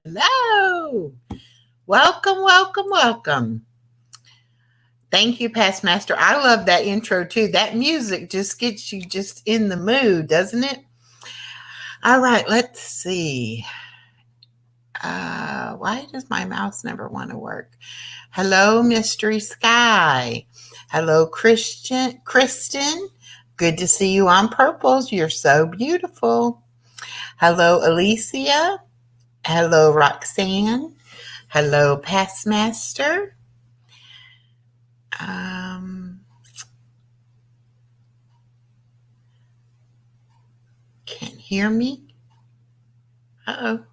Hello. Welcome, welcome, welcome. Thank you, Past Master. I love that intro too. That music just gets you just in the mood, doesn't it? All right, let's see. Why does my mouse never want to work? Hello, Mystery Sky. Hello, Kristen. Good to see you on Purples. You're so beautiful. Hello, Alicia. Hello, Roxanne. Hello, Past Master. Can't hear me? Uh-oh.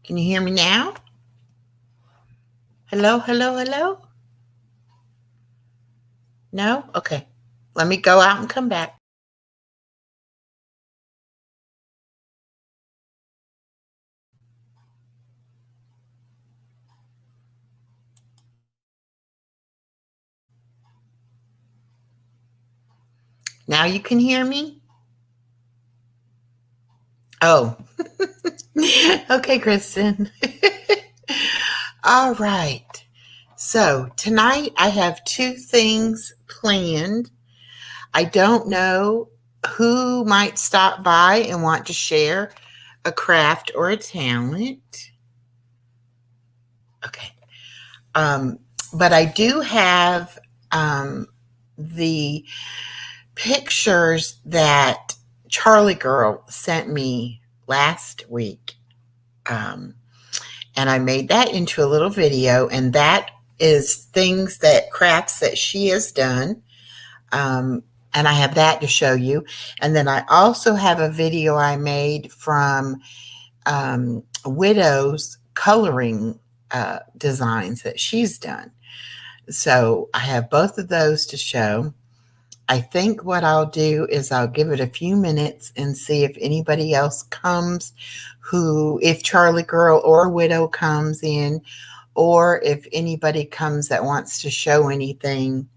Can you hear me now? Hello, hello, hello? No? Okay. Let me go out and come back. Now you can hear me? Oh. Okay, Kristen. All right. So tonight I have two things planned. I don't know who might stop by and want to share a craft or a talent. Okay. But I do have the pictures that Charli Girl sent me last week. And I made that into a little video, and that is crafts that she has done. And I have that to show you. And then I also have a video I made from Widow's coloring designs that she's done. So I have both of those to show. I think what I'll do is I'll give it a few minutes and see if anybody else comes if Charli Girl or Widow comes in, or if anybody comes that wants to show anything.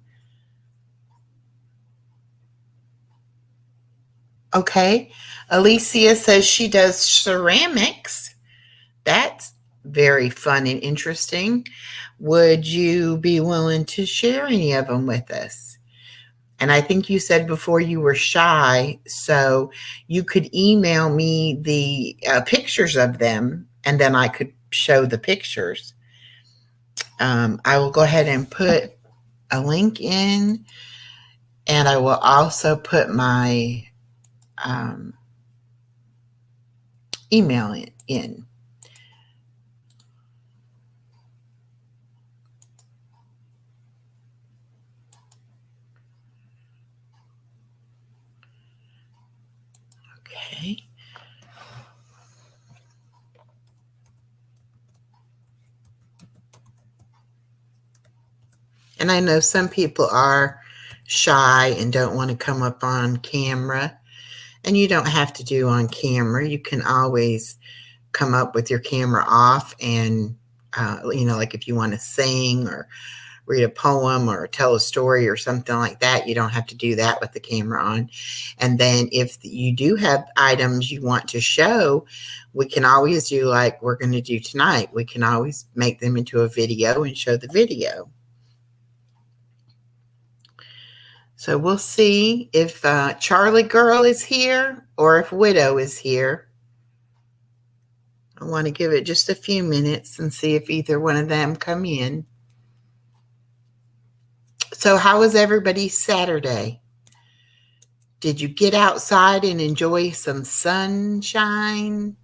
Okay. Alicia says she does ceramics. That's very fun and interesting. Would you be willing to share any of them with us? And I think you said before you were shy, so you could email me the pictures of them, and then I could show the pictures. I will go ahead and put a link in, and I will also put my email in. Okay. And I know some people are shy and don't want to come up on camera. And you don't have to do on camera. You can always come up with your camera off and, like if you want to sing or read a poem or tell a story or something like that, you don't have to do that with the camera on. And then if you do have items you want to show, we can always do like we're going to do tonight. We can always make them into a video and show the video. So we'll see if Charli Girl is here or if Widow is here. I want to give it just a few minutes and see if either one of them come in. So how was everybody's Saturday? Did you get outside and enjoy some sunshine?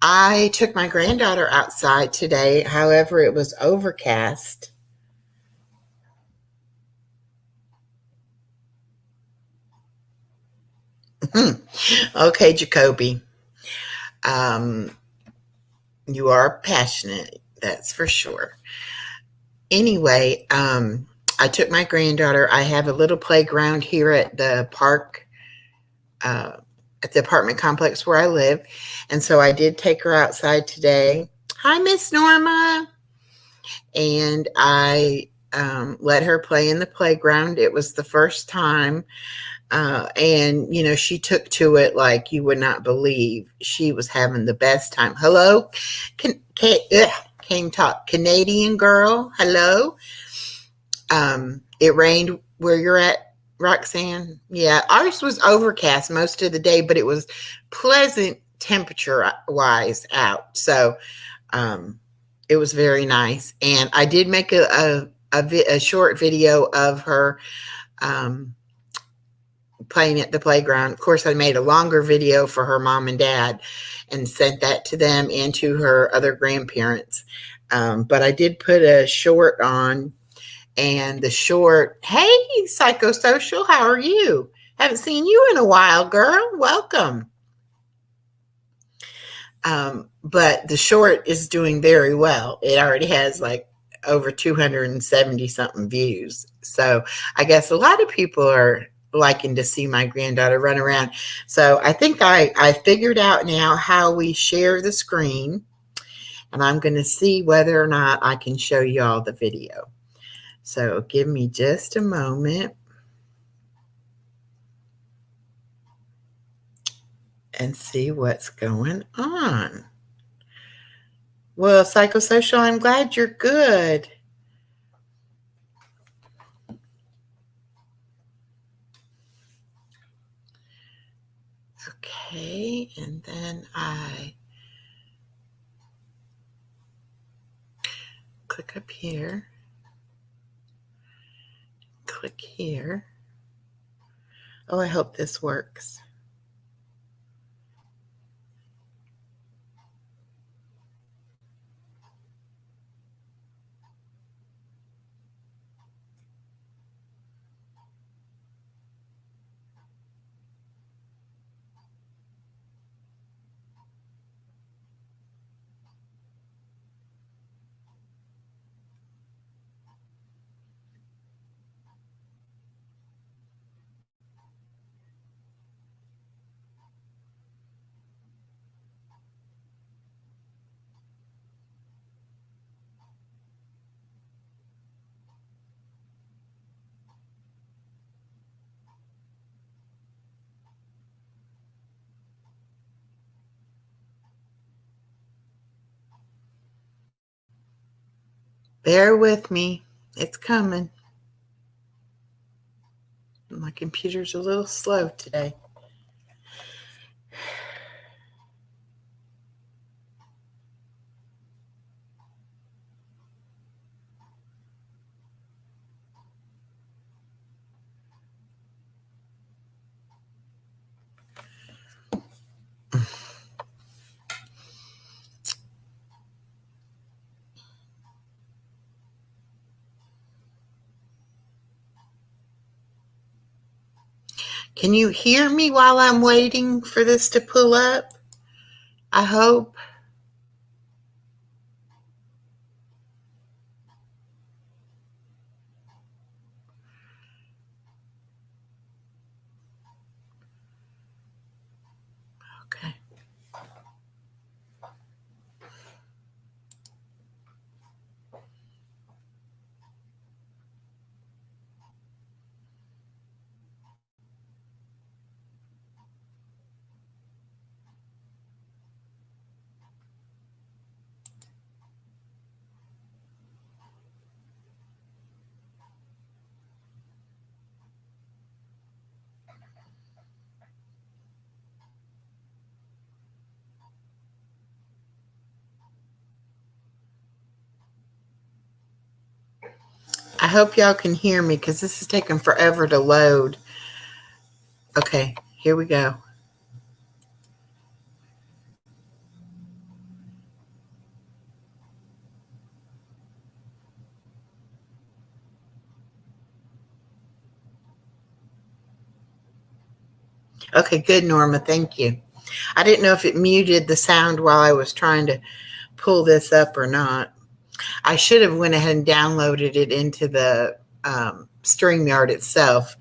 I took my granddaughter outside today. However, it was overcast. Okay, Jacoby. You are passionate, that's for sure. Anyway, I took my granddaughter. I have a little playground here at the park, at the apartment complex where I live. And so I did take her outside today. Hi, Miss Norma. And I let her play in the playground. It was the first time And, she took to it like you would not believe. She was having the best time. Hello, can't talk. Canadian girl, hello. It rained where you're at, Roxanne. Yeah, ours was overcast most of the day, but it was pleasant temperature wise out. So um, it was very nice. And I did make a short video of her um, playing at the playground. Of course, I made a longer video for her mom and dad and sent that to them and to her other grandparents. But I did put a short on, and the short, hey, psychosocial, how are you? Haven't seen you in a while, girl. Welcome. But the short is doing very well. It already has like over 270 something views. So I guess a lot of people are liking to see my granddaughter run around. So I think I figured out now how we share the screen, and I'm going to see whether or not I can show you all the video. So give me just a moment and see what's going on. Well, psychosocial, I'm glad you're good. Okay, and then I click up here, click here. Oh, I hope this works. Bear with me. It's coming. My computer's a little slow today. Can you hear me while I'm waiting for this to pull up? I hope. Okay. I hope y'all can hear me because this is taking forever to load. Okay, here we go. Okay, good, Norma. Thank you. I didn't know if it muted the sound while I was trying to pull this up or not. I should have went ahead and downloaded it into the StreamYard itself.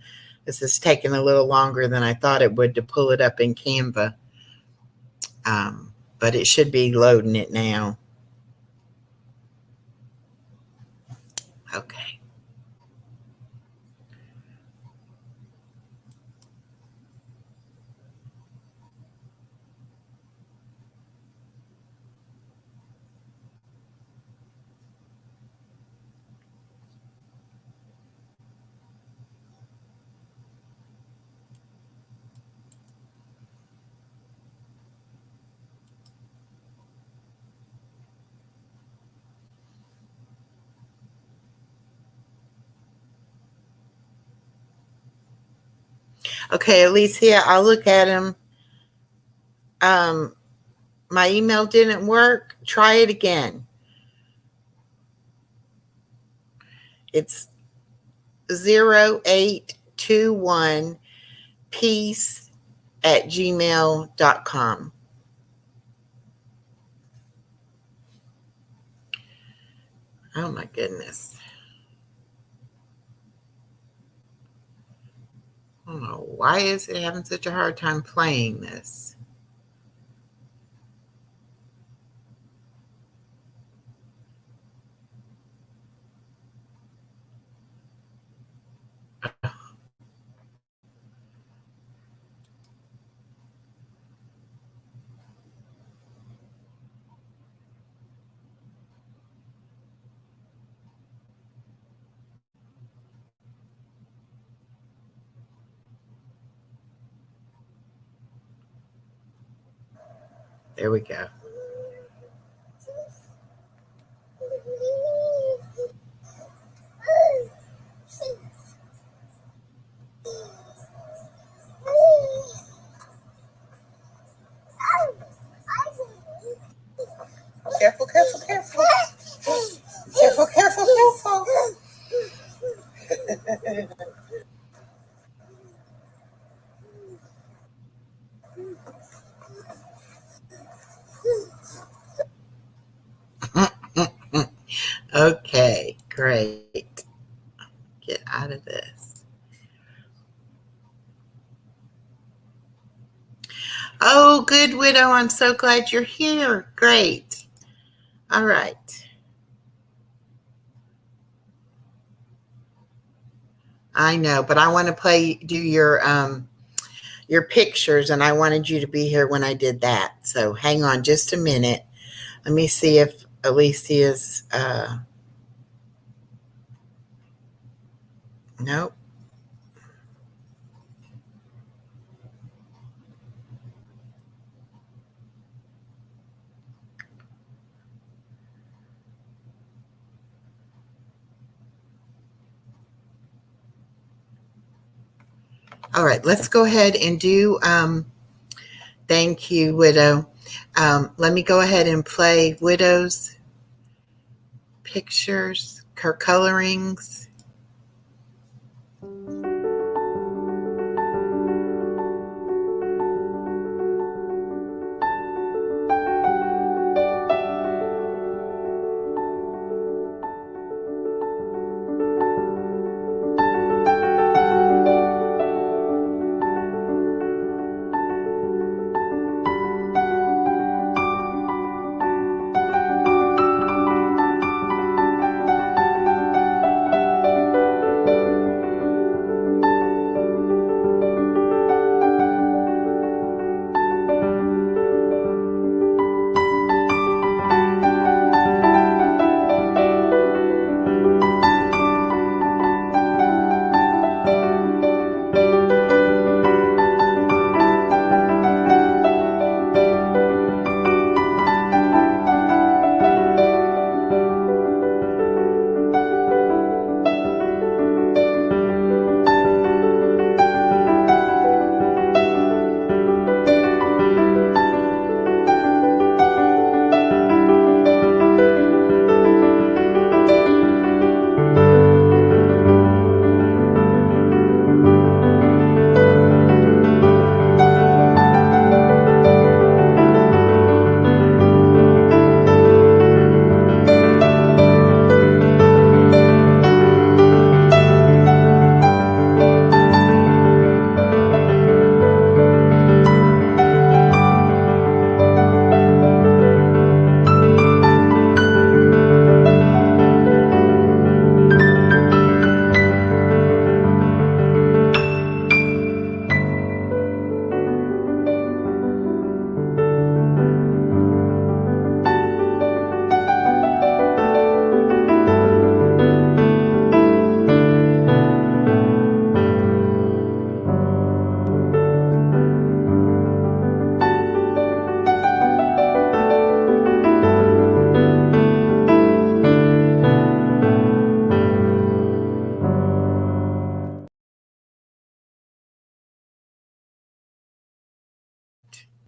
This is taking a little longer than I thought it would to pull it up in Canva. But it should be loading it now. Okay. Okay, Alicia, I'll look at them. Um, my email didn't work. Try it again. It's 0821 peace@gmail.com. Oh my goodness. I don't know. Why is it having such a hard time playing this? There we go. Careful, careful, careful. Careful, careful, careful. Okay, great. Get out of this. Oh, good, Widow. I'm so glad you're here. Great. All right. I know, but I want to do your pictures, and I wanted you to be here when I did that. So hang on just a minute. Let me see if Alicia's. Nope. All right, let's go ahead and do. Thank you, Widow. Let me go ahead and play Widow's pictures, her colorings.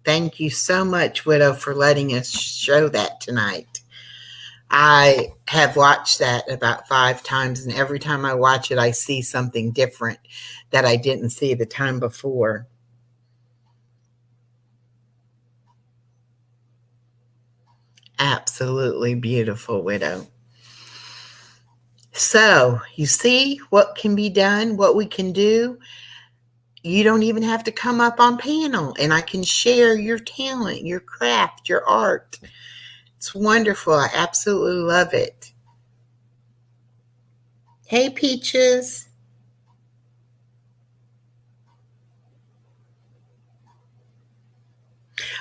Thank you so much, Widow, for letting us show that tonight. I have watched that about 5 times, and every time I watch it, I see something different that I didn't see the time before. Absolutely beautiful, Widow. So, you see what can be done, what we can do. You don't even have to come up on panel, and I can share your talent, your craft, your art. It's wonderful. I absolutely love it. Hey, Peaches.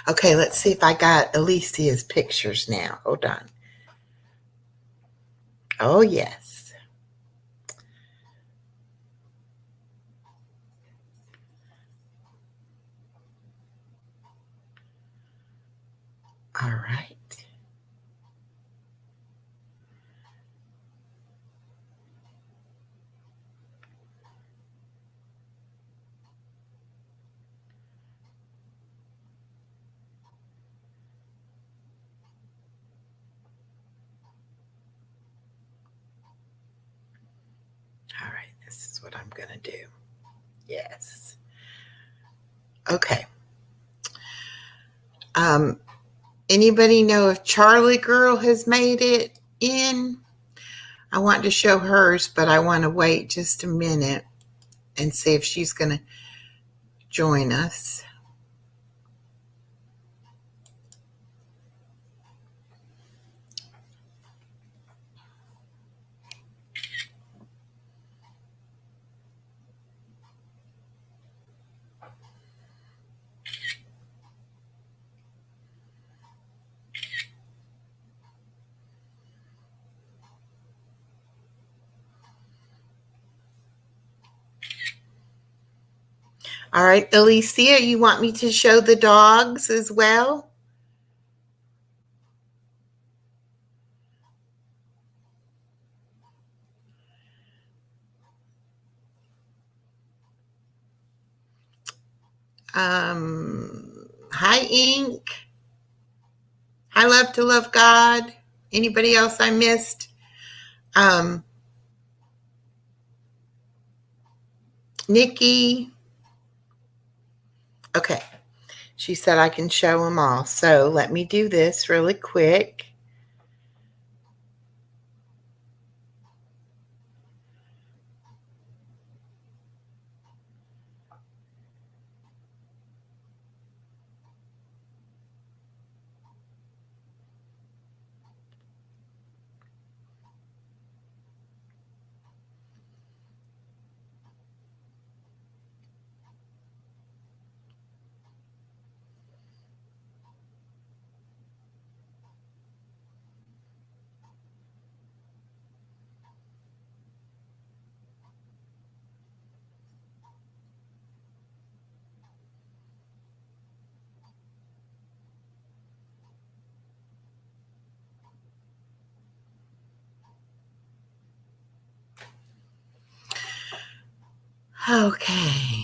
Okay, let's see if I got Alicia's pictures now. Hold on. Oh, yes. All right. All right, this is what I'm going to do. Yes. Okay. Anybody know if Charli Girl has made it in? I want to show hers, but I want to wait just a minute and see if she's going to join us. All right, Alicia, you want me to show the dogs as well? Hi, Ink. Hi, Love to Love God. Anybody else I missed? Nikki. Okay. She said I can show them all. So let me do this really quick. Okay.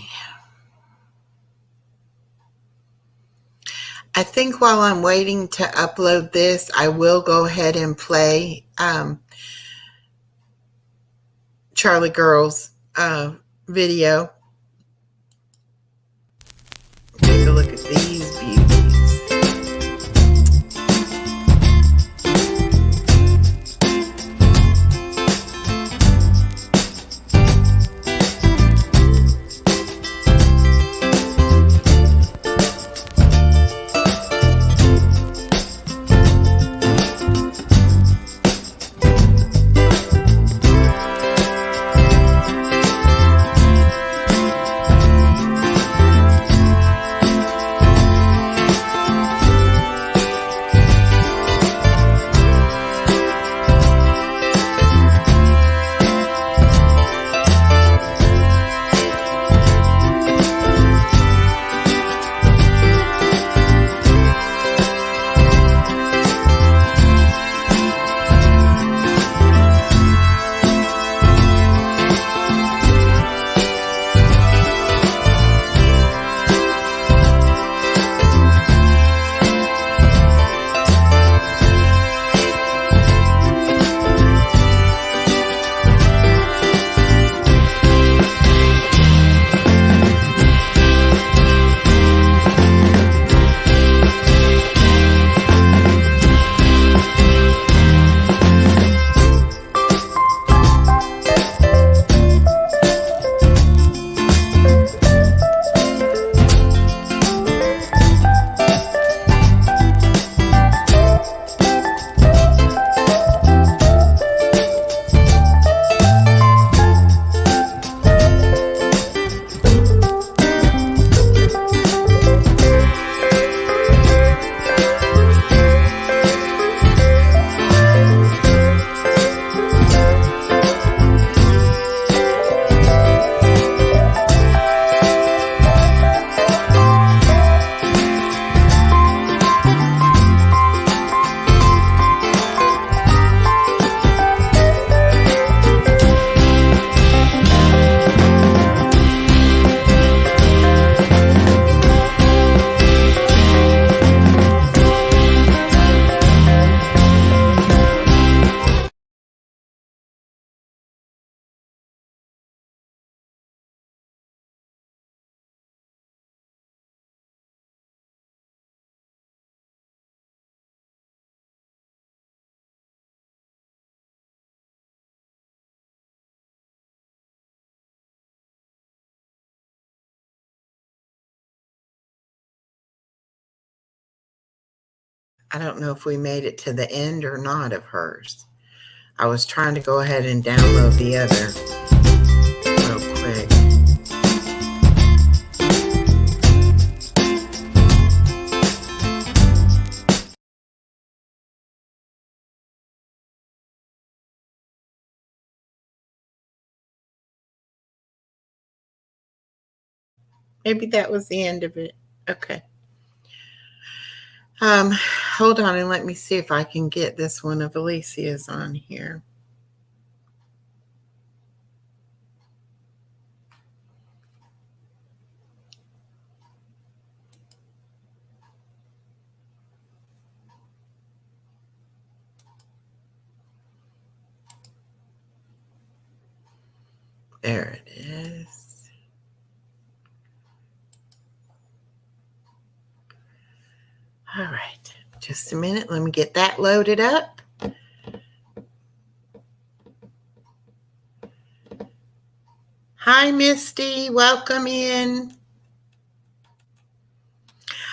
I think while I'm waiting to upload this, I will go ahead and play Charli Girl's video. Take a look at these beauties. I don't know if we made it to the end or not of hers. I was trying to go ahead and download the other real quick. Maybe that was the end of it. Okay. Hold on and let me see if I can get this one of Alicia's on here. There it is. All right. Just a minute. Let me get that loaded up. Hi, Misty. Welcome in.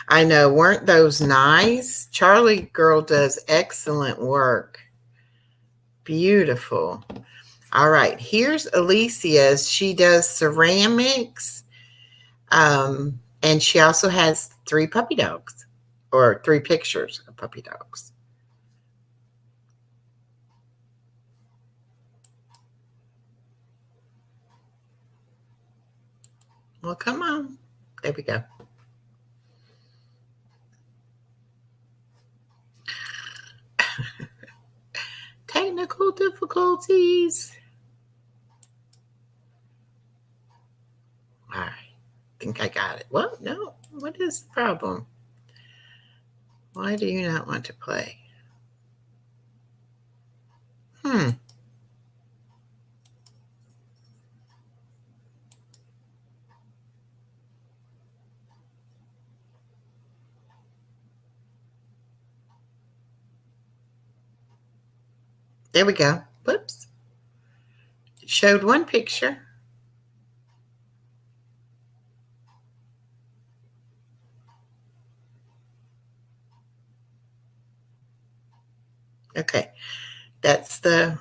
I know. Weren't those nice? Charli Girl does excellent work. Beautiful. All right. Here's Alicia's. She does ceramics. And she also has 3 puppy dogs, or 3 pictures of puppy dogs. Well, come on. There we go. Technical difficulties. All right. I think I got it. Well, no. What is the problem? Why do you not want to play? There we go. Whoops. It showed one picture. Okay. That's the...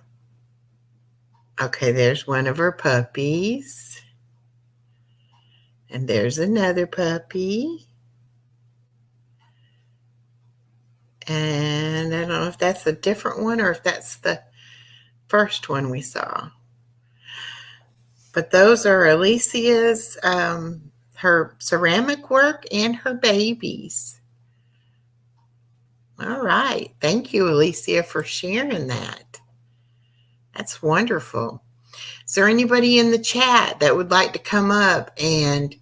Okay, there's one of her puppies. And there's another puppy. And I don't know if that's a different one or if that's the first one we saw. But those are Alicia's, her ceramic work and her babies. All right. Thank you, Alicia, for sharing that. That's wonderful. Is there anybody in the chat that would like to come up and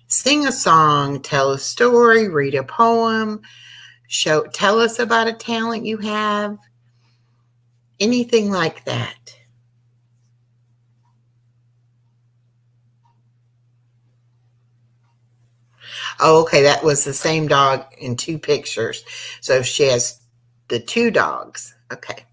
sing a song, tell a story, read a poem, tell us about a talent you have, anything like that? Oh, okay. That was the same dog in 2 pictures. So she has the 2 dogs. Okay.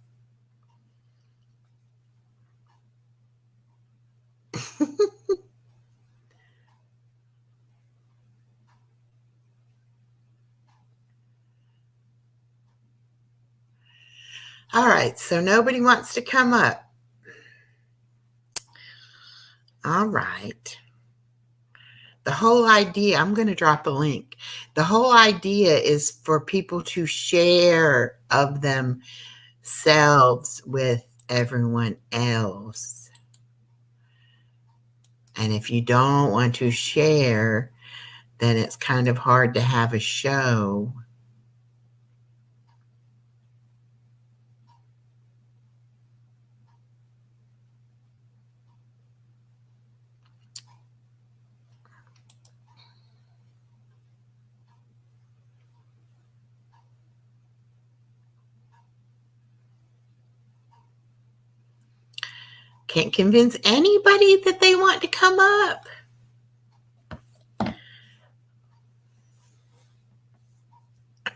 All right. So nobody wants to come up. All right. The whole idea, I'm going to drop a link. The whole idea is for people to share of themselves with everyone else. And if you don't want to share, then it's kind of hard to have a show. Can't convince anybody that they want to come up.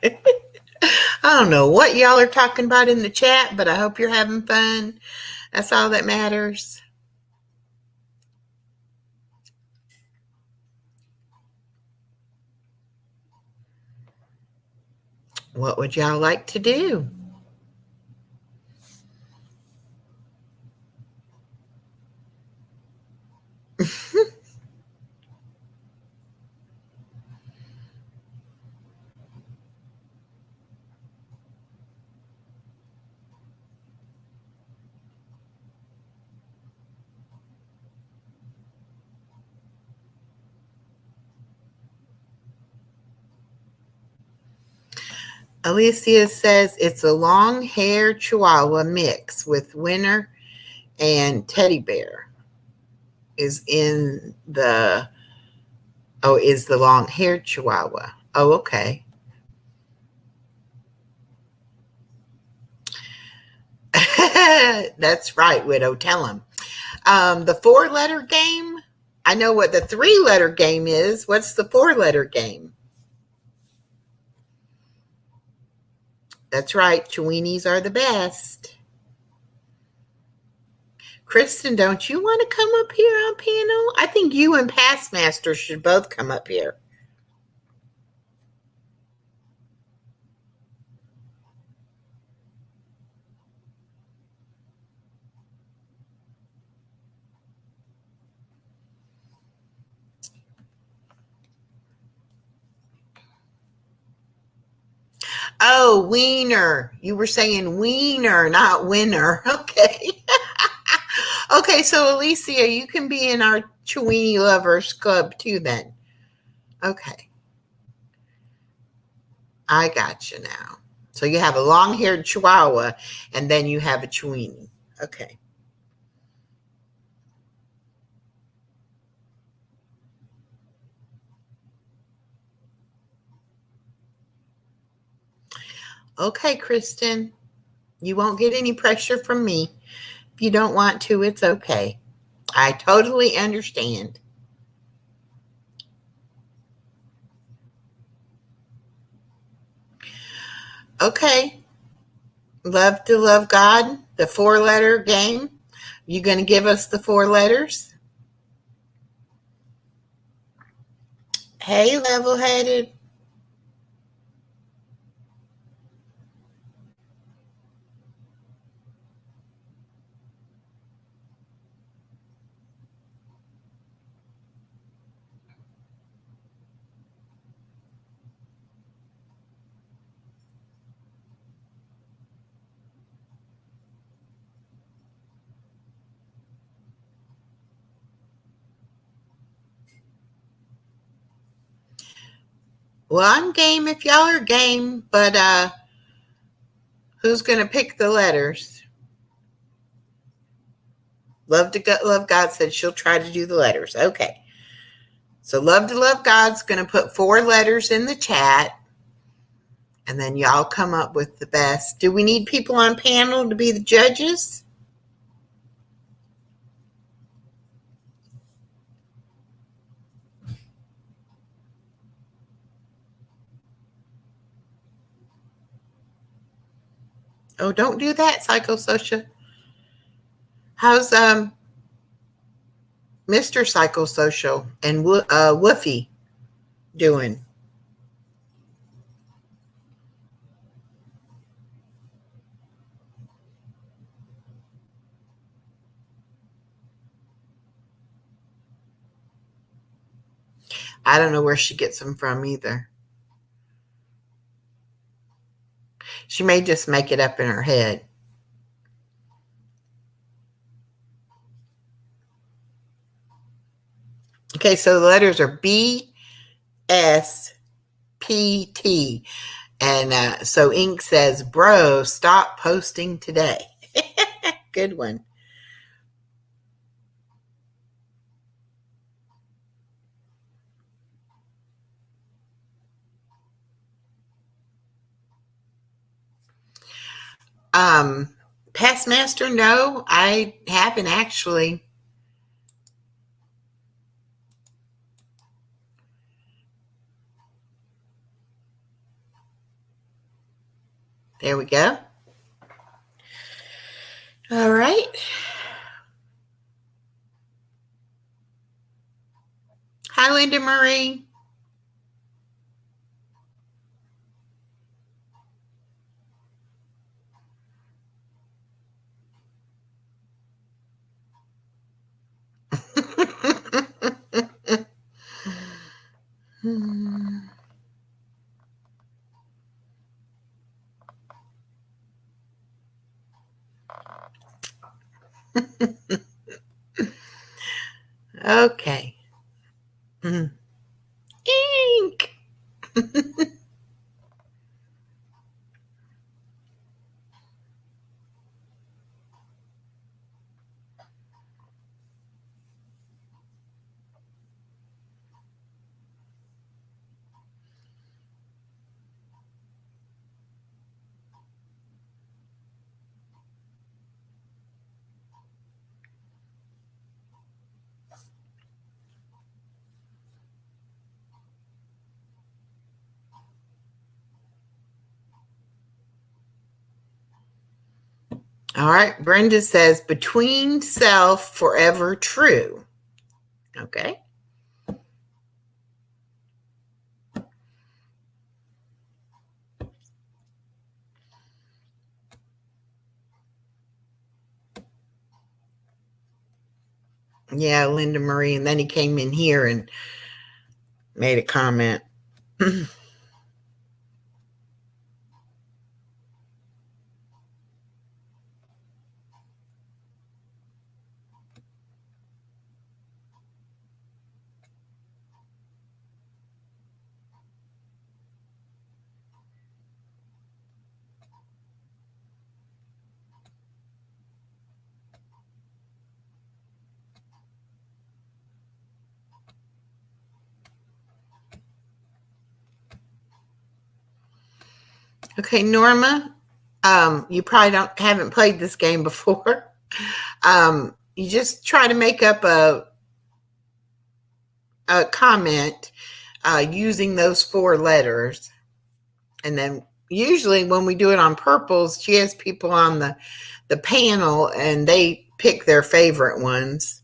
I don't know what y'all are talking about in the chat, but I hope you're having fun. That's all that matters. What would y'all like to do? Alicia says it's a long haired Chihuahua mix with winter and teddy bear is in the, oh, is the long haired Chihuahua. Oh, okay. That's right, Widow. Tell him. The 4-letter game. I know what the 3-letter game is. What's the 4-letter game? That's right. Cheweenies are the best. Kristen, don't you want to come up here on panel? I think you and Pastmaster should both come up here. Oh, wiener. You were saying wiener, not winner. Okay. Okay, so Alicia, you can be in our Cheweenie Lovers Club too then. Okay. I got you now. So you have a long haired Chihuahua and then you have a Cheweenie. Okay. Okay, Kristen. You won't get any pressure from me. If you don't want to, it's okay. I totally understand. Okay. Love to love God, the 4-letter game. You going to give us the 4 letters? Hey, level headed. Well, I'm game if y'all are game, but who's going to pick the letters? Love God said she'll try to do the letters. Okay. So Love to Love God's going to put 4 letters in the chat, and then y'all come up with the best. Do we need people on panel to be the judges? Oh, don't do that, Psychosocial. How's Mr. Psychosocial and Woofy doing? I don't know where she gets them from either. She may just make it up in her head. Okay, so the letters are B, S, P, T. And so Ink says, bro, stop posting today. Good one. Past master, no, I haven't actually. There we go. All right. Hi, Linda Marie. Okay. Ink. All right. Brenda says, between self, forever true. Okay. Yeah, Linda Marie. And then he came in here and made a comment. Okay, Norma, you probably haven't played this game before. You just try to make up a comment using those 4 letters, and then usually when we do it on purples, she has people on the panel and they pick their favorite ones.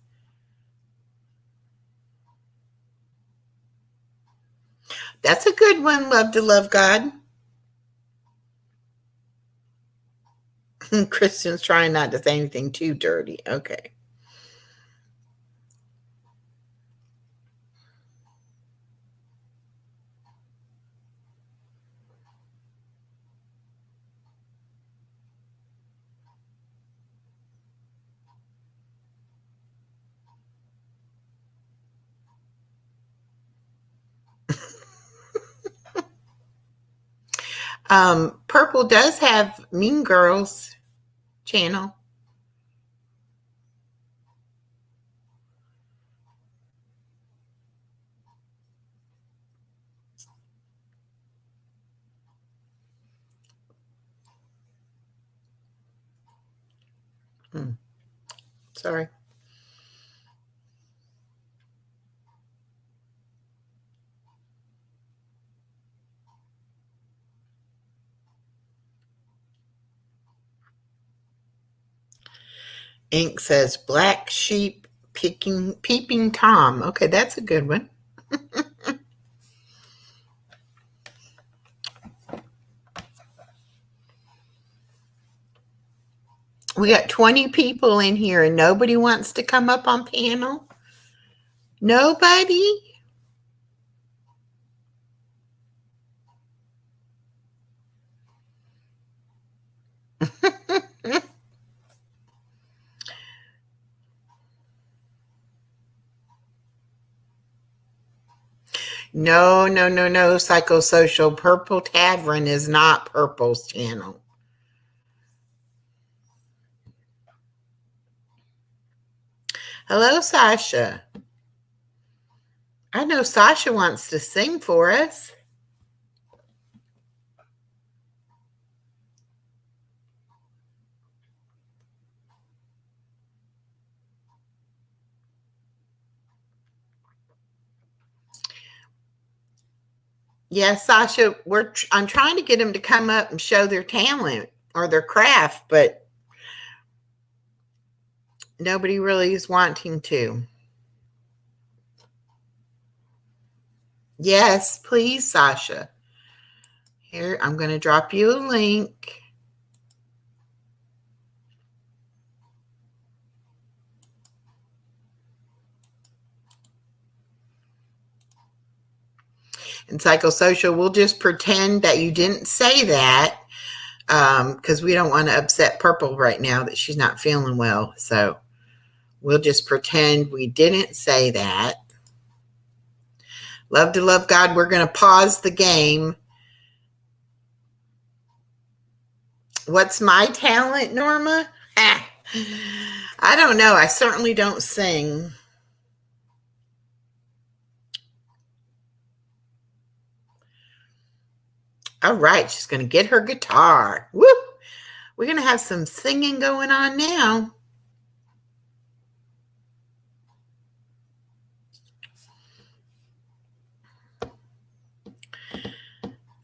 That's a good one. Love to love God. Kristen's trying not to say anything too dirty. Okay. Purple does have Mean Girls channel. Sorry. Ink says Black Sheep Peeping Tom. Okay, that's a good one. We got 20 people in here and nobody wants to come up on panel. Nobody? No, no, no, no. Psychosocial. Purple Tavern is not Purple's channel. Hello, Sasha. I know Sasha wants to sing for us. Yeah, Sasha, I'm trying to get them to come up and show their talent or their craft, but nobody really is wanting to. Yes, please, Sasha. Here, I'm going to drop you a link. And Psychosocial, we'll just pretend that you didn't say that because we don't want to upset Purple right now that she's not feeling well. So We'll just pretend we didn't say that. Love to love God. We're going to pause the game. What's my talent, Norma? I don't know. I certainly don't sing. All right, she's going to get her guitar. Woo! We're going to have some singing going on now.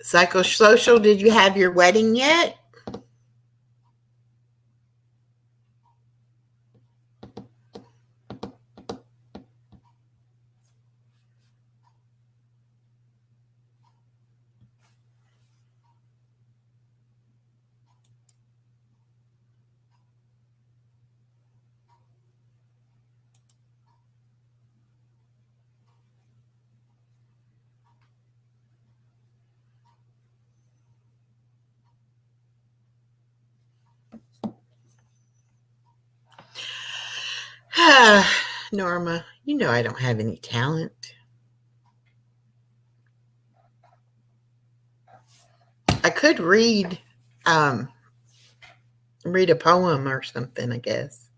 Psychosocial, did you have your wedding yet? Norma, you know I don't have any talent. I could read a poem or something, I guess.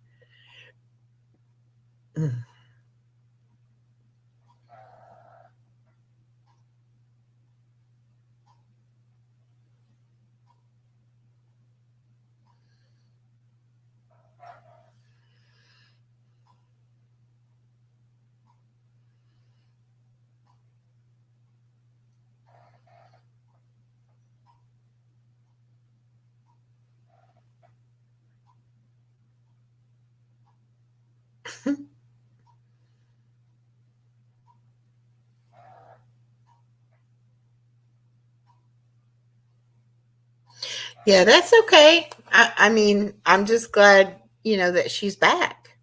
Yeah, that's okay. I mean, I'm just glad, that she's back.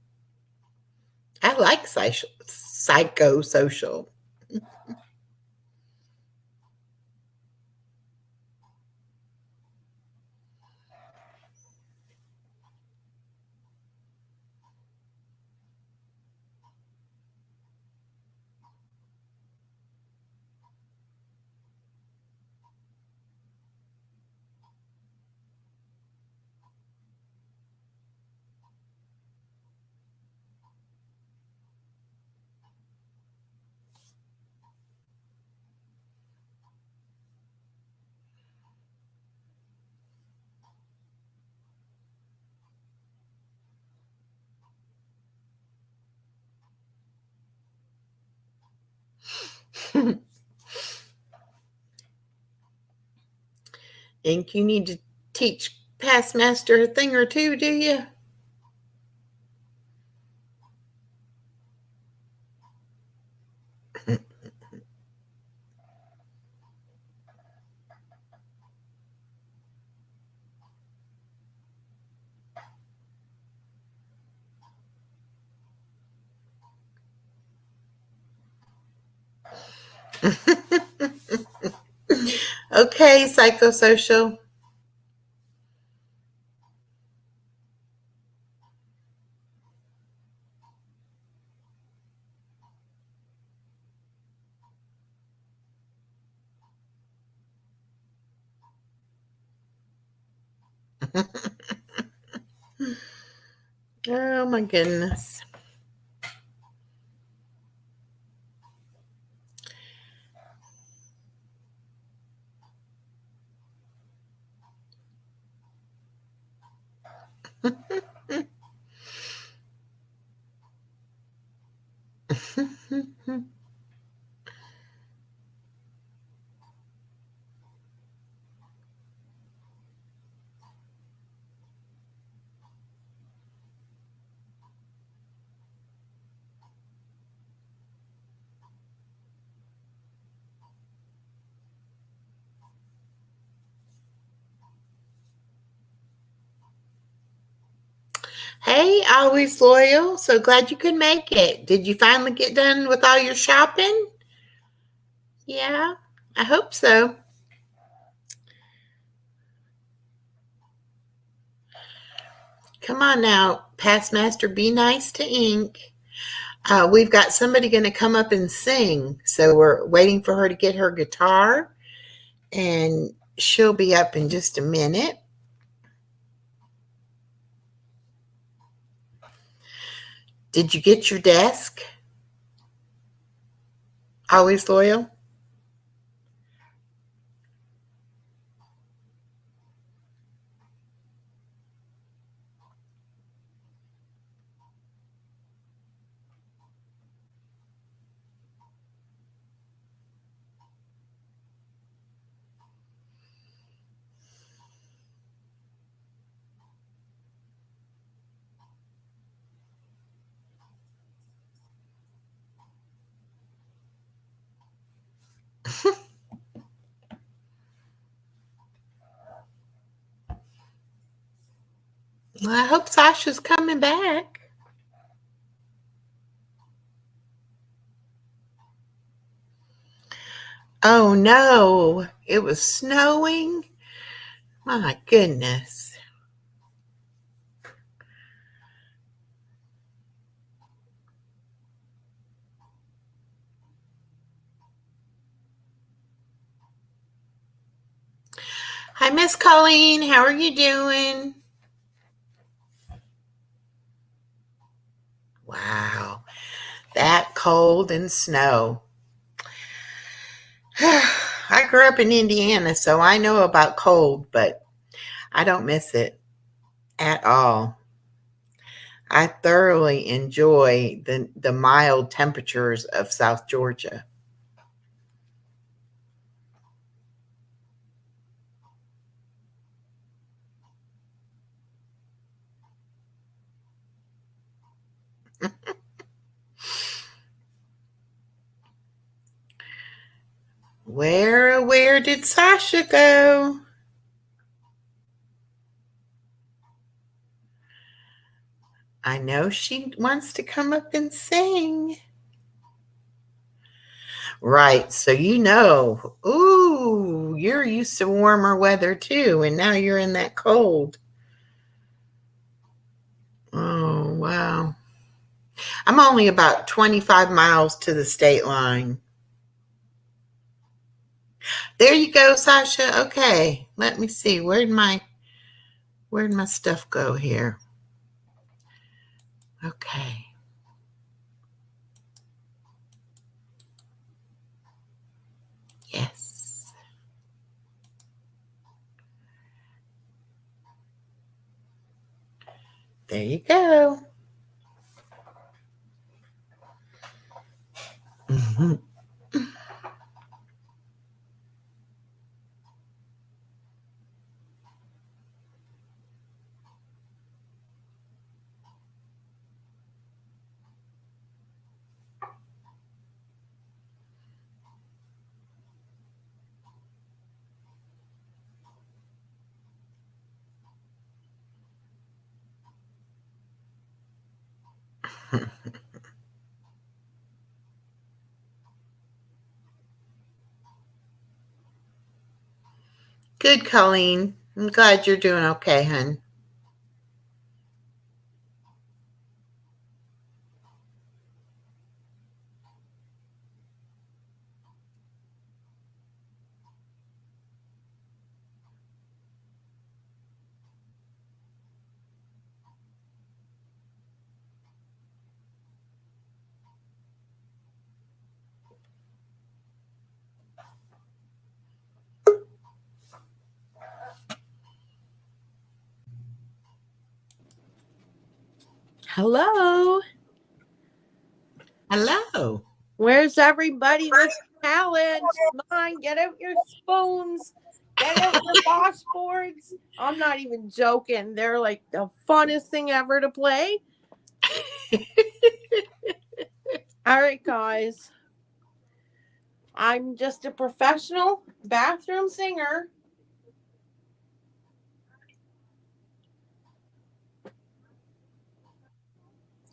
I like psychosocial. Think you need to teach past master a thing or two, do you? Okay, psychosocial. Oh my goodness. Hey, always loyal. So glad you could make it. Did you finally get done with all your shopping? Yeah, I hope so. Come on now, past master, be nice to ink. We've got somebody going to come up and sing, so we're waiting for her to get her guitar, and she'll be up in just a minute. Did you get your desk? Always loyal? Well, I hope Sasha's coming back. Oh no, it was snowing? My goodness. Hi, Miss Colleen. How are you doing? Wow, that cold and snow. I grew up in Indiana, so I know about cold, but I don't miss it at all. I thoroughly enjoy the mild temperatures of South Georgia. Where did Sasha go? I know she wants to come up and sing. Right, so ooh, you're used to warmer weather too, and now you're in that cold. Oh, wow. I'm only about 25 miles to the state line. There you go, Sasha. Okay, let me see. Where'd my stuff go here? Okay. Yes. There you go. Mhm. Good, Colleen. I'm glad you're doing okay, hun. Hello. Hello. Where's everybody with talent? Come on, get out your spoons. Get out your washboards. I'm not even joking. They're like the funnest thing ever to play. All right, guys. I'm just a professional bathroom singer.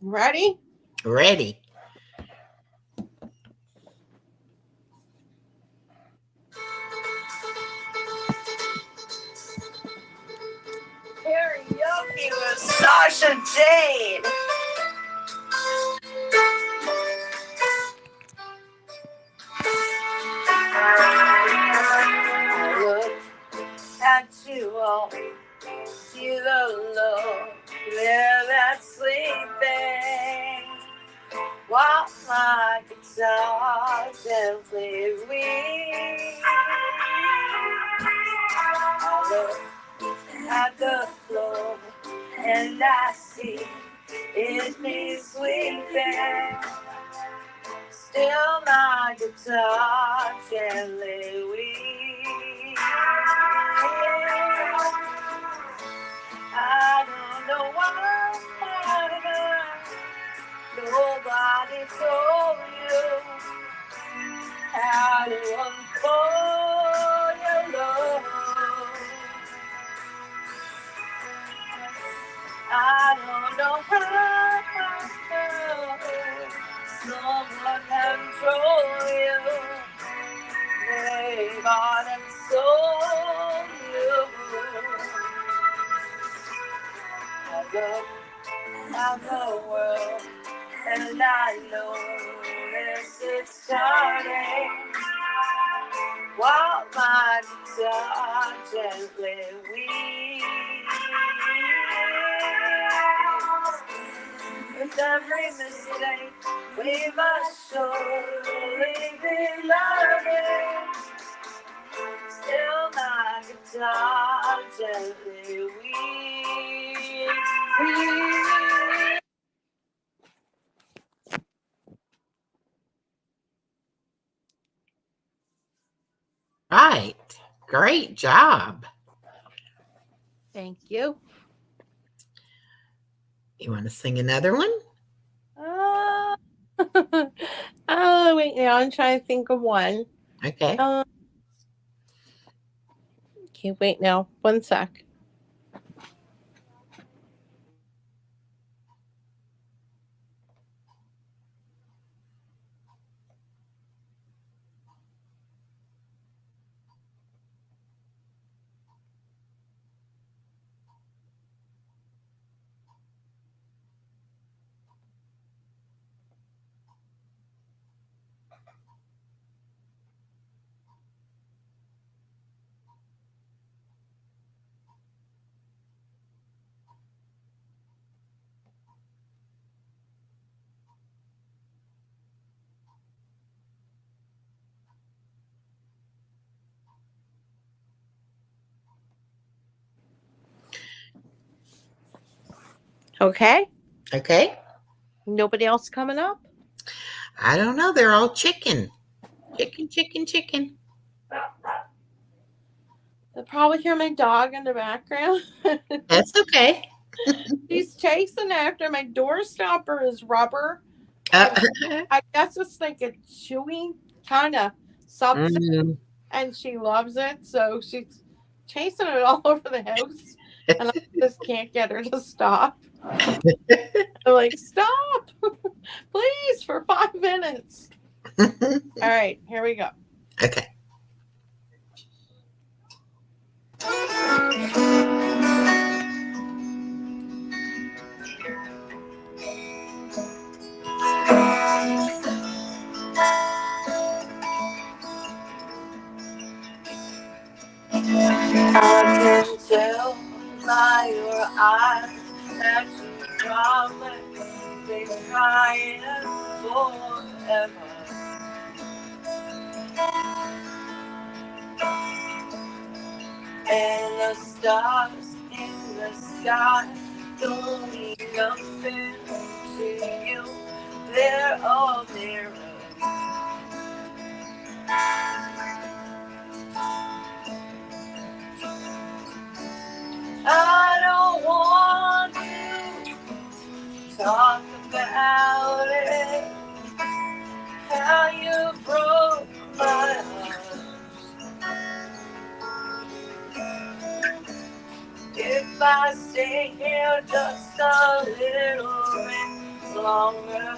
Ready? Ready. Karaoke was Sasha Jade. Look at you all, see the love there that's sleeping, while my guitar gently weeps. I look at the floor and I see it needs sweeping. Still my guitar gently weeps. I don't know why nobody told you how to unfold your love. I don't know how someone control you. They bought and sold you. I look at the world and I know this is starting, while my guitar gently weeps. With every mistake we must surely be learning. Still my guitar gently weeps. Right. Great job. Thank you. You want to sing another one? Uh, oh, wait, now I'm trying to think of one. Okay. Okay, wait now. One sec. Okay. Okay. Nobody else coming up? I don't know. They're all chicken. Chicken, chicken, chicken. They'll probably hear my dog in the background. That's okay. She's chasing after my door stopper is rubber. Uh, And I guess it's like a chewy kind of substance, mm. and she loves it. So she's chasing it all over the house. And I just can't get her to stop. I'm like, stop, please, for 5 minutes. All right, here we go. Okay. I can tell by your eyes that you promised be crying forever. And the stars in the sky don't mean nothing to you. They're all mirrors. I don't want to talk about it, how you broke my heart. If I stay here just a little bit longer,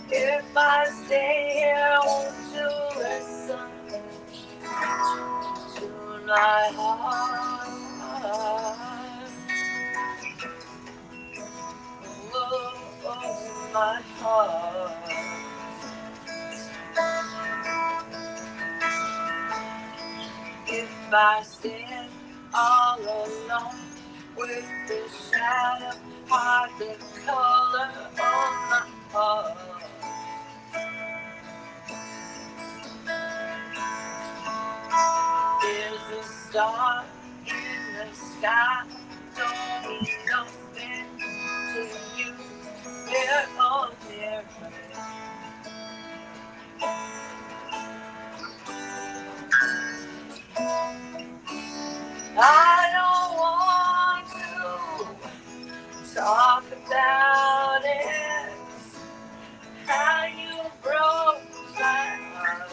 if I stay here, won't you listen to my heart? my heart. If I stand all alone with the shadow of the color on my heart, there's a star in the sky, don't mean nothing to you, they're all there. I don't want to talk about it, how you broke my heart.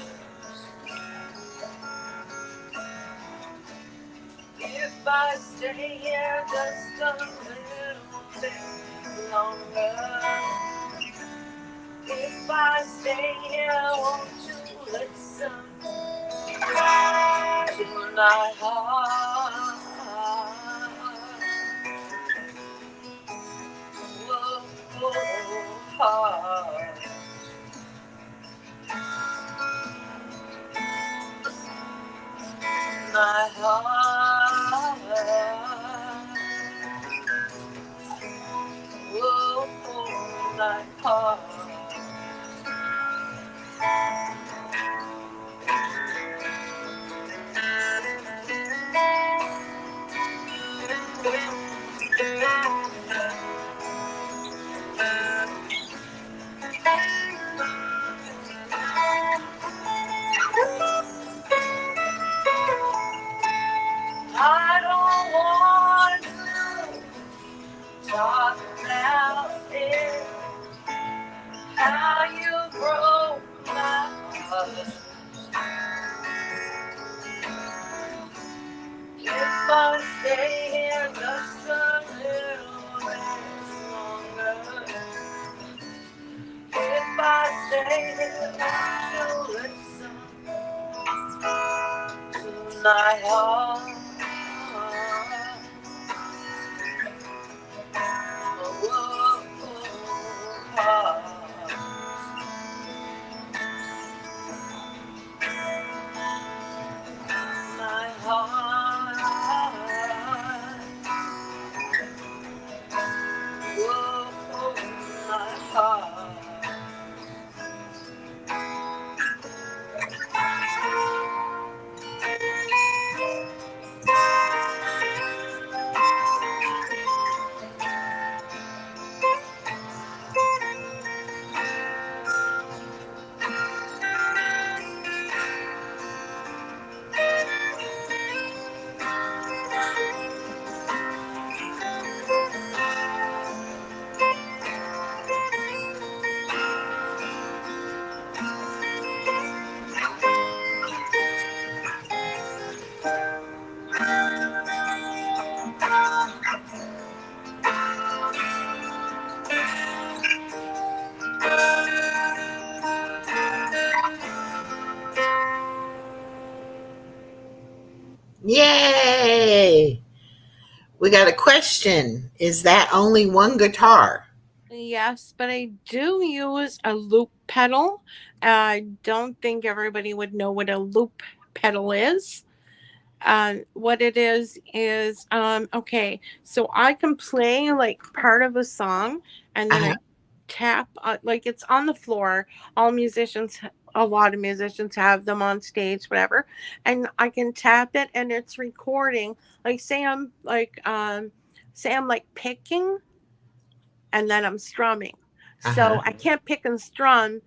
If I stay here just a little bit longer, if I stay here, won't you listen to my heart? Whoa, whoa, heart. My heart. Whoa, my heart. I don't want to talk about it, how you broke my heart. If I stay here just a little bit longer, if I stay here, won't you listen to my heart? Whoa, heart. My heart. Whoa, my heart. Yay! We got a question. Is that only one guitar? Yes, but I do use a loop pedal. I don't think everybody would know what a loop pedal is. What it is okay. So I can play like part of a song, and then Uh-huh. I tap like it's on the floor. All musicians, a lot of musicians have them on stage, whatever, and I can tap it, and it's recording. Like say I'm like picking, and then I'm strumming. Uh-huh. So I can't pick and strum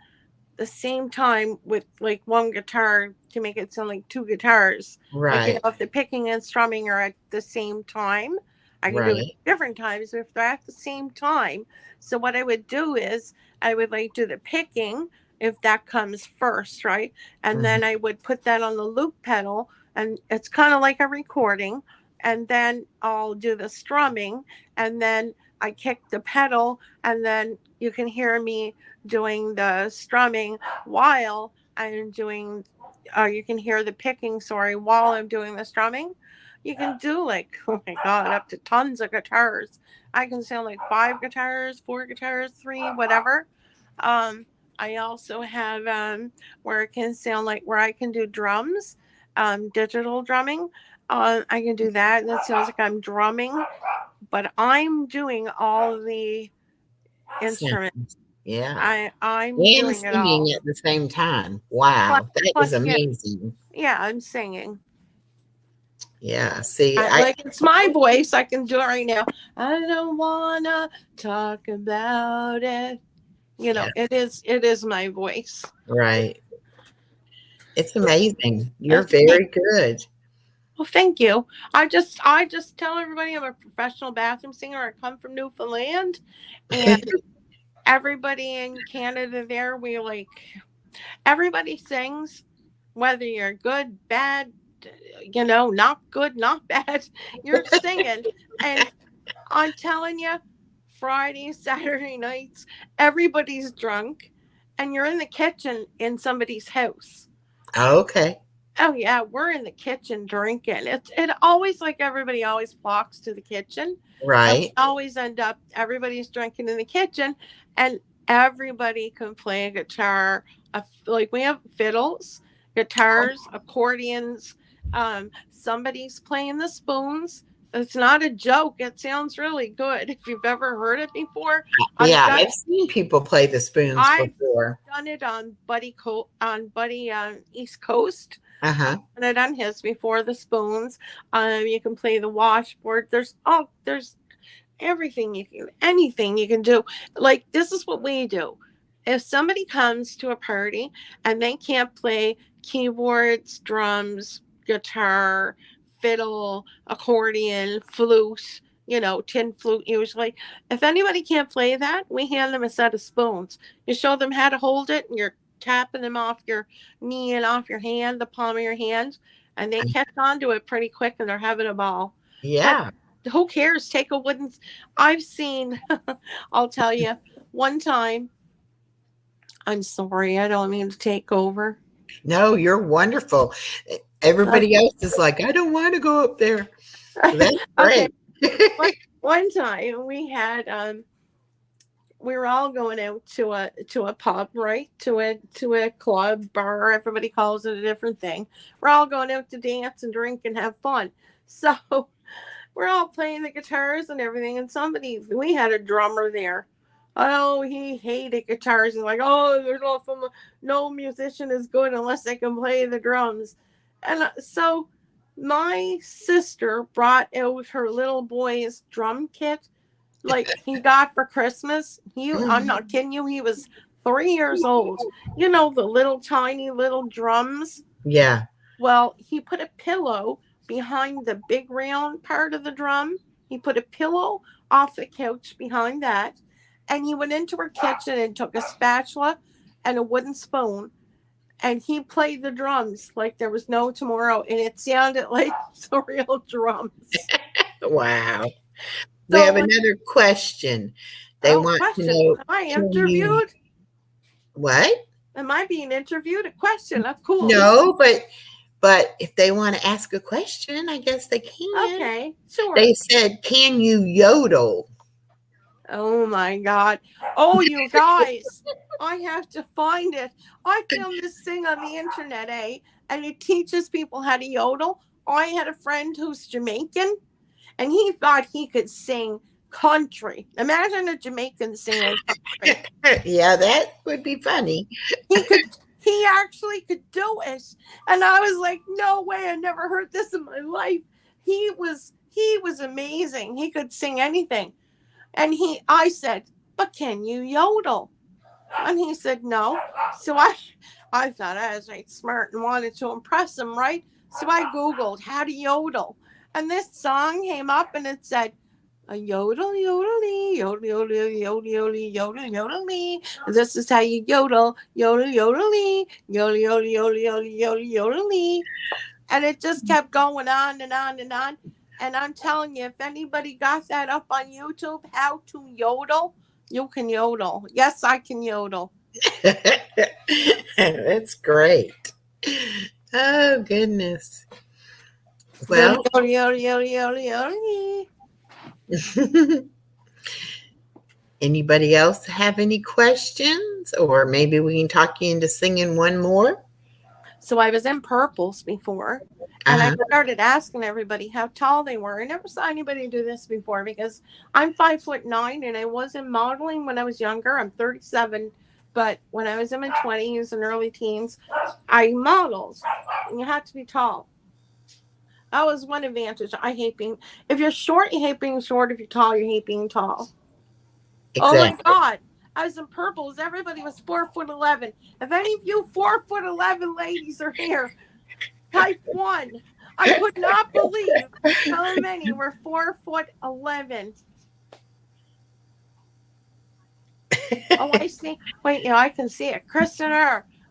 the same time with like one guitar to make it sound like two guitars. Like, Right. if the picking and strumming are at the same time, I can do it Right. different times if they're at the same time. So what I would do is I would like do the picking if that comes first, right? And Mhm. then I would put that on the loop pedal, and it's kind of like a recording. And then I'll do the strumming, and then I kick the pedal, and then you can hear me doing the strumming while I'm doing, you can hear the picking, sorry, while I'm doing the strumming. You can do like, oh my God, up to tons of guitars. I can sound like 5 guitars, 4 guitars, three, whatever. Um, I also have where it can sound like where I can do drums, digital drumming. I can do that, and it sounds like I'm drumming, but I'm doing all the instruments. Sounds, yeah. I'm And doing it singing all. at the same time. Plus, Wow, that is plus, yeah, amazing. yeah, I'm singing. Yeah. See, I, like it's my voice. I can do it right now. I don't wanna talk about it. You yeah, know, it is my voice. right. It's amazing. You're That's very good. well, thank you. I just tell everybody I'm a professional bathroom singer. I come from Newfoundland, and everybody in Canada there, we like everybody sings, whether you're good, bad, not good, not bad. You're singing, and I'm telling you, Friday, Saturday nights, everybody's drunk, and you're in the kitchen in somebody's house. Okay. Oh yeah, we're in the kitchen drinking. It always like everybody always flocks to the kitchen, and we Right. always end up everybody's drinking in the kitchen, and everybody can play a guitar. Like we have fiddles, guitars, accordions. Somebody's playing the spoons. It's not a joke. It sounds really good. If you've ever heard it before, I've Yeah, done I've seen people play the spoons I've before. done it on Buddy East Coast. Uh-huh. And I've done his before the spoons. You can play the washboard. There's everything you can, anything you can do. Like this is what we do. If somebody comes to a party and they can't play keyboards, drums, guitar, fiddle, accordion, flute, tin flute usually. If anybody can't play that, we hand them a set of spoons. You show them how to hold it, and you're tapping them off your knee and off your hand, the palm of your hand, and they catch on to it pretty quick and they're having a ball. But Yeah. who cares? Take a wooden. I've seen, I'll tell you, one time, I'm sorry, I don't mean to take over. No, you're wonderful. Uh, Everybody else is like, I don't want to go up there. So that's okay, great. one time we were all going out to a pub, right? To a club, bar, everybody calls it a different thing. We're all going out to dance and drink and have fun. So we're all playing the guitars and everything, and we had a drummer there. Oh, he hated guitars. He's like, oh, no musician is good unless they can play the drums. And so my sister brought out her little boy's drum kit, like he got for Christmas. I'm Mhm. not kidding you, he was 3 years old. You know, the little tiny little drums. Yeah. Well, he put a pillow behind the big round part of the drum. He put a pillow off the couch behind that. And he went into her kitchen and took a spatula and a wooden spoon. And he played the drums like there was no tomorrow. And it sounded like the real drums. Wow. We have So, another question. They oh, want to question. know, Am I can you interviewed? what? Am I being interviewed? A question, of course. No, but if they want to ask a question, I guess they can. Okay, sure. They said, "Can you yodel?" Oh my God. Oh, you guys, I have to find it. I found this thing on the internet, and it teaches people how to yodel. I had a friend who's Jamaican, and he thought he could sing country. Imagine a Jamaican singing country. Yeah, that would be funny. He could, he actually could do it. And I was like, no way, I never heard this in my life. He was amazing. He could sing anything. And I said, but can you yodel? And he said, no. So I thought I was like smart and wanted to impress him, right? So I Googled how to yodel. And this song came up and it said, a yodel, yodely, yodel, yodel, yodel, yodel, yodel, yodely. This is how you yodel, yodel, yodely, yodel, yodel, yodel, yodel, yodel, yodely. And it just kept going on and on and on. And I'm telling you, if anybody got that up on YouTube, how to yodel, you can yodel. Yes, I can yodel. That's great. Oh goodness. Yoli, Well, yoli, yoli, yoli, yoli, yoli. anybody else have any questions? Or maybe we can talk you into singing one more? So I was in purples before, and I Uh-huh. started asking everybody how tall they were. I never saw anybody do this before because I'm 5'9", and I was in modeling when I was younger. I'm 37, but when I was in my 20s and early teens, I modeled, and you had to be tall. That was one advantage. I hate being. If you're short, you hate being short. If you're tall, you hate being tall. Oh my Exactly. God. I was in purples. Everybody was 4'11". If any of you 4'11" ladies are here, type 1. I could not believe how many were 4'11". Oh, I see. Wait, I can see it. Kristen,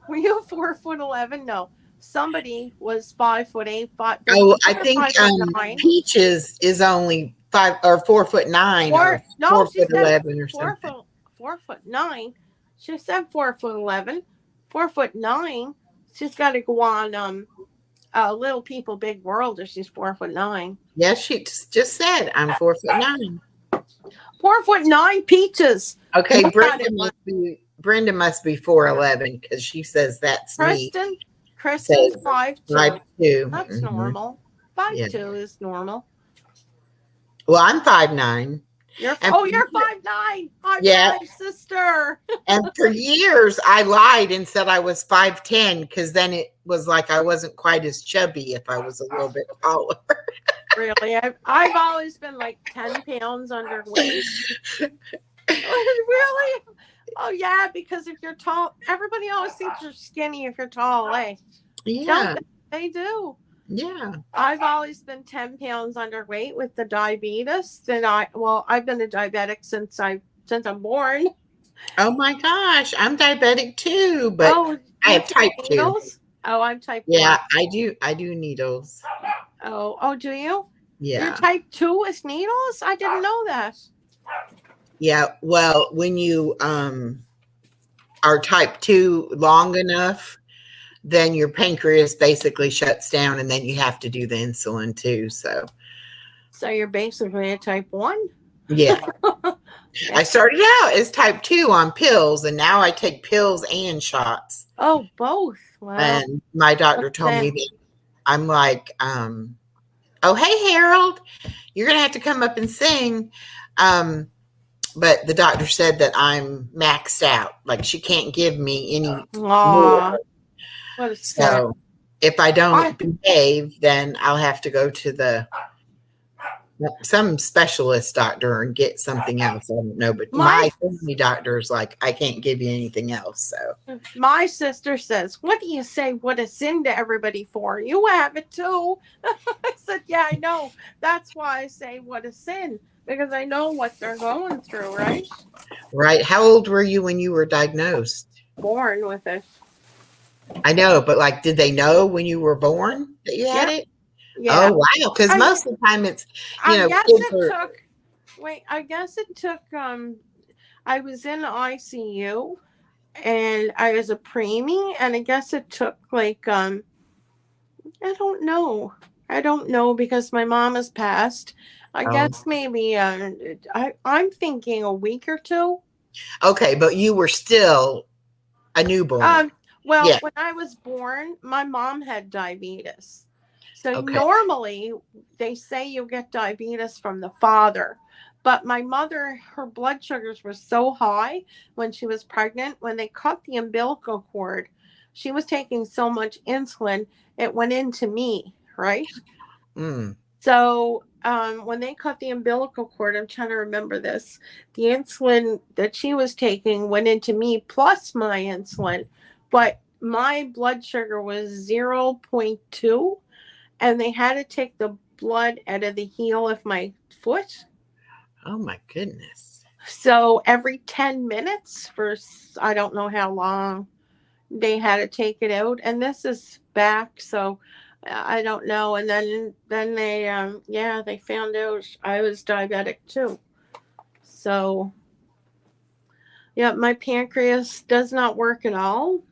were you 4'11"? No. Somebody was 5'8". There's Oh, some I that are think 5'9". Peaches is only 5 or 4'9" or No, four she foot said 11 or four something. foot 4'9". She said 4'11". 4'9". She's got to go on Little People Big World if she's 4'9". Yeah, she just said I'm 4'9". 4'9" Peaches. Okay, Look at it, Brenda must be 4'11" because she says that's me. Kristen. Says Kristen's 5'2". 5'2". That's normal. Five Yeah. two is normal. Well, I'm 5'9", and You're 5'9". High yeah, five, sister. and for years I lied and said I was 5'10" because then it was like I wasn't quite as chubby if I was a little bit taller. Really, I've always been like 10 pounds underweight. Really? Oh yeah, because if you're tall, everybody always thinks you're skinny if you're tall, eh? Don't Yeah, they do? yeah. I've always been 10 pounds underweight with the diabetes. And I've been a diabetic since I'm born. Oh my gosh, I'm diabetic too, but Oh, do I you have type take 2. needles? Oh, I'm type 1. Yeah, I do needles. Oh, do you? You're Yeah. type 2 with needles? I didn't know that. Yeah, well, when you are type 2 long enough, then your pancreas basically shuts down and then you have to do the insulin too. So, So you're basically a type 1? yeah. Yeah. I started out as type 2 on pills and now I take pills and shots. Oh, both. Wow. And my doctor told me Then that I'm like, oh, hey, Harold, you're going to have to come up and sing. But the doctor said that I'm maxed out. Like she can't give me any more. aw, what a sad. So if I I don't behave, then I'll have to go to some specialist doctor and get something else. I don't know, but my my family doctor is like, I can't give you anything else. So my sister says, "What do you say what a sin to everybody for? You have it too." I said, "Yeah, I know. That's why I say what a sin because I know what they're going through, right? right. How old were you when you were diagnosed? Born with it." I know, but like, did they know when you were born that you had Yep. it? Yeah. Oh wow. Because I most of the time it's, I guess kids it are, took. Wait, I guess it took. I was in ICU and I was a preemie, and I guess it took like I don't know. I don't know because my mom has passed. I oh, guess maybe I'm thinking a week or two. okay, but you were still a newborn. Um well, Yeah. when I was born, my mom had diabetes. So Okay. normally they say you get diabetes from the father. But my mother, her blood sugars were so high when she was pregnant, when they cut the umbilical cord, she was taking so much insulin, it went into me, right? Mm. So when they cut the umbilical cord, I'm trying to remember this. The insulin that she was taking went into me plus my insulin, but my blood sugar was zero point 0.2, and they had to take the blood out of the heel of my foot. Oh my goodness. So every 10 minutes for I don't know how long they had to take it out, and this is back, so I don't know. And then they yeah, they found out I was diabetic too. So yeah, my pancreas does not work at all.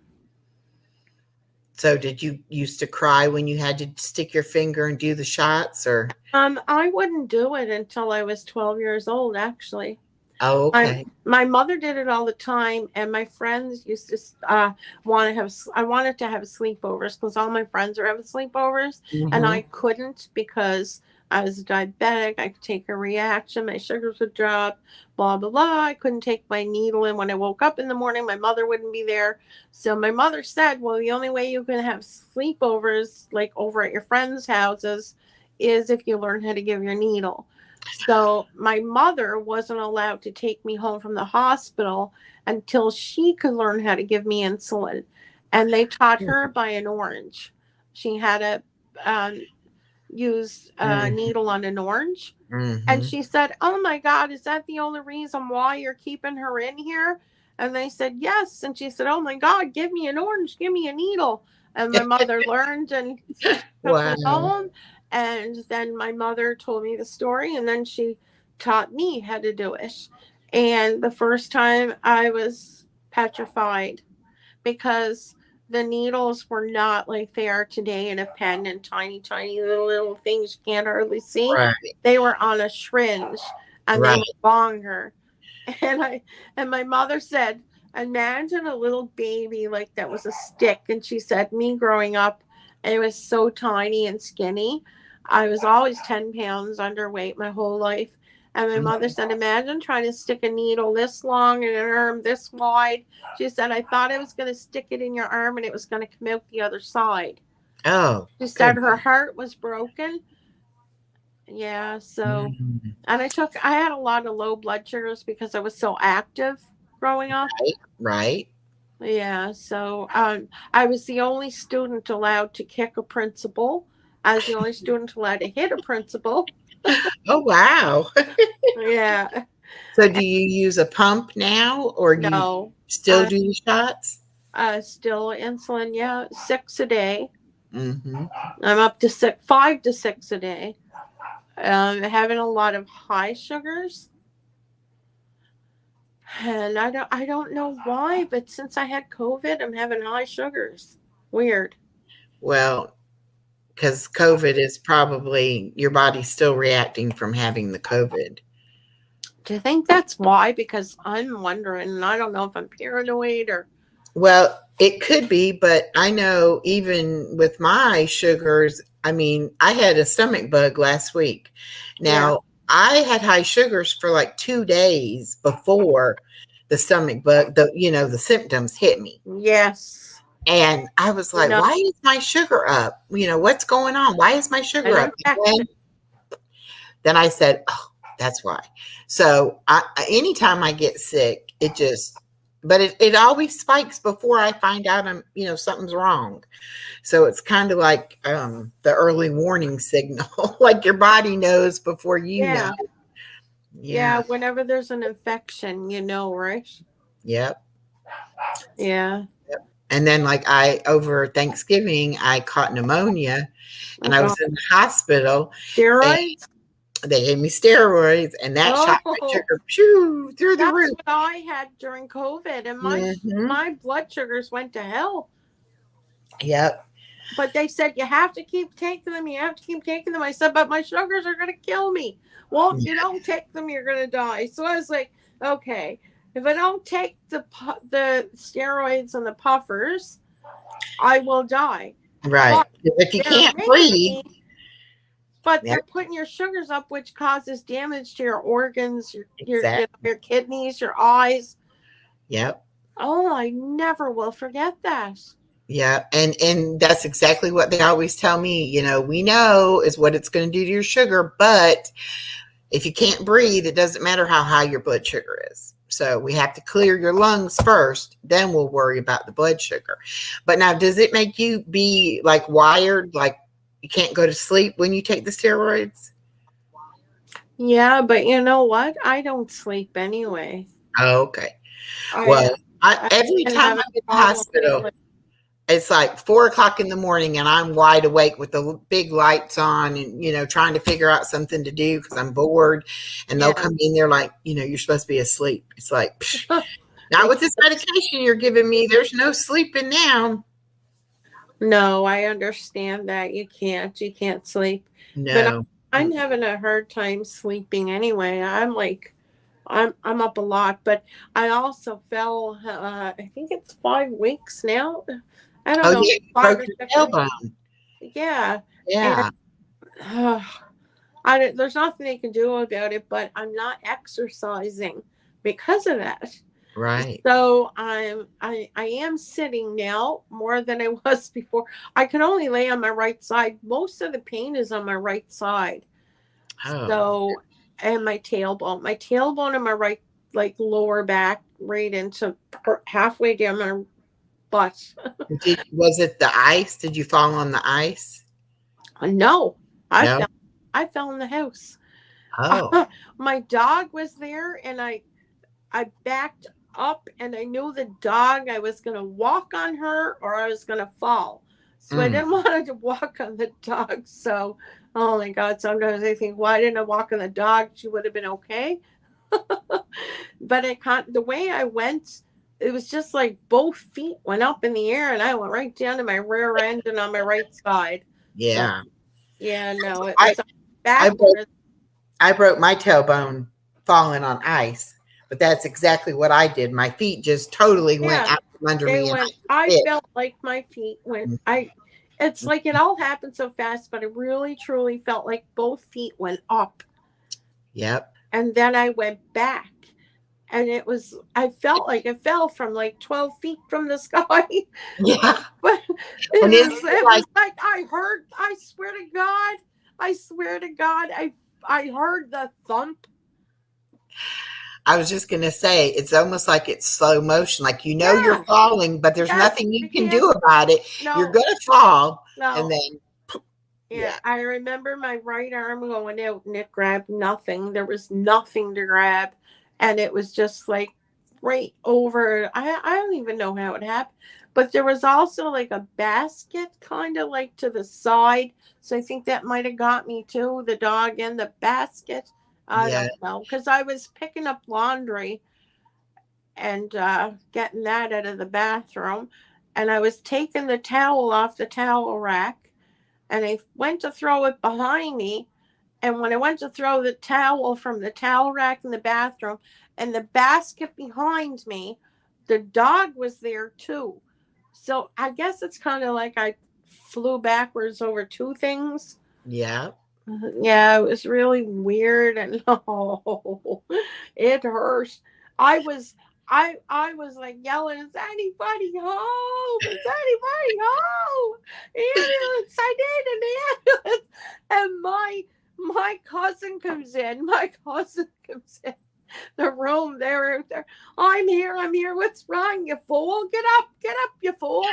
So did you used to cry when you had to stick your finger and do the shots or? I wouldn't do it until I was 12 years old, actually. Oh, My okay. my mother did it all the time, and my friends used to want to have. I wanted to have sleepovers because all my friends are having sleepovers, and Mhm. I couldn't because I was diabetic. I could take a reaction, my sugars would drop, blah blah blah. I couldn't take my needle, and when I woke up in the morning, my mother wouldn't be there. So my mother said, "Well, the only way you can have sleepovers, like over at your friends' houses, is if you learn how to give your needle." So my mother wasn't allowed to take me home from the hospital until she could learn how to give me insulin. And they taught her by an orange. She had to use a Mhm. needle on an orange. And Mhm. she said, "Oh my God, is that the only reason why you're keeping her in here?" And they said, "Yes." And she said, "Oh my God, give me an orange, give me a needle." And my mother learned and took me Wow. home. And then my mother told me the story, and then she taught me how to do it. And the first time I was petrified because the needles were not like they are today in a pen and tiny, tiny little things you can't hardly see. Right. They were on a syringe and they Right. were longer. And my mother said, "Imagine a little baby like that was a stick." And she said, me growing up, it was so tiny and skinny. I was always 10 pounds underweight my whole life. And my mother Mhm. said, "Imagine trying to stick a needle this long and an arm this wide." She said, "I thought I was going to stick it in your arm and it was going to come out the other side." Oh, She said good. her heart was broken. Yeah, so, Mhm. and I had a lot of low blood sugars because I was so active growing up. Right. Right. Yeah, so I was the only student allowed to kick a principal. I was the only student allowed to hit a principal. Oh, wow. Yeah, So do you use a pump now or do you no, still do the shots? still insulin. Yeah, 6 a day. Mhm. I'm up to 5 to 6 a day. Having a lot of high sugars, and I don't know why, but since I had COVID, I'm having high sugars. Weird. Well, because COVID is probably your body's still reacting from having the COVID. Do you think that's why? Because I'm wondering, and I don't know if I'm paranoid or. Well, it could be, but I know even with my sugars, I mean, I had a stomach bug last week. Yeah. Now, I had high sugars for like 2 days before the stomach bug, the symptoms hit me. Yes. And I was like, No, why is my sugar up? What's going on? Why is my an sugar up? infection. Then I said, oh, that's why. So anytime I get sick, but it always spikes before I find out something's wrong. So it's kind of like the early warning signal, like your body knows before you know. Yeah. Yeah. Yeah. Whenever there's an infection, right? Yep. Yeah. Yep. And then like over Thanksgiving, I caught pneumonia Oh and I God. was in the hospital and Steroids. they gave me steroids and that shot my Oh, sugar phew, through the that's roof. what I had during COVID, and Hmm. my blood sugars went to hell. Yep. But they said you have to keep taking them. You have to keep taking them. I said, but my sugars are going to kill me. Well, if you don't take them, you're going to die. So I was like, okay, if I don't take the steroids and the puffers, I will die. Right. But If you they're can't making breathe, me. But yep, they're putting your sugars up, which causes damage to your organs, exactly. your kidneys, your eyes. Yep. Oh, I never will forget that. Yeah, and that's exactly what they always tell me. We know is what it's going to do to your sugar, but if you can't breathe, it doesn't matter how high your blood sugar is. So we have to clear your lungs first, then we'll worry about the blood sugar. But now, does it make you be like wired, like you can't go to sleep when you take the steroids? Yeah, but you know what? I don't sleep anyway. Oh, okay. Well, I I've every been time I having get to the problems hospital, lately. it's like 4 o'clock in the morning and I'm wide awake with the big lights on and, trying to figure out something to do because I'm bored. And they'll Yeah. come in there like, you're supposed to be asleep. It's like, psh, not with this medication you're giving me. There's no sleeping now. No, I understand that you can't sleep. But No. I'm having a hard time sleeping anyway. I'm like I'm up a lot, but I also fell. I think it's 5 weeks now. I don't Oh, know, yeah, you 5 or broke your 6 weeks. tailbone. Yeah, and Yeah, uh, I don't, there's nothing they can do about it. But I'm not exercising because of that. right. So I am sitting now more than I was before. I can only lay on my right side. Most of the pain is on my right side. Oh, So, and my tailbone and my right like lower back right into halfway down my butt. was it the ice? Did you fall on the ice? No, I No. fell I fell in the house. Oh, My dog was there and I backed up and I knew the dog, I was going to walk on her or I was going to fall. So I mm, didn't want to walk on the dog. So, oh my God, sometimes I think, why didn't I walk on the dog? She would have been okay. But it can't, the way I went, it was just like both feet went up in the air and I went right down to my rear end and on my right side. So, yeah. yeah, no, it I was I broke backwards. I broke my tailbone falling on ice, but that's exactly what I did. My feet just totally went Yeah, out from under they me, and went. I I hit. felt like my feet went. I. It's like it all happened so fast, but I really truly felt like both feet went up, Yep. and then I went back, and it was. I felt like it fell from like 12 feet from the sky, Yeah. but And isn't it it like, was like I heard. I swear to God, I swear to God, I heard the thump. I was just gonna say, it's almost like it's slow motion. Like you're Yeah. falling, but there's Yes. nothing I you can can't. do about it. You're No. gonna fall, and No. then Yeah, yeah, I remember my right arm going out and it grabbed nothing. There was nothing to grab. And it was just like right over. I don't even know how it happened. But there was also like a basket kind of like to the side. So I think that might have got me too, the dog and the basket. I yeah, don't know. Because I was picking up laundry and getting that out of the bathroom. And I was taking the towel off the towel rack and I went to throw it behind me. And when I went to throw the towel from the towel rack in the bathroom and the basket behind me, the dog was there too. So I guess it's kind of like I flew backwards over two things. yeah. Yeah, it was really weird and oh, it hurts. I was I was like yelling, "Is anybody home? Is anybody home? Ambulance! I need an ambulance!" And my cousin comes in. My cousin comes in the room. They're I'm here. What's wrong, you fool? Get up, you fool!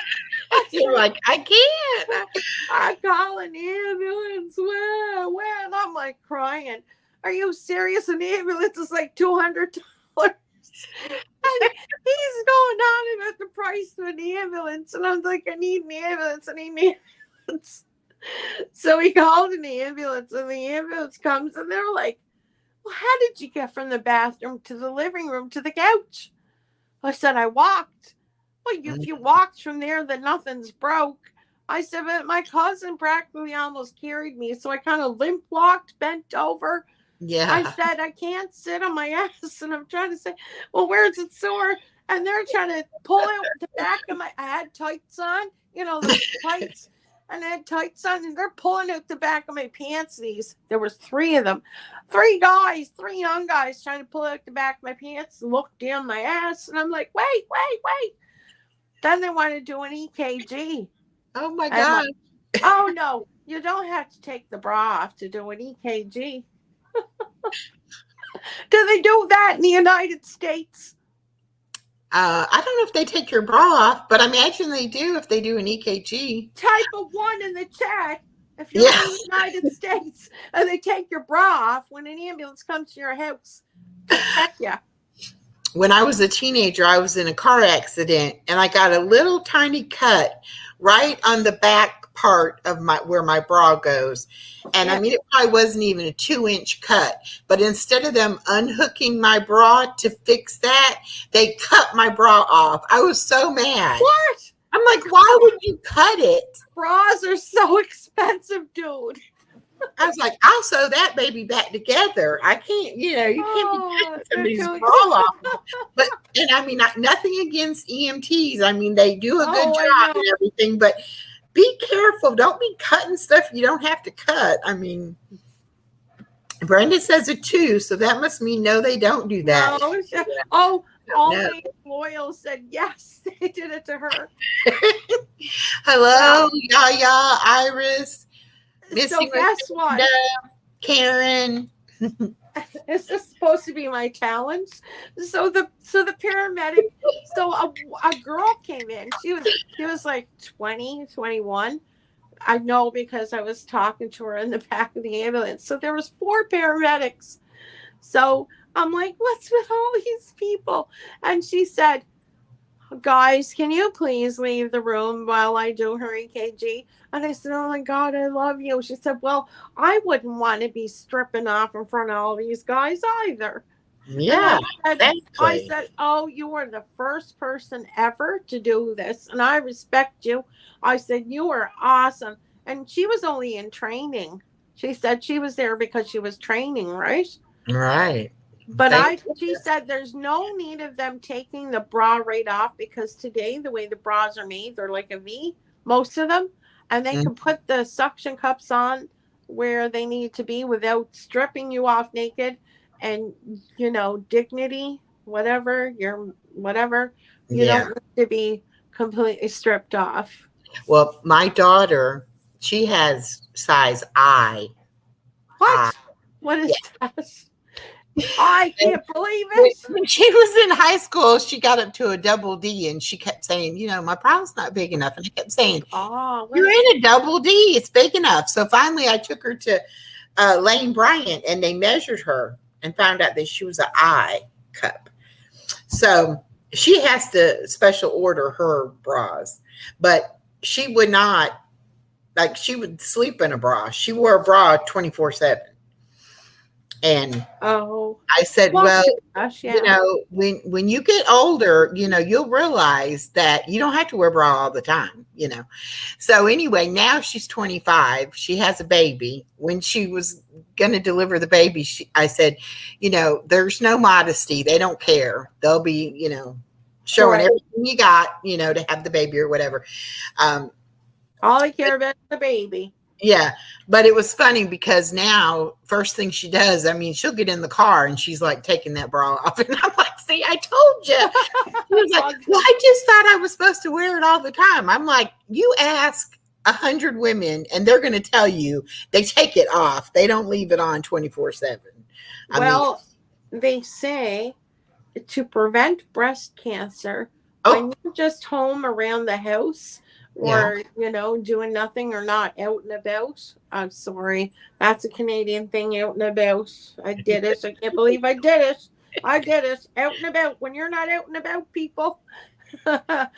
I You're said, like, I can't. I call an ambulance. Where? And I'm like crying. Are you serious? An ambulance is like $200. And he's going on about the price of an ambulance. And I'm like, I need an ambulance. I need an ambulance. So he called an ambulance, and the ambulance comes, and they're like, well, how did you get from the bathroom to the living room to the couch? I said, I walked. Well, if you walked from there, then nothing's broke. I said, but my cousin practically almost carried me. So I kind of limp walked, bent over. I Yeah, said, I can't sit on my ass. And I'm trying to say, well, where's it sore? And they're trying to pull out the back of my, I had tights on, those tights. And I had tights on, and they're pulling out the back of my pants. There was three of them, three guys, three young guys trying to pull out the back of my pants and look down my ass. And I'm like, wait. Then they want to do an EKG. oh my I'm god. like, oh no, you don't have to take the bra off to do an EKG. Do they do that in the United States? I don't know if they take your bra off, but I imagine they do if they do an EKG. Type a one in the chat if you're in Yeah. the United States and they take your bra off when an ambulance comes to your house to check you. When I was a teenager, I was in a car accident and I got a little tiny cut right on the back part of where my bra goes. And I Yeah. mean, it probably wasn't even a 2-inch cut, but instead of them unhooking my bra to fix that, they cut my bra off. I was so mad. What? I'm like, why would you cut it? Bras are so expensive, dude. I was like, I'll sew that baby back together. I can't, you can't be Oh, cutting they're somebody's too bra off. But, and I mean, nothing against EMTs. I mean, they do a good Oh, I job know. and everything, but be careful. Don't be cutting stuff you don't have to cut. I mean, Brenda says it too, so that must mean no, they don't do that. No. Oh, No. always loyal said yes. They did it to her. Hello, Yaya, Iris, Missy, So guess what? Karen. Is this supposed to be my challenge? So the paramedic, so a girl came in. She was like 20, 21. I know because I was talking to her in the back of the ambulance. So there was 4 paramedics. So I'm like, what's with all these people? And she said, guys, can you please leave the room while I do her EKG? And I said, oh my God, I love you. She said, well, I wouldn't want to be stripping off in front of all these guys either. Yeah, I said, oh, you were the first person ever to do this, and I respect you. I said, you were awesome. And she was only in training. She said she was there because she was training, right? Right. But she said there's no need of them taking the bra right off because today, the way the bras are made, they're like a V, most of them, and they can put the suction cups on where they need to be without stripping you off naked. And, dignity, whatever, you don't need to be completely stripped off. Well, my daughter, she has size I. What? What is that? I can't believe it. When she was in high school, she got up to a double D and she kept saying, my bra's not big enough. And I kept saying, you're in a double D. It's big enough. So finally I took her to Lane Bryant and they measured her and found out that she was an I cup. So she has to special order her bras, but she would not, like, she would sleep in a bra. She wore a bra 24/7. And I said, well, gosh, when you get older, you'll realize that you don't have to wear a bra all the time, So anyway, now she's 25. She has a baby. When she was going to deliver the baby, I said, there's no modesty. They don't care. They'll be, showing everything you got, to have the baby or whatever. All I care about is the baby. Yeah, but it was funny because now, first thing she does, she'll get in the car and she's like taking that bra off. And I'm like, see, I told you. She was like, well, I just thought I was supposed to wear it all the time. I'm like, you ask 100 women and they're going to tell you they take it off. They don't leave it on 24/7. Well, they say to prevent breast cancer, when you're just home around the house, or doing nothing or not out and about. I'm sorry, that's a Canadian thing, out and about. I did it. I can't believe I did it. Out and about. When you're not out and about, people, don't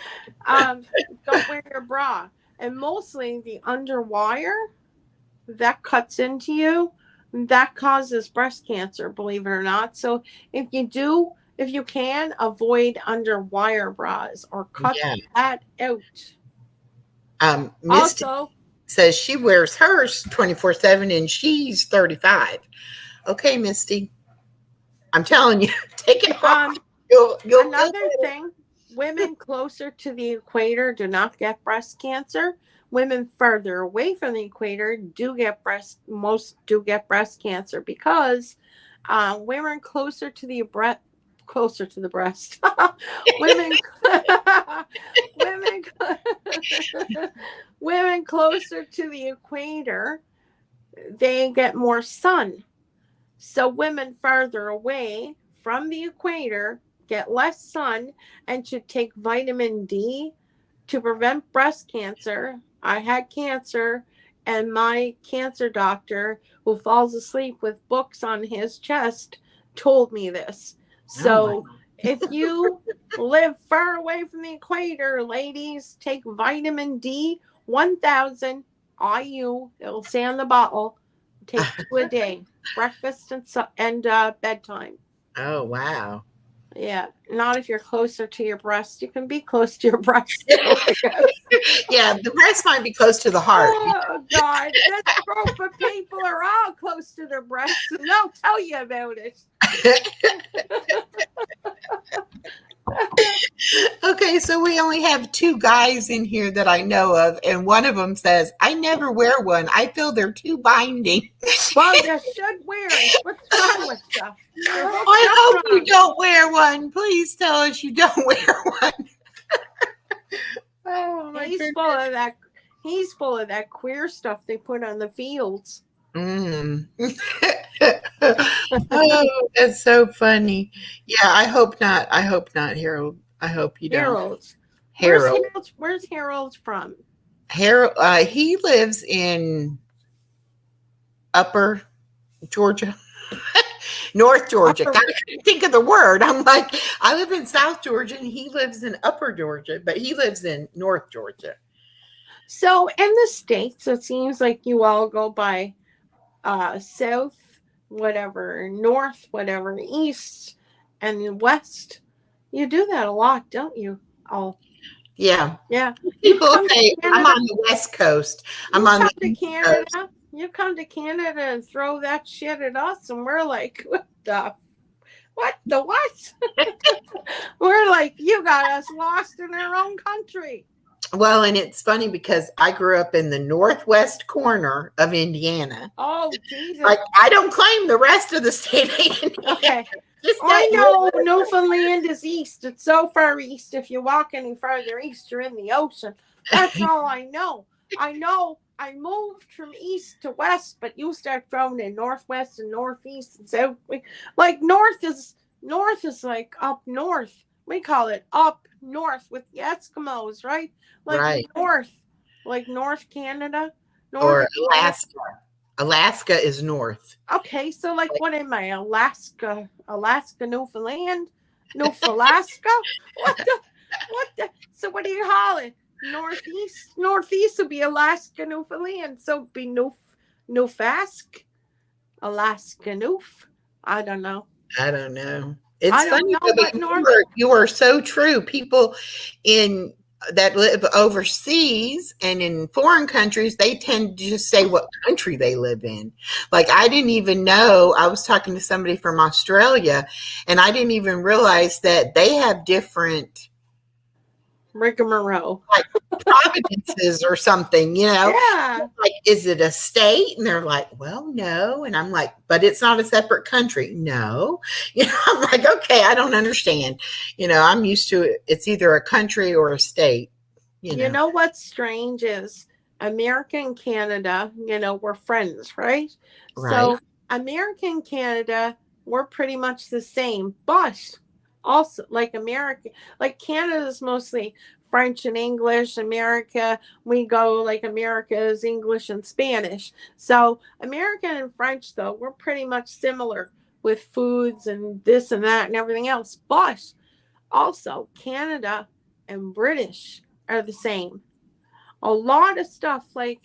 wear your bra. And mostly the underwire that cuts into you, that causes breast cancer, believe it or not. So if you can, avoid underwire bras or cut that out. Misty says she wears hers 24/7 and she's 35. Okay, Misty, I'm telling you, take it off. You'll another thing, women closer to the equator do not get breast cancer. Women further away from the equator most do get breast cancer because women closer to the breast. women closer to the equator, they get more sun. So women farther away from the equator get less sun and should take vitamin D to prevent breast cancer. I had cancer, and my cancer doctor, who falls asleep with books on his chest, told me this. So if you live far away from the equator, ladies, take vitamin D 1000 IU. It'll say on the bottle. Take 2 a day, breakfast and bedtime. Oh, wow. Yeah, not if you're closer to your breast. You can be close to your breast still, I guess. Yeah, the breast might be close to the heart. Oh God, this group of people are all close to their breasts, and they'll tell you about it. Okay, so we only have two guys in here that I know of, and one of them says, I never wear one. I feel they're too binding. Well, you should wear it. What's wrong with you? There's no I stuff hope you wrong. don't wear one. Please tell us you don't wear one. Oh my He's goodness. full of that. He's full of that queer stuff they put on the fields. Mm. Oh, that's so funny. Yeah, I hope not. I hope not, Harold. I hope you don't. Harold's. Where's Harold. Harold's? Where's Harold's from? Harold. He lives in Upper Georgia, North Georgia. Upper, I couldn't think of the word. I'm like, I live in South Georgia, and he lives in Upper Georgia, but he lives in North Georgia. so in the States, it seems like you all go by south, whatever, north, whatever, east, and west. You do that a lot, don't you? Oh, Yeah. yeah. You People come to say I'm Canada. on the West Coast. I'm You on come the to East Coast. Canada. You come to Canada and throw that shit at us, and we're like, what? We're like, you got us lost in our own country. Well, and it's funny because I grew up in the northwest corner of Indiana. Oh, Jesus. Like, I don't claim the rest of the state of Indiana. Okay. Just I that know Newfoundland is east. It's so far east. If you walk any further east, you're in the ocean. That's all I know. I know I moved from east to west, but you start throwing in northwest and northeast and south. Like north is like up north. We call it up north with the Eskimos, right? Like right. like North Canada, Or North Canada. Alaska. Alaska is north. Okay, so like what am I? Alaska, Newfoundland, Alaska? What the? So what do you call it? Northeast would be Alaska, Newfoundland. So it'd be Newfask, Alaska, Newf. I don't know. I don't know. It's I don't funny know though, what but North. you are so true. People in that live overseas and in foreign countries, they tend to just say what country they live in. Like, I didn't even know, I was talking to somebody from Australia, and I didn't even realize that they have different Rigmarole. like provinces or something, Yeah. like, is it a state? And they're like, well, no. And I'm like, but it's not a separate country. No. I'm like, okay, I don't understand. I'm used to it. It's either a country or a state. You know what's strange is America and Canada, we're friends, right? Right. So America and Canada, we're pretty much the same, but also like America, like Canada is mostly French and English. America, we go like America is English and Spanish. So American and French, though, we're pretty much similar with foods and this and that and everything else. But also Canada and British are the same. A lot of stuff like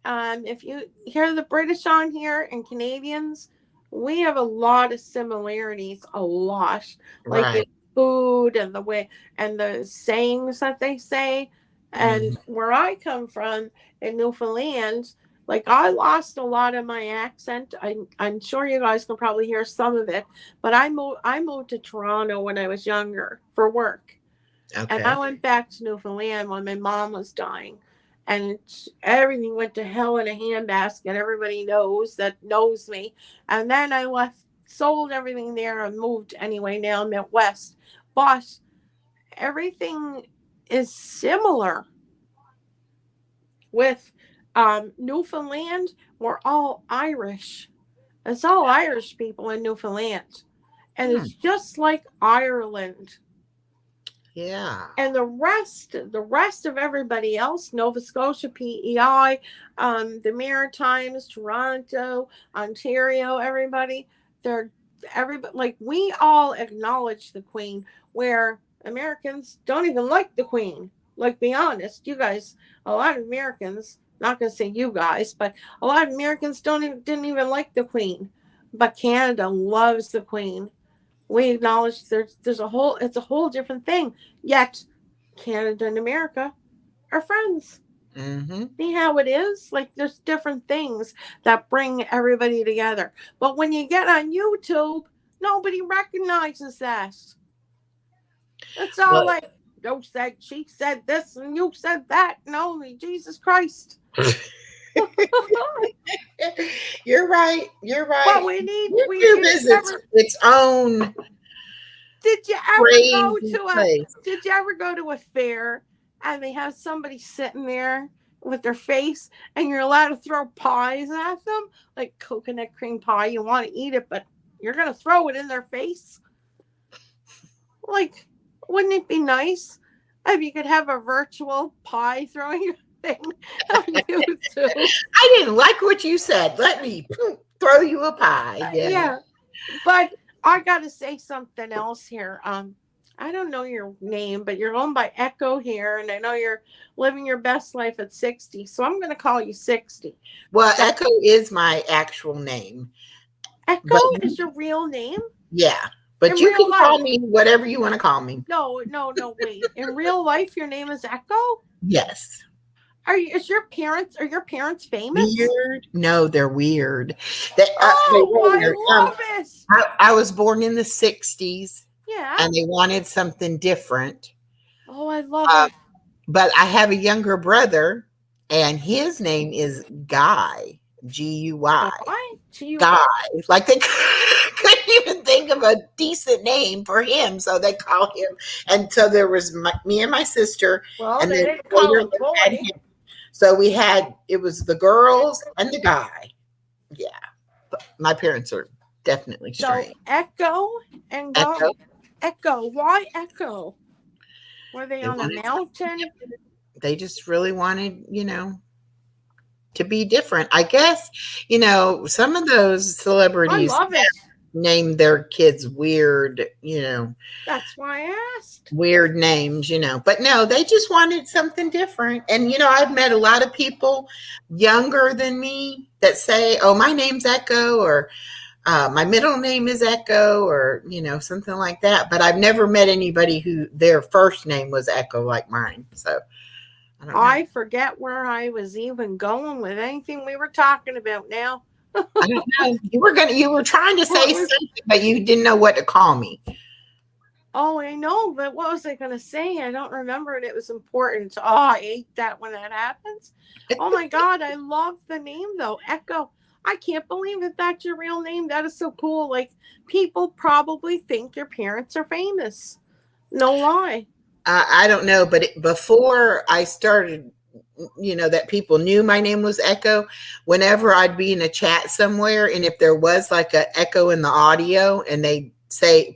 if you hear the British on here and Canadians, we have a lot of similarities, a lot. Like in Right. food and the way and the sayings that they say. And where I come from in Newfoundland, like I lost a lot of my accent. I'm sure you guys can probably hear some of it, but I moved to Toronto when I was younger for work. Okay. And I went back to Newfoundland when my mom was dying. And everything went to hell in a handbasket. Everybody knows me. And then I left, sold everything there and moved anyway. Now I'm at West. But everything is similar with Newfoundland. We're all Irish. It's all Irish people in Newfoundland. And it's just like Ireland. Yeah. And the rest of everybody else, Nova Scotia, PEI, the Maritimes, Toronto, Ontario, everybody, like we all acknowledge the Queen, where Americans don't even like the Queen. Like, be honest, you guys, a lot of Americans, not gonna say you guys, but a lot of Americans didn't even like the Queen. But Canada loves the Queen. We acknowledge there's a whole it's a whole different thing. Yet Canada and America are friends. Mm-hmm. See how it is? Like there's different things that bring everybody together. But when you get on YouTube, nobody recognizes that. It's all Well, like, you said, she said this, and you said that. No, Jesus Christ. you're right. You're But right. we YouTube is its own did you ever go crazy to place. did you ever go to a fair and they have somebody sitting there with their face and you're allowed to throw pies at them? Like coconut cream pie, you want to eat it, but you're gonna throw it in their face? Like, wouldn't it be nice if you could have a virtual pie throwing thing on YouTube? I didn't like what you said. Let me throw you a pie. Yeah. Yeah, but I got to say something else here. I don't know your name, but you're going by Echo here, and I know you're living your best life at 60, so I'm going to call you 60. Well, So, Echo is my actual name. Echo But is your real name yeah. But in you real can call life? me whatever you want to call me. No, no, no. Wait. In real life, your name is Echo? Yes. Are your parents famous? Weird? No, they're weird. They Oh, were weird. I love it. I was born in the 60s Yeah. and they wanted something different. Oh, I love Uh, it. but I have a younger brother and his name is Guy, Guy. Why? To you? Guy. Like they couldn't even think of a decent name for him. So they called him. And so there was me and my sister. Well, And they then didn't call later him we had boy. him. So it was the girls and the guy. Yeah. My parents are definitely So strange. Echo and Go. Echo. Echo. Why Echo? Were they They on a wanted mountain? they just really wanted, to be different. I guess, some of those I celebrities love it. name their kids weird, That's why I asked. weird names, but no, they just wanted something different. And, I've met a lot of people younger than me that say, oh, my name's Echo, or my middle name is Echo, or, something like that. But I've never met anybody who their first name was Echo like mine. So I don't know. I forget where I was even going with anything we were talking about now. I don't know. You were trying to say What was- something, but you didn't know what to call me. Oh, I know, but what was I going to say? I don't remember, and it was important. Oh, I hate that when that happens. Oh my God, I love the name though, Echo. I can't believe that that's your real name. That is so cool. Like people probably think your parents are famous. No lie. I don't know, but before I started, that people knew my name was Echo, whenever I'd be in a chat somewhere, and if there was like a echo in the audio and they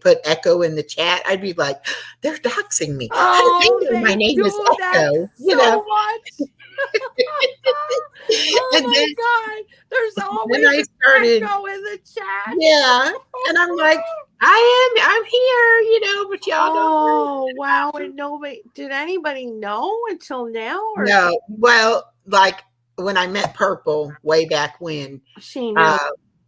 put Echo in the chat, I'd be like, they're doxing me. How do Oh, they know my they name is do that Echo? so much. Oh And my God. There's then always I an started, echo in the chat. yeah, and I'm like, I'm here, but y'all don't know. Oh wow. And nobody did anybody know until now, or No, well, like when I met Purple way back when, she knew? uh,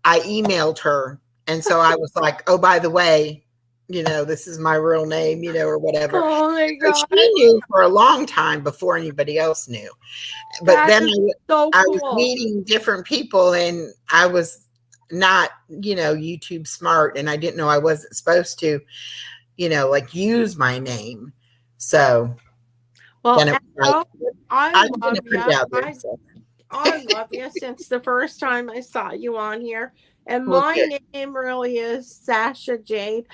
I emailed her. And so I was like, oh, by the way, this is my real name, or whatever. Oh my So God. she knew for a long time before anybody else knew. But That then is so I was cool. meeting different people and I was not, YouTube smart, and I didn't know I wasn't supposed to, like use my name. So Well, then it was like, I I'm love going to put you. it out there. So. I love you since the first time I saw you on here. And Well, my good. name really is Sasha Jade.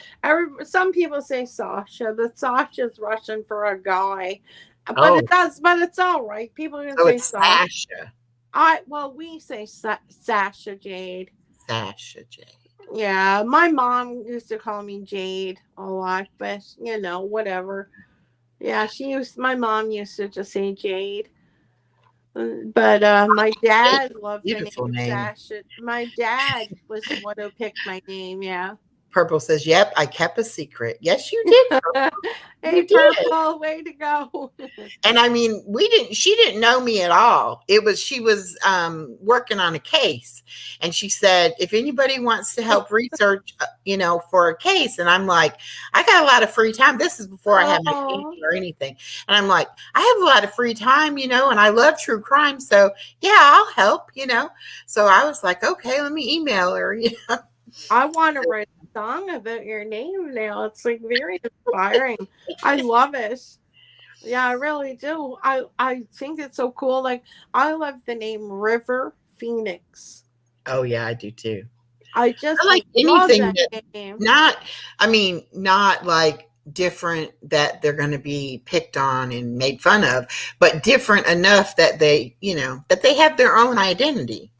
Some people say Sasha, but Sasha's Russian for a guy. But Oh, but it's all right. People are so gonna say it's Sasha. Sasha. We say Sasha Jade. Sasha Jade. Yeah, my mom used to call me Jade a lot, but whatever. Yeah, my mom used to just say Jade. But my dad loved the Beautiful name name. Sasha. My dad was the one who picked my name. Yeah. Purple says, "Yep, I kept a secret." Yes, you did. Hey, You did. Purple, way to go. And I mean, we didn't she didn't know me at all. It was she was working on a case, and she said, if anybody wants to help research, for a case. And I'm like, I got a lot of free time. This is before I had my family Oh, or anything. And I'm like, I have a lot of free time, and I love true crime, so yeah, I'll help. So I was like, okay, let me email her. I want to write a song about your name now. It's like very inspiring. I love it. Yeah, I really do. I think it's so cool. Like I love the name River Phoenix. Oh yeah, I do too. I I just like love anything that that name. not I mean, not like different that they're going to be picked on and made fun of, but different enough that they have their own identity.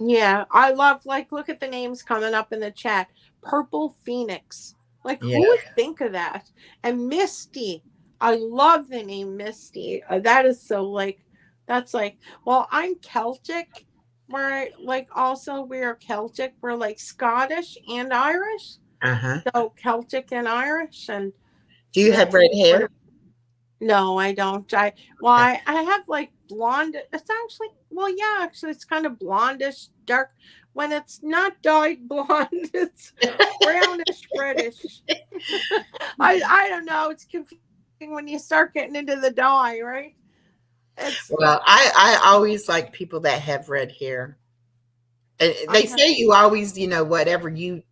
Yeah, I love like look at the names coming up in the chat. Purple Phoenix. Like Yeah. who would think of that? And Misty. I love the name Misty. That is so like that's like well, I'm Celtic. We're like also we're Celtic. We're like Scottish and Irish. Uh-huh. So Celtic and Irish and Do you yeah. have red hair? No, I don't. I have like blonde. It's actually well, yeah, actually, it's kind of blondish, dark. When it's not dyed blonde, it's brownish, reddish. I don't know. It's confusing when you start getting into the dye, right? It's Well, I always like people that have red hair. And I they say you always, whatever you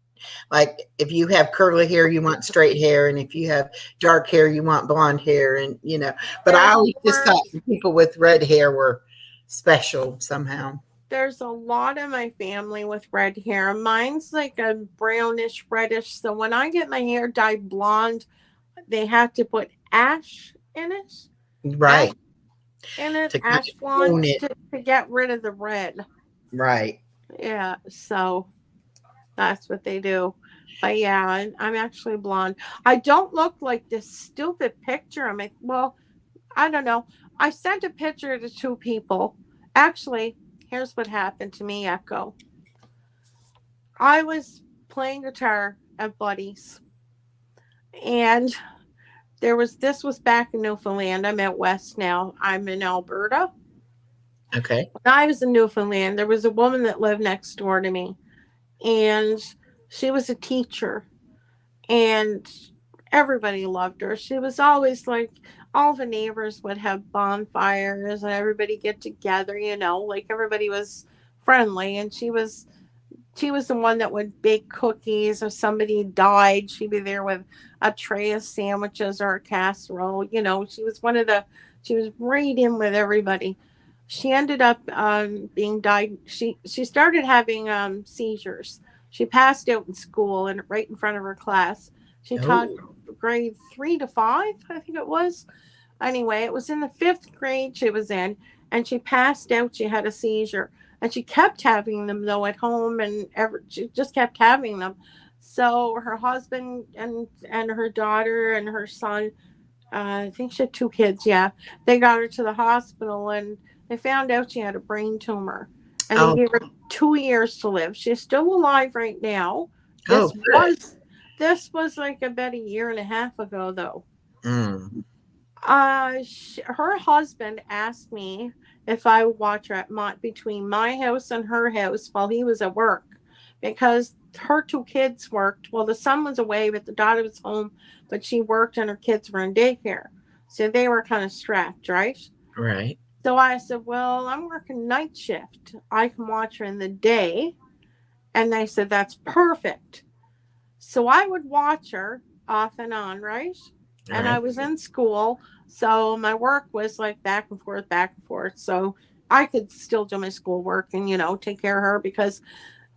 like, if you have curly hair, you want straight hair, and if you have dark hair, you want blonde hair, and. But I there's always just more. thought people with red hair were special somehow. There's a lot of my family with red hair. Mine's like a brownish, reddish. So when I get my hair dyed blonde, they have to put ash in it. Ash Right. in it, To kind ash of own blonde it. to get rid of the red. Right. Yeah, so that's what they do. But yeah, I'm actually blonde. I don't look like this stupid picture. I'm like, well, I don't know. I sent a picture to two people. Actually, here's what happened to me, Echo. I was playing guitar at Buddy's, and this was back in Newfoundland. I'm at West now. I'm in Alberta. Okay. When I was in Newfoundland, there was a woman that lived next door to me, and she was a teacher, and everybody loved her. She was always like all the neighbors would have bonfires and everybody get together, like everybody was friendly, and she was the one that would bake cookies. If somebody died, she'd be there with a tray of sandwiches or a casserole. She was right in with everybody. She ended up being died. She started having seizures. She passed out in school and right in front of her class. She taught Oh. grade 3 to 5, I think it was. Anyway, it was in the fifth grade she was in, and she passed out. She had a seizure, and she kept having them though at home, and she just kept having them. So her husband and her daughter and her son, I think she had two kids. Yeah, they got her to the hospital, and they found out she had a brain tumor, and they Oh. gave her 2 years to live. She's still alive right now. Oh. This was this was like about a year and a half ago, though. Mm. Her husband asked me if I would watch her between my house and her house while he was at work, because her two kids worked. Well, the son was away, but the daughter was home, but she worked and her kids were in daycare. So they were kind of strapped, right? Right. So I said, well, I'm working night shift. I can watch her in the day. And they said, that's perfect. So I would watch her off and on, right? And I Right. was in school, so my work was like back and forth, back and forth. So I could still do my schoolwork and, take care of her, because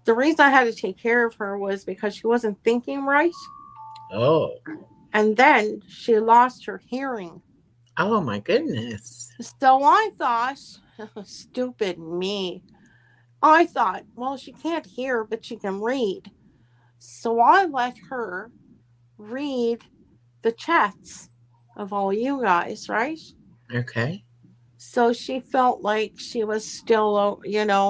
the reason I had to take care of her was because she wasn't thinking right. Oh. And then she lost her hearing. Oh my goodness. So I thought, stupid me. I thought, well, she can't hear, but she can read. So I let her read the chats of all you guys, right? Okay. So she felt like she was still,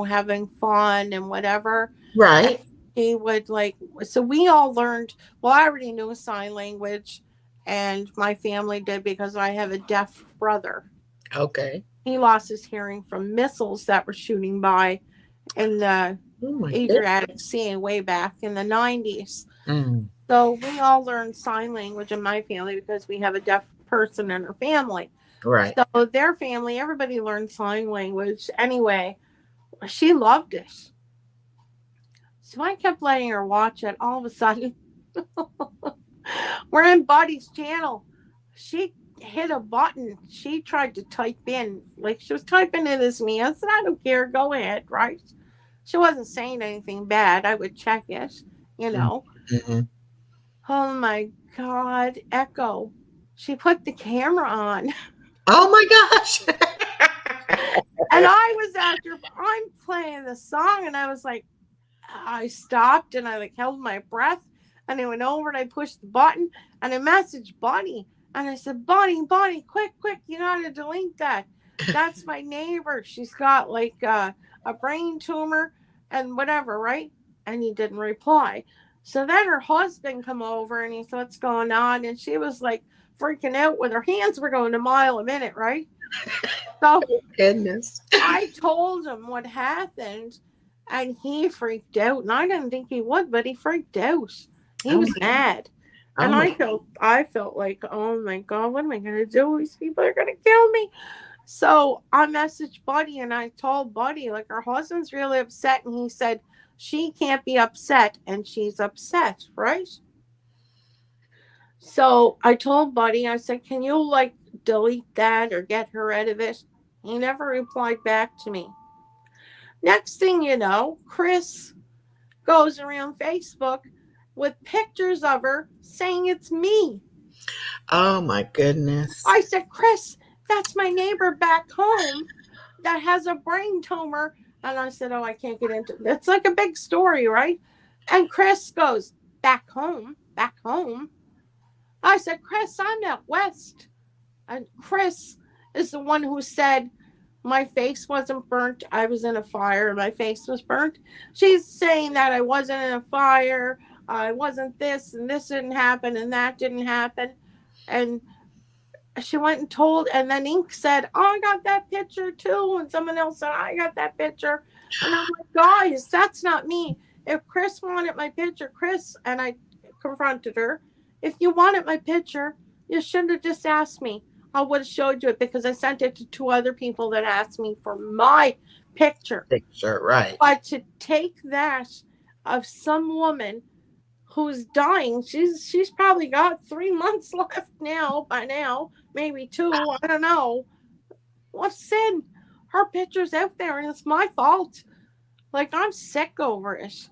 having fun and whatever. And Right. he would like, so we all learned, well, I already knew sign language, and my family did because I have a deaf brother. Okay. He lost his hearing from missiles that were shooting by in the Oh my goodness. Adriatic Sea way back in the 90s. Mm, So we all learned sign language in my family because we have a deaf person in our family. right. So their family, everybody learned sign language. Anyway, she loved it. So I kept letting her watch it. All of a sudden, we're in Buddy's channel. She hit a button. She tried to type in, like she was typing in as me. I said, I don't care. Go ahead, right? She wasn't saying anything bad. I would check it, you know. Mm-hmm. Oh my God, Echo. She put the camera on. Oh my gosh. And I was after, I'm playing the song, and I was like, I stopped and I like held my breath, and I went over and I pushed the button and I messaged Bonnie and I said, Bonnie, quick, you gotta delete that. That's my neighbor. She's got like a brain tumor and whatever, right? And he didn't reply. So then her husband come over and he said, what's going on? And she was like freaking out with her hands were going a mile a minute, right? So Goodness. I told him what happened, and he freaked out. And I didn't think he would, but he freaked out. He Oh was my, mad. oh And my. I felt like, oh my God, what am I gonna do? These people are gonna kill me. So I messaged Buddy and I told Buddy, like, her husband's really upset, and he said, she can't be upset, and she's upset, right? So I told Buddy, I said, can you like delete that or get her rid of it? He never replied back to me. Next thing you know, Chris goes around Facebook with pictures of her saying it's me. Oh my goodness. I said, Chris, that's my neighbor back home that has a brain tumor. And I said, oh, I can't get into it. It's like a big story, right? And Chris goes, back home, back home. I said, Chris, I'm out west. And Chris is the one who said, my face wasn't burnt. I was in a fire and my face was burnt. She's saying that I wasn't in a fire. I wasn't this and this didn't happen and that didn't happen. And she went and told, and then Ink said, oh, I got that picture too. And someone else said, I got that picture. And I'm like, guys, that's not me. If Chris wanted my picture, Chris, and I confronted her, if you wanted my picture, you shouldn't have just asked me. I would have showed you it because I sent it to two other people that asked me for my picture. Picture, right. But to take that of some woman who's dying, she's probably got 3 months left now, by now, maybe two, I don't know. What sin? Her picture's out there and it's my fault. Like, I'm sick over it.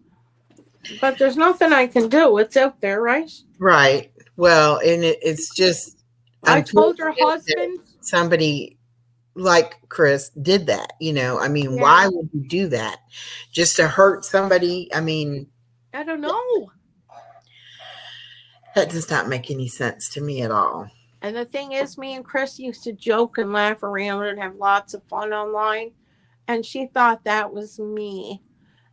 But there's nothing I can do. It's out there, right? Right. Well, and it's just I told her unfortunate that husband, somebody like Chris did that. I mean, yeah, why would you do that? Just to hurt somebody? I mean, I don't know. that does not make any sense to me at all. And the thing is, me and Chris used to joke and laugh around and have lots of fun online. And she thought that was me.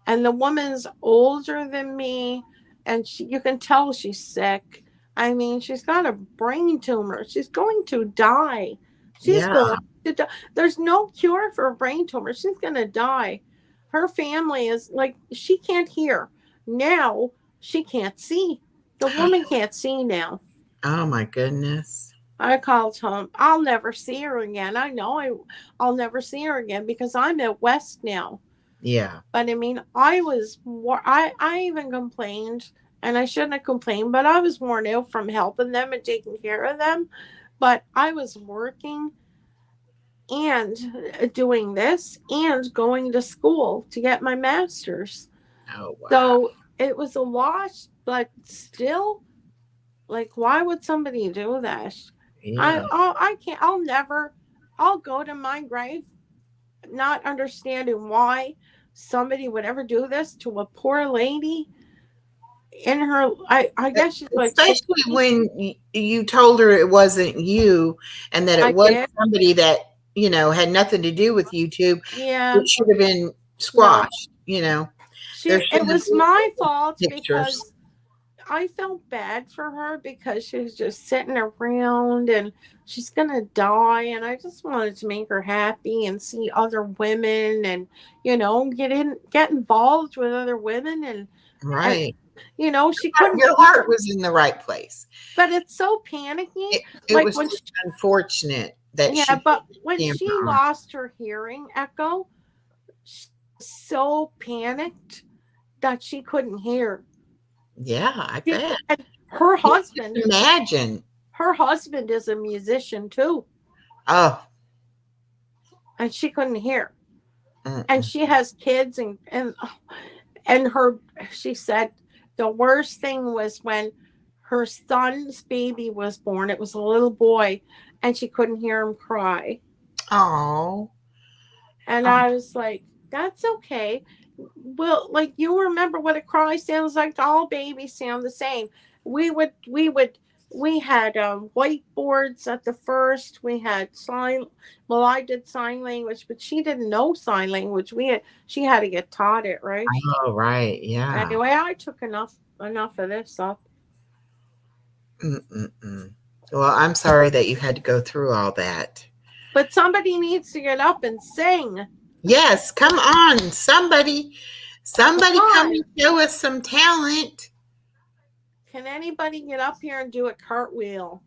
And the woman's older than me, and you can tell she's sick. I mean, she's got a brain tumor. She's going to die. She's Yeah. going to die. There's no cure for a brain tumor. She's going to die. Her family is like, she can't hear. Now she can't see. The woman can't see now. Oh my goodness. I called home. I'll never see her again. I know I'll never see her again because I'm at West now. Yeah. But I mean, I even complained, and I shouldn't have complained, but I was worn out from helping them and taking care of them. But I was working and doing this and going to school to get my master's. Oh wow. So it was a loss, but still, like, why would somebody do that? Yeah. I can't. I'll never. I'll go to my grave not understanding why somebody would ever do this to a poor lady in her. I guess she's like, Especially when you told her it wasn't you and that I it was did. somebody that, had nothing to do with YouTube. Yeah, It should have been no. squashed. There It shouldn't was be my fault pictures. because I felt bad for her because she was just sitting around and she's gonna die, and I just wanted to make her happy and see other women and get involved with other women and Right. she couldn't Your heart hear. was in the right place. But it's so panicky, It like was when just unfortunate that yeah, she but put when the she camera on. lost her hearing, Echo, she was so panicked that she couldn't hear. Yeah, I bet. And her You husband, just imagine. her husband is a musician too, Oh, and she couldn't hear. And mm-mm. she has kids, and her she said the worst thing was when her son's baby was born. It was a little boy, and she couldn't hear him cry. Oh, And I was like, that's okay. Well, like you remember what a cry sounds like? All babies sound the same. We had whiteboards at the first. We had sign. Well, I did sign language, but she didn't know sign language. She had to get taught it, right? oh, right. Yeah. Anyway, I took enough of this up. Mm-mm-mm. Well, I'm sorry that you had to go through all that. But somebody needs to get up and sing. Yes, come on. Come Somebody come on. and show us some talent. Can anybody get up here and do a cartwheel?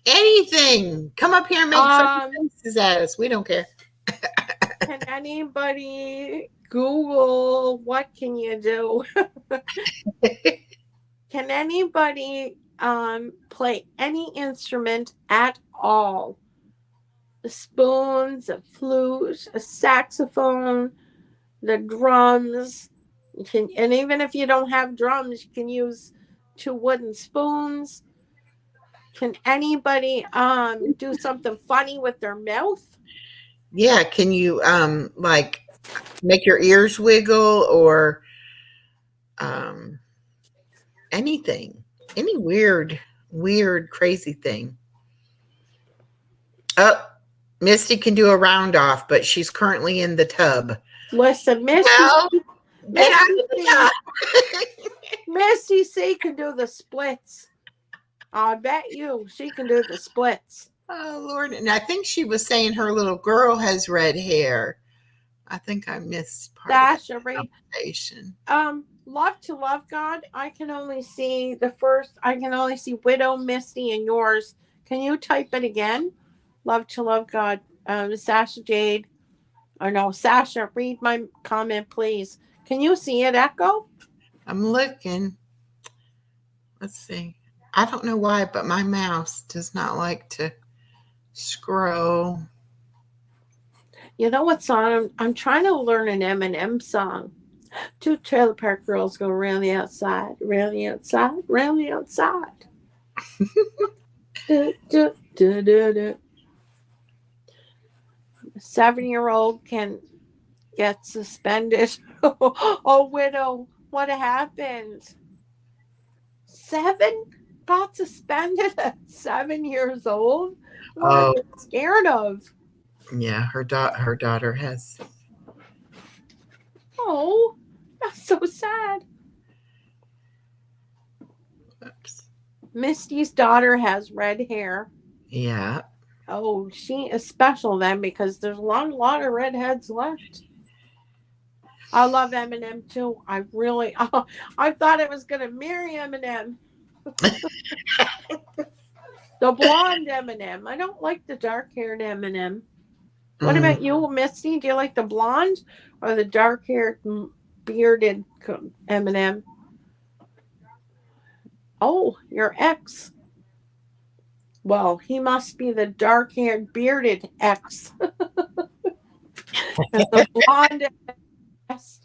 Anything. Come up here and make funny um, faces at us. We don't care. can anybody Google what can you do? Can anybody play any instrument at all? The spoons, a flute, a saxophone, the drums. And even if you don't have drums, you can use two wooden spoons. Can anybody do something funny with their mouth? Yeah, can you like make your ears wiggle or um anything? Any weird crazy thing. Oh, Misty can do a round off, but she's currently in the tub. Listen, Well, get out Misty of the C, tub. Misty C can do the splits. I bet you she can do the splits. Oh Lord. And I think she was saying her little girl has red hair. I think I missed part of that Sasha Reed. conversation. Love to Love God. I can only see the first. I can only see Widow, Misty, and yours. Can you type it again? Love to Love God. Sasha Jade. Or no, Sasha, read my comment, please. Can you see it, Echo? I'm looking. Let's see. I don't know why, but my mouse does not like to scroll. You know what song? I'm trying to learn an Eminem song. Two trailer park girls go around the outside, around the outside, around the outside. Du, du, du, du, du. A 7-year-old can get suspended. Oh, Widow, what happened? 7 got suspended at 7 years old? What are Oh, they scared of? yeah, her daughter has. Oh, that's so sad. Oops. Misty's daughter has red hair. Yeah. Oh, she is special then because there's a lot of redheads left. I love Eminem too. I really, I thought it was gonna marry Eminem, the blonde Eminem. I don't like the dark-haired Eminem. What Mm. about you, Misty? Do you like the blonde or the dark-haired, bearded Eminem? Oh, your ex. Well, he must be the dark-haired, bearded ex, and the blonde ex.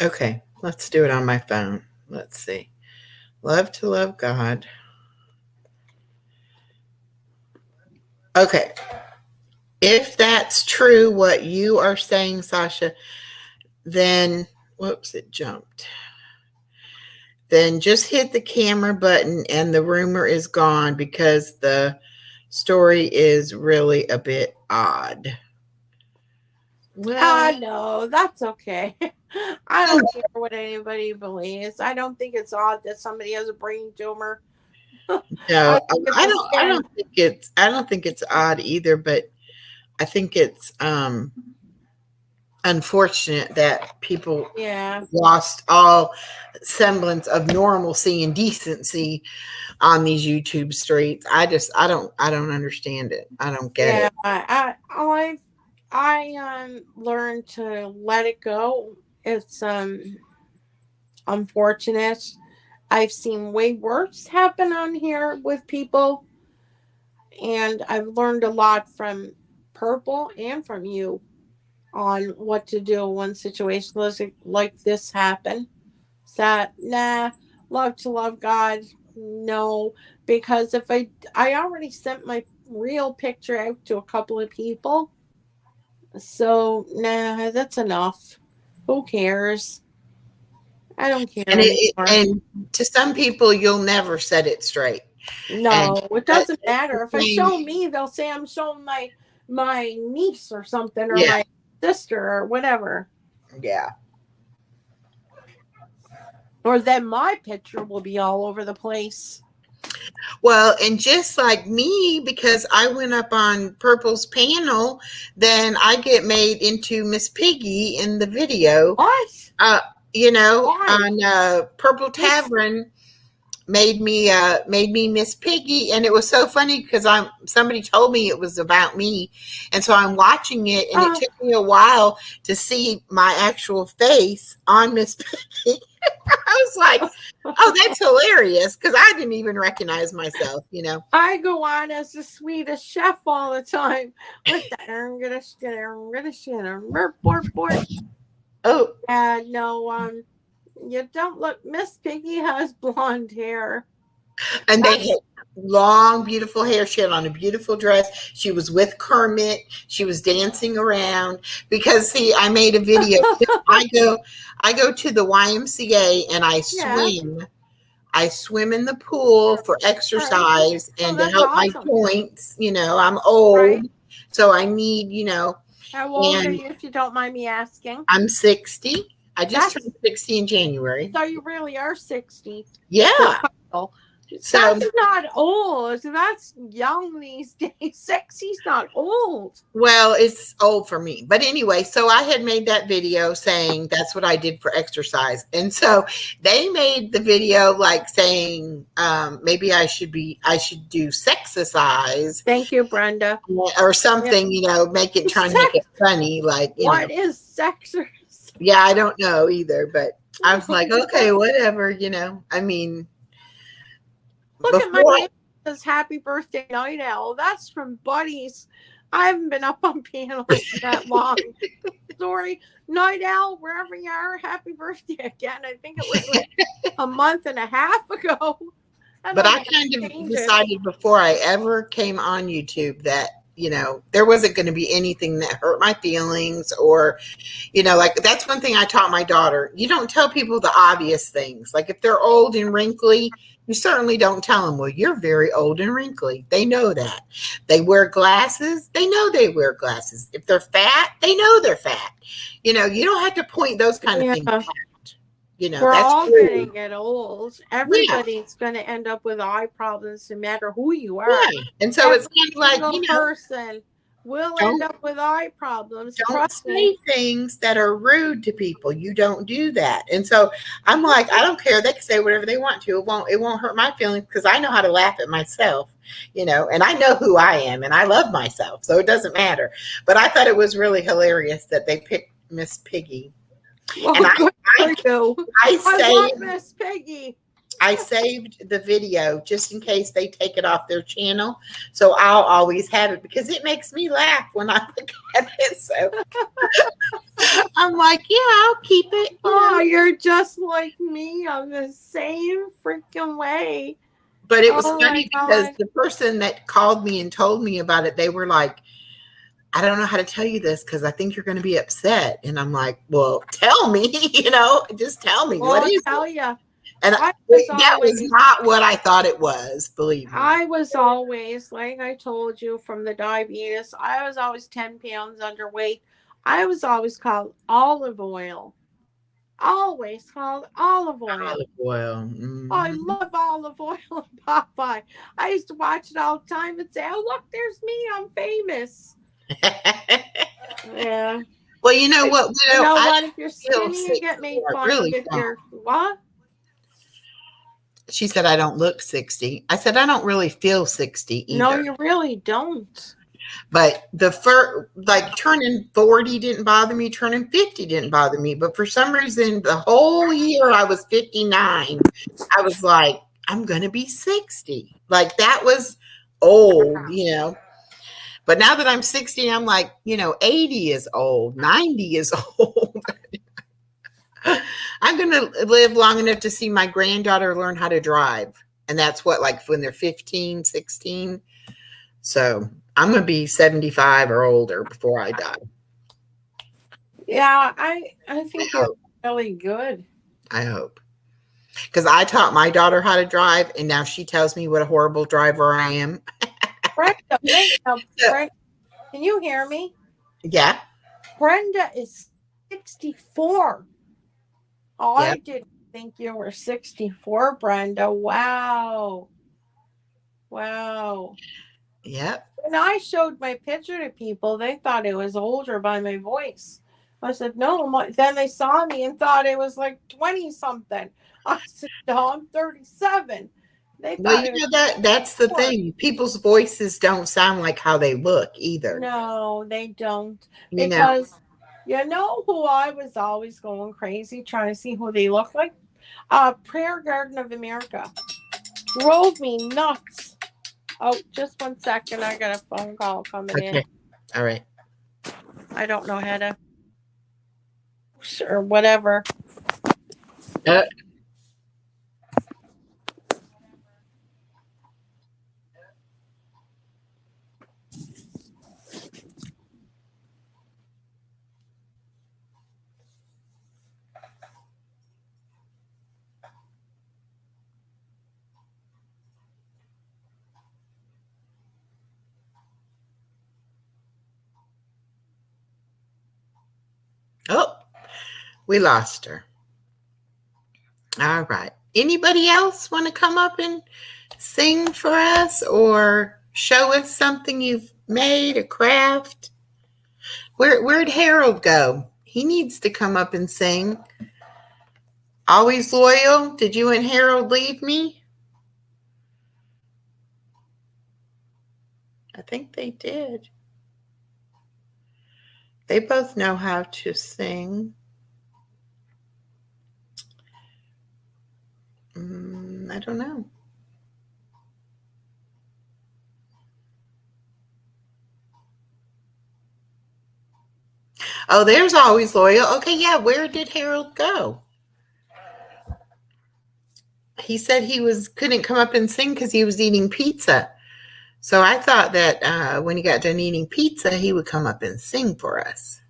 Okay, let's do it on my phone. Let's see. Love to love God. Okay. If that's true, what you are saying, Sasha, then, whoops, it jumped. Then just hit the camera button and the rumor is gone because the story is really a bit odd. Well, No, that's okay. I don't care what anybody believes. I don't think it's odd that somebody has a brain tumor. no, I think it's I a don't. I sin. don't think it's. I don't think it's odd either. But I think it's unfortunate that people Yeah. lost all semblance of normalcy and decency on these YouTube streets. I don't understand it. I don't get Yeah. it. I learned to let it go. It's unfortunate. I've seen way worse happen on here with people, and I've learned a lot from Purple and from you on what to do when situations like this happen. That nah, love to love God, no, because if I already sent my real picture out to a couple of people, so nah, that's enough. Who cares? I don't care anymore. And to some people, you'll never set it straight. And No, it that's doesn't the matter. If I same. show me, they'll say I'm showing my niece or something, or Yeah, my sister or whatever. yeah. Or then my picture will be all over the place. Well, and just like me, because I went up on Purple's panel, then I get made into Miss Piggy in the video. What? Uh, Why? on Purple Miss Tavern made me Miss Piggy, and it was so funny because somebody told me it was about me, and so I'm watching it, and it uh took me a while to see my actual face on Miss Piggy. I was like, oh, that's hilarious, because I didn't even recognize myself, I go on as the Swedish chef all the time with the I'm gonna Oh, and no, you don't look. Miss Piggy has blonde hair. and they That's had long, beautiful hair. She had on a beautiful dress. She was with Kermit. She was dancing around because, see, I made a video. I go to the YMCA and I yeah. swim. I swim in the pool for All right. exercise Oh, and to that's help my awesome. joints. I'm Right. old, so I need, How old are and you, if you don't mind me asking? I'm 60. I just That's turned 60 in January. so you really are 60 for Yeah. Kyle. So, That's not old. That's young these days. 60's not old. well, it's old for me. But anyway, so I had made that video saying that's what I did for exercise. And so they made the video like saying maybe I should do sexercise Thank you, Brenda. or Yeah. something, trying to make it funny, like, What is sexer? yeah, I don't know either, but I was like, okay, whatever, I mean, Look at my before, name. It says happy birthday, Night Owl. That's from Buddies. I haven't been up on panels that long. Sorry, Night Owl, wherever you are, happy birthday again. I think it was like a month and a half ago. but I kind of decided before I ever came on YouTube that, there wasn't going to be anything that hurt my feelings or, like that's one thing I taught my daughter. You don't tell people the obvious things. Like if they're old and wrinkly, you certainly don't tell them, well, you're very old and wrinkly. They know that. They wear glasses. They know they wear glasses. If they're fat, they know they're fat. You don't have to point those kind of things out. We're that's all going to get old. Everybody's going to end up with eye problems, no matter who you are. Yeah. And so it's kind of like, person will end up with eye problems. Don't say things that are rude to people. You don't do that. And so I'm like, I don't care. They can say whatever they want to. It won't hurt my feelings because I know how to laugh at myself, and I know who I am and I love myself. So it doesn't matter. But I thought it was really hilarious that they picked Miss Piggy. Well, and I love Miss Piggy. I saved the video just in case they take it off their channel. So I'll always have it because it makes me laugh when I look at it. So I'm like, yeah, I'll keep it. Oh, you're just like me. I'm the same freaking way. But it was funny because the person that called me and told me about it, they were like, I don't know how to tell you this because I think you're going to be upset. And I'm like, well, tell me, just tell me. Well, what is I'll tell it? you. And I was that was always not what I thought it was, believe me. I was always, like I told you, from the diabetes, I was always 10 pounds underweight. I was always called olive oil. Always called olive oil. Olive oil. Oh, I Mhm. love olive oil and Popeye. I used to watch it all the time and say, oh, look, there's me. I'm famous. Yeah. Well, you know But what, you widow? know I what? If you're don't feel skinny, you 60. get made I fun of. really If don't. you're what? She said I don't look 60. I said I don't really feel 60 No, either. you really don't. But the first, like turning 40 didn't bother me, turning 50 didn't bother me. But for some reason, the whole year I was 59, I was like, I'm going to be 60. Like that was old, you know. But now that I'm 60, I'm like, 80 is old, 90 is old. I'm going to live long enough to see my granddaughter learn how to drive. And that's what, like when they're 15, 16. So I'm going to be 75 or older before I die. Yeah, I I think you're hope. really good. I hope. Because I taught my daughter how to drive, and now she tells me what a horrible driver I am. Brenda, wait now, So, Brenda, can you hear me? yeah. Brenda is 64. Oh, Yeah. I didn't think you were 64, Brenda. Wow. Wow. Yep. When I showed my picture to people, they thought it was older by my voice. I said, no. Then they saw me and thought it was like 20 something. I said, no, I'm 37. They Well, thought it was that's the 4. thing. People's voices don't sound like how they look either. No, they don't. You know. Because you know who I was always going crazy trying to see who they look like? Prayer Garden of America. Drove me nuts. Oh, just 1 second. I got a phone call coming in. Okay. All right. I don't know how to or whatever. Uh, oh, we lost her. All right. Anybody else want to come up and sing for us or show us something you've made, a craft? Where'd Harold go? He needs to come up and sing. Always loyal. Did you and Harold leave me? I think they did. They both know how to sing. I don't know. Oh, there's always loyal. Okay, yeah. Where did Harold go? He said he couldn't come up and sing because he was eating pizza. So I thought that when he got done eating pizza, he would come up and sing for us.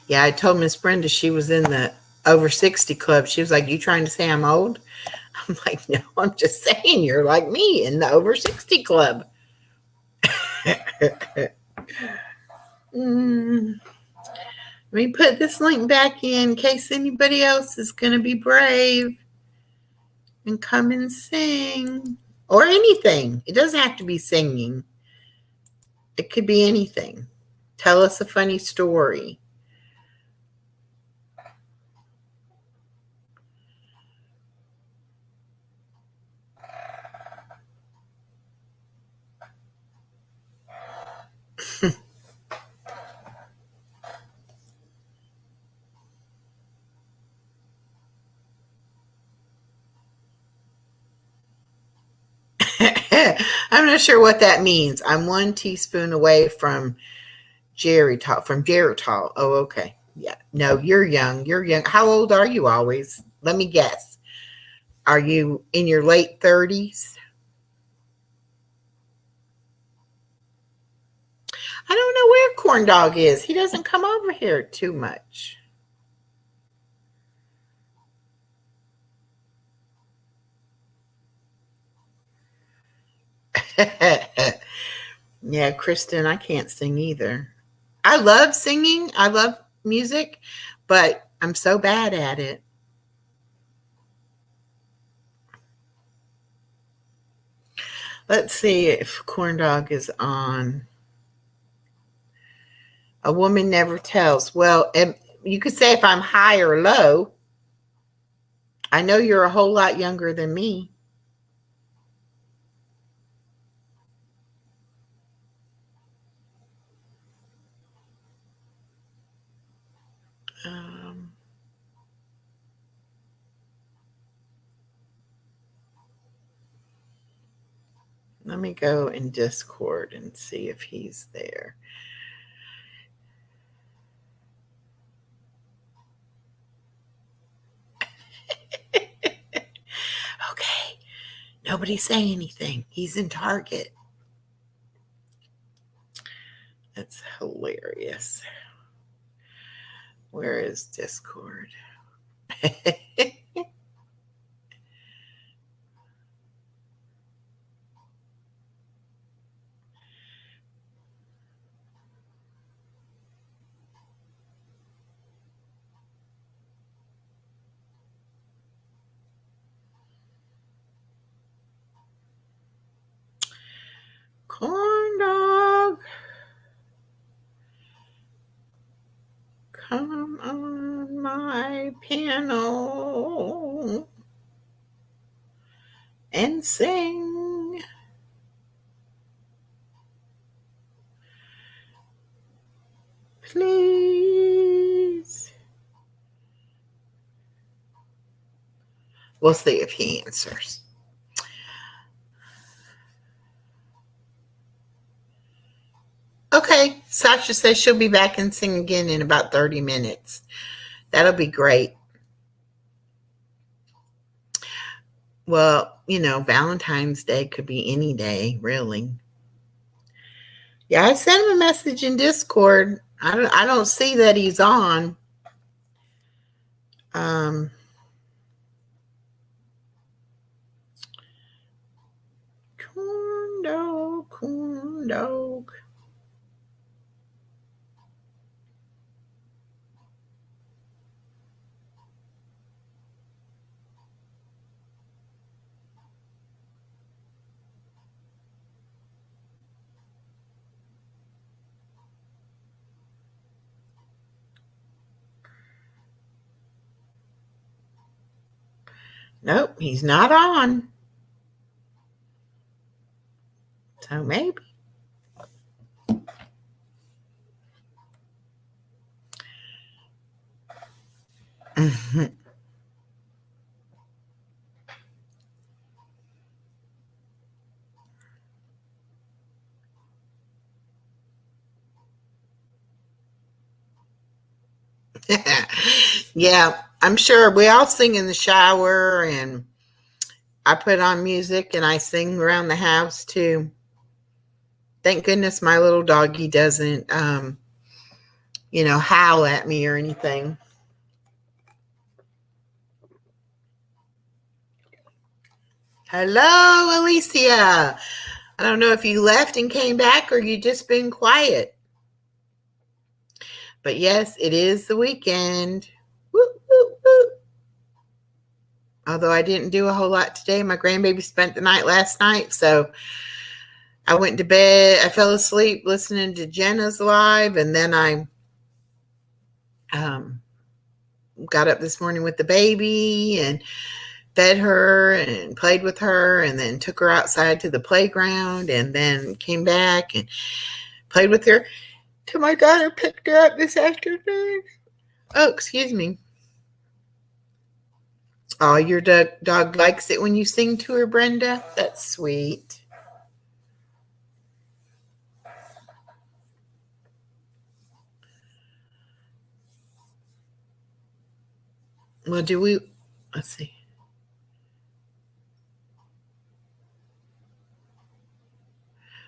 Yeah, I told Miss Brenda she was in the over 60 club. She was like, "You trying to say I'm old?" I'm like, "No, I'm just saying you're like me in the over 60 club." Mm, Let me put this link back in case anybody else is going to be brave and come and sing or anything. It doesn't have to be singing, it could be anything. Tell us a funny story. I'm not sure what that means. I'm 1 teaspoon away from Geritol. Oh, okay. Yeah. No, you're young. You're young. How old are you always? Let me guess. Are you in your late 30s? I don't know where Corn Dog is. He doesn't come over here too much. Yeah, Kristen, I can't sing either. I love singing. I love music, but I'm so bad at it. Let's see if Corn Dog is on. A woman never tells. Well, you could say if I'm high or low. I know you're a whole lot younger than me. Um, Let me go in Discord and see if he's there. Okay. Nobody say anything. He's in Target. That's hilarious. Where is Discord? Corn Dog, come on my piano and sing. Please. We'll see if he answers. Okay, Sasha says she'll be back and sing again in about 30 minutes. That'll be great. Well, Valentine's Day could be any day, really. Yeah, I sent him a message in Discord. I don't see that he's on. Um, Corn Dog, Corn Dog. Nope, he's not on. So maybe. Yeah, I'm sure we all sing in the shower, and I put on music and I sing around the house too. Thank goodness my little doggy doesn't, howl at me or anything. Hello, Alicia. I don't know if you left and came back or you just been quiet. But yes, it is the weekend. Woo, woo, woo. Although I didn't do a whole lot today. My grandbaby spent the night last night, so I went to bed. I fell asleep listening to Jenna's live, and then I got up this morning with the baby and fed her and played with her, and then took her outside to the playground, and then came back and played with her till my daughter picked her up this afternoon. Oh, excuse me. Oh, your dog likes it when you sing to her, Brenda? That's sweet. Well, do we? Let's see.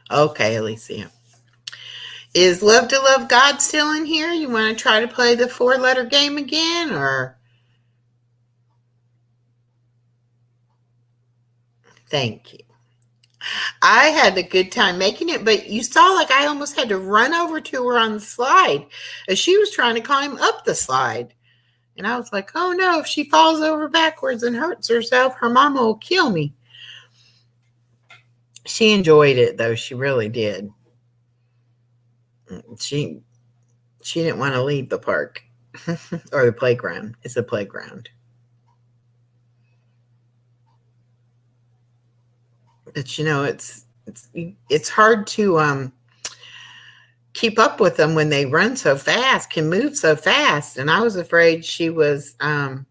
Okay, Alicia. Is Love to Love God still in here? You want to try to play the 4-letter game again, or? Thank you. I had a good time making it, but you saw like I almost had to run over to her on the slide as she was trying to climb up the slide. And I was like, oh no, if she falls over backwards and hurts herself, her mama will kill me. She enjoyed it though. She really did. She she didn't want to leave the park or the playground. It's a playground. But it's hard to keep up with them when they run so fast, can move so fast. And I was afraid she was gonna,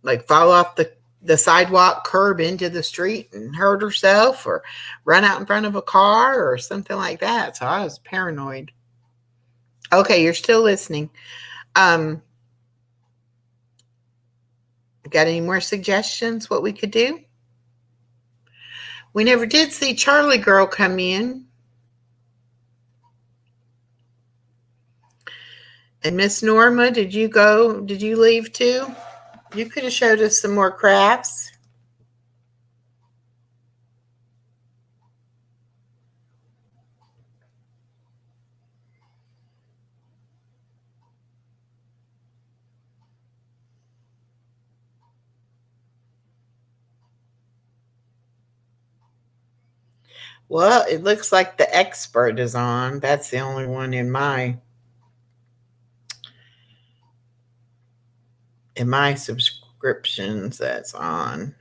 like fall off the sidewalk curb into the street and hurt herself or run out in front of a car or something like that. So I was paranoid. Okay, you're still listening. Got any more suggestions what we could do? We never did see Charli Girl come in. And Miss Norma, did you go? Did you leave too? You could have showed us some more crafts. Well, it looks like the expert is on. That's the only one in my subscriptions that's on.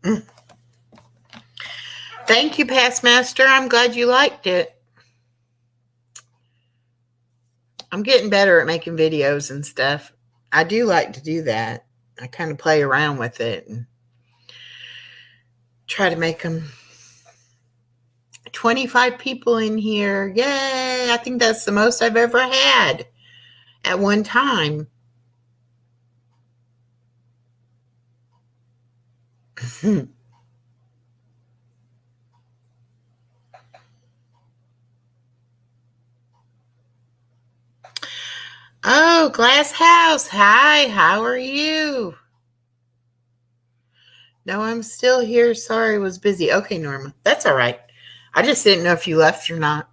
Mm. Thank you, Past Master. I'm glad you liked it. I'm getting better at making videos and stuff. I do like to do that. I kind of play around with it and try to make them 25 people in here. Yay! I think that's the most I've ever had at one time. Oh, Glass House. Hi, how are you? No, I'm still here. Sorry, was busy. Okay, Norma. That's all right. I just didn't know if you left or not.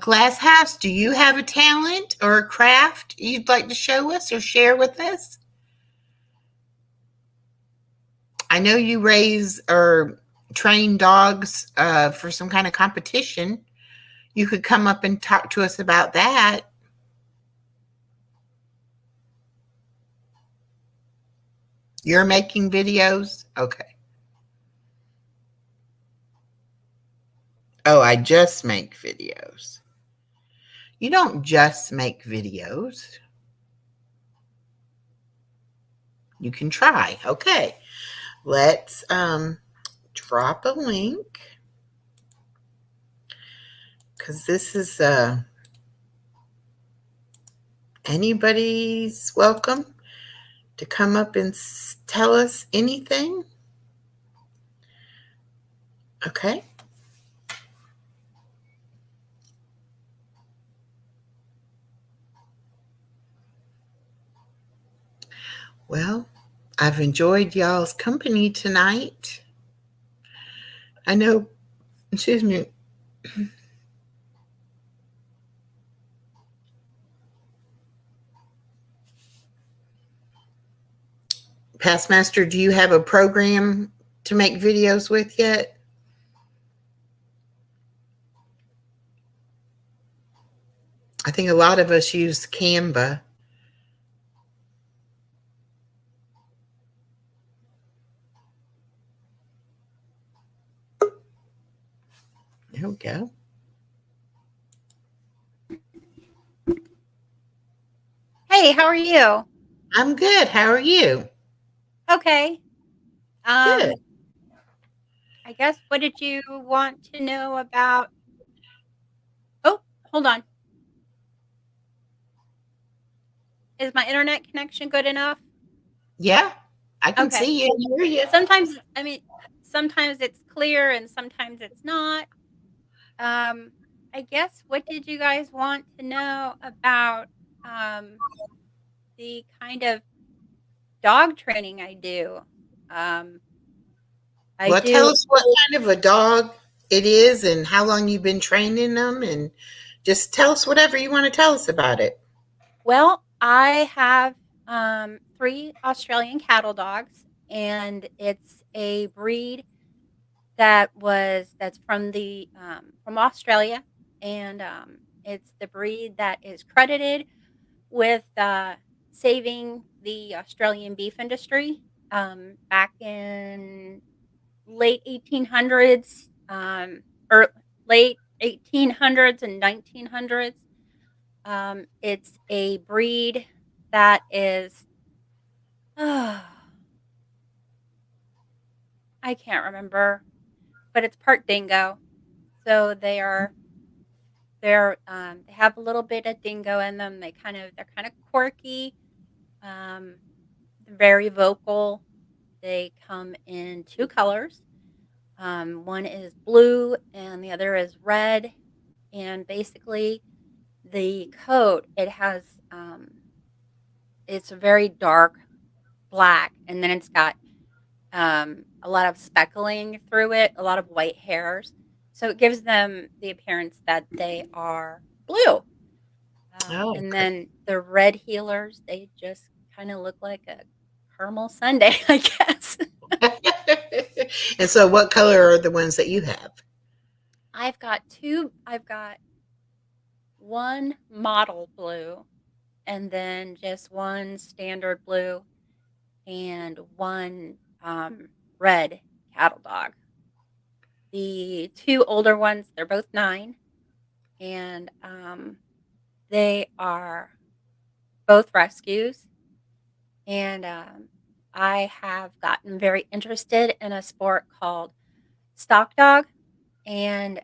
Glass House, do you have a talent or a craft you'd like to show us or share with us? I know you raise or train dogs for some kind of competition. You could come up and talk to us about that. You're making videos? Okay. Oh, I just make videos. You don't just make videos. You can try. Okay. Let's drop a link because this is anybody's welcome to come up and tell us anything. Okay. Well, I've enjoyed y'all's company tonight. I know, excuse me. Past Master, do you have a program to make videos with yet? I think a lot of us use Canva. There we go. Hey, how are you? I'm good. How are you? Okay. Good. Um, I guess what did you want to know about? Oh, hold on. Is my internet connection good enough? Yeah, I can Okay. see you and hear you. Sometimes it's clear and sometimes it's not. Um, I guess what did you guys want to know about um the kind of dog training I do? Um, I Well, tell do us what kind of a dog it is and how long you've been training them, and just tell us whatever you want to tell us about it. Well, I have 3 Australian cattle dogs, and it's a breed that's from Australia, and it's the breed that is credited with saving the Australian beef industry back in late 1800s, or late 1800s and 1900s. It's a breed that is, I can't remember, but it's part dingo. So they have a little bit of dingo in them. They're kind of quirky, um, very vocal. They come in 2 colors. One is blue and the other is red. And basically, the coat it's a very dark black, and then it's got a lot of speckling through it, a lot of white hairs. So it gives them the appearance that they are blue. Oh, And okay. then the red healers, they just kind of look like a caramel sundae, I guess. And so, what color are the ones that you have? I've got one model blue, and then just one standard blue, and one red cattle dog. The 2 older ones, they're both 9, and they are both rescues. And I have gotten very interested in a sport called stock dog, and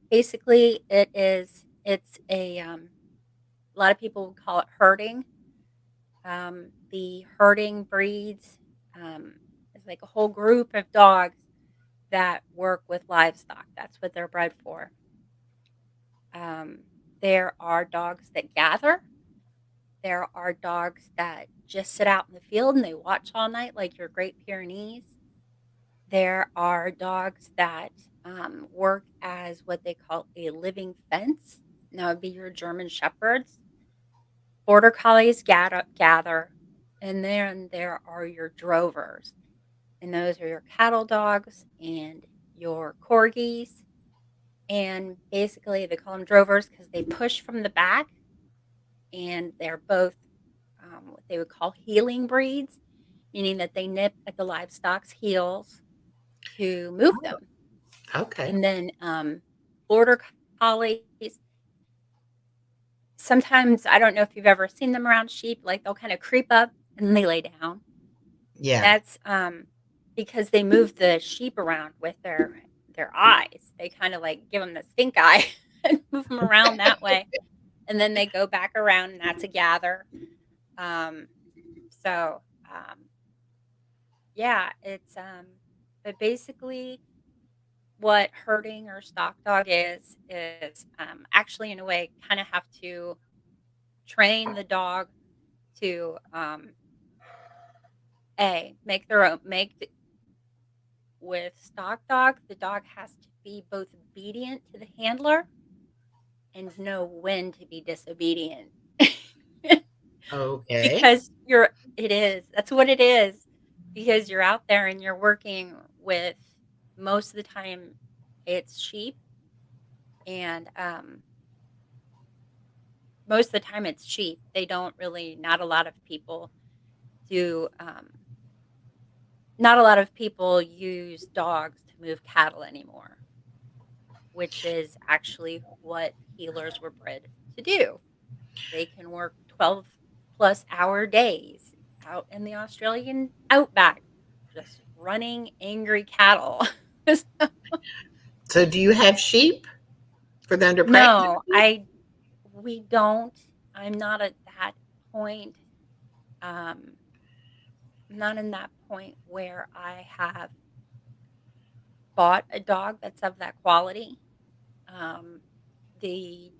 basically a lot of people would call it herding. The herding breeds is like a whole group of dogs that work with livestock. That's what they're bred for. Um, there are dogs that gather. There are dogs that just sit out in the field and they watch all night, like your Great Pyrenees. There are dogs that work as what they call a living fence. And that would be your German Shepherds. Border Collies gather. And then there are your drovers. And those are your cattle dogs and your corgis. And basically, they call them drovers because they push from the back, and they're both what they would call heeling breeds, meaning that they nip at the livestock's heels to move them. Okay. And then border collies, sometimes I don't know if you've ever seen them around sheep, like they'll kind of creep up and then they lay down. Yeah. That's because they move the sheep around with their eyes. They kind of like give them the stink eye and move them around that way, and then they go back around, and that's a gather. Um, so yeah, it's but basically what herding or stock dog is actually in a way kind of have to train the dog to a make their own make the, with stock dog, the dog has to be both obedient to the handler and know when to be disobedient. Okay. Because that's what it is, because you're out there and you're working with, most of the time it's sheep, and most of the time it's sheep. They don't really not a lot of people do not a lot of people use dogs to move cattle anymore. which is actually what healers were bred to do. They can work 12-plus-hour days out in the Australian outback, just running angry cattle. So do you have sheep for them to practice No, with? we don't. I'm not at that point. Um, not in that point where I have bought a dog that's of that quality. Um, the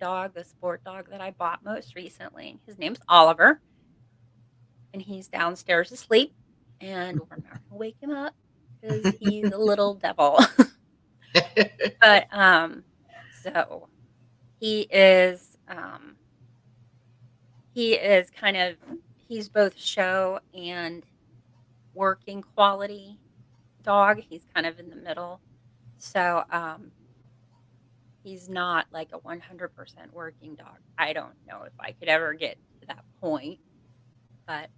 sport dog that I bought most recently, his name's Oliver, and he's downstairs asleep, and we're not gonna wake him up because he's a little devil. But so he is he is kind of he's both show and working quality dog. He's kind of in the middle. So he's not like a 100% working dog. I don't know if I could ever get to that point, but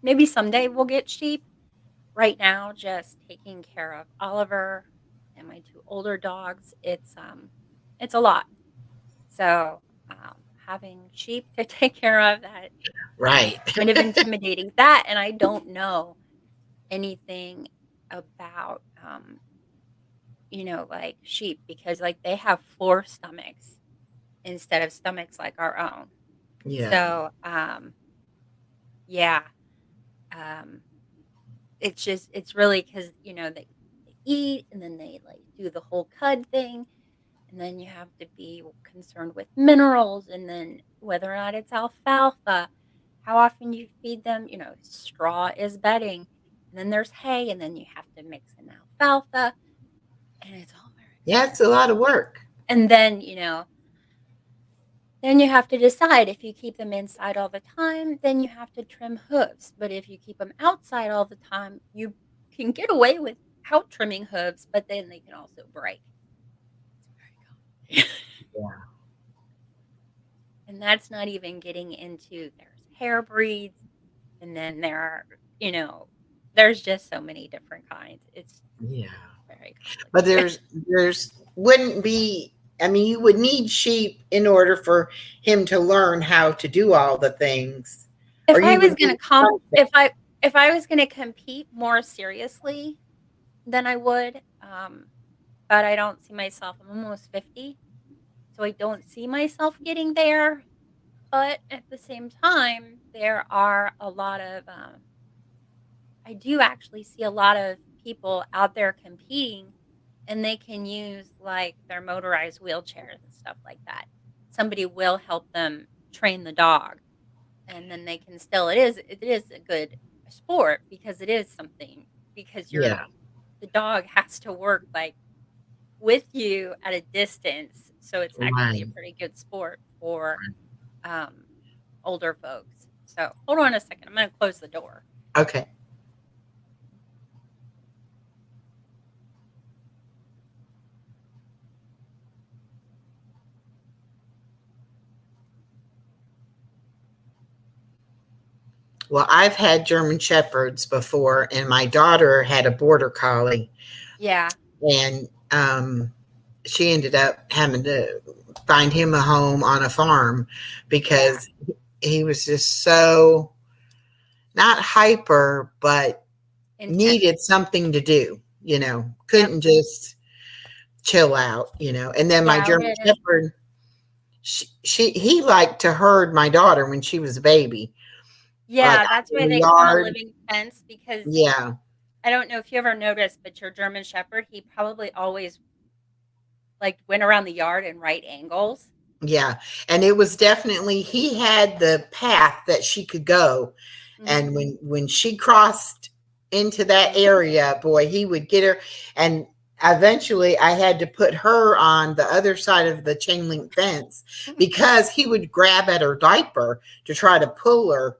maybe someday we'll get sheep. Right now, just taking care of Oliver and my two older dogs, it's a lot. So having sheep to take care of, that Right. kind of intimidating. That, and I don't know anything about like sheep, because like they have floor stomachs instead of stomachs like our own. Yeah. So yeah, um, it's really because they eat, and then they like do the whole cud thing, and then you have to be concerned with minerals, and then whether or not it's alfalfa, how often you feed them. Straw is bedding, and then there's hay, and then you have to mix in alfalfa, and it's all very Yeah, it's a lot of work. and then you have to decide, if you keep them inside all the time, then you have to trim hooves. But if you keep them outside all the time, you can get away without trimming hooves, but then they can also break. It's very complicated. Yeah. And that's not even getting into, there's hair breeds, and then there's just so many different kinds. It's Yeah. very But complicated. there's wouldn't be, I mean, you would need sheep in order for him to learn how to do all the things. Or If I you was would gonna need something. if I was gonna compete more seriously, then I would. But I don't see myself. I'm almost 50, so I don't see myself getting there. But at the same time, there are a lot of I do actually see a lot of people out there competing, and they can use like their motorized wheelchairs and stuff like that. Somebody will help them train the dog, and then they can still, it is a good sport, because it is something, because Yeah. the dog has to work like with you at a distance, so it's actually a Right. pretty good sport for um, older folks. So hold on a second, I'm going to close the door. Okay. Well, I've had German Shepherds before, and my daughter had a border collie, Yeah, and she ended up having to find him a home on a farm yeah, because he was just so not hyper, but intense. needed something to do, Yep. couldn't just chill out, And then my Yeah, German it is. Shepherd, he liked to herd my daughter when she was a baby, like Yeah, out that's in why the they call them a yard. living fence, because Yeah. I don't know if you ever noticed, but your German Shepherd, he probably always like went around the yard in right angles. Yeah, and it was definitely he had the path that she could go, and Hmm. when she crossed into that Hmm. area, boy, he would get her, and eventually I had to put her on the other side of the chain link fence because he would grab at her diaper to try to pull her,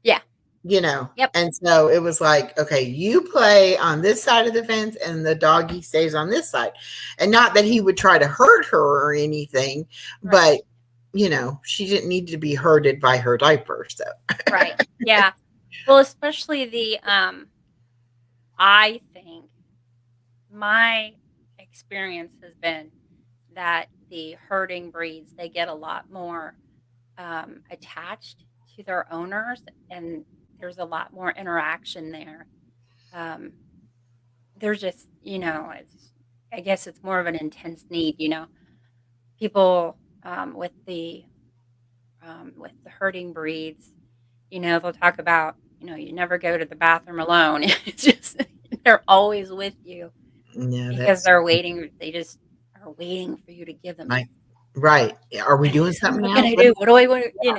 Yeah. you know. Yep. And so it was like, okay, you play on this side of the fence and the doggy stays on this side. And not that he would try to hurt her or anything, Right. but she didn't need to be hurted by her diaper. So Right. Yeah. Well, especially I think my experience has been that the herding breeds, they get a lot more attached to their owners, and there's a lot more interaction there. Um, they're just, I guess it's more of an intense need. People with the herding breeds, they'll talk about, you never go to the bathroom alone. It's just they're always with you Yeah, because that's they just are waiting for you to give them like right. Are we doing something what can now? I do? What do I want? It's What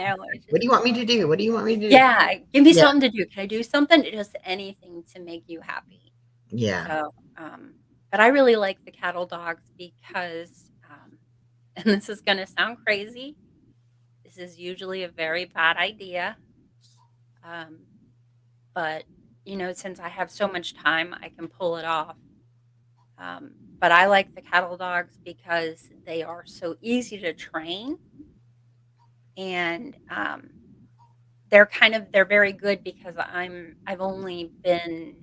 just do you want me to do? What do you want me to do? yeah, give me Yeah, something to do. Can I do something? Just anything to make you happy. yeah, So, but I really like the cattle dogs because, and this is going to sound crazy. This is usually a very bad idea. Um, but, since I have so much time, I can pull it off. But I like the cattle dogs because they are so easy to train, and they're very good because I've only been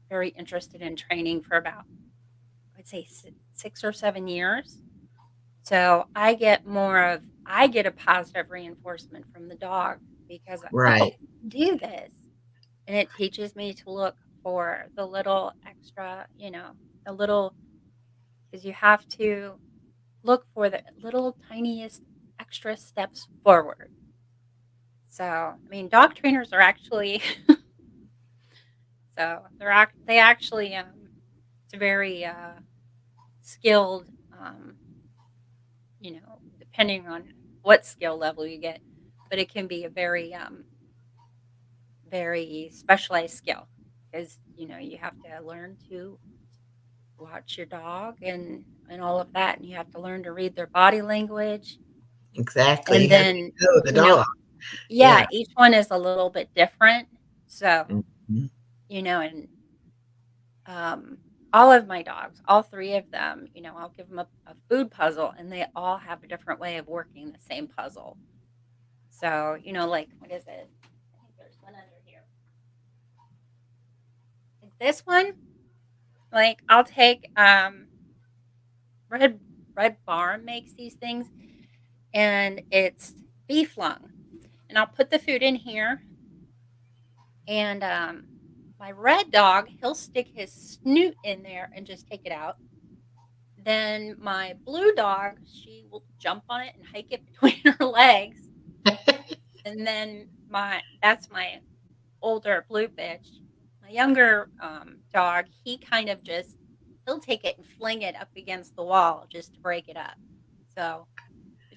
very interested in training for about, I'd say 6 or 7 years. So I get a positive reinforcement from the dog because, oh, right. do this. And it teaches me to look for the little extra, the little, because you have to look for the little tiniest extra steps forward. So, I mean, dog trainers are actually, they actually, it's very skilled, depending on what skill level you get, but it can be a very specialized skill because you have to learn to watch your dog and all of that, and you have to learn to read their body language, Exactly. and How do then you know the you know dog? yeah, Yeah. each one is a little bit different. So Mhm. and um all of my dogs, all three of them, I'll give them a food puzzle, and they all have a different way of working the same puzzle. So like, what is it? I think there's one under here. Is this one? Like, I'll take Red Red Barn makes these things, and it's beef lung. And I'll put the food in here, and my red dog, he'll stick his snoot in there and just take it out. Then my blue dog, she will jump on it and hike it between her legs. And then that's my older blue bitch. My younger dog, he kind of just he'll take it and fling it up against the wall just to break it up. So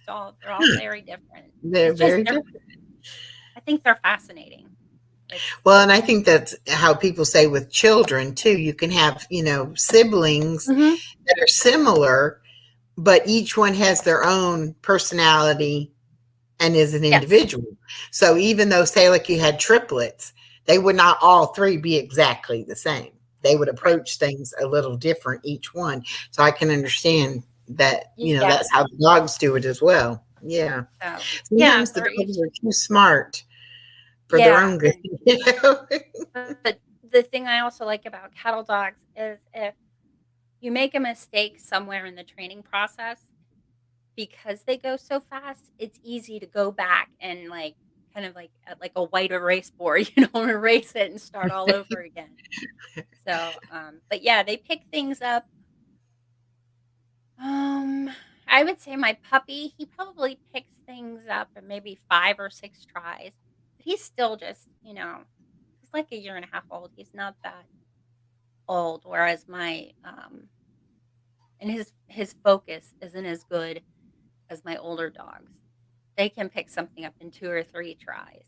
they're all Hmm. very different. They're It's just very different. I think they're fascinating. It's Well, and I think that's how people say with children too. You can have, siblings Mhm. that are similar, but each one has their own personality and is an Yes. individual. So even though, say, like you had triplets, they would not all three be exactly the same. They would Right. approach things a little different, each one. So I can understand that, Yeah. that's how the dogs do it as well. Yeah. So yeah, Sometimes the they're dogs each are too smart for their yeah. own good. You know? But the thing I also like about cattle dogs is if you make a mistake somewhere in the training process, because they go so fast, it's easy to go back and, like, kind of like at like a white erase board, erase it and start all over again. So, but yeah, they pick things up. Um, I would say my puppy, he probably picks things up in maybe 5 or 6 tries, but he's still just, he's like a year and a half old. He's not that old, whereas my and his focus isn't as good as my older dogs. They can pick something up in 2 or 3 tries.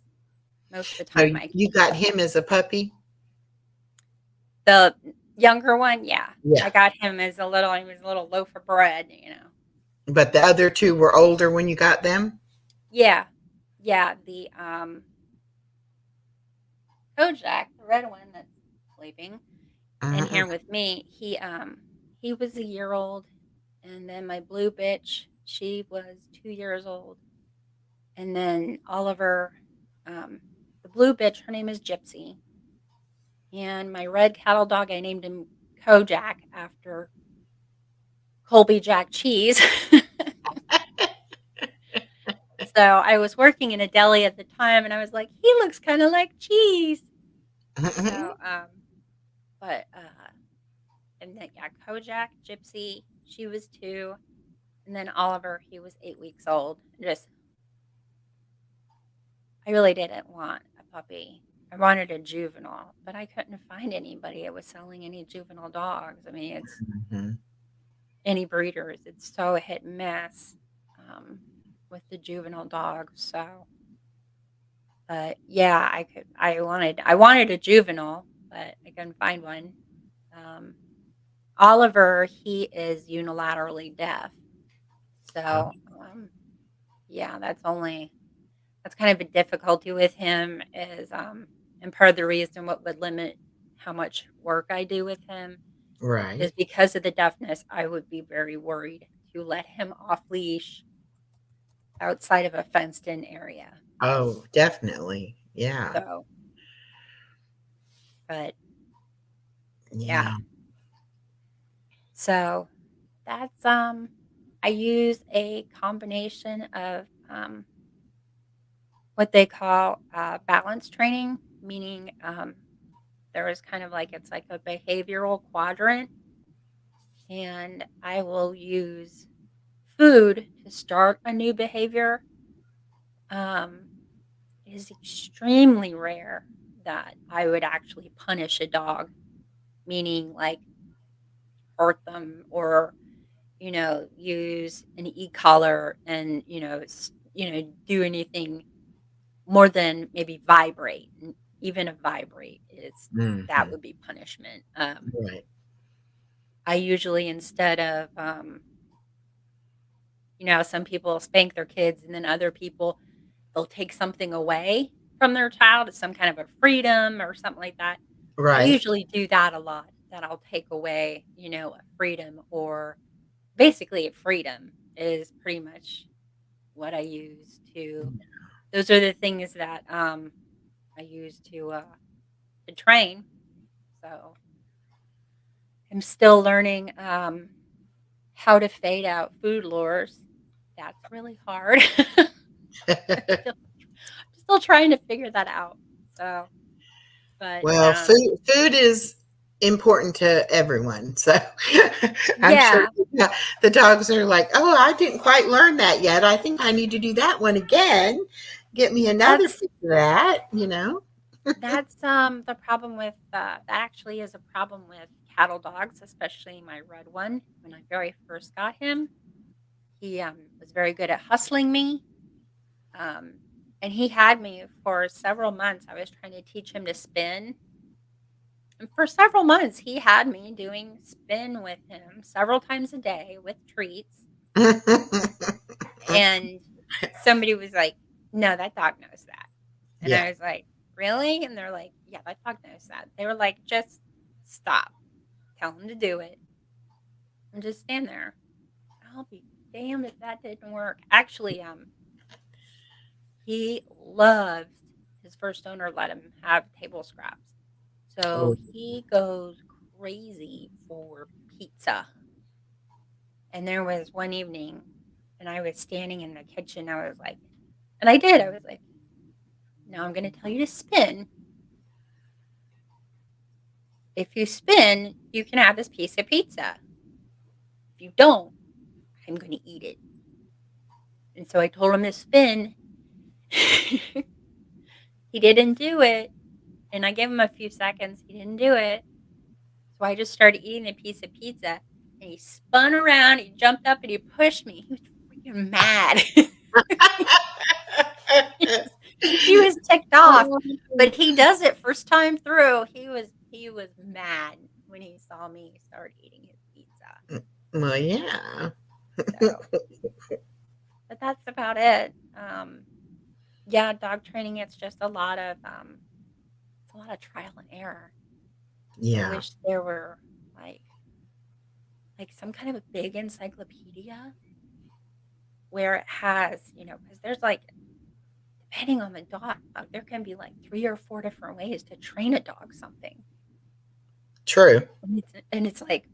Most of the So time I you can't. got him as a puppy? The younger one, yeah. Yeah. I got him as he was a little loaf of bread. But the other two were older when you got them? Yeah. Yeah, the Kojak, the red one that's sleeping in Uh-uh. here with me, he was a year old, and then my blue bitch, she was 2 years old. And then Oliver, um, the blue bitch, her name is Gypsy. And my red cattle dog, I named him Kojak after Colby Jack cheese. So I was working in a deli at the time, and I was like, he looks kind of like cheese. So, but and then yeah, Kojak, Gypsy, she was 2, and then Oliver, he was 8 weeks old. Just, I really didn't want a puppy. I wanted a juvenile, but I couldn't find anybody that was selling any juvenile dogs. I mean, it's Mhm. any breeders. It's so hit and miss um, with the juvenile dogs. So, but yeah, I wanted a juvenile, but I couldn't find one. Um, Oliver, he is unilaterally deaf. Oh, So, yeah, that's kind of a difficulty with him is, and part of the reason what would limit how much work I do with him is right. because of the deafness. I would be very worried to let him off leash outside of a fenced in area. Oh, definitely. Yeah. So, but Yeah. yeah, so that's, I use a combination of, what they call, balance training, meaning, there is kind of like it's like a behavioral quadrant, and I will use food to start a new behavior. Um, it is extremely rare that I would actually punish a dog, meaning like hurt them or use an e-collar and do anything more than maybe vibrate. And even a vibrate is that Mhm. would be punishment. Right. I usually instead of some people spank their kids and then other people they'll take something away from their child, it's some kind of a freedom or something like that. I Right. usually do that a lot, that I'll take away, a freedom or basically a freedom is pretty much what I use to those are the things that I use to train. So I'm still learning how to fade out food lures. That's really hard. I'm still trying to figure that out. So, but Well, food is important to everyone. So I'm sure yeah, the dogs are like, "Oh, I didn't quite learn that yet. I think I need to do that one again. Get me another that's piece of that." the problem with that actually is a problem with cattle dogs, especially my red one. When I very first got him, he was very good at hustling me. Um, and he had me for several months. I was trying to teach him to spin. And for several months, he had me doing spin with him several times a day with treats. And somebody was like, "No, that dog knows that." And Yeah. I was like, "Really?" And they're like, "Yeah, that dog knows that." They were like, "Just stop. Tell him to do it and just stand there." I'll be damned if that didn't work. Actually, he loves his first owner let him have table scraps. So Oh, he goes crazy for pizza. And there was one evening, and I was standing in the kitchen. I was like, and I did. I was like, now I'm going to tell you to spin. If you spin, you can have this piece of pizza. If you don't, I'm going to eat it. And so I told him to spin. He didn't do it. And I gave him a few seconds. He didn't do it. So I just started eating a piece of pizza. And he spun around. He jumped up and he pushed me. He was freaking mad. He was ticked off, but he does it first time through. He was mad when he saw me start eating his pizza. well, yeah. So, but that's about it. Yeah, dog training. It's a lot of trial and error. I Yeah. wish there were like some kind of a big encyclopedia where it has, because there's like depending on the dog, there can be like 3 or 4 different ways to train a dog something. True. And it's like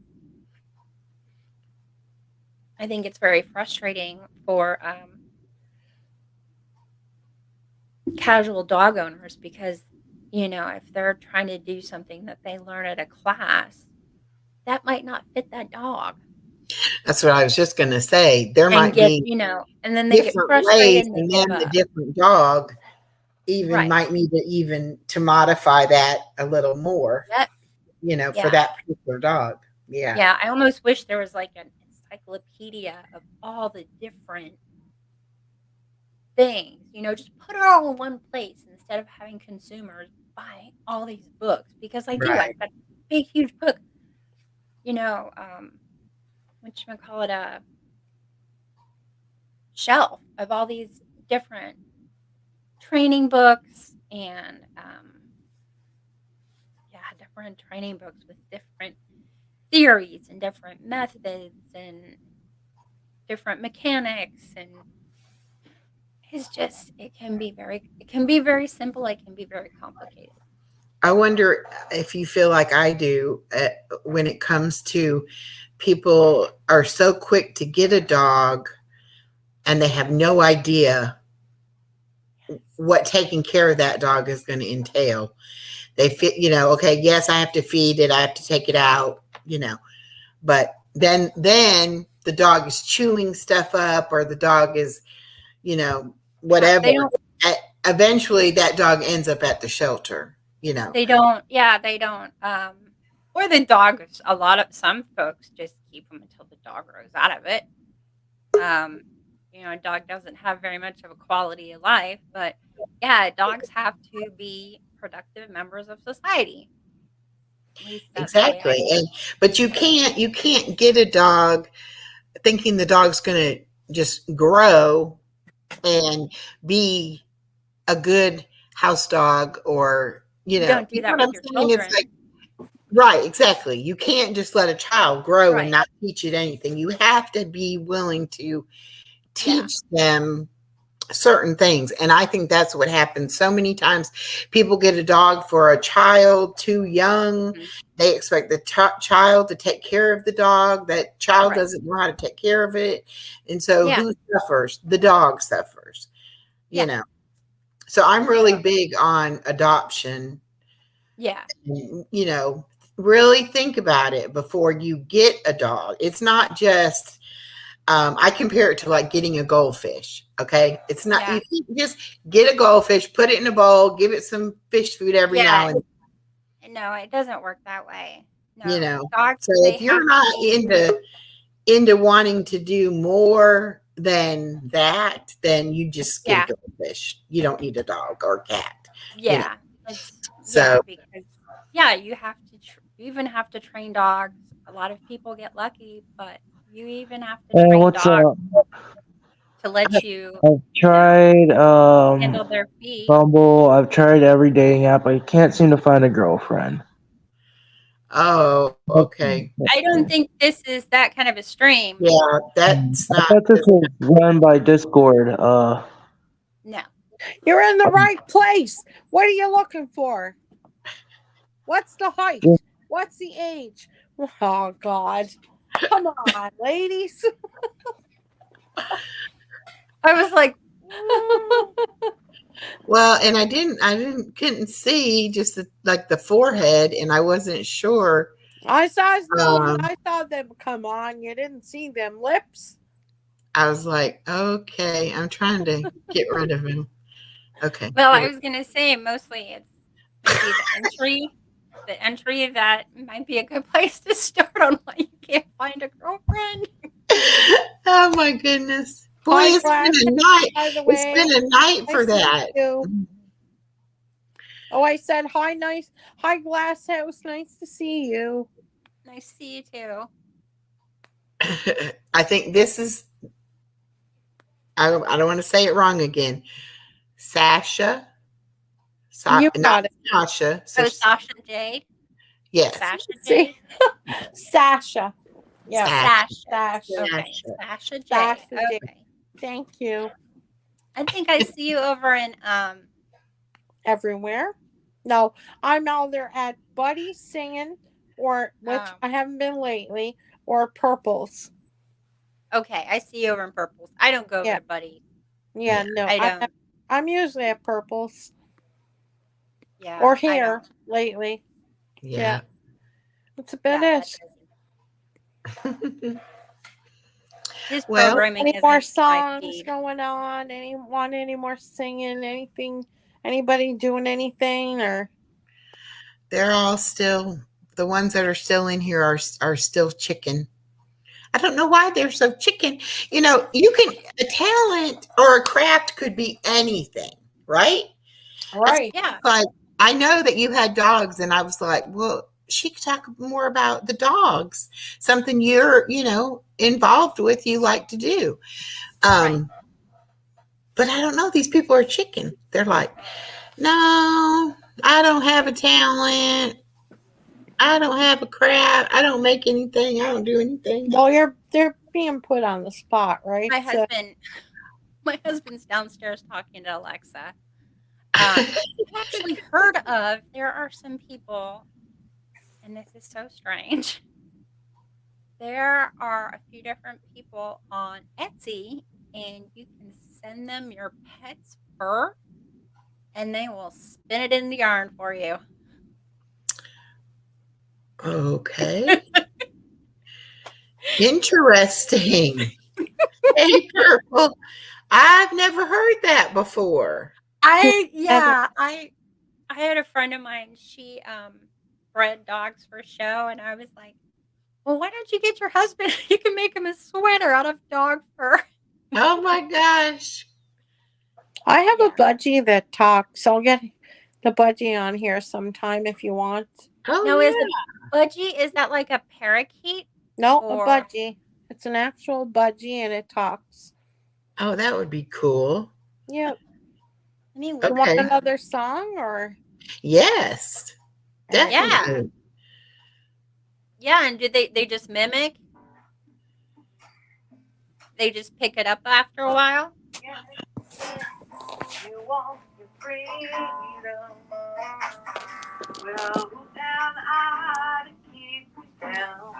I think it's very frustrating for casual dog owners because, if they're trying to do something that they learn at a class, that might not fit that dog. That's what I was just going to say. There And might get, be and then they get different frustrated ways, and they and give then the up. different dog even Right. might need to even to modify that a little more, Yep. for Yeah. that particular dog. Yeah. Yeah. I almost wish there was like an encyclopedia of all the different things, just put it all in one place instead of having consumers buy all these books because I've Right. got a big, huge book, whatchamacallit, a shelf of all these different training books and, different training books with different theories and different methods and different mechanics, and it can be very simple, it can be very complicated. I wonder if you feel like I do when it comes to people are so quick to get a dog and they have no idea what taking care of that dog is going to entail. They fit, okay, yes, I have to feed it, I have to take it out, but then the dog is chewing stuff up, or the dog is, whatever. They don't. Eventually, that dog ends up at the shelter. They don't. Yeah, they don't. Or the dog. Some folks just keep them until the dog grows out of it. A dog doesn't have very much of a quality of life, but yeah, dogs have to be productive members of society. At least that's Exactly. But you can't get a dog thinking the dog's going to just grow and be a good house dog, or you don't do that what with I'm your saying? children. It's like, right, exactly. You can't just let a child grow Right. and not teach it anything. You have to be willing to teach them certain things. And I think that's what happens so many times. People get a dog for a child too young. Mm-hmm. They expect the child to take care of the dog. That child Right. doesn't know how to take care of it. And so who suffers? The dog suffers, So I'm really big on adoption. Yeah. Really think about it before you get a dog. It's not just, I compare it to like getting a goldfish. Okay. It's not, you can't just get a goldfish, put it in a bowl, give it some fish food every now and then. No, it doesn't work that way. No. Dogs, so if you're not into wanting to do more than that, then you just get a goldfish. You don't need a dog or a cat. Yeah. Because you have to you even have to train dogs. A lot of people get lucky, but you even have to train dogs to let you. I've tried handle their feet. Bumble. I've tried every dating app. I can't seem to find a girlfriend. Oh, okay. I don't think this is that kind of a stream. Yeah, that's not. I thought this was run by Discord. No. You're in the right place. What are you looking for? What's the height? What's the age? Oh God. Come on, ladies. I was like, well, and I couldn't see just the forehead, and I wasn't sure. I saw his nose. I saw them. Come on, you didn't see them lips. I was like, okay, I'm trying to get rid of him. Okay. Well, I was gonna say mostly it's maybe the entry that might be a good place to start on why you can't find a girlfriend. Oh my goodness. Boy, it's been a night. It's been a night for that. Oh, I said hi, nice. Hi, Glass House. Nice to see you. Nice to see you too. I think this is, I don't want to say it wrong again. Sasha. You got it. Sasha. Sasha Jade. Yes. Sasha Jade. Sasha. Yeah. Sasha. Okay. Sasha Jade. Okay. Thank you. I think I see you over in everywhere. No, I'm either at Buddy Singing, or which I haven't been lately, or Purples. Okay, I see you over in purples. I don't go over Yeah. to Buddy. Yeah, Yeah. no, I don't. I'm usually at purples Yeah, or I here don't. lately. Yeah, Yeah. it's a bit Yeah, that ish. doesn't. His Well, programming Any more isn't my songs speed. going on? Any more singing? Anything? Anybody doing anything? Or they're all still the ones that are still in here are still chicken. I don't know why they're so chicken. You can a talent or a craft could be anything, right? That's right? Yeah. like I know that you had dogs, and I was like, well, she could talk more about the dogs, something you're involved with, you like to do. Right. But I don't know. These people are chicken. They're like, no, I don't have a talent. I don't have a craft. I don't make anything. I don't do anything. Well, they're being put on the spot, right? My So, husband, my husband's downstairs talking to Alexa. I actually heard of there are some people, and this is so strange. There are a few different people on Etsy, and you can send them your pet's fur, and they will spin it into yarn for you. Okay. Interesting. Hey, Purple. I've never heard that before. Ever. I had a friend of mine. She bred dogs for show, and I was like, well, why don't you get your husband? You can make him a sweater out of dog fur. Oh my gosh. I have Yeah. a budgie that talks. I'll get the budgie on here sometime if you want. Oh Now, yeah. is a budgie, is that like a parakeet? No, a Or budgie. It's an actual budgie and it talks. Oh, that would be cool. Yep. I mean, You want Okay. another song or? Yes. yeah, Definitely. yeah. And do they just mimic? They just pick it up after a while. You want your freedom. Well, who am I to keep you down?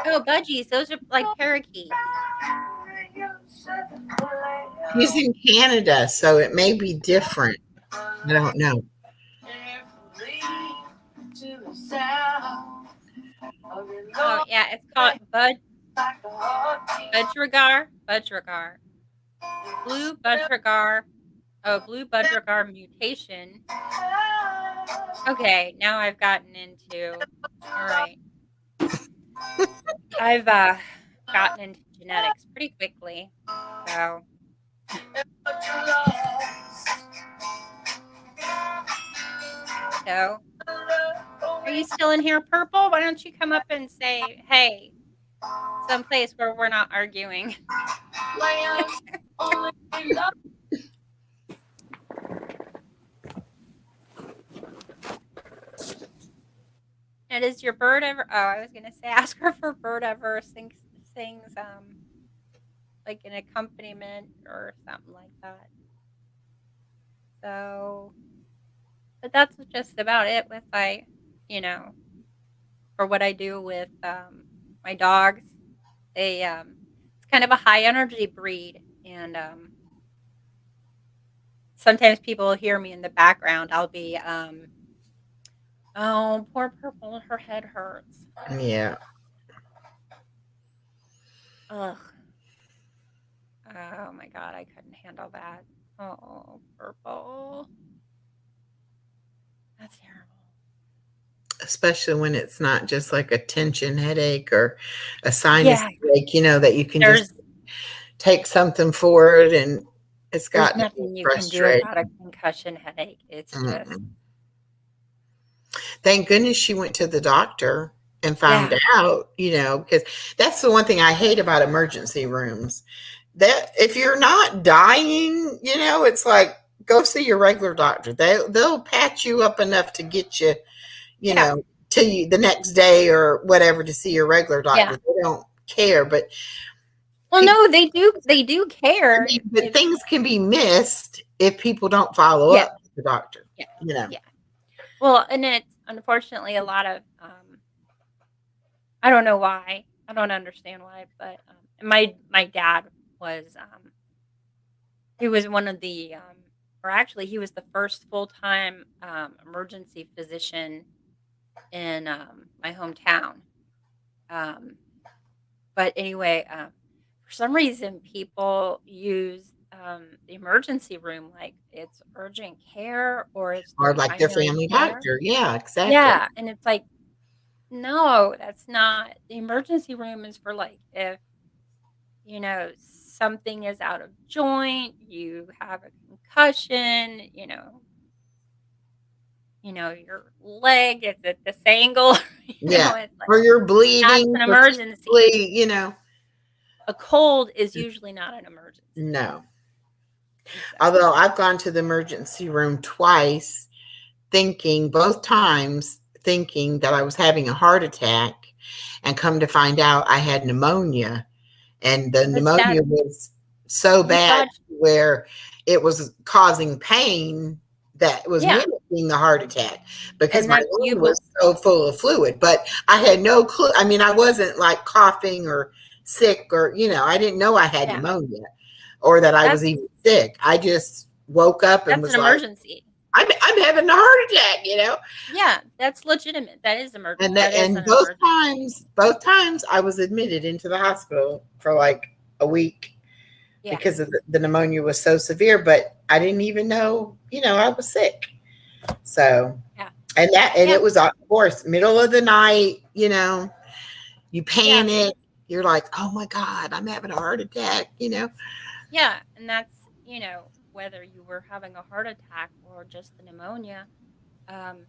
Oh, budgies, those are like parakeets. He's in Canada, so it may be different. I don't know. Oh yeah, it's called budgerigar, blue budgerigar. Oh, blue budgerigar mutation. Okay, now I've gotten into. All right, I've gotten into genetics pretty quickly. So. So, are you still in here, Purple? Why don't you come up and say, hey, someplace where we're not arguing? And does your bird ever, oh, I was going to say, ask her if her bird ever sings like an accompaniment or something like that. So, but that's just about it with for what I do with my dogs. They it's kind of a high energy breed, and sometimes people will hear me in the background. I'll be oh, poor Purple, her head hurts. Yeah. Ugh. Oh my god, I couldn't handle that. Oh, Purple. That's terrible. Especially when it's not just like a tension headache or a sinus Yeah. headache, that you can There's just take something for it, and it's there's got to be nothing you can do about a concussion headache. It's just Mm-mm. Thank goodness she went to the doctor and found yeah. out, because that's the one thing I hate about emergency rooms. That if you're not dying, it's like go see your regular doctor. They'll patch you up enough to get you, Yeah. to you the next day or whatever to see your regular doctor. Yeah. They don't care, but Well, no, they do care. but things can be missed if people don't follow Yeah. up with the doctor. Yeah. Yeah. Well, and it's unfortunately a lot of I don't know why. I don't understand why, but my dad was he was one of the or actually he was the first full-time emergency physician in my hometown. Um, but anyway, for some reason, people use the emergency room like it's urgent care or it's their Or like their primary family care. doctor. Yeah, exactly. Yeah, and it's like, no, that's not. The emergency room is for like if something is out of joint, you have a concussion, your leg is at this angle, Yeah. it's like Or you're that's bleeding an emergency. profusely. A cold is usually not an emergency. No. And so, Although I've gone to the emergency room twice, both times thinking that I was having a heart attack, and come to find out I had pneumonia. And the but that pneumonia was so you bad thought, where it was causing pain that was yeah, mimicking the heart attack, because and my that lung was so full of fluid. But I had no clue. I mean, I wasn't like coughing or sick, or I didn't know I had yeah, pneumonia or that I that's was even sick. I just woke up and that's an was like, emergency. I'm having a heart attack. Yeah, that's legitimate. That is emergency. And That is and an emergency. both times I was admitted into the hospital for like a week Yeah, because of the pneumonia was so severe, but I didn't even know, I was sick. So, yeah, and yeah, it was, of course, middle of the night, you yeah, panic. You're like, oh my God, I'm having a heart attack. yeah, and that's whether you were having a heart attack or just the pneumonia. Um,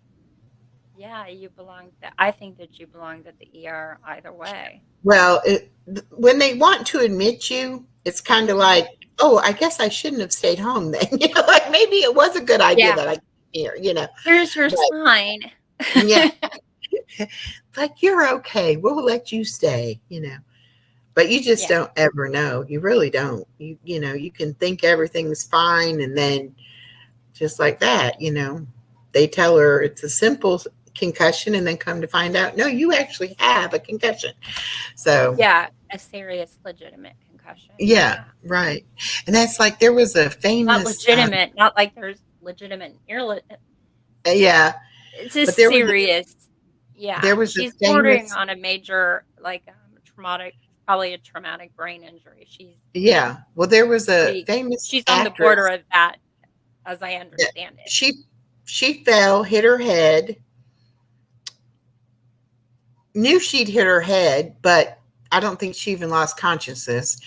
yeah, you belong. I think that you belonged at the ER either way. Well, when they want to admit you, it's kind of Hmm. like, oh, I guess I shouldn't have stayed home then. Like maybe it was a good idea Yeah, that I came here. here's your But sign. yeah, like you're okay. We'll let you stay. But you just Yeah, don't ever know. You really don't. You can think everything's fine, and then just like that, they tell her it's a simple concussion, and then come to find out, no, you actually have a concussion. So yeah, a serious, legitimate concussion. yeah, Yeah, right. And that's like there was a not famous, legitimate. Not like there's legitimate and yeah, It's a but there was serious. Yeah, there was a she's bordering famous, on a major, like, traumatic, probably a traumatic brain injury. yeah. Well, there was a Pretty famous she's on the border actress of that, as I that understand it. she fell, hit her head, knew she'd hit her head, but I don't think she even lost consciousness.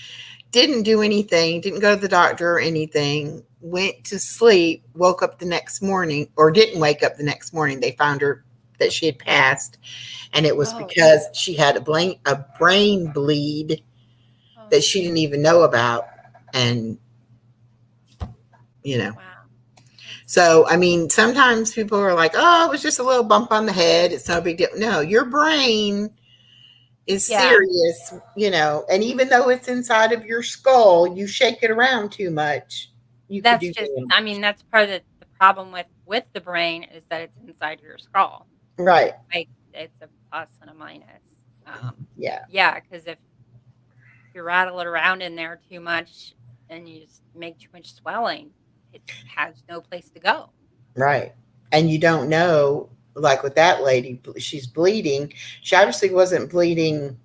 Didn't do anything, didn't go to the doctor or anything, went to sleep, woke up the next morning, or didn't wake up the next morning. They found her that she had passed, and it was Oh, because she had a brain bleed that oh, she didn't even know about. And, you know, wow. That's so I mean, sometimes people are like, oh, it was just a little bump on the head. It's no big deal. No, your brain is yeah, serious, and even though it's inside of your skull, you shake it around too much, you could that's do just damage. I mean, that's part of the problem with the brain is that it's inside your skull. Right. Like, it's a plus and a minus. Yeah. Yeah, because if you rattle it around in there too much and you just make too much swelling, it has no place to go. Right. And you don't know, like with that lady, she's bleeding. She obviously wasn't bleeding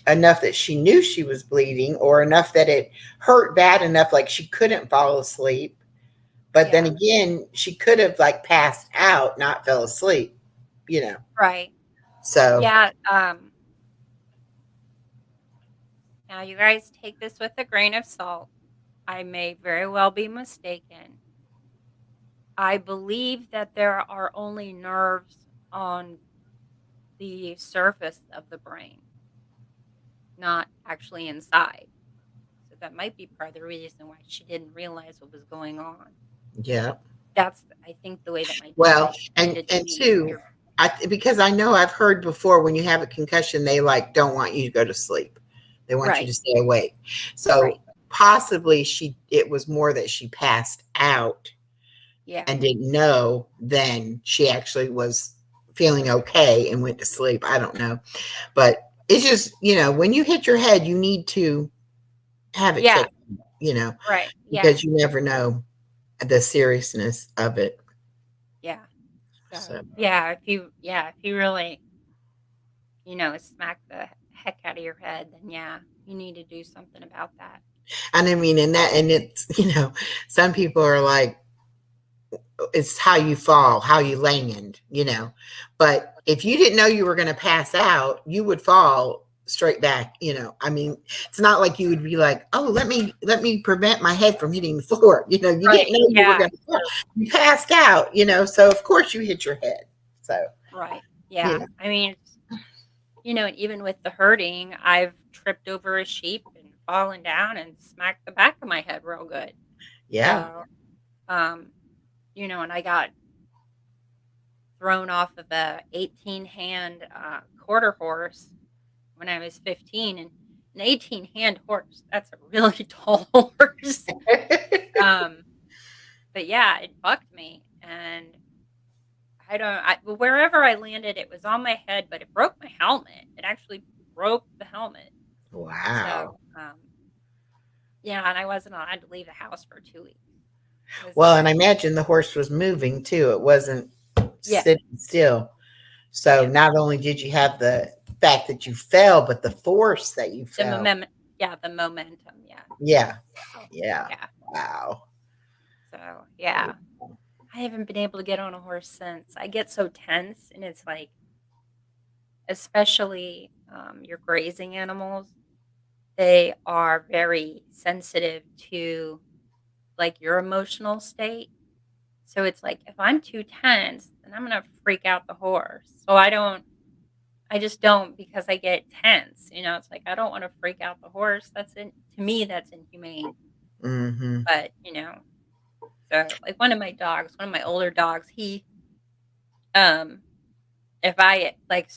enough that she knew she was bleeding, or enough that it hurt bad enough like she couldn't fall asleep. But then Yeah, again, she could have like passed out, not fell asleep. right. So, Yeah, now you guys take this with a grain of salt. I may very well be mistaken. I believe that there are only nerves on the surface of the brain, not actually inside. So that might be part of the reason why she didn't realize what was going on. yeah. That's, I think, the way that my dad Well, explained and it to and me. two, because I know I've heard before when you have a concussion, they like don't want you to go to sleep. They want you Right, to stay awake. right. So possibly it was more that she passed out Yeah, and didn't know than she actually was feeling okay and went to sleep. I don't know. But it's just, when you hit your head, you need to have it Yeah, checked, you know, right. Yeah, because you never know the seriousness of it. yeah. So, So, if you really, smack the heck out of your head, then yeah, you need to do something about that. and I mean, and it's, some people are like, it's how you fall, how you land. But if you didn't know you were going to pass out, you would fall straight back. I mean, it's not like you would be like, oh, let me prevent my head from hitting the floor. You Right. didn't know you were Yeah. going to fall. You passed out. So of course you hit your head. So, Right. you Yeah. know, I mean, and even with the hurting, I've tripped over a sheep and fallen down and smacked the back of my head real good. yeah. So, um, and I got thrown off of a 18-hand quarter horse when I was 15, and an 18-hand horse, that's a really tall horse. Um, but yeah, it bucked me, and wherever I landed, it was on my head, but it broke my helmet. It actually broke the helmet. Wow. So, yeah, and I wasn't allowed to leave the house for 2 weeks. It was Well, and I imagine the horse was moving too. It wasn't Yeah, sitting still. So yeah. not only did you have the fact that you fell, but the force that you The fell. momentum, yeah, the momentum, yeah. Yeah. So, Yeah. yeah. Wow. So, yeah. I haven't been able to get on a horse since. I get so tense, and it's like, especially your grazing animals, they are very sensitive to like your emotional state. So it's like if I'm too tense, then I'm gonna freak out the horse. So I just don't because I get tense. It's like I don't want to freak out the horse. To me, that's inhumane. Mm-hmm. But so like one of my older dogs, um, if I like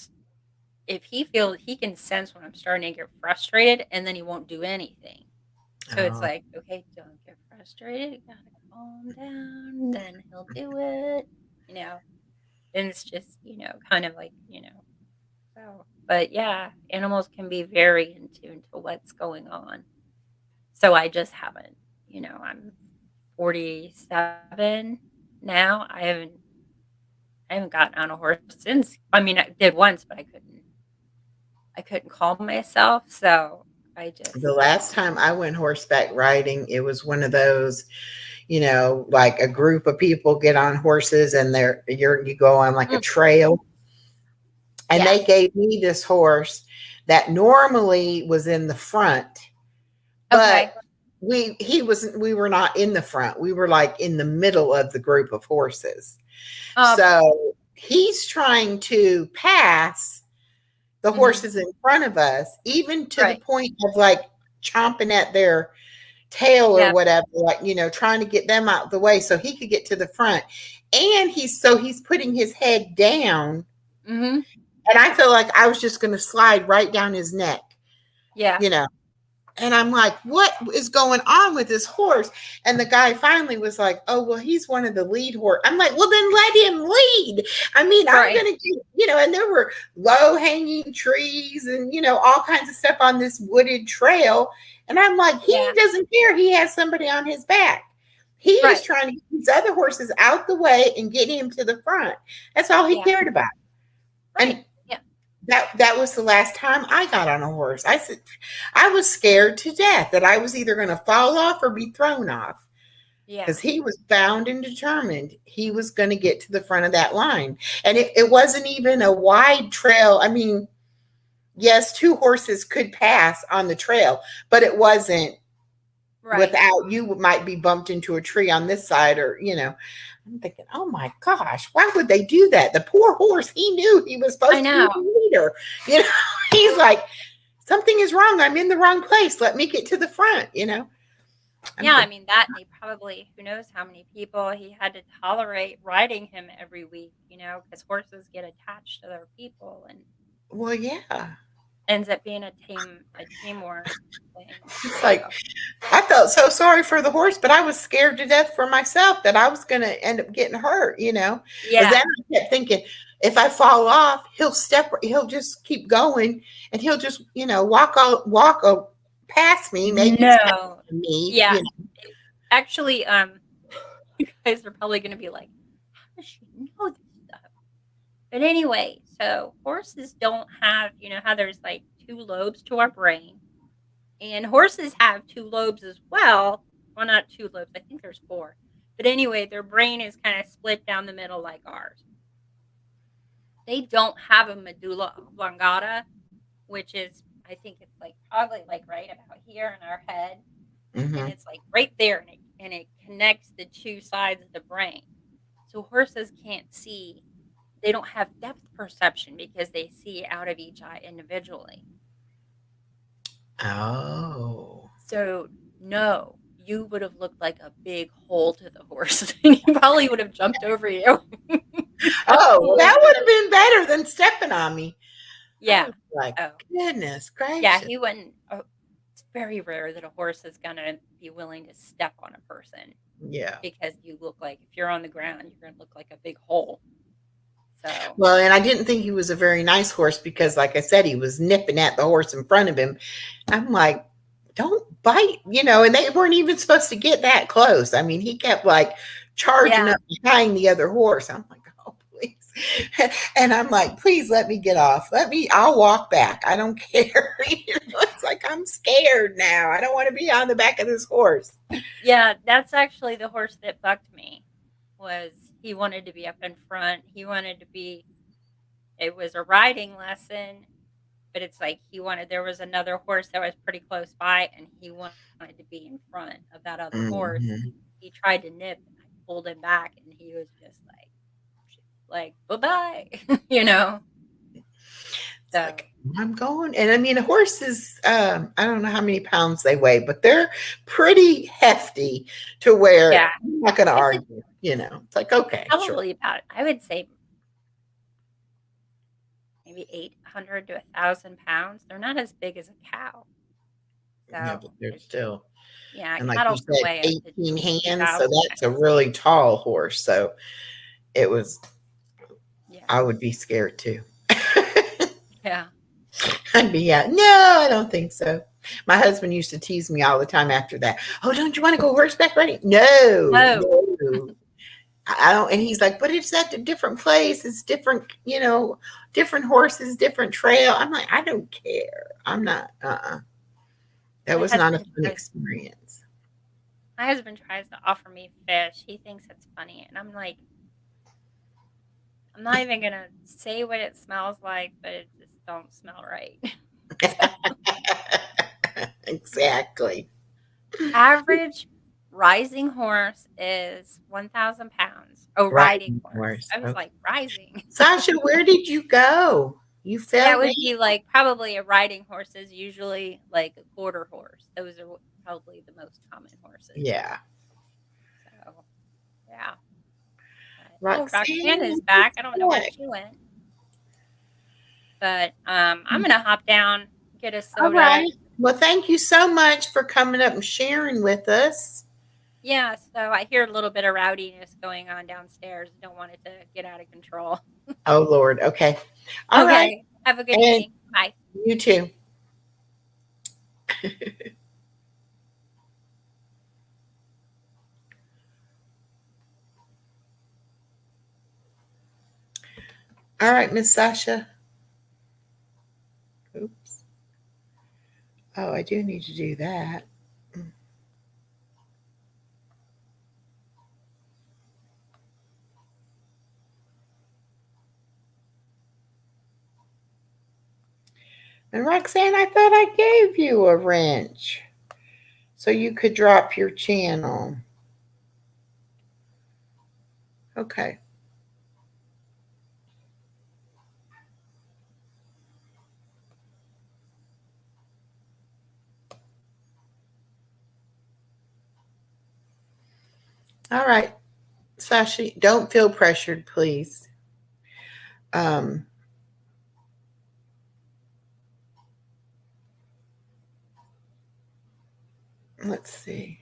if he feels he can sense when I'm starting to get frustrated, and then he won't do anything. So it's Oh, like, okay, don't get frustrated. You gotta calm down. Then he'll do it. You know, and it's just kind of like So, but yeah, animals can be very in tune to what's going on. So I just haven't. I'm 47 now. I haven't gotten on a horse since. I mean, I did once, but I couldn't. I couldn't calm myself, so I the just last time I went horseback riding, it was one of those, like a group of people get on horses and you go on like a Mm, trail. And yeah. they gave me this horse that normally was in the front, but Okay. we were not in the front. We were like in the middle of the group of horses. Okay. So he's trying to pass the Mhm. horses in front of us, even to the Right. point of like chomping at their tail or Yeah. whatever, like, trying to get them out the way so he could get to the front. And he's putting his head down. Mhm. And I feel like I was just going to slide right down his neck, Yeah. you know. And I'm like, what is going on with this horse? And the guy finally was like, oh, well, he's one of the lead horse. I'm like, well, then let him lead. I mean, I'm Right. going to, and there were low hanging trees and, all kinds of stuff on this wooded trail. And I'm like, he Yeah. doesn't care. He has somebody on his back. He is Right. trying to get these other horses out the way and get him to the front. That's all he Yeah. cared about. Right. And Yeah. that was the last time I got on a horse. I said I was scared to death that I was either going to fall off or be thrown off Yeah. because he was bound and determined he was going to get to the front of that line. And it wasn't even a wide trail. I mean, yes, two horses could pass on the trail, but it wasn't Right. without you might be bumped into a tree on this side or, I'm thinking, oh my gosh, why would they do that? The poor horse, he knew he was I supposed to be know. the leader. He's like, something is wrong. I'm in the wrong place. Let me get to the front. I'm Yeah, I thinking, mean that and he probably who knows how many people he had to tolerate riding him every week, because horses get attached to their people and well, yeah. ends up being a teamwork thing. It's like, So, I felt so sorry for the horse, but I was scared to death for myself that I was going to end up getting hurt, Because yeah. then I kept thinking, if I fall off, he'll just keep going, and he'll just, walk past me, maybe step No. on me, Yeah. Actually, you guys are probably going to be like, how does she know this stuff? But anyway, so horses don't have, you know how there's like two lobes to our brain, and horses have two lobes as well. Well, not two lobes, I think there's four. But anyway, their brain is kind of split down the middle like ours. They don't have a medulla oblongata, which is, I think it's like probably like right about here in our head. And Hmm. it's like right there, and it connects the two sides of the brain. So horses can't see, they don't have depth perception because they see out of each eye individually. Oh. So no, you would have looked like a big hole to the horse, and he probably would have jumped over you. Oh, well, that would have been better than stepping on me. I Yeah. was like, Oh, goodness yeah. gracious. He wouldn't. Oh, it's very rare that a horse is gonna be willing to step on a person Yeah. because you look like, if you're on the ground, you're gonna look like a big hole. So Well, and I didn't think he was a very nice horse because, like I said, he was nipping at the horse in front of him. I'm like, don't bite, and they weren't even supposed to get that close. I mean, he kept like charging yeah, up behind the other horse. I'm like, oh, please. And I'm like, please let me get off. I'll walk back. I don't care. It's like, I'm scared now. I don't want to be on the back of this horse. yeah. That's actually the horse that bucked me. Was he wanted to be up in front? He wanted to be. It was a riding lesson, but it's like he wanted. There was another horse that was pretty close by, and he wanted to be in front of that other horse. Mhm. He tried to nip, and I pulled him back, and he was just like bye bye, you know. It's So like, I'm going. And I mean, horses, I don't know how many pounds they weigh, but they're pretty hefty to where yeah, I'm not going to it's argue. It's like, okay, sure. probably about, I would say, maybe 800 to 1,000 pounds. They're not as big as a cow. Yeah, but So they're it's, still, yeah, and like you cattle can said, weigh up to 18 hands. So 2,000 that's a pounds. really tall horse. So it was, Yeah, I would be scared too. yeah. I'd be out. No, I don't think so. My husband used to tease me all the time after that. Oh, don't you want to go horseback riding? No, No, no. I don't. And he's like, but it's at a different place. It's different, different horses, different trail. I'm like, I don't care. I'm not. That my was not a husband fun tries. experience. My husband tries to offer me fish. He thinks it's funny, and I'm like, I'm not even gonna say what it smells like, but it just don't smell right. So, Exactly. average rising horse is 1,000 pounds. Oh, riding Riding horse. horse. I was Oh. like, rising. Sasha, where did you go? You That fell down. would be like, probably a riding horse is usually like a quarter horse. Those are probably the most common horses. Yeah. So, yeah. But, oh, Roxanne Roxanne, is back. I don't know where she went. But I'm gonna hop down, get a all soda. right. Well, thank you so much for coming up and sharing with us. Yeah, so I hear a little bit of rowdiness going on downstairs. Don't want it to get out of control. Oh, Lord. Okay. All right. Okay. Have a good And evening. Bye. you too. All right, Miss Sasha. Oops. Oh, I do need to do that. And Roxanne, I thought I gave you a wrench so you could drop your channel. Okay. All right. Sasha, don't feel pressured, please. Um, let's see.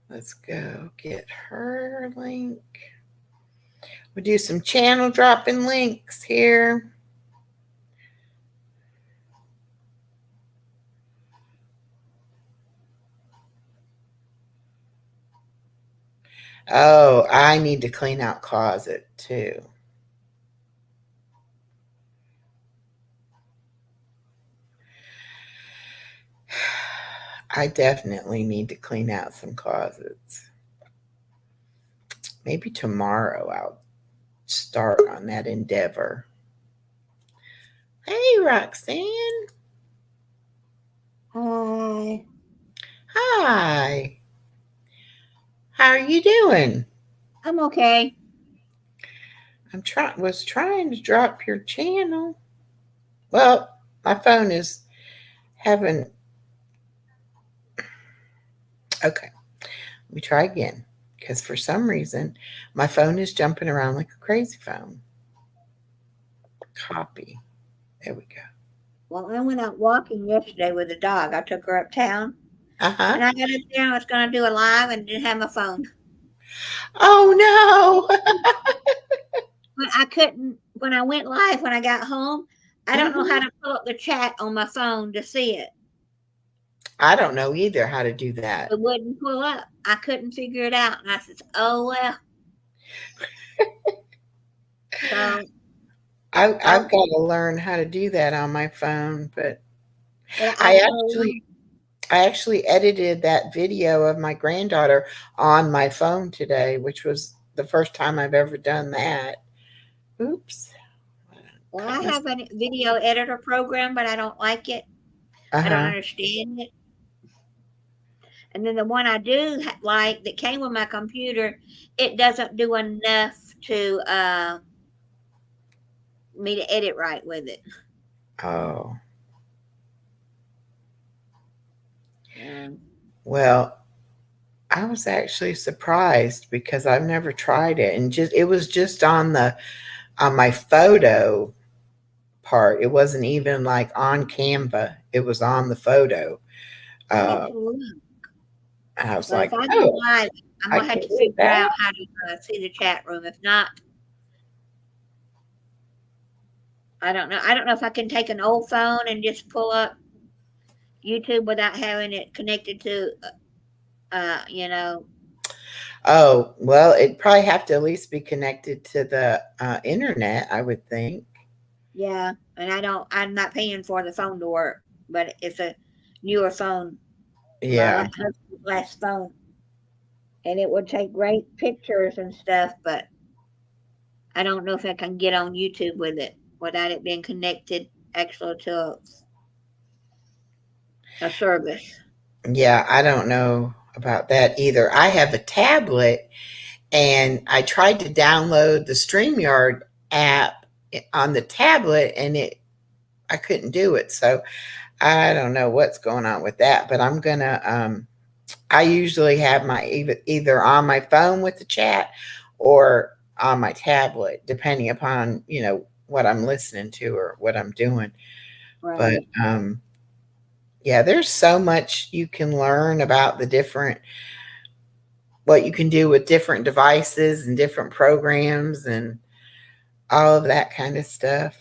Let's go get her link. We'll do some channel dropping links here. Oh, I need to clean out closet too. I definitely need to clean out some closets. Maybe tomorrow I'll start on that endeavor. Hey, Roxanne. Hi. Hi. How are you doing? I'm okay. Was trying to drop your channel. Well, my phone is having. Okay, let me try again. Because for some reason, my phone is jumping around like a crazy phone. Copy. There we go. Well, I went out walking yesterday with the dog. I took her uptown, and Uh-huh. I got up there and I was going to do a live and didn't have my phone. Oh, no. But I couldn't, when I went live, when I got home, I don't know how to pull up the chat on my phone to see it. I don't know either how to do that. It wouldn't pull up. I couldn't figure it out. And I said, oh, well. So I've got to learn how to do that on my phone, but I actually edited that video of my granddaughter on my phone today, which was the first time I've ever done that. Oops. Well, I have a video editor program, but I don't like it. I don't understand it. And then the one I do like that came with my computer, it doesn't do enough to me to edit right with it. Oh. Well, I was actually surprised because I've never tried it, and it was just on my photo part. It wasn't even like on Canva. It was on the photo. And I was like, if I go live, I'm gonna have to figure out how to see the chat room. If not, I don't know. I don't know if I can take an old phone and just pull up YouTube without having it connected to, Oh, well, it'd probably have to at least be connected to the internet, I would think. Yeah, and I'm not paying for the phone to work, but it's a newer phone. Yeah. My husband's last phone. And it would take great pictures and stuff, but I don't know if I can get on YouTube with it without it being connected actually to a service. Yeah, I don't know about that either. I have a tablet, and I tried to download the StreamYard app on the tablet, and I couldn't do it. So I don't know what's going on with that, but I'm gonna I usually have my either on my phone with the chat or on my tablet, depending upon, what I'm listening to or what I'm doing. Right. But yeah, there's so much you can learn about what you can do with different devices and different programs and all of that kind of stuff.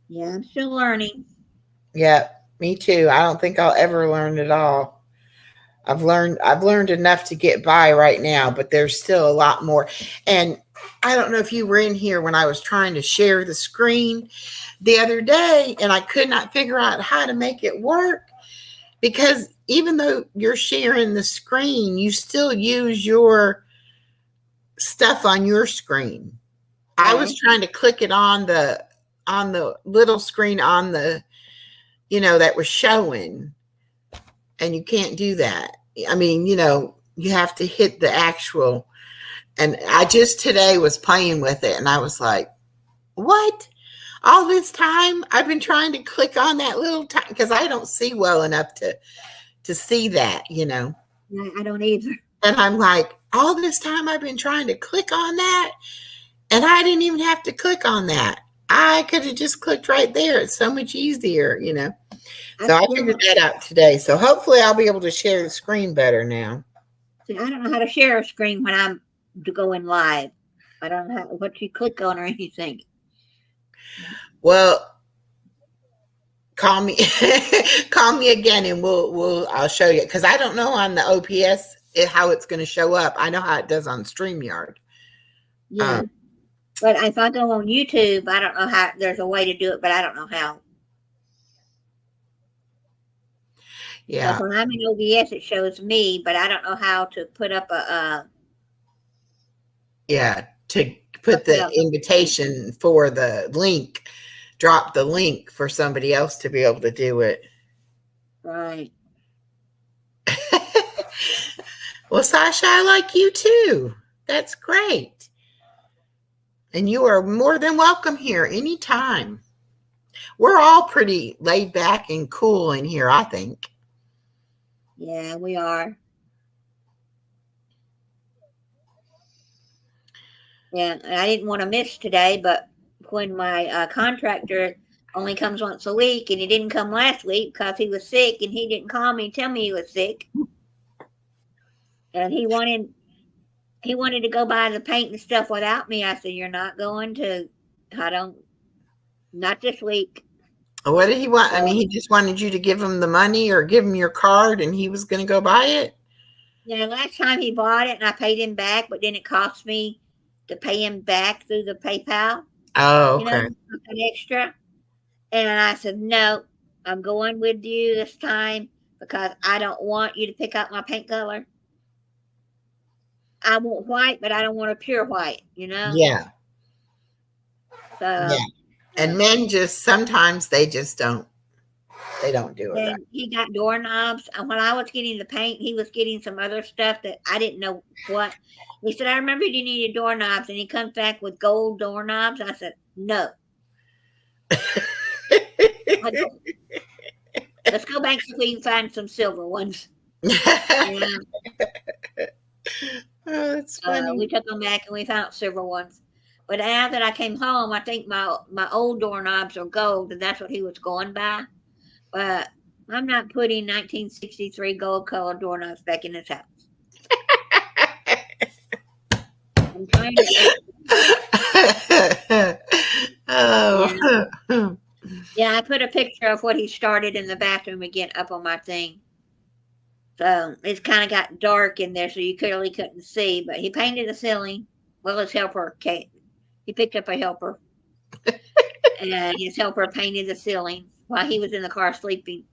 Yeah, I'm still learning. Yeah, me too. I don't think I'll ever learn it all. I've learned enough to get by right now, but there's still a lot more. And I don't know if you were in here when I was trying to share the screen the other day, and I could not figure out how to make it work, because even though you're sharing the screen, you still use your stuff on your screen. I was trying to click it on the little screen on the, that was showing, and you can't do that. I mean, you have to hit the actual, and I just today was playing with it, and I was like, what? All this time I've been trying to click on that little time, because I don't see well enough to see that. I don't either. And I'm like, all this time I've been trying to click on that, and I didn't even have to click on that. I could have just clicked right there. It's so much easier, So I figured that out today. So hopefully I'll be able to share the screen better now. See, I don't know how to share a screen when I'm going live. I don't know what you click on or anything. Well, call me call me again and I'll show you, because I don't know on the OPS how it's going to show up. I know how it does on StreamYard. Yeah. But if I go on YouTube, I don't know how. There's a way to do it, but I don't know how. Yeah. So when I'm in OBS, it shows me, but I don't know how to put up a. Yeah, to put the invitation for the link, drop the link for somebody else to be able to do it. Right. Well, Sasha, I like you too. That's great. And you are more than welcome here anytime. We're all pretty laid back and cool in here, I think. Yeah, we are. Yeah, I didn't want to miss today, but when my contractor only comes once a week, and he didn't come last week because he was sick, and he didn't call me and tell me he was sick, and he wanted to go buy the paint and stuff without me. I said, "You're not going to. I don't. Not this week." What did he want? I mean, he just wanted you to give him the money or give him your card and he was going to go buy it? Yeah, last time he bought it and I paid him back, but then it cost me to pay him back through the PayPal. Oh, okay. Something extra. And I said, no, I'm going with you this time because I don't want you to pick out my paint color. I want white, but I don't want a pure white, Yeah. So yeah. And men just sometimes they just don't do it. And Right. he got doorknobs. And when I was getting the paint, he was getting some other stuff that I didn't know what. He said, I remembered you needed doorknobs. And he comes back with gold doorknobs. I said, no. Let's go back so we can find some silver ones. Yeah. Oh, that's funny. We took them back and we found silver ones. But now that I came home, I think my old doorknobs are gold, and that's what he was going by. But I'm not putting 1963 gold colored doorknobs back in his house. I'm trying to. Oh. Yeah, I put a picture of what he started in the bathroom again up on my thing. So it's kind of got dark in there, so you clearly couldn't see. But he painted the ceiling. Well, his helper came. He picked up a helper, and his helper painted the ceiling while he was in the car sleeping.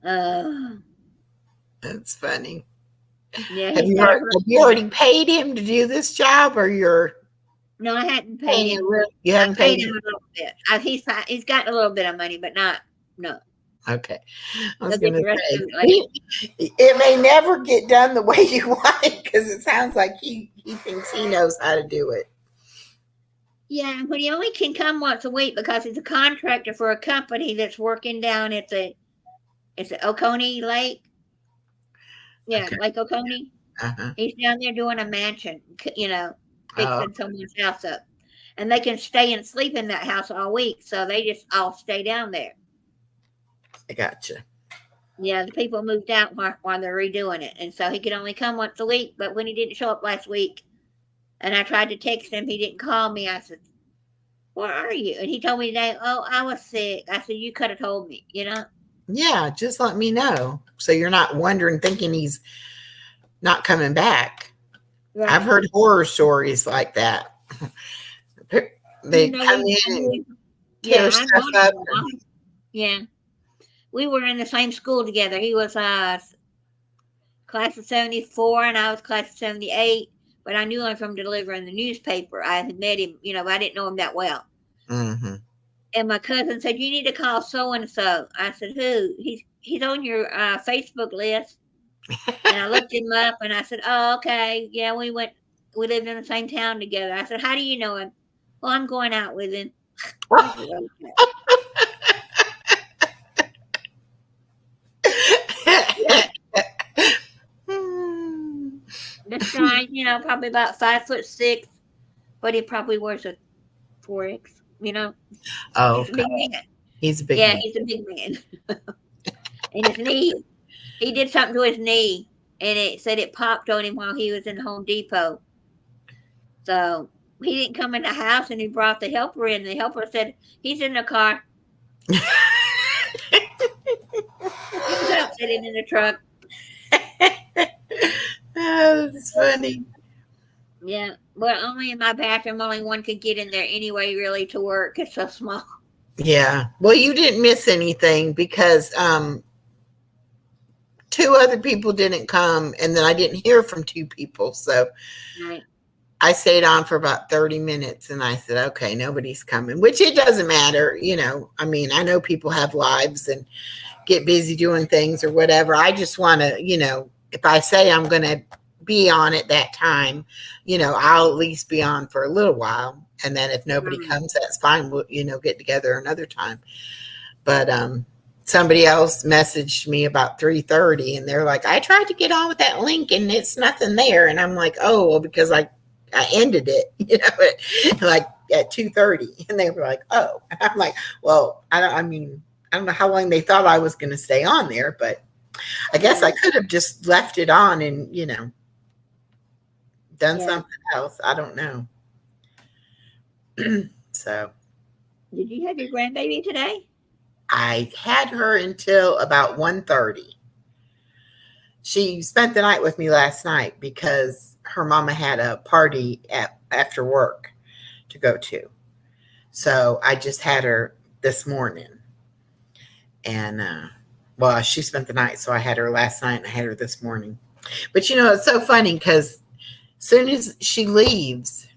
That's funny. Yeah, have you already paid him to do this job, or you're? No, I hadn't paid him. You haven't paid him a little bit. He's got a little bit of money, but not no. Okay. I was going to say, later. It may never get done the way you want it, because it sounds like he thinks he knows how to do it. Yeah, but he only can come once a week because he's a contractor for a company that's working down at the Oconee Lake. Yeah, okay. Lake Oconee. Uh-huh. He's down there doing a mansion, fixing someone's house up. And they can stay and sleep in that house all week, so they just all stay down there. I gotcha. Yeah, the people moved out while they're redoing it, and so he could only come once a week. But when he didn't show up last week, and I tried to text him, he didn't call me. I said, "Where are you?" And he told me today, "Oh, I was sick." I said, "You could have told me, Yeah, just let me know, so you're not wondering, thinking he's not coming back. Right. I've heard horror stories like that. They come in and tear stuff up. Yeah. We were in the same school together. He was class of 74 and I was class of 78, but I knew him from delivering the newspaper. I had met him, but I didn't know him that well. Mm-hmm. And my cousin said, "You need to call so-and-so." I said, "Who?" He's on your Facebook list. And I looked him up and I said, "Oh, okay. Yeah, we lived in the same town together." I said, "How do you know him?" "Well, I'm going out with him." This guy, probably about 5'6", but he probably wears a 4X, Oh, he's a big man. He's a big man. Yeah, he's a big man. And his knee, he did something to his knee, and it said it popped on him while he was in Home Depot. So he didn't come in the house, and he brought the helper in. The helper said, "He's in the car." He was out sitting in the truck. Oh, that's funny. Yeah. Well, only in my bathroom, only one could get in there anyway, really, to work. It's so small. Yeah. Well, you didn't miss anything because two other people didn't come, and then I didn't hear from two people. So Right. I stayed on for about 30 minutes, and I said, okay, nobody's coming, which it doesn't matter. I mean, I know people have lives and get busy doing things or whatever. I just want to, if I say I'm going to be on at that time, I'll at least be on for a little while. And then if nobody comes, that's fine. We'll, get together another time. But somebody else messaged me about 3:30, and they're like, I tried to get on with that link and it's nothing there. And I'm like, oh, well, because I ended it, like at 2:30. And they were like, oh. And I'm like, well, I don't know how long they thought I was going to stay on there, but I guess I could have just left it on and, done something else. I don't know. So. Did you have your grandbaby today? I had her until about 1:30. She spent the night with me last night because her mama had a party after work to go to. So I just had her this morning. And, she spent the night. So I had her last night and I had her this morning. But, it's so funny because as soon as she leaves,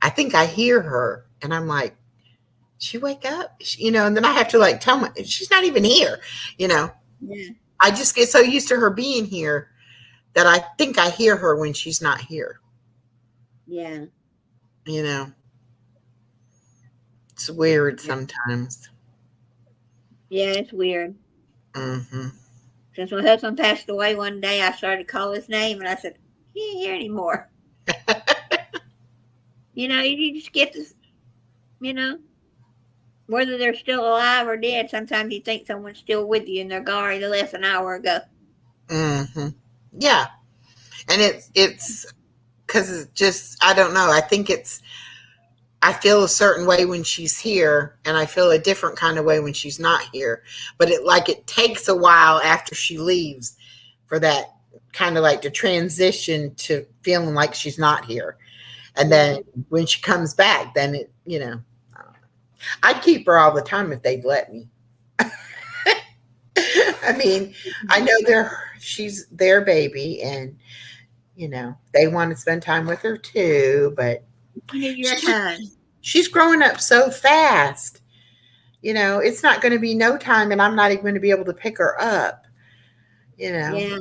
I think I hear her and I'm like, she wake up, and then I have to tell my, she's not even here, Yeah. I just get so used to her being here that I think I hear her when she's not here. Yeah. It's weird sometimes. Yeah, it's weird. Mm-hmm. Since my husband passed away one day, I started to call his name, and I said, he ain't here anymore. You just get this, whether they're still alive or dead, sometimes you think someone's still with you and they're gone already left an hour ago. Mm-hmm. Yeah. And it's because it's just, I don't know. I think I feel a certain way when she's here and I feel a different kind of way when she's not here. But it takes a while after she leaves for that kind of to transition to feeling like she's not here. And then when she comes back, then it, I'd keep her all the time if they'd let me. I mean, I know she's their baby and, they want to spend time with her too, but Your time. She's growing up so fast. It's not going to be no time and I'm not even going to be able to pick her up. Yeah.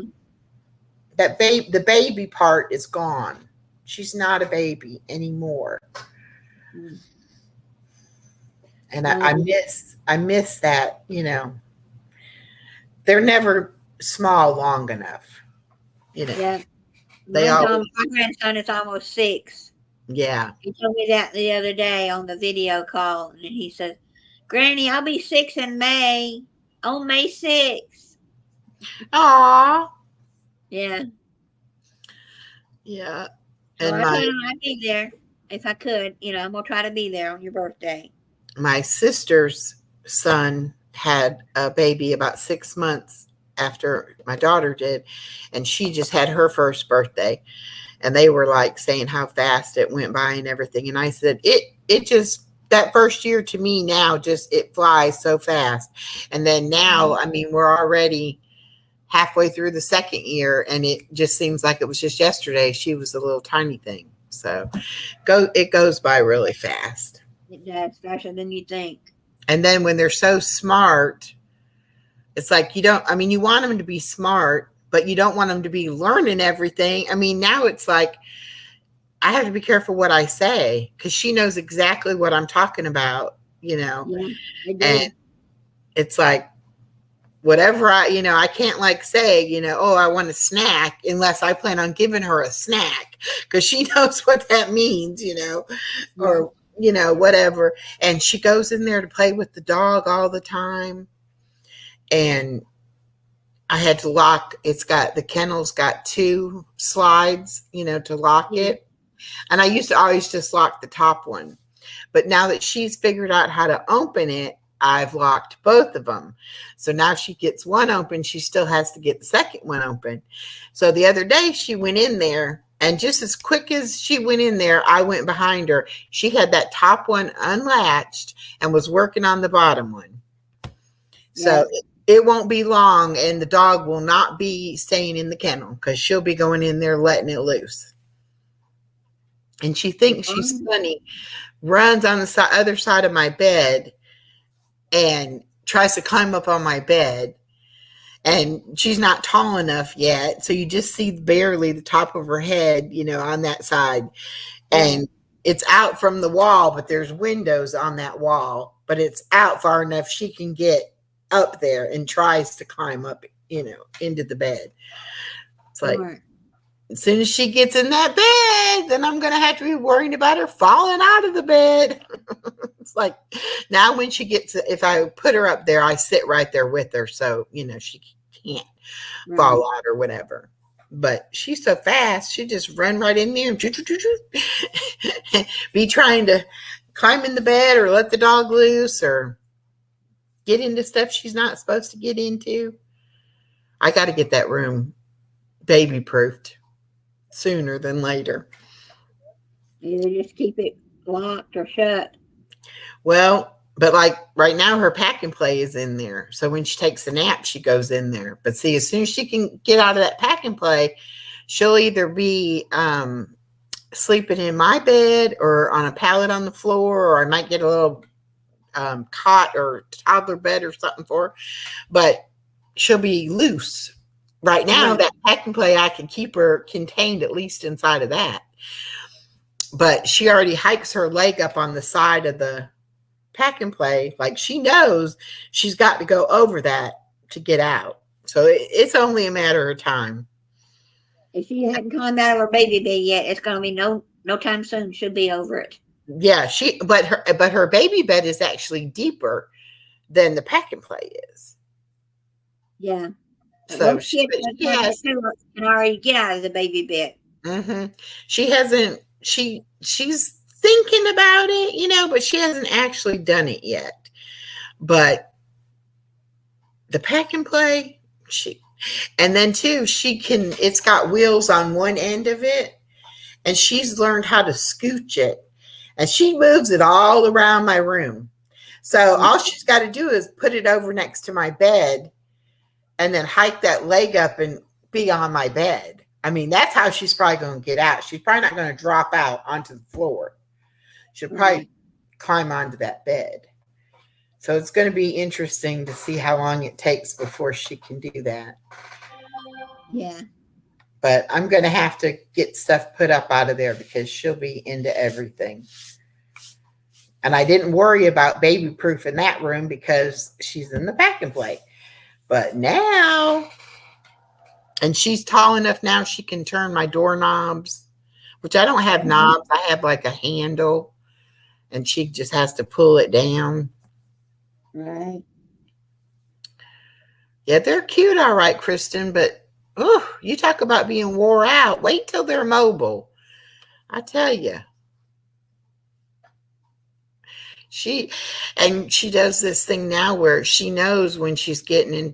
The baby part is gone. She's not a baby anymore. And I miss that, they're never small long enough. Yeah. My grandson is almost 6. Yeah. He told me that the other day on the video call, and he said, Granny, I'll be 6 in May. On May 6th. Aw. Yeah. Yeah. And And I'd be there if I could. I'm going to try to be there on your birthday. My sister's son had a baby about 6 months after my daughter did, and she just had her first birthday, and they were saying how fast it went by and everything. And I said, it just, that first year to me now, just, it flies so fast. And then now, I mean, we're already halfway through the second year, and it just seems like it was just yesterday she was a little tiny thing. So it goes by really fast. It does, faster than you think. And then when they're so smart, it's you want them to be smart, but you don't want them to be learning everything. I mean, now it's I have to be careful what I say because she knows exactly what I'm talking about, Yeah, and it's whatever I can't say, oh, I want a snack unless I plan on giving her a snack because she knows what that means, or, whatever. And she goes in there to play with the dog all the time. And I had to lock. The kennel's got 2 slides, to lock it. And I used to always just lock the top one. But now that she's figured out how to open it, I've locked both of them. So now if she gets one open, she still has to get the second one open. So the other day she went in there, and just as quick as she went in there, I went behind her. She had that top one unlatched and was working on the bottom one. So it won't be long, and the dog will not be staying in the kennel because she'll be going in there letting it loose. And she thinks she's funny, runs on the other side of my bed and tries to climb up on my bed. And she's not tall enough yet, so you just see barely the top of her head, on that side. And it's out from the wall, but there's windows on that wall, but it's out far enough she can get up there and tries to climb up, into the bed. It's like, as soon as she gets in that bed, then I'm going to have to be worrying about her falling out of the bed. It's like, now when she gets, if I put her up there, I sit right there with her. So, she can't fall out or whatever. But she's so fast, she just run right in there and be trying to climb in the bed or let the dog loose or get into stuff she's not supposed to get into. I got to get that room baby proofed sooner than later. Either just keep it locked or shut. Well, but like right now her pack and play is in there. So when she takes a nap, she goes in there. But see, as soon as she can get out of that pack and play, she'll either be sleeping in my bed or on a pallet on the floor, or I might get a little cot or toddler bed or something for her. But she'll be loose. Right now, that pack and play, I can keep her contained at least inside of that. But she already hikes her leg up on the side of the pack and play. Like she knows she's got to go over that to get out. So it's only a matter of time. If she hadn't climbed out of her baby bed yet, it's going to be no time soon. She'll be over it. Yeah, but her baby bed is actually deeper than the pack and play is. Yeah. So she can already get out of the baby bed. Mm-hmm. She hasn't. She's thinking about it, but she hasn't actually done it yet. But the pack and play, and then too, it's got wheels on one end of it, and she's learned how to scooch it, and she moves it all around my room. So all she's got to do is put it over next to my bed and then hike that leg up and be on my bed. I mean, that's how she's probably going to get out. She's probably not going to drop out onto the floor. She'll probably climb onto that bed. So it's going to be interesting to see how long it takes before she can do that. Yeah. But I'm going to have to get stuff put up out of there because she'll be into everything. And I didn't worry about baby proof in that room because she's in the pack and play. But now, and she's tall enough now she can turn my doorknobs, which I don't have knobs. I have like a handle, and she just has to pull it down. Right. Yeah, they're cute, all right, Kristen, but you talk about being wore out. Wait till they're mobile. I tell you. She does this thing now where she knows when she's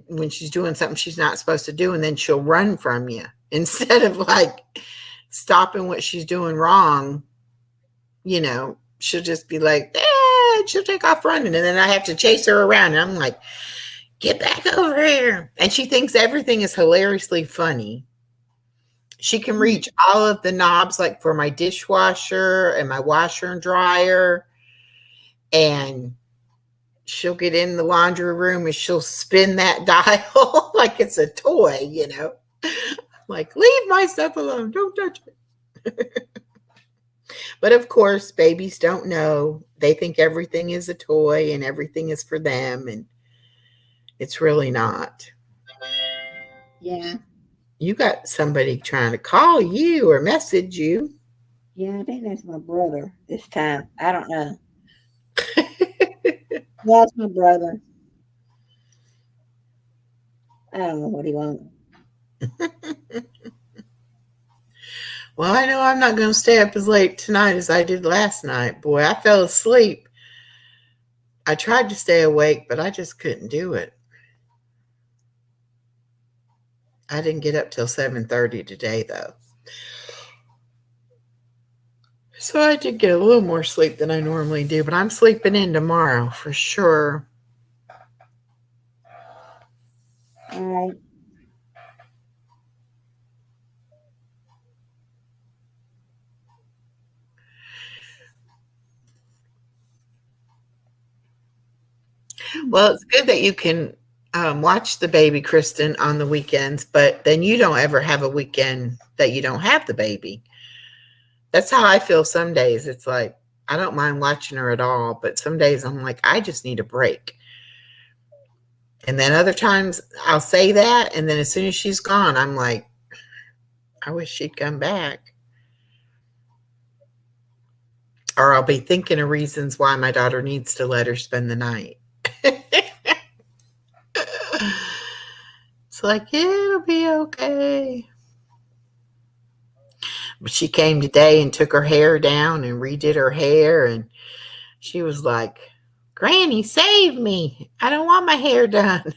when she's doing something she's not supposed to do, and then she'll run from you instead of like stopping what she's doing wrong. She'll just be like, she'll take off running, and then I have to chase her around, and I'm like, get back over here. And she thinks everything is hilariously funny. She can reach all of the knobs, like for my dishwasher and my washer and dryer. And she'll get in the laundry room and she'll spin that dial like it's a toy, like, leave my stuff alone. Don't touch it. But of course, babies don't know. They think everything is a toy and everything is for them. And it's really not. Yeah. You got somebody trying to call you or message you. Yeah, I think that's my brother this time. I don't know. That's my brother. I don't know what he wants. Well, I know I'm not going to stay up as late tonight as I did last night. Boy, I fell asleep. I tried to stay awake, but I just couldn't do it. I didn't get up till 7:30 today, though. So I did get a little more sleep than I normally do, but I'm sleeping in tomorrow for sure. All right. Well, it's good that you can watch the baby, Kristen, on the weekends, but then you don't ever have a weekend that you don't have the baby. That's how I feel some days. It's like, I don't mind watching her at all, but some days I'm like, I just need a break. And then other times I'll say that, and then as soon as she's gone, I'm like, I wish she'd come back. Or I'll be thinking of reasons why my daughter needs to let her spend the night. It's like, it'll be okay. But she came today and took her hair down and redid her hair, and she was like, Granny, save me. I don't want my hair done.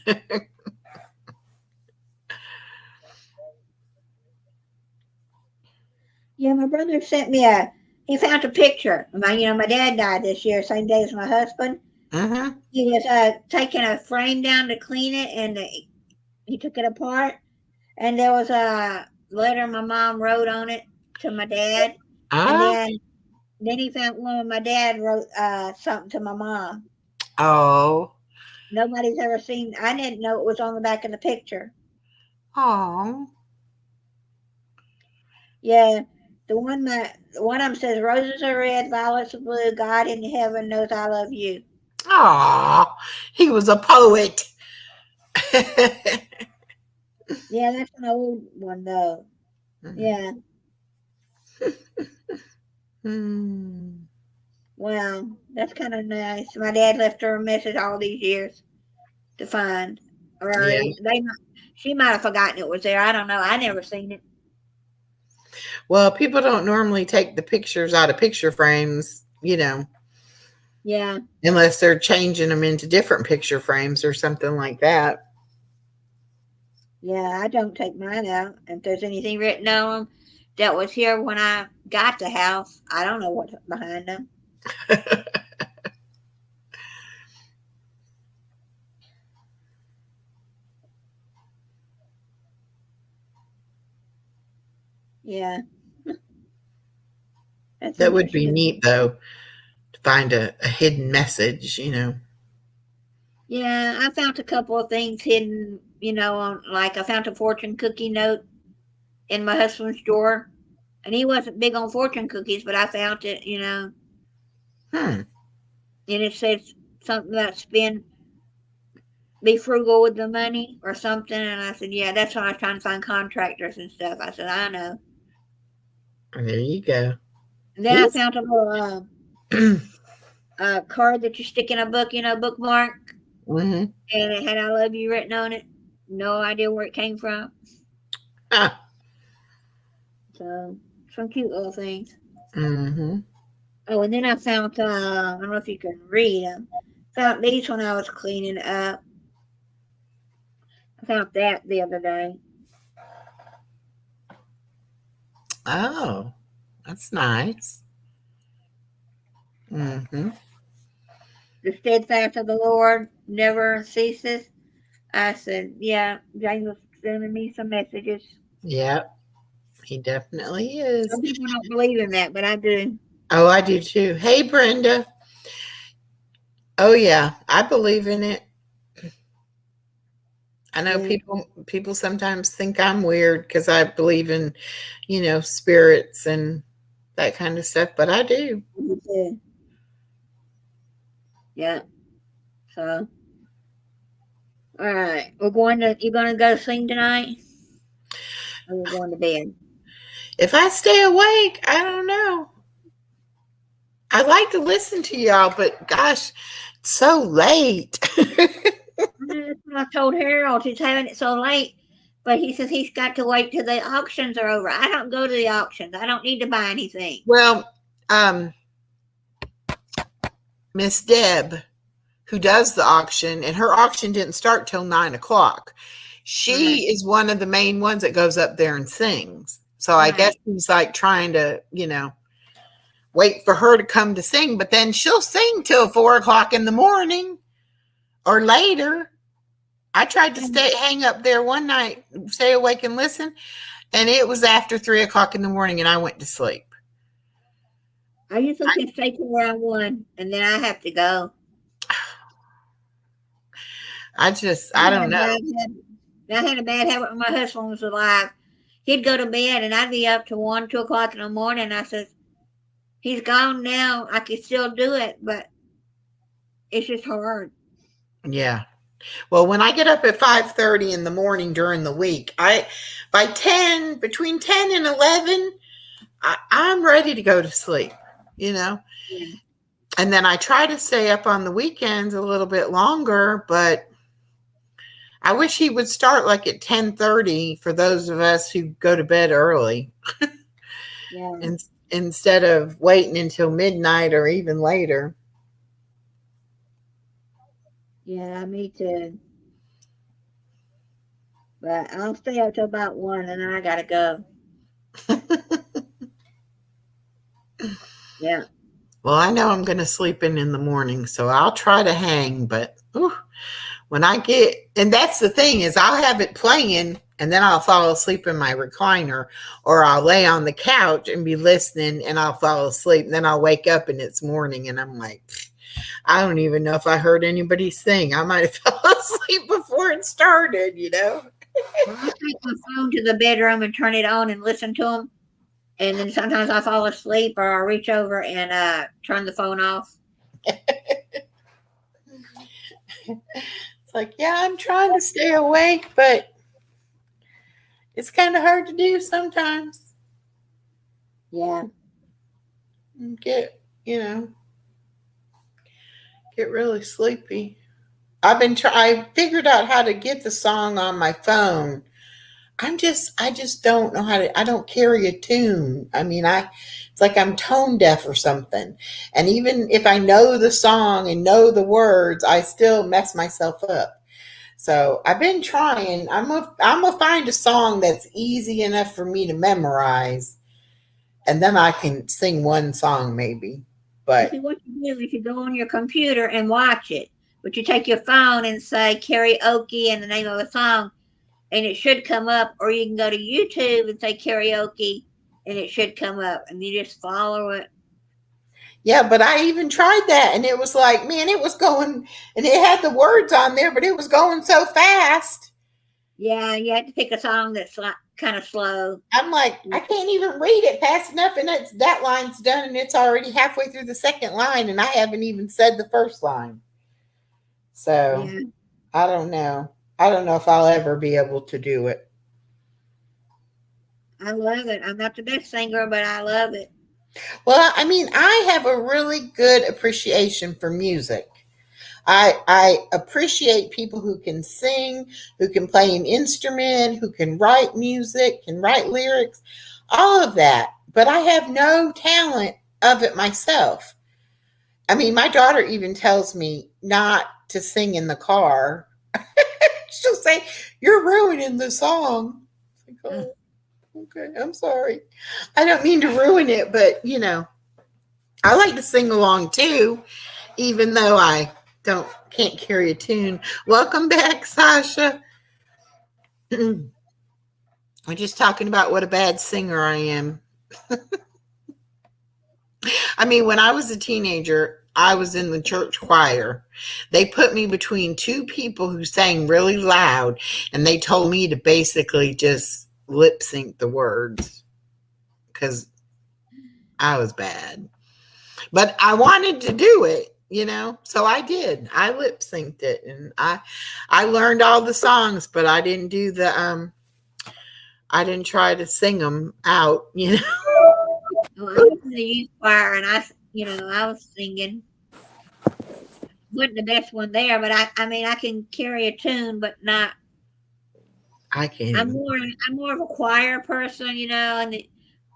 Yeah, my brother sent me he found a picture. My dad died this year, same day as my husband. Mm-hmm. He was taking a frame down to clean it, and he took it apart. And there was a letter my mom wrote on it to my dad. And then he found one of my dad wrote something to my mom. Oh. Nobody's ever seen. I didn't know it was on the back of the picture. Oh. Yeah, one of them says, "Roses are red, violets are blue. God in heaven knows I love you." Aw, he was a poet. Yeah, that's an old one though. Yeah. Well, that's kind of nice. My dad left her a message all these years to find, or Yeah. she might have forgotten it was there. I don't know. I never seen it. Well, people don't normally take the pictures out of picture frames, Yeah. unless they're changing them into different picture frames or something like that. Yeah, I don't take mine out. If there's anything written on them that was here when I got the house, I don't know what's behind them. Yeah. That would be neat, though, to find a hidden message, Yeah, I found a couple of things hidden, on like I found a fortune cookie note in my husband's drawer. And he wasn't big on fortune cookies, but I found it, Hmm. and it says something about be frugal with the money or something. And I said, yeah, that's when I was trying to find contractors and stuff. I said, I know. There you go. And then I found a little card that you stick in a book, bookmark. Mm-hmm. And it had I love you written on it. No idea where it came from. Ah. So, some cute little things. Mm-hmm. Oh, and then I found, I don't know if you can read them. Found these when I was cleaning up. I found that the other day. Oh, that's nice. Mm-hmm. The steadfast of the Lord never ceases. I said, yeah, James was sending me some messages. Yep, he definitely is. Some people don't believe in that, but I do. Oh, I do too. Hey, Brenda. Oh, yeah, I believe in it. I know people sometimes think I'm weird because I believe in, spirits and that kind of stuff, but I do. You too. Yeah. So, all right, you're going to go sing tonight, or you're going to bed? If I stay awake, I don't know. I like to listen to y'all, but gosh, it's so late. It's I told Harold he's having it so late, but he says he's got to wait till the auctions are over. I don't go to the auctions. I don't need to buy anything. Well, Miss Deb, who does the auction, and her auction didn't start till 9 o'clock. She is one of the main ones that goes up there and sings. So I guess he's like trying to, wait for her to come to sing, but then she'll sing till 4 o'clock in the morning or later. I tried to hang up there one night, stay awake and listen, and it was after 3 o'clock in the morning, and I went to sleep. I usually can stay till around 1, and then I have to go. I don't know. I had a bad habit when my husband was alive. He'd go to bed, and I'd be up to 1, 2 o'clock in the morning. I said, he's gone now. I can still do it, but it's just hard. Yeah. Well, when I get up at 5:30 in the morning during the week, between 10 and 11, I'm ready to go to sleep, Yeah. And then I try to stay up on the weekends a little bit longer, but I wish he would start like at 10:30 for those of us who go to bed early. Yeah. Instead of waiting until midnight or even later. Yeah, me too. But I'll stay up till about 1, and then I gotta go. Yeah. Well, I know I'm going to sleep in the morning, so I'll try to hang, but when I get, and that's the thing is I'll have it playing and then I'll fall asleep in my recliner, or I'll lay on the couch and be listening and I'll fall asleep, and then I'll wake up and it's morning and I'm like, I don't even know if I heard anybody sing. I might have fell asleep before it started, Well, I take my phone to the bedroom and turn it on and listen to them. And then sometimes I fall asleep, or I'll reach over and turn the phone off. It's like, yeah, I'm trying to stay awake, but it's kind of hard to do sometimes. Yeah. Get really sleepy. I figured out how to get the song on my phone. I just don't know how to, I don't carry a tune. I mean, it's like I'm tone deaf or something. And even if I know the song and know the words, I still mess myself up. So I've been trying. I'm gonna find a song that's easy enough for me to memorize, and then I can sing one song maybe. But See, what you do is you go on your computer and watch it. But you take your phone and say karaoke and the name of a song, and it should come up. Or you can go to YouTube and say karaoke, and it should come up. And you just follow it. yeah, but I even tried that, and it was like, man, it was going, and it had the words on there, but it was going so fast. Yeah, you have to pick a song that's kind of slow. I'm like, I can't even read it fast enough, and that line's done, and it's already halfway through the second line, and I haven't even said the first line. So Yeah. I don't know. I don't know if I'll ever be able to do it. I love it. I'm not the best singer, but I love it. Well, I mean, I have a really good appreciation for music. I appreciate people who can sing, who can play an instrument, who can write music, can write lyrics, all of that. But I have no talent of it myself. I mean, my daughter even tells me not to sing in the car. She'll say, "You're ruining the song." Like, oh, okay, I'm sorry. I don't mean to ruin it, but I like to sing along too, even though I can't carry a tune. Welcome back, Sasha. We're just talking about what a bad singer I am. I mean, when I was a teenager, I was in the church choir. They put me between two people who sang really loud, and they told me to basically just lip sync the words because I was bad. But I wanted to do it, so I did. I lip synced it, and I learned all the songs, but I didn't do I didn't try to sing them out, Well, I was in the youth choir, and I was singing. wasn't the best one there, but I mean, I can carry a tune, but not. I can't I'm even. more I'm more of a choir person, and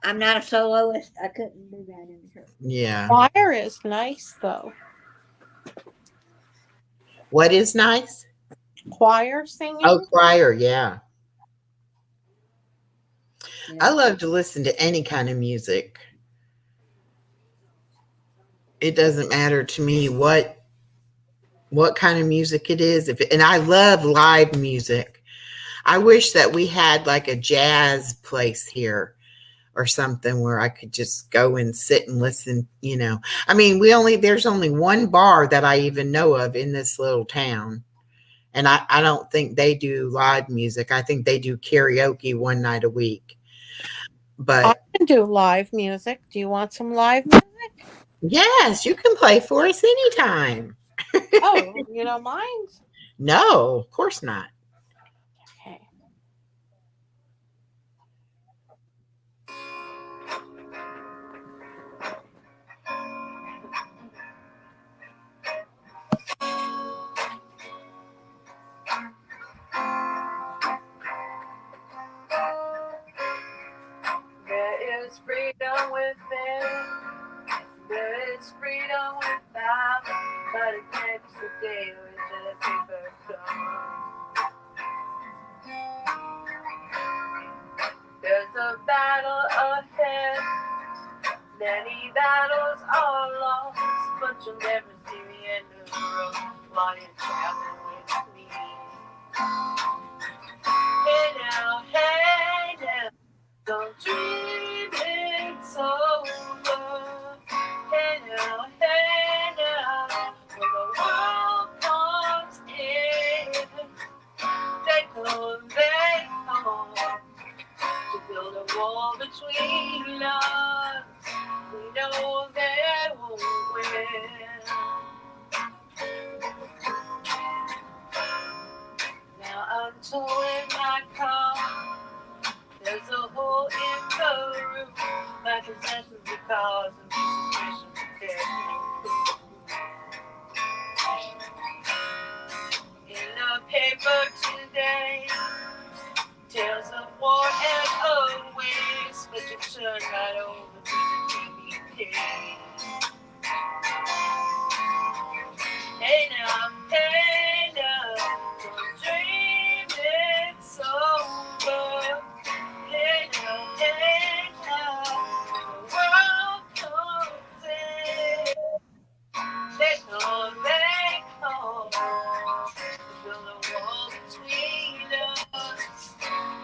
I'm not a soloist. I couldn't do that in the church. Yeah. Choir is nice though. What is nice? Choir Oh, singing. choir. Yeah. I Yeah. love to listen to any kind of music. It doesn't matter to me what kind of music it is. And I love live music. I wish that we had like a jazz place here or something where I could just go and sit and listen. I mean, there's only one bar that I even know of in this little town. And I don't think they do live music. I think they do karaoke one night a week. I But can do live music. Do you want some live music? yes, you can play for us anytime. Oh, you don't mind? No, of course not. Okay. There is freedom within. There is freedom without. But against the day with the paper come. There's a battle ahead. Many battles are lost, but you'll never see the end of the road while you're traveling with me. Hey now, don't dream it's over. Hey now, when the world comes in, they come to build a wall between us. We know they won't win. Now I'm towing my car. There's a hole in the roof. My possessions are cars and suspicion to care. In the paper today, tales of war and of waste, but you turn right over to the TV page. Hey now, don't dream it's over. Hey now, the world comes in. They come, build a wall between us.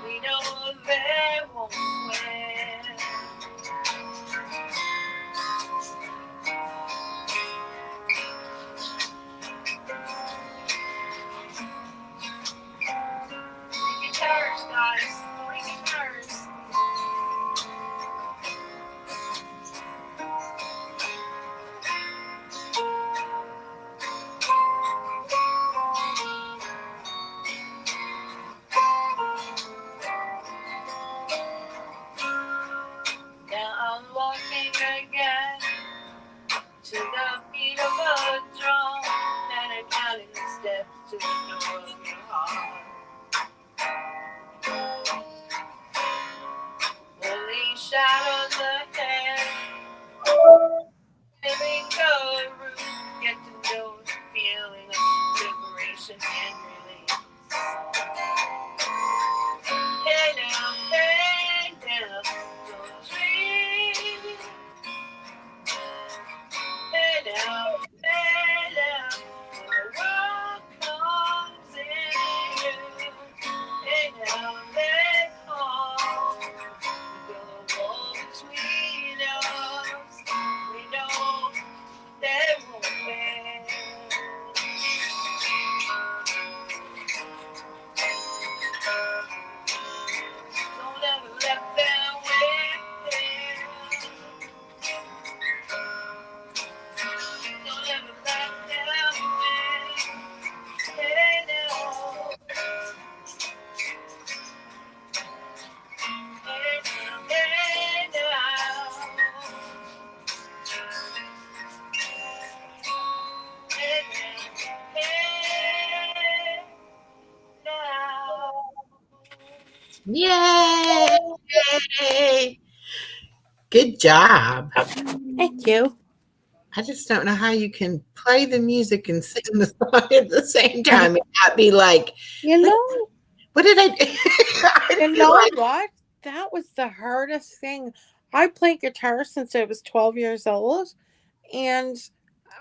We know they won't win. Bring guitars, guys. Bring guitars. Now I'm walking again to the beat of a drum, and I'm counting the steps to the door of your heart. Holy shadows ahead, feeling the root, get to know the feeling of liberation and release. Hey now, don't dream. Hey now, when the world comes in. Yay! Good job. Thank you. I just don't know how you can play the music and sing the song at the same time and not be like, You what, know, what did I do? you know what? That was the hardest thing. I played guitar since I was 12 years old, and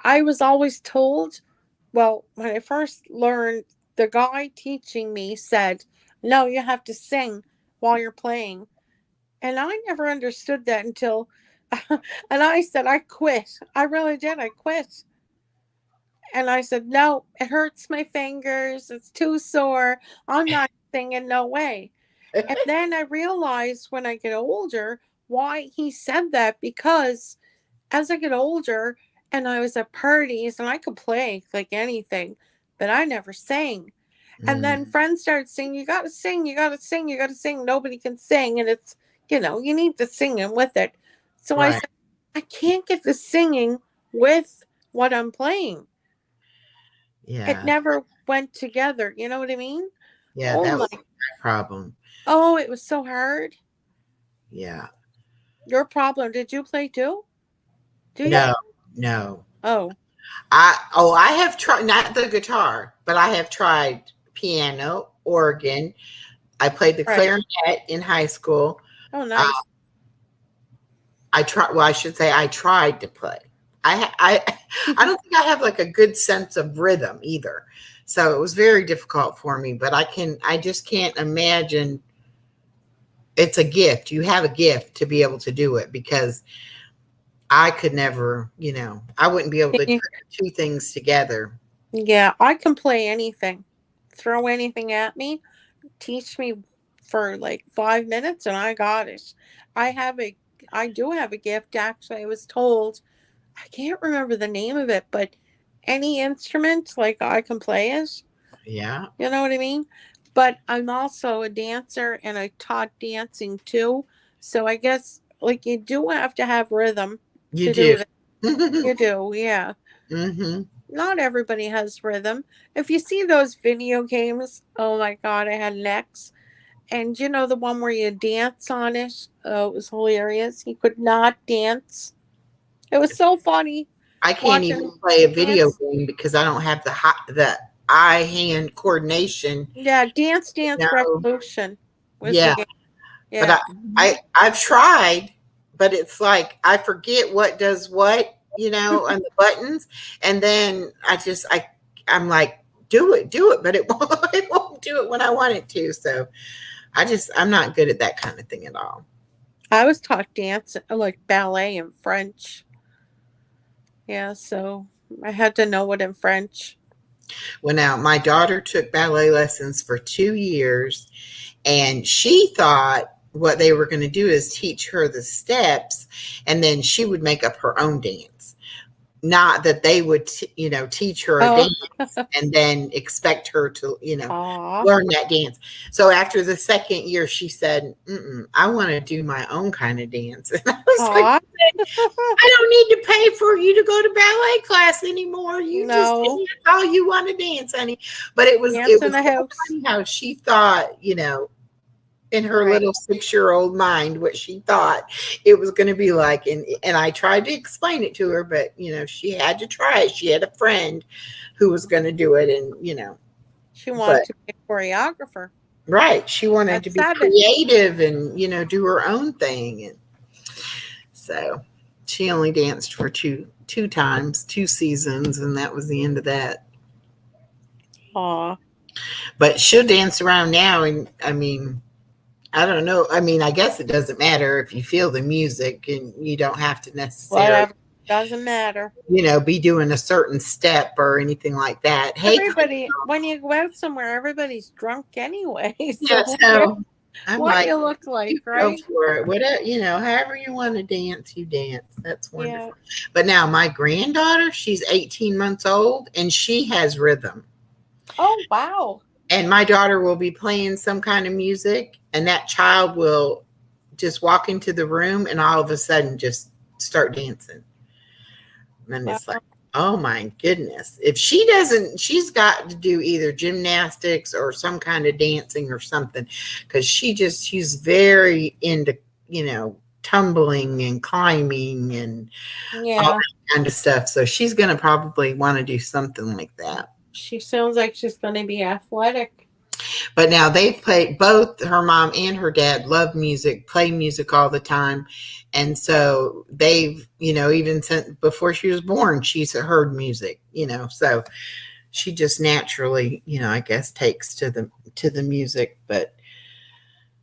I was always told, well, when I first learned, the guy teaching me said, no, you have to sing while you're playing. And I never understood that until, and I said, I quit. I really did. I quit. And I said, no, it hurts my fingers. It's too sore. I'm not singing, no way. And then I realized when I get older why he said that, because as I get older and I was at parties and I could play like anything, but I never sang. And then friends started saying, you got to sing, you got to sing, you got to sing. Nobody can sing. And it's, you need to sing and with it. So I Right. said, I can't get the singing with what I'm playing. It Yeah. never went together. You know what I mean? Yeah, Oh that my, was my problem. oh, it was so hard. Yeah. Your problem. Did you play too? Do you? No, no. Oh, I have tried, not the guitar, but I have tried piano, organ. I played the right. clarinet in high school. Oh, Uh, nice. I should say I tried to play. I don't think I have like a good sense of rhythm either. So it was very difficult for me, but I just can't imagine. It's a gift. You have a gift to be able to do it, because I could never, I wouldn't be able to put the two things together. Yeah, I can play anything. Throw anything at me. Teach me for like 5 minutes and I got it. I have a I do have a gift actually. I was told, I can't remember the name of it, but any instrument like I can play it. Yeah. You know what I mean? But I'm also a dancer and I taught dancing too. So I guess like you do have to have rhythm You to do. do that. You do, yeah. Hmm. Not everybody has rhythm. If you see those video games, oh my god, I had an ex. And you know the one where you dance on it? Oh, it was hilarious. He could not dance. It was so funny I can't watching even play a video dance. game because I don't have the eye hand coordination. Yeah, Dance No. Revolution was the Yeah, game. but Yeah. I've tried, but it's like I forget what does what, on the buttons, and then I'm like, do it, but it won't do it when I want it to. So I'm not good at that kind of thing at all. I was taught dance like ballet in French. Yeah, so I had to know it in French. Well, now my daughter took ballet lessons for 2 years, and she thought what they were going to do is teach her the steps, and then she would make up her own dance. Not that they would, teach her a Oh, dance and then expect her to, aw, learn that dance. So after the second year, she said, I want to do my own kind of dance. And I was like, aw. I don't need to pay for you to go to ballet class anymore. You just No, dance all you want to dance, honey. But it was dance in the so house. funny how she thought, in her Right. little 6-year-old mind, what she thought it was going to be like. And I tried to explain it to her, but she had to try it. She had a friend who was going to do it, and She wanted but to be a choreographer right, she wanted at to be 7. creative and do her own thing. And so she only danced for two times, 2 seasons, and that was the end of that. Aw. But she'll dance around now, and I mean, I don't know. I mean, I guess it doesn't matter if you feel the music, and you don't have to necessarily, Whatever. Doesn't matter. be doing a certain step or anything like that. Hey, Everybody, when you go out somewhere, everybody's drunk anyway. yeah, So so I'm what like, you look like, you go right? for it. Whatever, however you want to dance, you dance. That's wonderful. Yeah. But now my granddaughter, she's 18 months old, and she has rhythm. Oh, wow. And my daughter will be playing some kind of music, and that child will just walk into the room and all of a sudden just start dancing. And Wow. it's like, Oh my goodness. If she doesn't, she's got to do either gymnastics or some kind of dancing or something, because she's very into, tumbling and climbing and all Yeah, that kind of stuff. So she's going to probably want to do something like that. she sounds like she's going to be athletic. But now they play, both her mom and her dad love music, play music all the time. And so they've, even since before she was born, she's heard music, so she just naturally, I guess takes to the music, but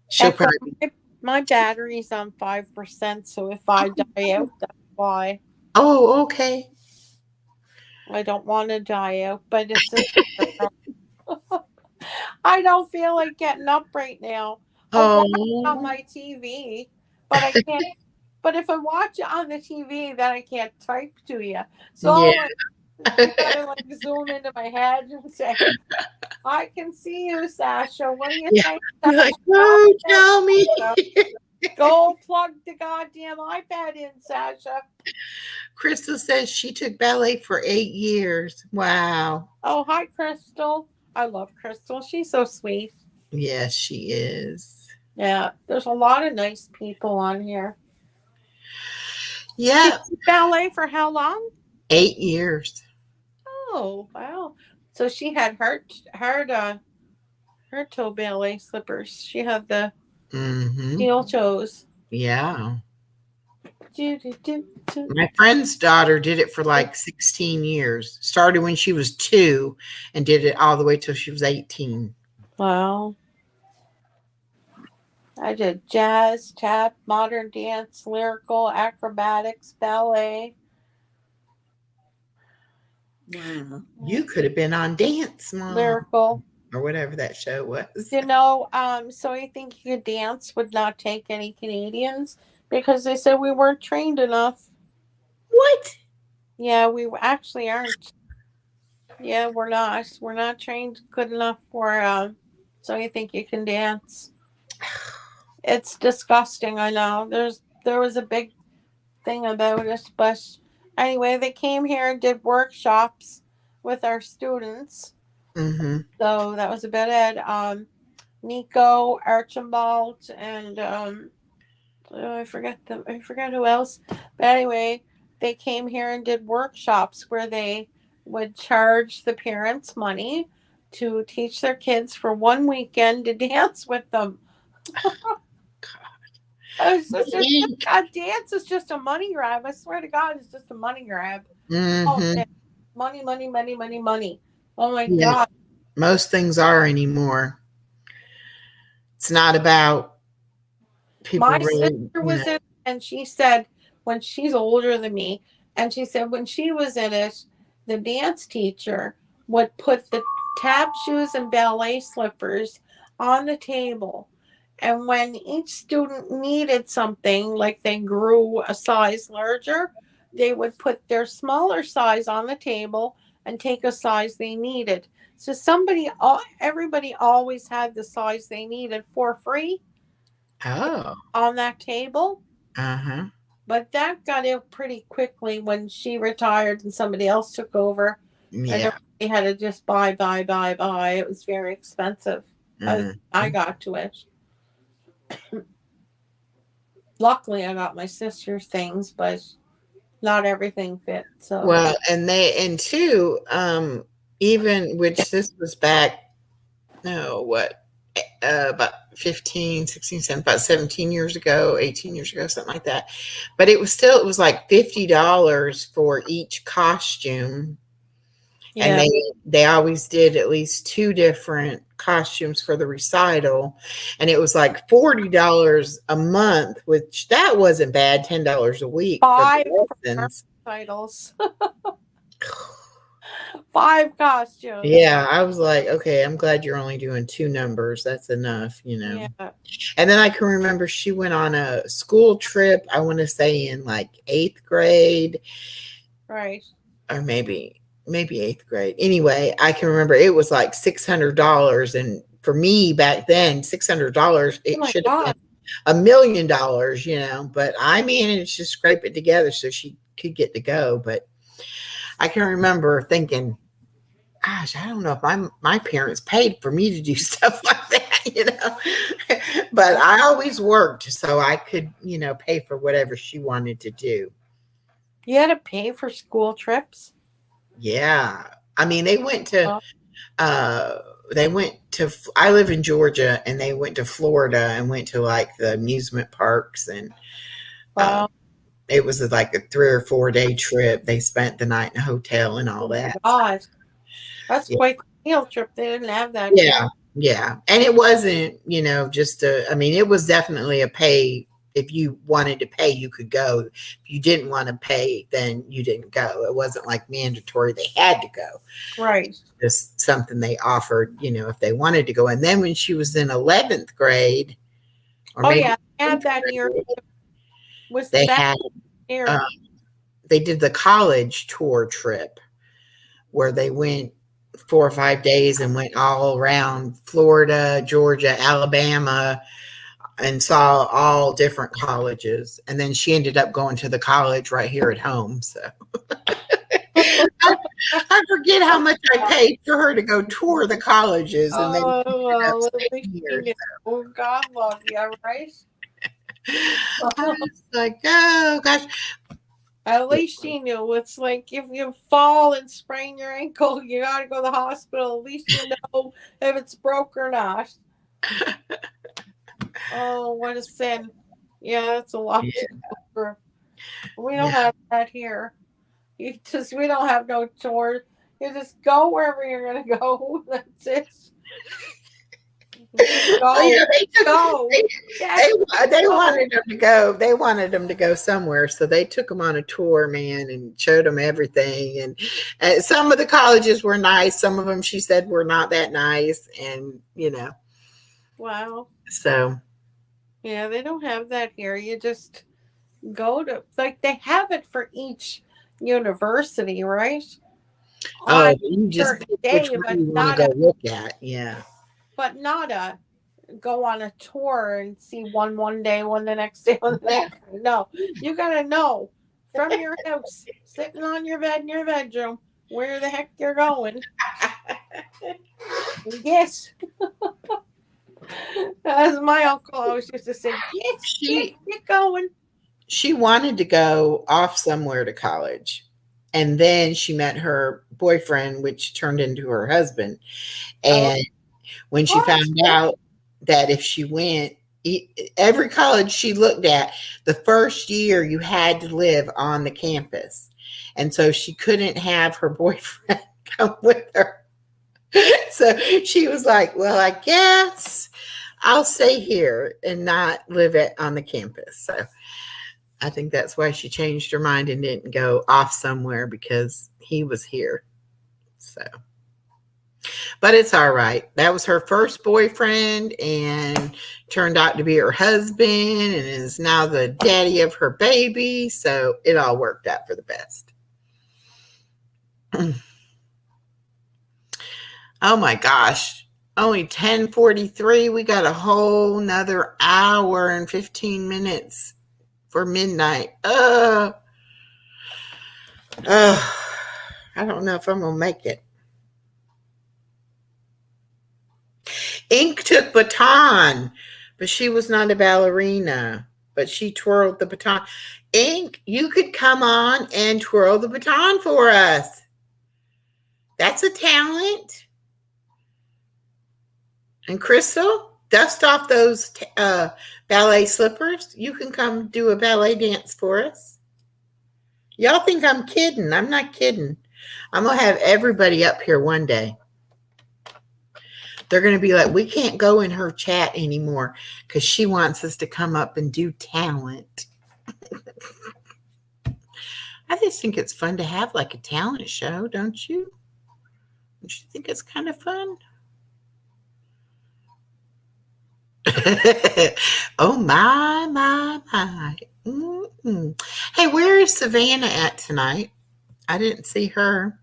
she'll Echo, probably, my battery's on 5%, so if I die out, that's why. oh, okay. I don't want to die out, but it's just I don't feel like getting up right now. I'll watch it on Oh, my TV, but I can't. But if I watch it on the TV, then I can't type to you. So yeah. I gotta like zoom into my head and say, "I can see you, Sasha. What do you Yeah. think?" You're like, Sasha? oh, tell me. Go plug the goddamn iPad in, Sasha. Crystal says she took ballet for 8 years. Wow. Oh, hi, Crystal. I love Crystal. She's so sweet. Yes, she is. Yeah, there's a lot of nice people on here. She Yeah, did ballet for how long? 8 years. Oh, wow. So she had her toe ballet slippers. She had the Mm-hmm. steel toes. Yeah. Do, do, do, do. My friend's daughter did it for like 16 years. Started when she was 2 and did it all the way till she was 18. Wow. I did jazz, tap, modern dance, lyrical, acrobatics, ballet. Wow. You could have been on Dance Mom Lyrical. or whatever that show was. So I think You Could Dance would not take any Canadians because they said we weren't trained enough. What? Yeah, we actually aren't. Yeah, we're not. We're not trained good enough for So You Think You Can Dance. It's disgusting, I know. There was a big thing about it, but anyway, they came here and did workshops with our students. Mm-hmm. So that was about it. Nico, Archibald, and I forget who else. But anyway, they came here and did workshops where they would charge the parents money to teach their kids for one weekend to dance with them. Dance is just a money grab. I swear to God, it's just a money grab. Mm-hmm. Oh, money, money, money, money, money. Oh my Yeah. God. Most things are anymore. It's not about people My really, sister was in it, and she said when she's older than me, and she said when she was in it, the dance teacher would put the tap shoes and ballet slippers on the table. And when each student needed something, like they grew a size larger, they would put their smaller size on the table and take a size they needed. So everybody always had the size they needed for free Oh. on that table. Uh-huh. But that got out pretty quickly when she retired and somebody else took over. Yeah. And they had to just buy. It was very expensive. I got to it. Luckily, I got my sister's things, but not everything fit. So Well, and two, even which this was back, no, what, about 15, 16, 17, about 17 years ago, 18 years ago, something like that. But it was like $50 for each costume. yeah. And they always did at least 2 different costumes for the recital, and it was like $40 a month, which that wasn't bad. $10 a week Five for the lessons. titles. 5 costumes. Yeah, I was like, okay, I'm glad you're only doing 2 numbers. That's enough, Yeah. And then I can remember she went on a school trip, I want to say in like 8th grade. Right. Or maybe 8th grade. Anyway, I can remember it was like $600, and for me back then, $600 it should have been $1 million, But I managed to scrape it together so she could get to go. But I can remember thinking, gosh, I don't know if my parents paid for me to do stuff like that. But I always worked so I could, pay for whatever she wanted to do. You had to pay for school trips? Yeah. I mean, they went to Oh, uh I live in Georgia, and they went to Florida and went to like the amusement parks, and um, wow. it was like a 3 or 4 day trip. They spent the night in a hotel and all Oh my that. gosh. That's Yeah. quite the field trip. They didn't have that here. Yeah. Yeah. And it wasn't, I mean, it was definitely a pay. If you wanted to pay, you could go. If you didn't want to pay, then you didn't go. It wasn't like mandatory. They had to go. Right. Just something they offered, if they wanted to go. And then when she was in 11th grade, or Oh maybe yeah, I had 10th that here. grade, Was they that had, here? they did the college tour trip where they went 4 or 5 days and went all around Florida, Georgia, Alabama, and saw all different colleges. And then she ended up going to the college right here at home. So I forget how much I paid for her to go tour the colleges, and then Oh, she ended up well, at staying least here. you know. Oh, God love you, right? I was like, oh gosh. At least she knew. It's like if you fall and sprain your ankle, you gotta go to the hospital. At least you know if it's broke or not. Oh, what a sin. Yeah, it's a lot Yeah. to go through. We don't Yeah. have that here. We don't have no tour. You just go wherever you're gonna go. That's it. Just Oh go. yeah, Go. Yes. they Go. wanted them to go. They wanted them to go somewhere, so they took them on a tour, man, and showed them everything. And some of the colleges were nice. Some of them, she said, were not that nice, and Wow. so Yeah, they don't have that here. You just go to, like, they have it for each university, right? On oh, a you just certain pick which day, one you want to go look at. Yeah. but not a go on a tour and see one day, one the next day, one the next. No, you gotta know from your house, sitting on your bed in your bedroom, where the heck you're going. Yes, as my uncle always used to say, yes, She get going. she wanted to go off somewhere to college. And then she met her boyfriend, which turned into her husband. Oh, And when she what? found out that if she went, every college she looked at, the first year you had to live on the campus. And so she couldn't have her boyfriend come with her. So she was like, well, I guess I'll stay here and not live on the campus. So I think that's why she changed her mind and didn't go off somewhere, because he was here. So, but it's all right. That was her first boyfriend and turned out to be her husband, and is now the daddy of her baby. So it all worked out for the best. Oh my gosh. Only 10:43. We got a whole nother hour and 15 minutes for midnight. I don't know if I'm gonna make it. Ink took baton, but she was not a ballerina, but she twirled the baton. Ink, you could come on and twirl the baton for us. That's a talent. And Crystal, dust off those ballet slippers. You can come do a ballet dance for us. Y'all think I'm kidding. I'm not kidding. I'm going to have everybody up here one day. They're going to be like, we can't go in her chat anymore because she wants us to come up and do talent. I just think it's fun to have like a talent show, don't you? Don't you think it's kind of fun? Oh, my. Mm-mm. Hey, where is Savannah at tonight? I didn't see her.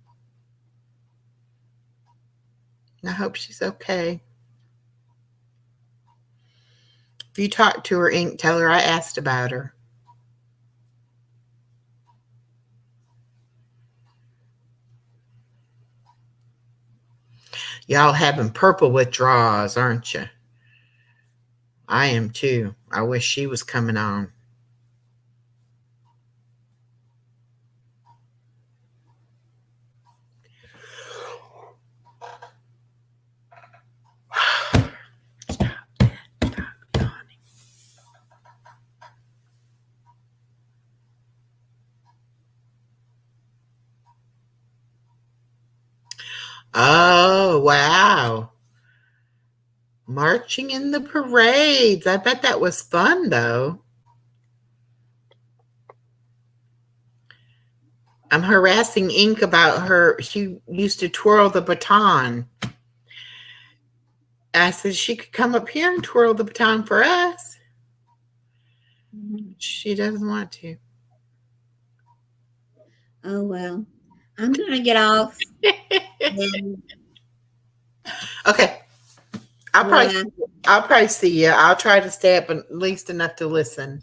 I hope she's okay. If you talk to her, Ink, tell her I asked about her. Y'all having purple withdrawals, aren't you? I am too. I wish she was coming on. Oh, wow. Marching in the parades. I bet that was fun, though. I'm harassing Ink about her. She used to twirl the baton. I said she could come up here and twirl the baton for us. She doesn't want to. Oh, well. I'm going to get off. And, Okay. I'll probably see you. I'll try to stay up at least enough to listen.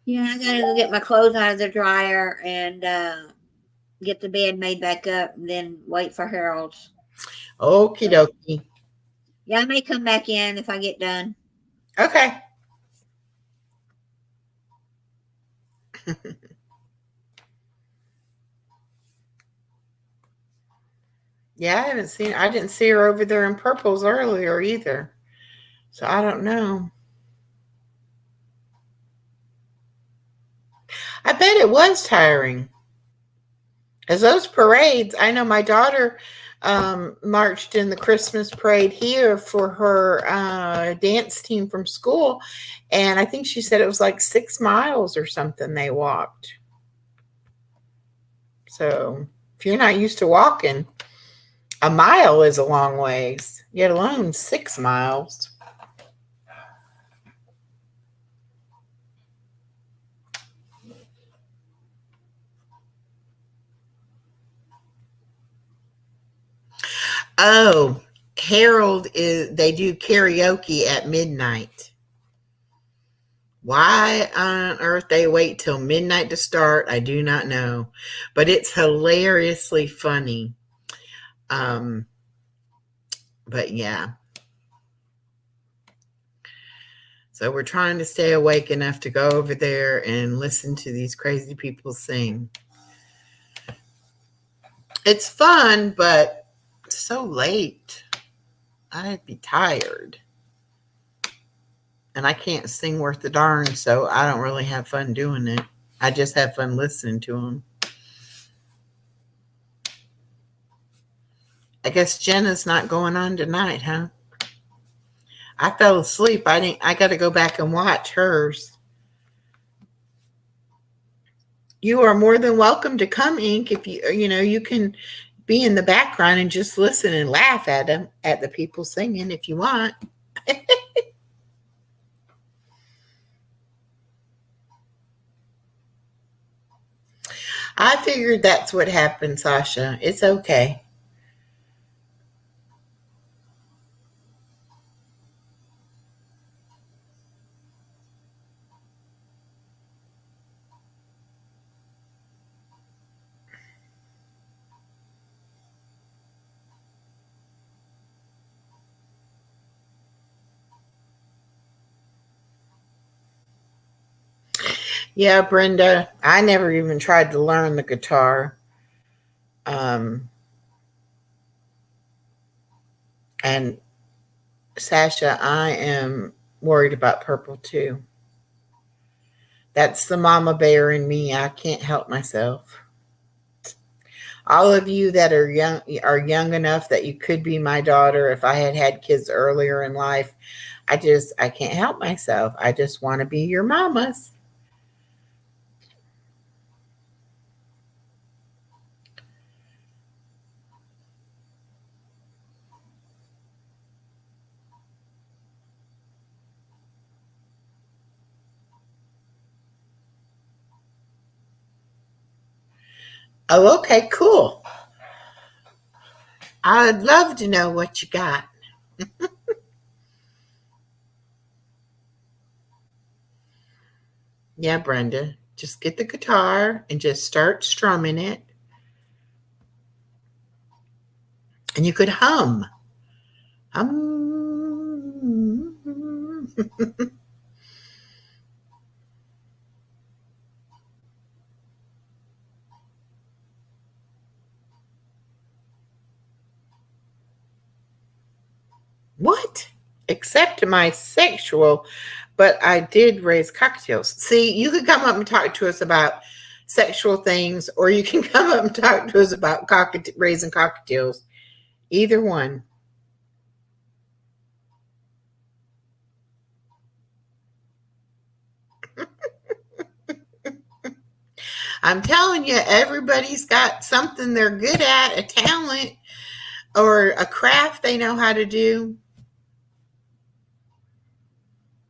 yeah, I got to go get my clothes out of the dryer and get the bed made back up and then wait for Harold's. Okie dokie. Yeah, I may come back in if I get done. Okay. Yeah, I didn't see her over there in purples earlier either. So I don't know. I bet it was tiring. As those parades, I know my daughter marched in the Christmas parade here for her dance team from school. And I think she said it was like 6 miles or something they walked. So if you're not used to walking, a mile is a long ways, yet alone 6 miles. Oh, they do karaoke at midnight. Why on earth they wait till midnight to start, I do not know. But it's hilariously funny. But yeah. So we're trying to stay awake enough to go over there and listen to these crazy people sing. It's fun, but it's so late. I'd be tired. And I can't sing worth a darn, so I don't really have fun doing it. I just have fun listening to them. I guess Jenna's not going on tonight, huh? I fell asleep. I got to go back and watch hers. You are more than welcome to come, Ink. If you can be in the background and just listen and laugh at the people singing if you want. I figured that's what happened, Sasha. It's okay. Yeah, Brenda, I never even tried to learn the guitar. And Sasha, I am worried about purple too. That's the mama bear in me. I can't help myself. All of you that are young enough that you could be my daughter if I had had kids earlier in life. I can't help myself. I just want to be your mamas. Oh, okay, cool. I'd love to know what you got. Yeah, Brenda, just get the guitar and just start strumming it. And you could hum. Hum. What? Except my sexual, but I did raise cocktails. See, you could come up and talk to us about sexual things, or you can come up and talk to us about raising cocktails. Either one. I'm telling you, everybody's got something they're good at, a talent or a craft they know how to do.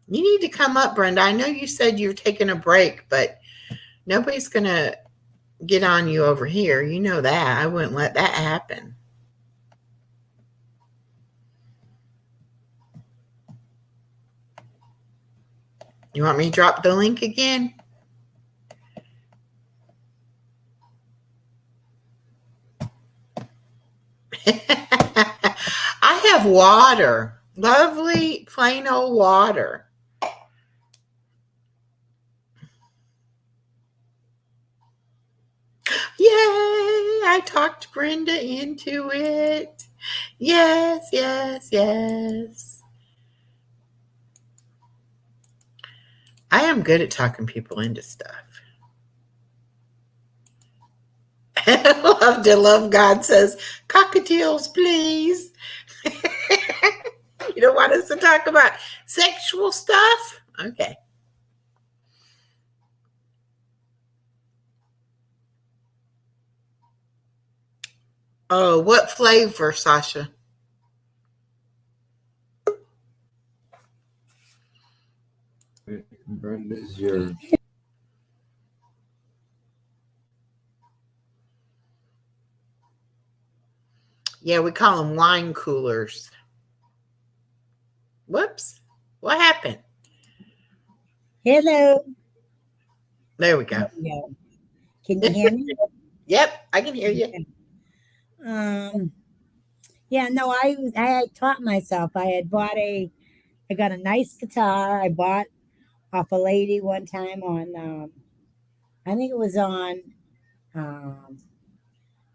You need to come up, Brenda. I know you said you're taking a break, but nobody's going to get on you over here. You know that. I wouldn't let that happen. You want me to drop the link again? I have water. Lovely, plain old water. Yay! I talked Brenda into it. Yes, yes, yes. I am good at talking people into stuff. Love to love God says, cockatiels, please. You don't want us to talk about sexual stuff? Okay. Oh, what flavor, Sasha? Brenda's your Yeah, we call them wine coolers. Whoops. What happened? Hello. There we go. No. Can you hear me? Yep, I can hear you. Yeah, no, I had taught myself. I got a nice guitar. I bought off a lady one time on I think it was on um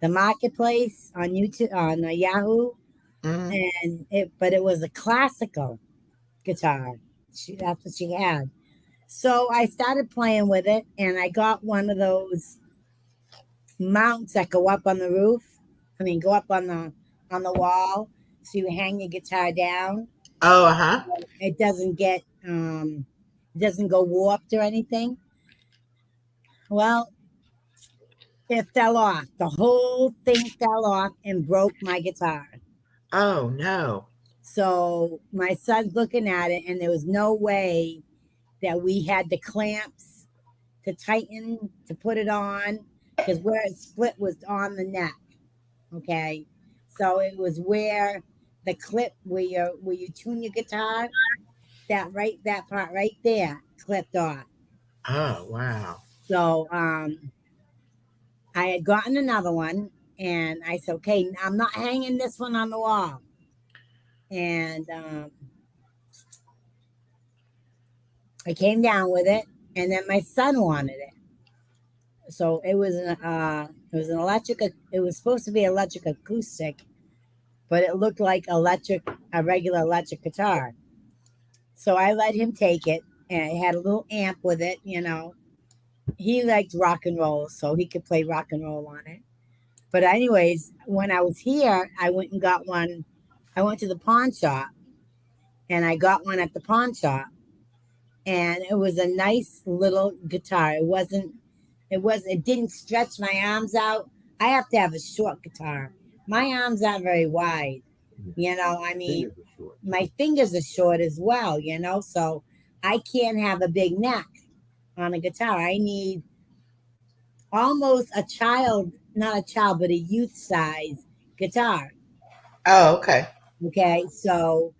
the marketplace on YouTube on Yahoo, Mm. but it was a classical guitar. That's what she had. So I started playing with it, and I got one of those mounts that go up on the roof. I mean, go up on the wall, so you hang your guitar down. Oh, uh-huh. It doesn't get it doesn't go warped or anything. Well, it fell off. The whole thing fell off and broke my guitar. Oh, no. So my son's looking at it, and there was no way that we had the clamps to tighten to put it on, because where it split was on the neck. Okay, so it was where the clip where you tune your guitar, that part right there clipped off. Oh, wow. So I had gotten another one, and I said, okay, I'm not hanging this one on the wall. And I came down with it, and then my son wanted it. So it was an electric. It was supposed to be electric acoustic, but it looked like a regular electric guitar. So I let him take it, and it had a little amp with it. He liked rock and roll, so he could play rock and roll on it. But anyways, when I was here, I went and got one. I went to the pawn shop, and I got one at the pawn shop, and it was a nice little guitar. It didn't stretch my arms out. I have to have a short guitar. My arms aren't very wide. I mean, my fingers are short as well, so I can't have a big neck on a guitar. I need almost not a child, but a youth size guitar. Oh, okay. Okay, so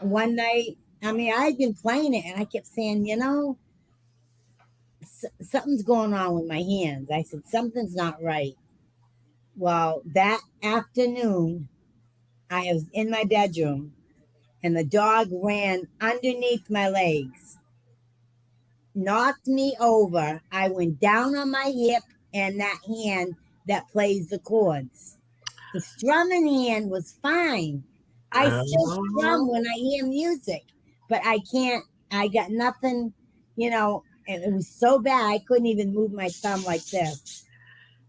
one night, I mean, I had been playing it, and I kept saying, something's going on with my hands. I said, something's not right. Well, that afternoon, I was in my bedroom and the dog ran underneath my legs, knocked me over. I went down on my hip and that hand that plays the chords. The strumming hand was fine. I still strum Oh, when I hear music, but I can't, I got nothing, and it was so bad I couldn't even move my thumb like this.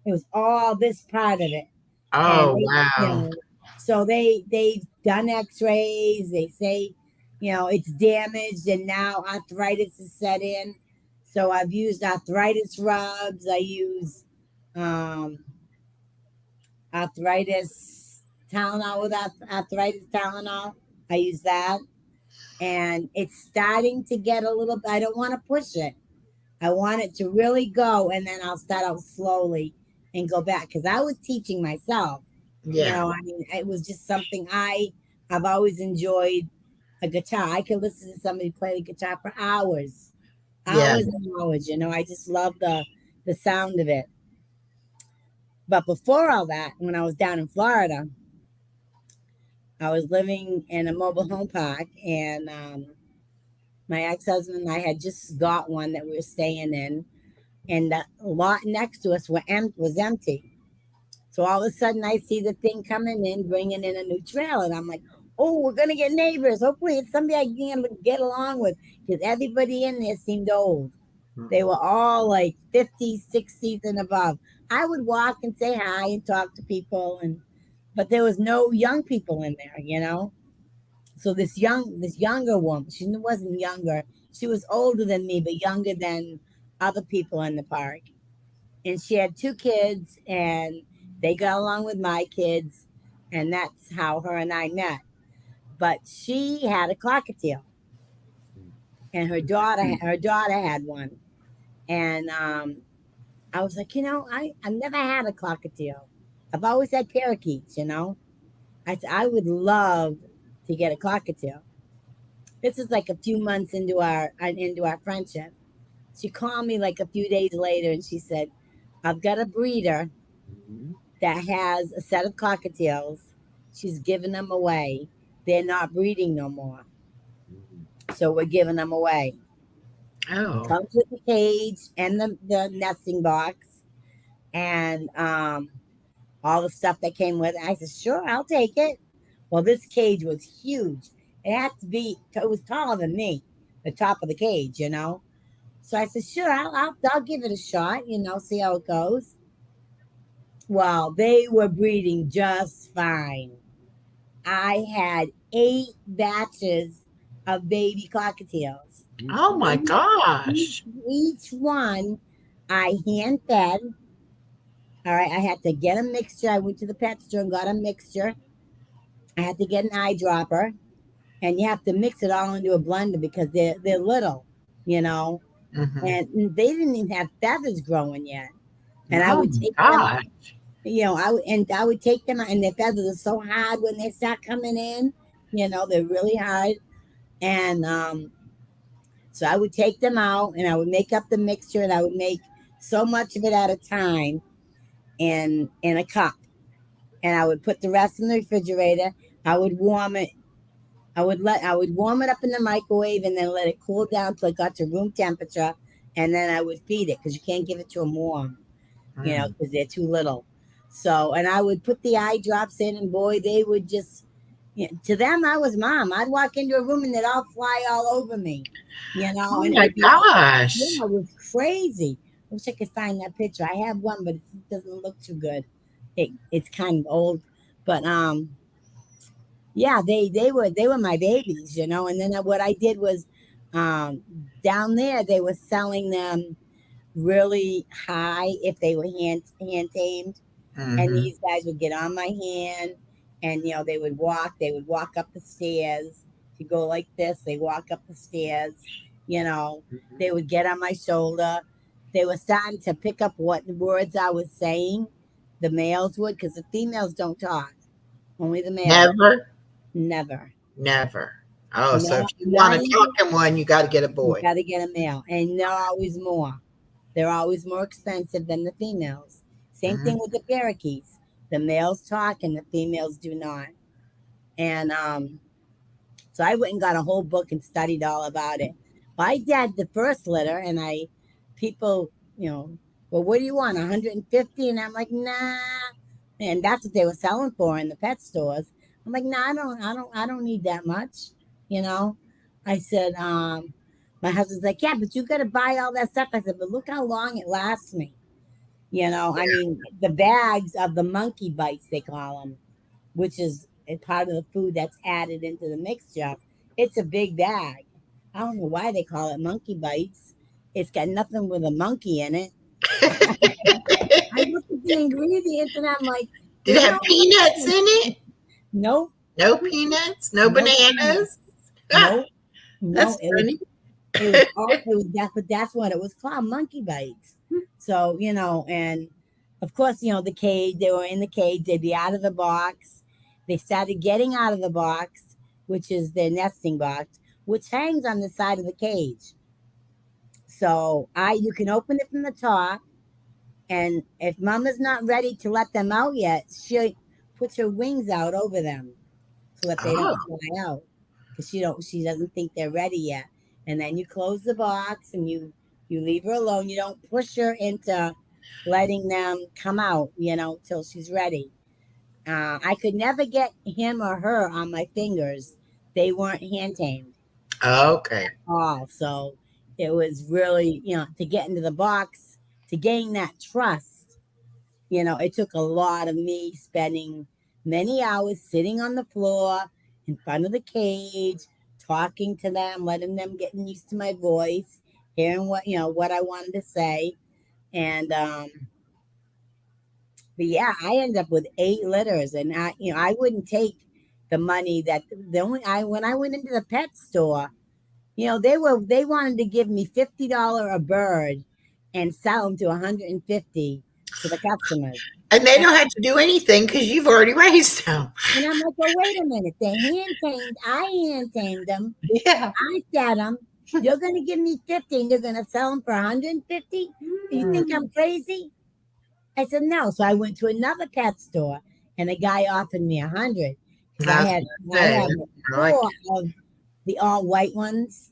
It was all this part of it. And oh they, wow. so they've done x-rays, they say, it's damaged and now arthritis is set in. So I've used arthritis rubs, I use um arthritis Tylenol with arthritis Tylenol. I use that, and it's starting to get a little. I don't want to push it. I want it to really go, and then I'll start out slowly and go back because I was teaching myself. Yeah, I mean, it was just something I've always enjoyed. A guitar, I could listen to somebody play the guitar for hours, yeah, hours and hours. I just love the sound of it. But before all that, when I was down in Florida, I was living in a mobile home park, and my ex husband and I had just got one that we were staying in, and the lot next to us was empty. So all of a sudden, I see the thing coming in, bringing in a new trailer, and I'm like, "Oh, we're gonna get neighbors. Hopefully, it's somebody I can get along with," because everybody in there seemed old. They were all like 50s, 60s, and above. I would walk and say hi and talk to people, but there was no young people in there. So this younger woman, she wasn't younger. She was older than me, but younger than other people in the park. And she had two kids, and they got along with my kids, and that's how her and I met. But she had a cockatiel, and her daughter had one. And I was like, I've never had a cockatiel. I've always had parakeets. I said I would love to get a cockatiel. This is like a few months into our friendship. She called me like a few days later and she said, "I've got a breeder that has a set of cockatiels. She's giving them away. They're not breeding no more, so we're giving them away. oh, Comes with the cage and the nesting box and all the stuff that came with it." I said, "Sure, I'll take it." Well, this cage was huge. It was taller than me, the top of the cage. So I said, "Sure, I'll give it a shot, see how it goes." Well, they were breeding just fine. I had 8 batches of baby cockatiels. oh my Each, gosh. each one I hand fed. All right, I had to get a mixture. I went to the pet store and got a mixture. I had to get an eyedropper, and you have to mix it all into a blender because they're little, you know, Hmm. and they didn't even have feathers growing yet. And I Oh would my take them out, gosh. I would take them out, and their feathers are so hard when they start coming in. They're really hard, and so I would take them out, and I would make up the mixture, and I would make so much of it at a time in a cup, and I would put the rest in the refrigerator. I would warm it. I would warm it up in the microwave and then let it cool down till it got to room temperature, and then I would feed it because you can't give it to them warm, Mm. because they're too little. So, and I would put the eye drops in, and boy, they would just, to them, I was mom. I'd walk into a room and they'd all fly all over me, Oh and it my would be all, gosh. yeah, it was crazy. I wish I could find that picture. I have one, but it doesn't look too good. It's kind of old, but yeah, they were my babies. And then what I did was, um, down there they were selling them really high if they were hand tamed, and Hmm. these guys would get on my hand, and they would walk up the stairs. If you go like this, they walk up the stairs. you know they would get on my shoulder. They were starting to pick up what words I was saying. The males would, because the females don't talk, only the males. Never, Never. never. Oh, so if Not you want not to even. talk in one, you got to get a You boy. got to get a male, and they're always more expensive than the females. Same Mhm. thing with the parakeets. The males talk and the females do not. And so I went and got a whole book and studied all about it. Well, I did the first litter, and people, well, what do you want, 150? And I'm like, nah. And that's what they were selling for in the pet stores. I'm like, nah, I don't need that much. You know, I said, my husband's like, yeah, but you got to buy all that stuff. I said, but look how long it lasts me. I mean, the bags of the monkey bites, they call them, which is a part of the food that's added into the mixture. It's a big bag. I don't know why they call it monkey bites. It's got nothing with a monkey in it. I look at the ingredients and I'm like, Did it there's have no peanuts in monkey. it? Nope, No peanuts? No no peanuts. bananas? Ah, Nope, no. that's funny. But that's what it was called, monkey bites. So, and of course, the cage, they were in the cage, they'd be out of the box. They started getting out of the box, which is their nesting box, which hangs on the side of the cage. So you can open it from the top, and if mama's not ready to let them out yet, she puts her wings out over them so that they Oh, don't fly out, because she doesn't think they're ready yet. And then you close the box and you leave her alone. You don't push her into letting them come out, till she's ready. I could never get him or her on my fingers. They weren't hand tamed okay. at all. So it was really, to get into the box, to gain that trust, it took a lot of me spending many hours sitting on the floor in front of the cage, talking to them, letting them getting used to my voice, hearing what I wanted to say. And but yeah, I ended up with 8 litters, and I wouldn't take the money that the only I when I went into the pet store, they wanted to give me $50 a bird and sell them to 150 to the customers. And they don't have to do anything because you've already raised them. And I'm like, well, wait a minute. I hand tamed them. Yeah. I fed them. You're going to give me 50 and you're going to sell them for 150? You think I'm crazy? I said, no. So I went to another pet store and the guy offered me 100 because I was I gonna say, had I like 4 of the all white ones,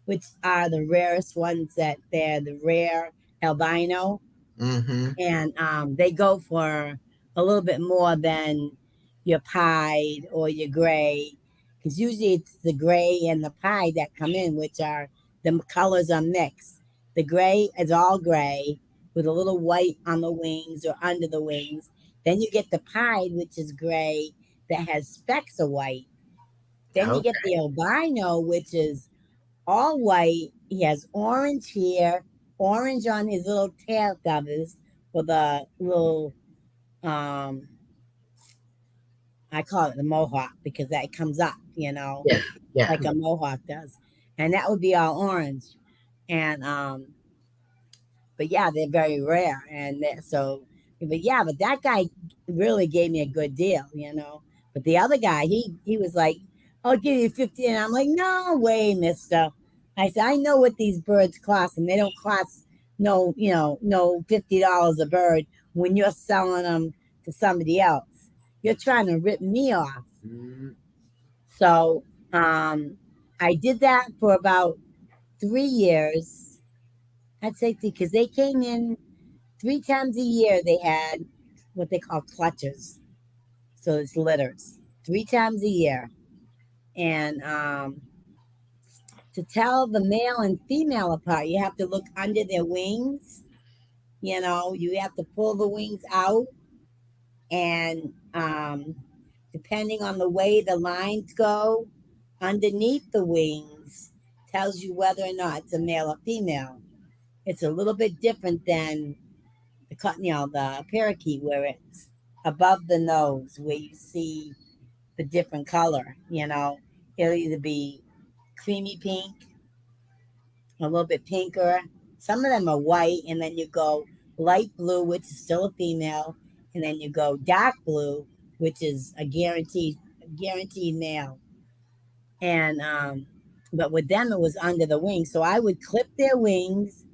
which are the rarest ones, that they're the rare albino. Mm-hmm. And they go for a little bit more than your pied or your gray, because usually it's the gray and the pied that come in, which are the colors are mixed. The gray is all gray with a little white on the wings or under the wings. Then you get the pied, which is gray that has specks of white. Then you Okay. get the albino, which is all white. He has orange here, orange on his little tail feathers with a little, um, I call it the mohawk because that comes up, Yeah. Yeah. like a mohawk does. And that would be all orange. And but yeah, they're very rare. And but that guy really gave me a good deal. But the other guy, he was like, I'll give you 50. And I'm like, no way, mister. I said, I know what these birds cost, and they don't cost no $50 a bird when you're selling them to somebody else. You're trying to rip me off. So I did that for about 3 years. I'd say because they came in 3 times a year. They had what they call clutches. So it's litters 3 times a year. And to tell the male and female apart, you have to look under their wings. You have to pull the wings out. And depending on the way the lines go underneath the wings, tells you whether or not it's a male or female. It's a little bit different than the parakeet, where it's above the nose, where you see the different color. It'll either be creamy pink, a little bit pinker. Some of them are white, and then you go light blue, which is still a female, and then you go dark blue, which is a guaranteed male. And but with them, it was under the wings, so I would clip their wings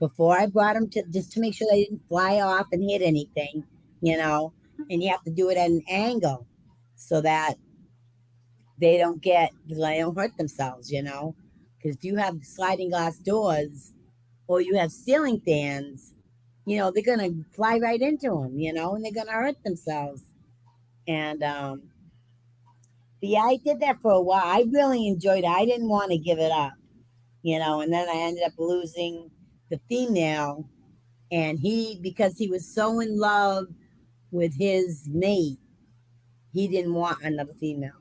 before I brought them, just to make sure they didn't fly off and hit anything. And you have to do it at an angle so that they don't hurt themselves, you know. Because if you have sliding glass doors or you have ceiling fans, you know, they're gonna fly right into them, you know, and they're gonna hurt themselves. And but yeah, I did that for a while. I really enjoyed it. I didn't want to give it up, you know, and then I ended up losing the female, and because he was so in love with his mate, he didn't want another female.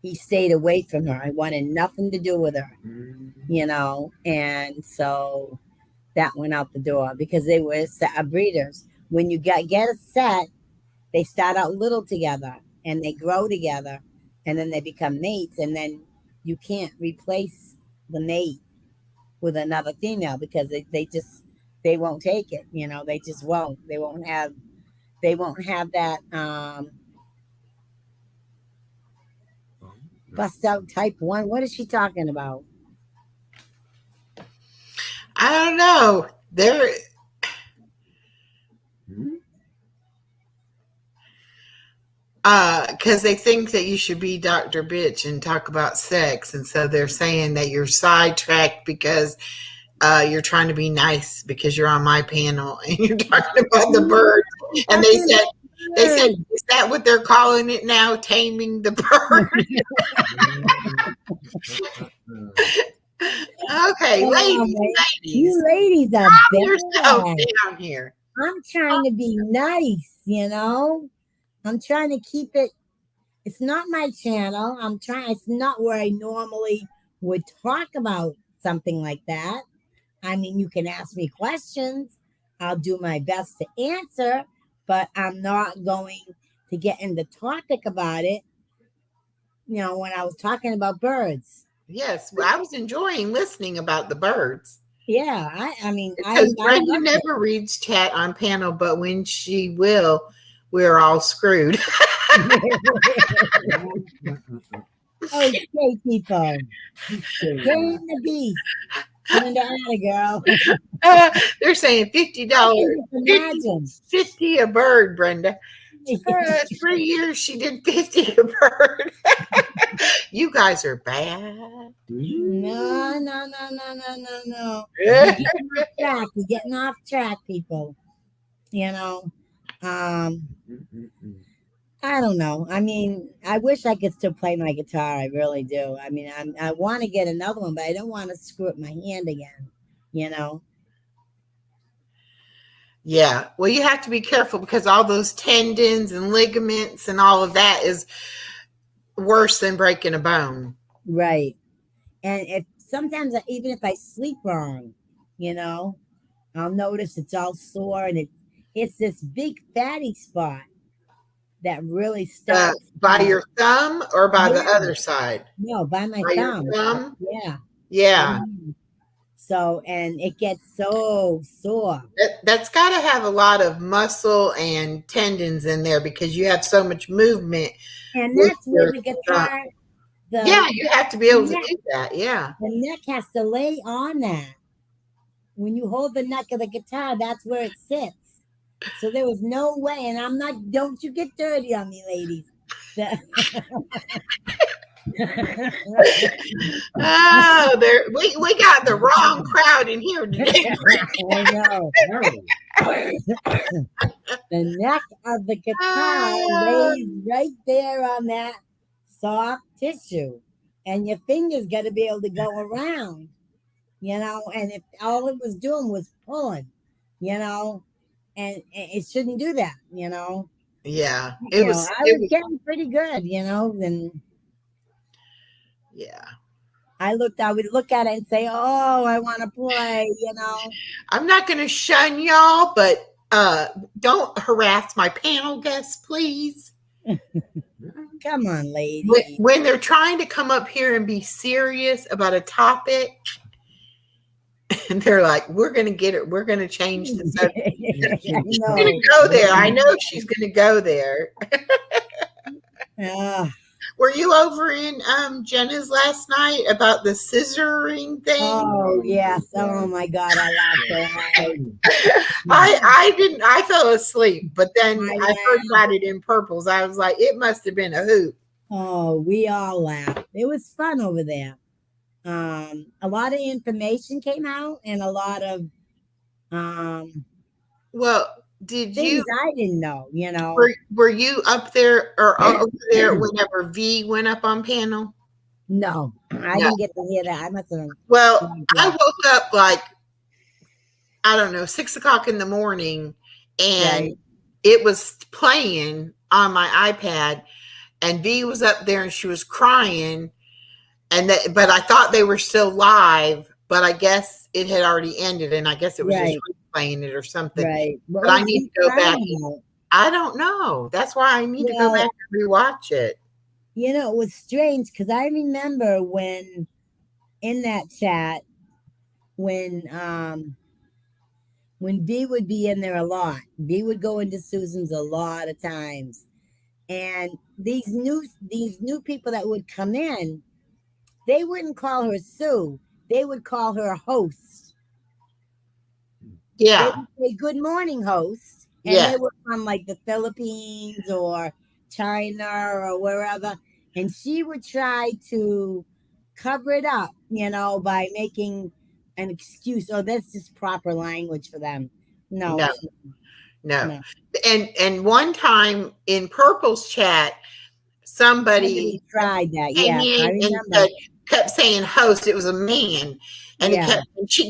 He stayed away from her. I wanted nothing to do with her, you know, and so that went out the door because they were breeders. When you get a set, they start out little together and they grow together, and then they become mates, and then you can't replace the mate with another female because they won't take it, you know. They just won't. They won't have that bust out type 1. What is she talking about? I don't know. Because they think that you should be Dr. Bitch and talk about sex, and so they're saying that you're sidetracked because you're trying to be nice because you're on my panel and you're talking about the birds. And they said, is that what they're calling it now? Taming the bird? Okay, ladies. You ladies are Calm yourself bad. down here. I'm trying to be nice, you know. I'm trying to keep it. It's not my channel. It's not where I normally would talk about something like that. I mean, you can ask me questions. I'll do my best to answer, but I'm not going to get into topic about it. You know, when I was talking about birds. Yes, I was enjoying listening about the birds. Yeah, I mean, because Brenda never reads chat on panel, but when she will, we're all screwed. Okay, people. Bring the beast. Brenda, girl. They're saying $50. 50 a bird, Brenda. 3 years she did 50 a bird. You guys are bad. No. You're getting off track, people. You know, I don't know. I mean, I wish I could still play my guitar. I really do. I mean, I want to get another one, but I don't want to screw up my hand again. You know. Yeah. Well, you have to be careful because all those tendons and ligaments and all of that is worse than breaking a bone. Right. And sometimes even if I sleep wrong, you know, I'll notice it's all sore, and it's this big fatty spot that really starts by your thumb or by the other side. No, by my thumb. Yeah. So, and it gets so sore. That's got to have a lot of muscle and tendons in there because you have so much movement. And that's where the guitar. You have to be able to do that. Yeah. The neck has to lay on that. When you hold the neck of the guitar, that's where it sits. So there was no way, and don't you get dirty on me, ladies. Oh, we got the wrong crowd in here today. I know. The neck of the guitar lays right there on that soft tissue, and your fingers got to be able to go around, you know. And if all it was doing was pulling, you know, and it shouldn't do that, you know. Yeah, I was getting pretty good, you know. And yeah, I would look at it and say, "Oh, I want to play," you know. I'm not going to shun y'all, but don't harass my panel guests, please. Come on, lady. When they're trying to come up here and be serious about a topic, and they're like, "We're going to get it. We're going to change the subject." She's going to go there. I know she's going to go there. Were you over in Jenna's last night about the scissoring thing? Oh yes. Oh my God, I laughed so I didn't. I fell asleep, but then I heard about it in Purples. I was like, it must have been a hoot. Oh, we all laughed. It was fun over there. A lot of information came out and a lot of um, Well, did things you I didn't know, you know. were you up there or over there whenever V went up on panel? No, I No. didn't get to hear that. I must have. Well, I woke up like, I don't know, 6 o'clock in the morning, and Right. it was playing on my iPad, and V was up there and she was crying, but I thought they were still live, but I guess it had already ended, and I guess it was just Right. replaying it or something. Right. What But I was need he to go back. crying about? I don't know. That's why I need to go back Well, and rewatch it. you know, it was strange because I remember when in that chat when V would be in there a lot. V would go into Susan's a lot of times. And these new people that would come in, they wouldn't call her Sue. They would call her host. They Yeah. would say good morning, host. And Yeah. they were from like the Philippines or China or wherever. And she would try to cover it up, you know, by making an excuse. Oh, that's just proper language for them. No, No. it's No. no. And one time in Purple's chat, somebody Somebody tried that. came Yeah, I in and remember. kept saying host. It was a man, and Yeah,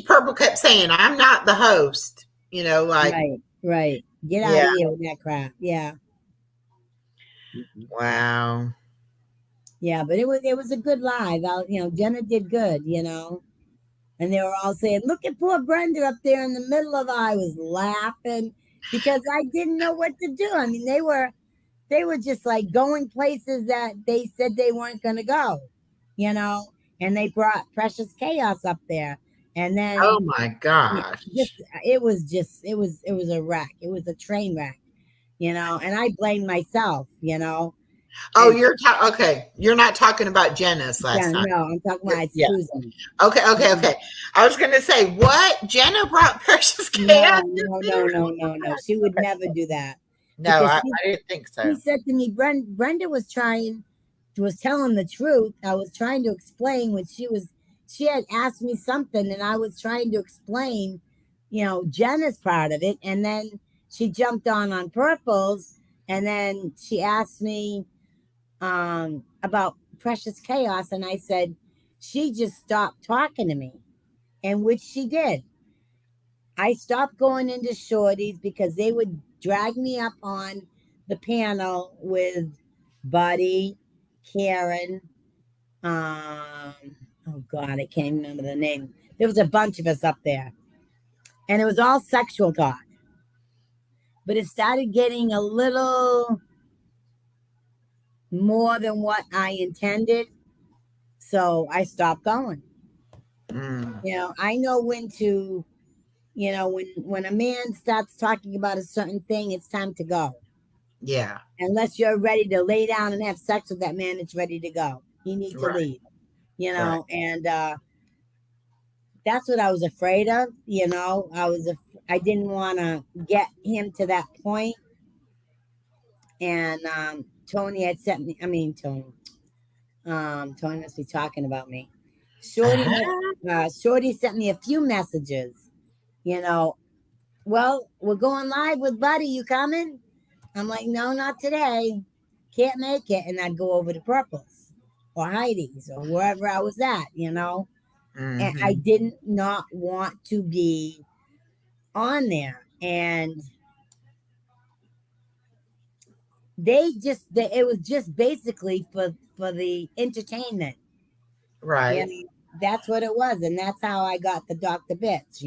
Purple kept saying, "I'm not the host." Like, right, right. Get out yeah, of here with that crap. Yeah, wow, yeah. But it was a good live. Jenna did good. And they were all saying, "Look at poor Brenda up there in the middle of." I was laughing because I didn't know what to do. I mean, they were just like going places that they said they weren't going to go, you know. And they brought Precious Chaos up there, and oh then my just gosh. it was a wreck. It was a train wreck, and I blame myself, Oh, and you're okay. You're not talking about Jenna's yeah, last time. no, I'm talking about Yeah. Susan. Okay. I was gonna say, what? Jenna brought Precious Chaos? No. She would never do that No, because I she didn't think he so. said to me, Brenda was telling the truth. I was trying to explain when she had asked me something and I was trying to explain, Jenna's part of it. And then she jumped on Purple's and then she asked me about Precious Chaos. And I said, she just stopped talking to me, and which she did. I stopped going into shorties because they would drag me up on the panel with Buddy, Karen, oh God, I can't remember the name. There was a bunch of us up there. And it was all sexual talk. But it started getting a little more than what I intended. So I stopped going. Mm, I know when to, when a man starts talking about a certain thing, it's time to go. yeah, Unless you're ready to lay down and have sex with that man, it's ready to go. You need to right, leave, right. and that's what I was afraid of. I didn't want to get him to that point. And Tony had sent me. I mean, Tony. Tony must be talking about me. Shorty sent me a few messages. Well, we're going live with Buddy. You coming? I'm like, no, not today. Can't make it. And I'd go over to Purple's or Heidi's or wherever I was at, And I Mm-hmm. didn't not want to be on there. And it was just basically for the entertainment. Right. That's what it was. And that's how I got the Dr. Bits,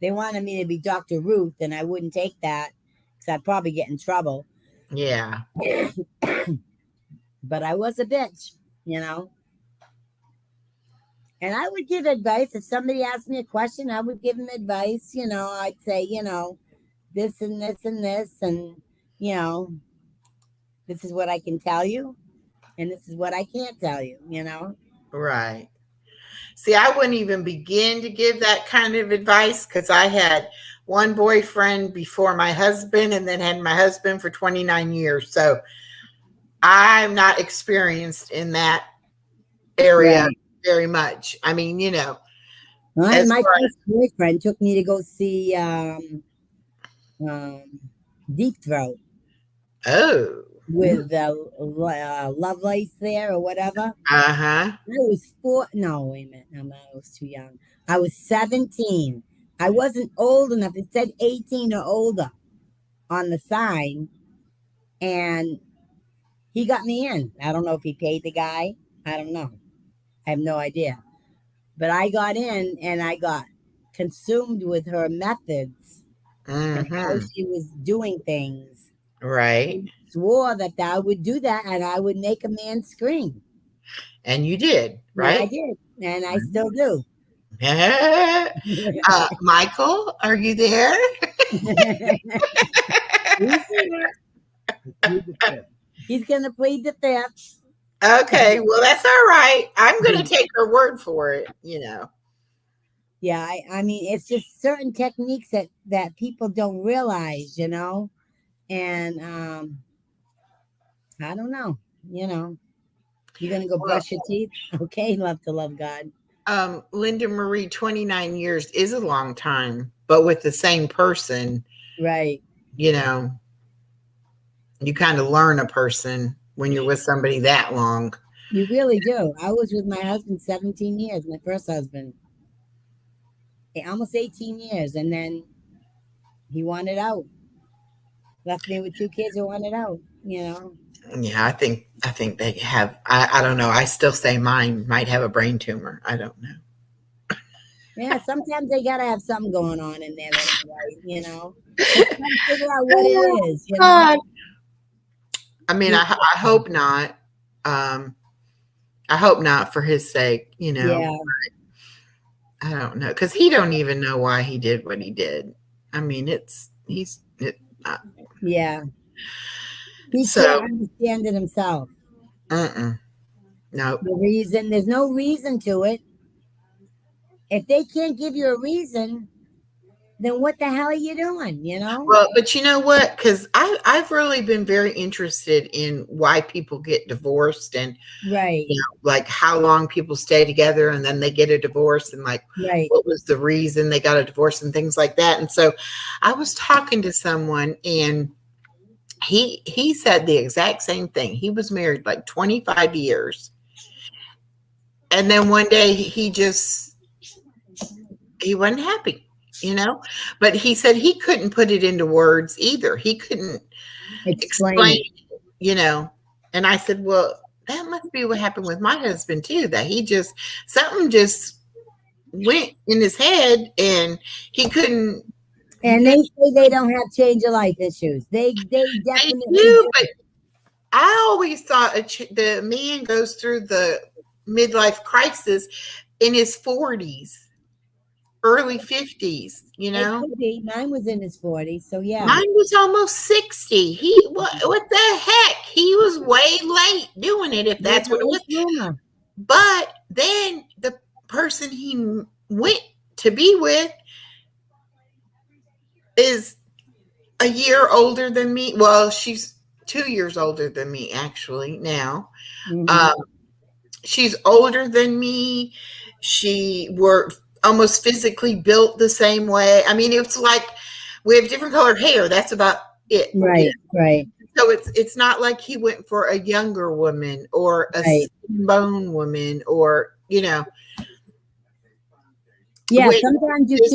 They wanted me to be Dr. Ruth, and I wouldn't take that because I'd probably get in trouble. Yeah. But I was a bitch, And I would give advice. If somebody asked me a question, I would give them advice. I'd say, this and this and this. And, this is what I can tell you. And this is what I can't tell you, Right. See, I wouldn't even begin to give that kind of advice because I had one boyfriend before my husband and then had my husband for 29 years. So I'm not experienced in that area Right. very much. I mean, you know, My, as my far first boyfriend took me to go see Deep Throat oh, with Lovelace there or whatever. uh-huh. I was no, wait a minute. No, I was too young. I was 17. I wasn't old enough. It said 18 or older on the sign. And he got me in. I don't know if he paid the guy. I don't know. I have no idea. But I got in and I got consumed with her methods and how Mm-hmm. she was doing things. Right. And swore that I would do that and I would make a man scream. And you did, And I right? did. And I still do. Michael, are you there? He's going to plead the fifth. Okay, well, that's all right. I'm going to take her word for it, you know. Yeah, I mean, it's just certain techniques that people don't realize, you know, and I don't know, you know, you're gonna go Well, brush your teeth, okay? Love to love God, Linda Marie, 29 years is a long time, but with the same person, right? you know, you kind of learn a person when you're with somebody that long. You really do. I was with my husband 17 years, my first husband, almost 18 years, and then he wanted out. Left me with 2 kids who wanted out, you know. Yeah, I think they have. I don't know. I still say mine might have a brain tumor. I don't know. Yeah, sometimes they gotta have something going on in there that ain't right, you know. Just trying to figure out what it is, you know. God. I mean, I hope not. Um, I hope not for his sake. You know, Yeah, I don't know because he don't even know why he did what he did. I mean, yeah. He so. can't understand it himself. Nope. The reason, there's no reason to it. If they can't give you a reason, then what the hell are you doing? You know? Well, but you know what? Because I've really been very interested in why people get divorced and Right, like how long people stay together and then they get a divorce and like right. what was the reason they got a divorce and things like that. And so I was talking to someone and he said the exact same thing. He was married like 25 years. And then one day he wasn't happy, you know, but he said he couldn't put it into words either. He couldn't Explain explain, it. you know. And I said, well, that must be what happened with my husband too, that something just went in his head and he couldn't. And they say they don't have change of life issues. They They definitely do, do. but I always thought the man goes through the midlife crisis in his 40s, early 50s, you It know. could be. Mine was in his 40s, so yeah. Mine was almost 60. What the heck? He was way late doing it, if There's that's what it no was. rumor. But then the person he went to be with is a year older than me. Well, she's 2 years older than me, actually, now. Mm-hmm. She's older than me. We're almost physically built the same way. I mean, it's like we have different colored hair. That's about it. Right, right, So it's not like he went for a younger woman or a right. skin bone woman or, you know. Yeah, Which sometimes is,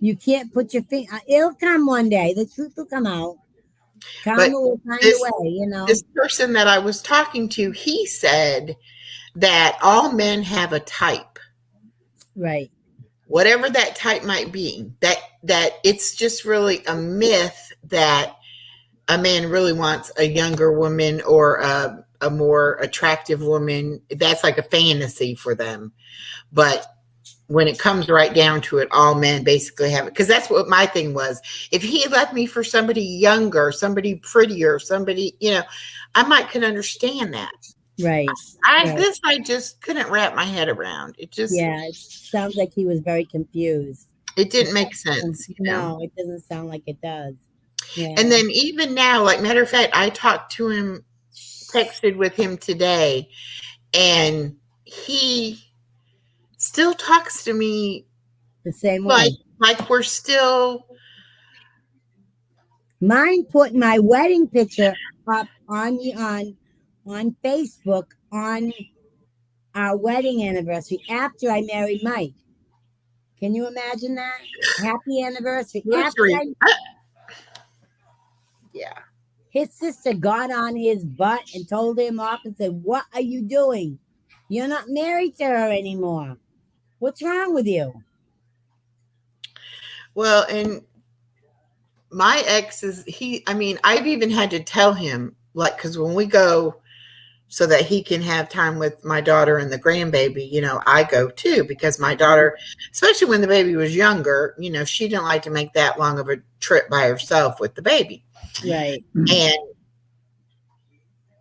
you can't put your finger. It'll come one day. The truth will come out. but Karma will find a this way, you know. this person that I was talking to, he said that all men have a type, Right. whatever that type might be. That it's just really a myth that a man really wants a younger woman or a more attractive woman. That's like a fantasy for them. But when it comes right down to it, all men basically have it. Because that's what my thing was. If he left me for somebody younger, somebody prettier, somebody, you know, I might could understand that. Right. Right. This I just couldn't wrap my head around. Yeah, it sounds like he was very confused. It didn't make sense, you know. No, it doesn't sound like it does. Yeah. And then even now, like matter of fact, I talked to him, texted with him today, and he still talks to me The same like way. we're still. Mine put my wedding picture up on Facebook on our wedding anniversary after I married Mike. Can you imagine that? Happy anniversary. Yeah. His sister got on his butt and told him off and said, "What are you doing? You're not married to her anymore. What's wrong with you?" Well, and my ex is I mean, I've even had to tell him, like, because when we go so that he can have time with my daughter and the grandbaby, I go too, because my daughter, especially when the baby was younger, she didn't like to make that long of a trip by herself with the baby. Right. And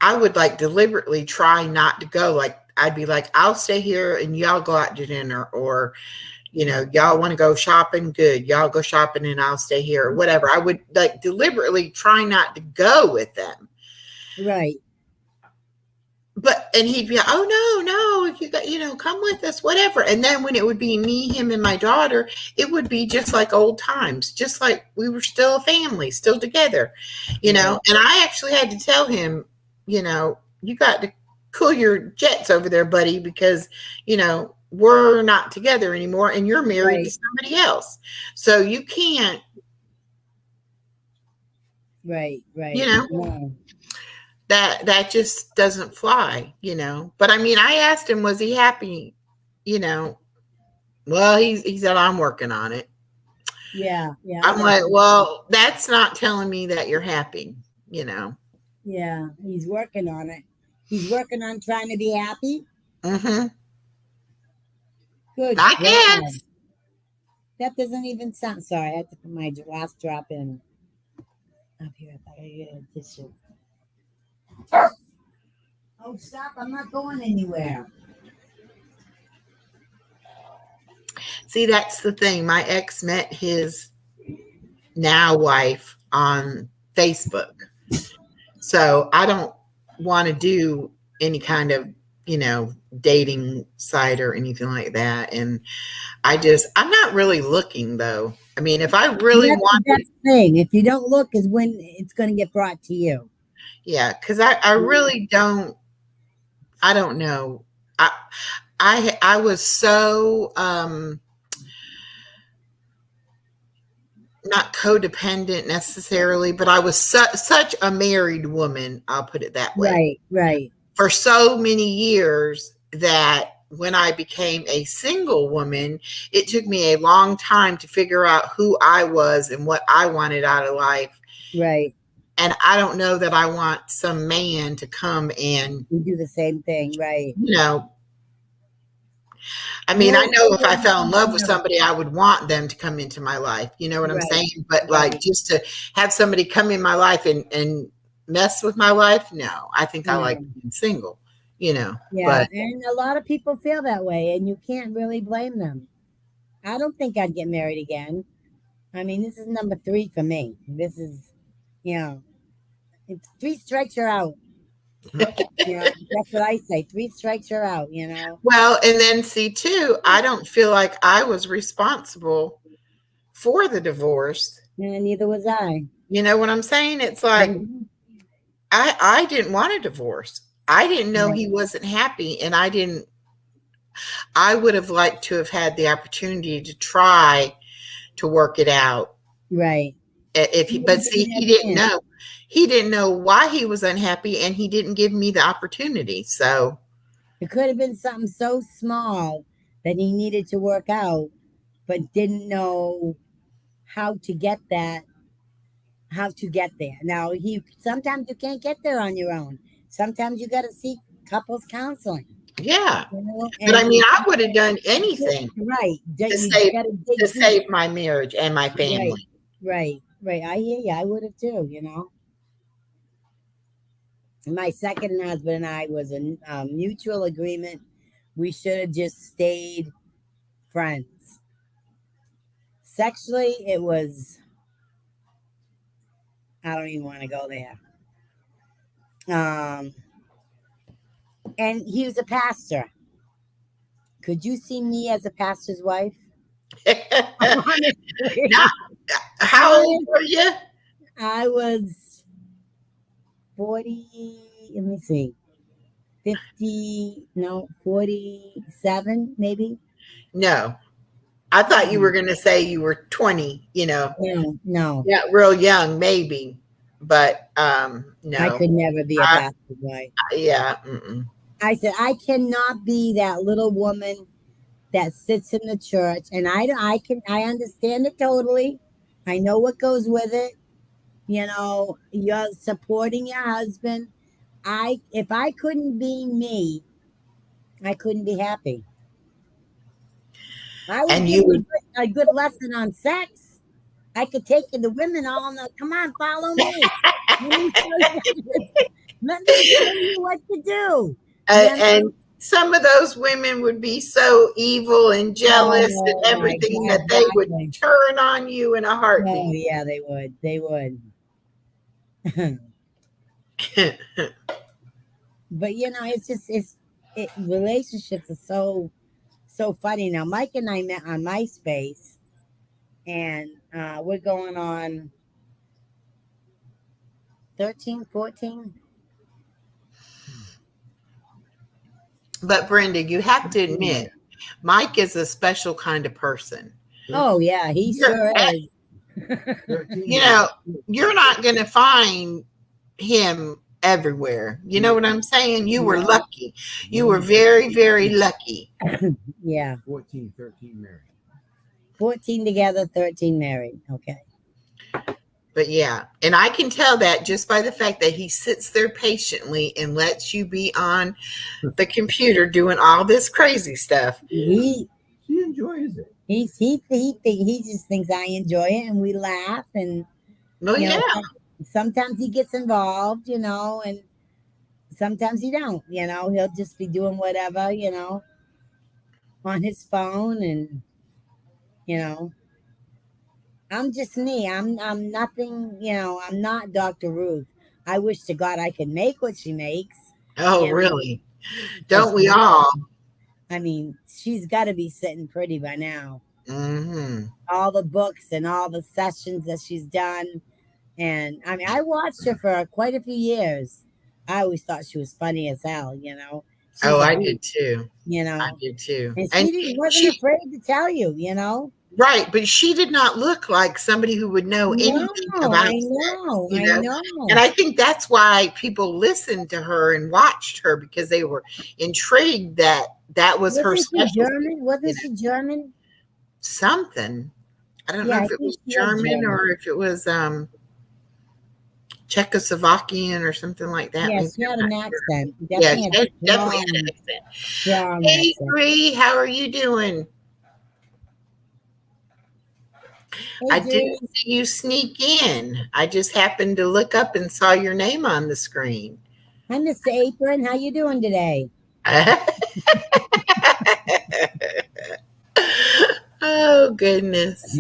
I would like deliberately try not to go. Like, I'd be like, I'll stay here and y'all go out to dinner, or y'all want to go shopping, good, y'all go shopping and I'll stay here, or whatever. I would like deliberately try not to go with them. Right. And he'd be like, oh no, you got, come with us, whatever. And then when it would be me, him, and my daughter, it would be just like old times, just like we were still a family, still together, Right. And I actually had to tell him, you got to cool your jets over there, buddy, because, we're not together anymore and you're married Right. to somebody else. So you can't, Right. No. That just doesn't fly, But I mean, I asked him, was he happy? Well, he said, I'm working on it. Yeah. I'm like, well, that's not telling me that you're happy, Yeah, he's working on it. He's working on trying to be happy. Mm-hmm. Good. I guess. That doesn't even sound. Sorry, I had to put my last drop in up here. I thought I get a tissue. Oh, stop! I'm not going anywhere. See, that's the thing. My ex met his now wife on Facebook. So I don't want to do any kind of, dating site or anything like that. And I'm not really looking, though. I mean, if I really want the thing, if you don't look, is when it's going to get brought to you. Yeah, because I really don't. I don't know. I was so not codependent necessarily, but I was such a married woman. I'll put it that way. Right. For so many years that when I became a single woman, it took me a long time to figure out who I was and what I wanted out of life. Right. And I don't know that I want some man to come and do the same thing. Right. I mean, I know if I fell in love with somebody, I would want them to come into my life. You know what I'm saying? But like just to have somebody come in my life and mess with my life, no. I think I like being single, Yeah, but and a lot of people feel that way, and you can't really blame them. I don't think I'd get married again. I mean, this is number 3 for me. This is, it's 3 strikes you're out. That's what I say. 3 strikes you're out, Well, and then see too, I don't feel like I was responsible for the divorce. And neither was I. You know what I'm saying? It's like I didn't want a divorce. I didn't know he wasn't happy, and I would have liked to have had the opportunity to try to work it out. Right. But see, he didn't know. He didn't know why he was unhappy, and he didn't give me the opportunity. So it could have been something so small that he needed to work out, but didn't know how to get there. Now, sometimes you can't get there on your own. Sometimes you got to seek couples counseling. Yeah, but I mean, I would have done anything, to save my marriage and my family. Right. I hear you. I would have too. My second husband and I was a mutual agreement. We should have just stayed friends. Sexually, it was I don't even want to go there. And he was a pastor. Could you see me as a pastor's wife? Honestly. Now, how old were you? I was 40, let me see, 50, no, 47, maybe. No. I thought you were going to say you were 20, No. Yeah, real young, maybe. But no. I could never be a pastor's wife. Yeah. Mm-mm. I said, I cannot be that little woman that sits in the church. And I understand it totally. I know what goes with it. You're supporting your husband. If I couldn't be me, I couldn't be happy. I would And give you you would, a good lesson on sex. I could take the women all on come on, follow me. Let me show you what to do. and some of those women would be so evil and jealous and my everything God, that they would exactly. turn on you in a Oh, heartbeat. yeah, they would. They would. But relationships are so funny. Now, Mike and I met on MySpace, and we're going on 13, 14. But Brenda, you have to admit, Mike is a special kind of person. Oh, yeah, he sure is. You're not going to find him everywhere. You know what I'm saying? You were lucky. You were very, very lucky. Yeah. 14, 13 married. 14 together, 13 married. Okay. But yeah, and I can tell that just by the fact that he sits there patiently and lets you be on the computer doing all this crazy stuff. He enjoys it. He just thinks I enjoy it, and we laugh, and sometimes he gets involved, and sometimes he don't. He'll just be doing whatever, on his phone, and I'm just me. I'm nothing. I'm not Dr. Ruth. I wish to God I could make what she makes. Oh, really? Don't we all? I mean, she's got to be sitting pretty by now. Mm-hmm. All the books and all the sessions that she's done. And I mean, I watched her for quite a few years. I always thought she was funny as hell, I did too. I did too. And she wasn't afraid to tell you, Right, but she did not look like somebody who would know anything about I know. And I think that's why people listened to her and watched her, because they were intrigued that was her specialty. Wasn't she German? Something. I don't know if it was German or if it was Czechoslovakian or something like that. Yeah, she had an accent. Definitely had an accent. Hey, Bree, how are you doing? I didn't see you sneak in. I just happened to look up and saw your name on the screen. Hi, Mr. Apron. How you doing today? Oh, goodness.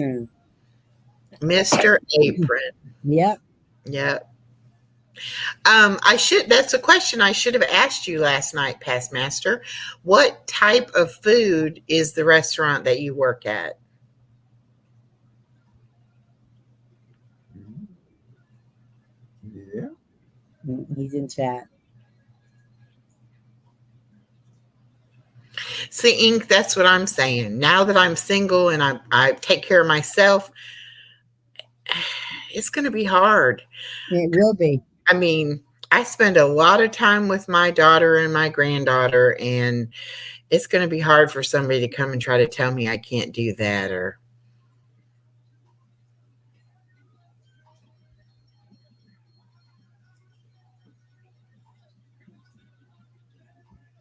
Mr. Apron. Yep. That's a question I should have asked you last night, Past Master. What type of food is the restaurant that you work at? Yeah. He's in chat. See, Ink, that's what I'm saying. Now that I'm single and I take care of myself, it's going to be hard. It will be. I mean, I spend a lot of time with my daughter and my granddaughter, and it's going to be hard for somebody to come and try to tell me I can't do that. Or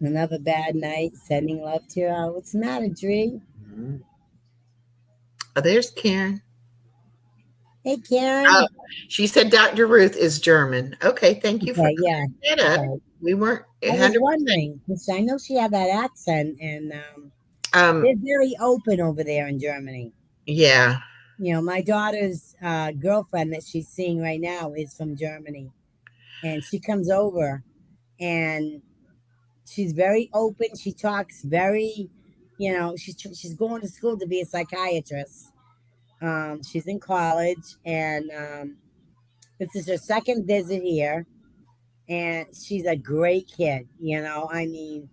another bad night. Sending love to you. What's the matter, Dree? Mm-hmm. Oh, there's Karen. Hey, Karen. Oh, she said Dr. Ruth is German. Okay, thank you for clearing that up. Okay. We weren't 100%. I was wondering, because I know she had that accent, and they're very open over there in Germany. Yeah. You know, my daughter's girlfriend that she's seeing right now is from Germany, and she comes over, and she's very open. She talks very, you know, she's going to school to be a psychiatrist. She's in college, and this is her second visit here, and she's a great kid. You know, I mean,